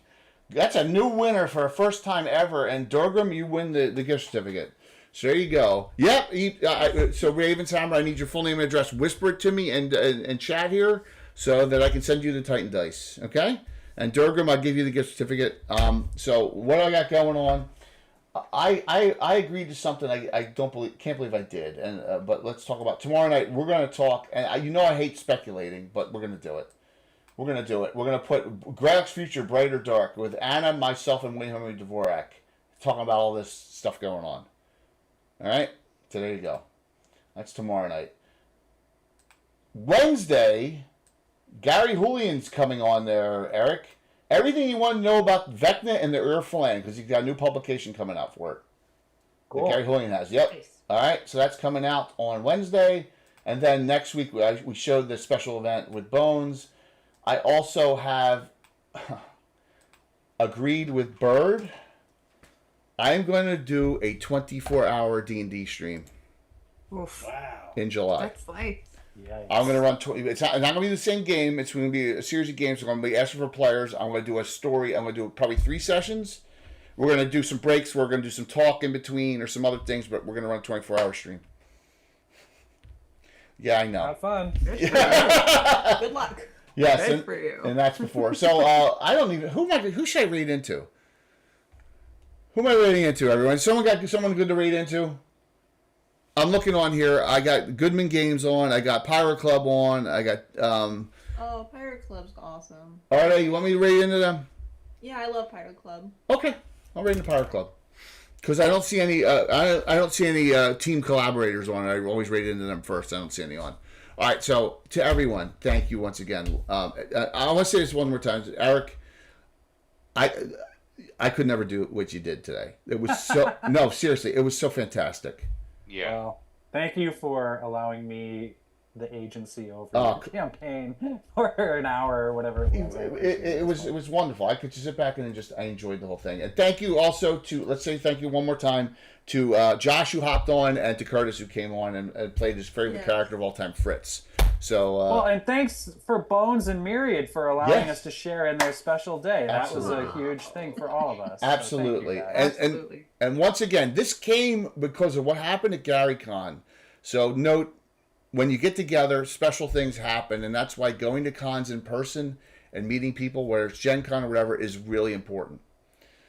That's a new winner for a first time ever. And Durgam, you win the gift certificate. So there you go. Yep. So Ravens Hammer, I need your full name and address. Whisper it to me and chat here so that I can send you the Titan dice. Okay. And Durgam, I'll give you the gift certificate. So what I got going on? I agreed to something can't believe I did. And but let's talk about tomorrow night. We're going to talk. And I hate speculating, but we're going to do it. We're going to do it. We're going to put GREYHAWK's Future Bright or Dark with Anna, myself, and William Henry Dvorak talking about all this stuff going on. All right? So there you go. That's tomorrow night. Wednesday, Gary Julian's coming on there, Eric. Everything you want to know about Vecna and the Urflang, because he's got a new publication coming out for it. Cool. That Gary Julian has. Yep. Nice. All right, so that's coming out on Wednesday. And then next week, we showed the special event with Bones. I also have agreed with Bird. I'm going to do a 24-hour D&D stream. Oof. Wow. In July. That's nice. Yikes. I'm going to run... It's not going to be the same game. It's going to be a series of games. I'm going to be asking for players. I'm going to do a story. I'm going to do probably 3 sessions. We're going to do some breaks. We're going to do some talk in between or some other things, but we're going to run a 24-hour stream. Yeah, I know. Have fun. Good luck. Yes, Good for you. And that's before. So I don't even... Who should I read into? Who am I reading into, everyone? Someone good to read into? I'm looking on here. I got Goodman Games on. I got Pirate Club on. I got... Oh, Pirate Club's awesome. All right, you want me to read into them? Yeah, I love Pirate Club. Okay, I'll read into Pirate Club. Because I don't see any... I don't see any team collaborators on it. I always read into them first. I don't see any on. All right, so to everyone, thank you once again. I want to say this one more time. Eric, I could never do what you did today. It was so... No, seriously, it was so fantastic. Yeah. Well, thank you for allowing me the agency over the campaign for an hour or whatever it was. It was wonderful. I could just sit back and I enjoyed the whole thing. And thank you also to, let's say thank you one more time to Josh who hopped on and to Curtis who came on and played his favorite character of all time, Fritz. So well, and thanks for Bones and Myriad for allowing us to share in their special day. That was a huge thing for all of us. Absolutely. So thank you, guys. And once again, this came because of what happened at GaryCon. So note, when you get together, special things happen, and that's why going to cons in person and meeting people, whether it's Gen Con or whatever, is really important.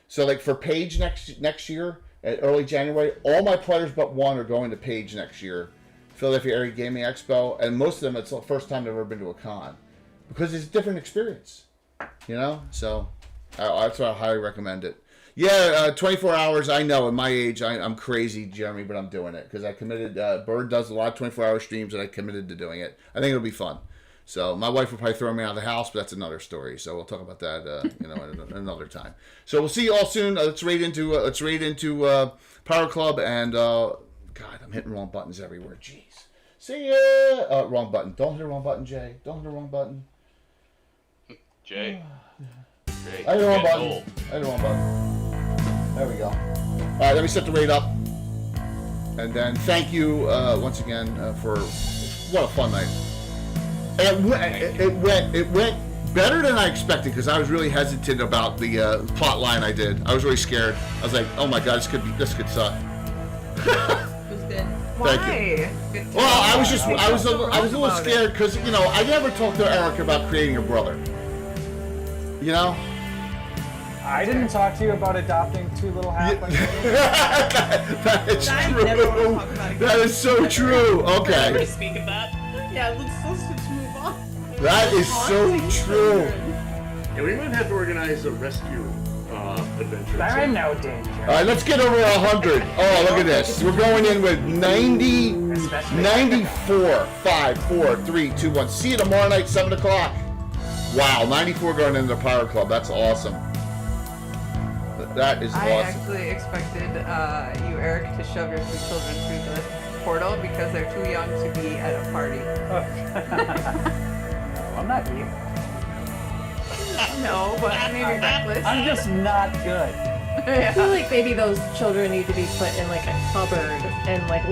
So like for Page next year, at early January, all my players but one are going to Page next year. Philadelphia Area Gaming Expo, and most of them it's the first time they've ever been to a con because it's a different experience, you know. So that's why I highly recommend it. Yeah, 24 hours. I know at my age I'm crazy, Jeremy, but I'm doing it because I committed. Bird does a lot of 24-hour streams, and I committed to doing it. I think it'll be fun. So my wife will probably throw me out of the house, but that's another story. So we'll talk about that, another time. So we'll see you all soon. Let's raid into Power Club and. God, I'm hitting wrong buttons everywhere. Jeez. See ya. Wrong button. Don't hit the wrong button, Jay. Don't hit the wrong button. Jay. I hit the wrong button. I hit the wrong button. There we go. All right, let me set the rate up. And then thank you once again for what a fun night. And it went better than I expected because I was really hesitant about the plot line I did. I was really scared. I was like, oh my God, this could suck. Why? Well, I was a little scared because I never talked to Erik about creating a brother. You know. I didn't talk to you about adopting 2 little halflings. That is true. That is so true. Okay. Never speak of that. Yeah, let's just move on. That is so true. Yeah, we might have to organize a rescue adventure. They're in no danger. All right, let's get over 100. Oh, look at this. We're going in with 90, 94, 5, 4, 3, 2, 1. See you tomorrow night, 7 o'clock. Wow, 94 going into the Power Club. That's awesome. but that is I awesome. actually expected you, Eric, to shove your 3 children through the portal because they're too young to be at a party. No, I'm not evil. No, but maybe reckless. I'm just not good. I feel like maybe those children need to be put in like a cupboard and like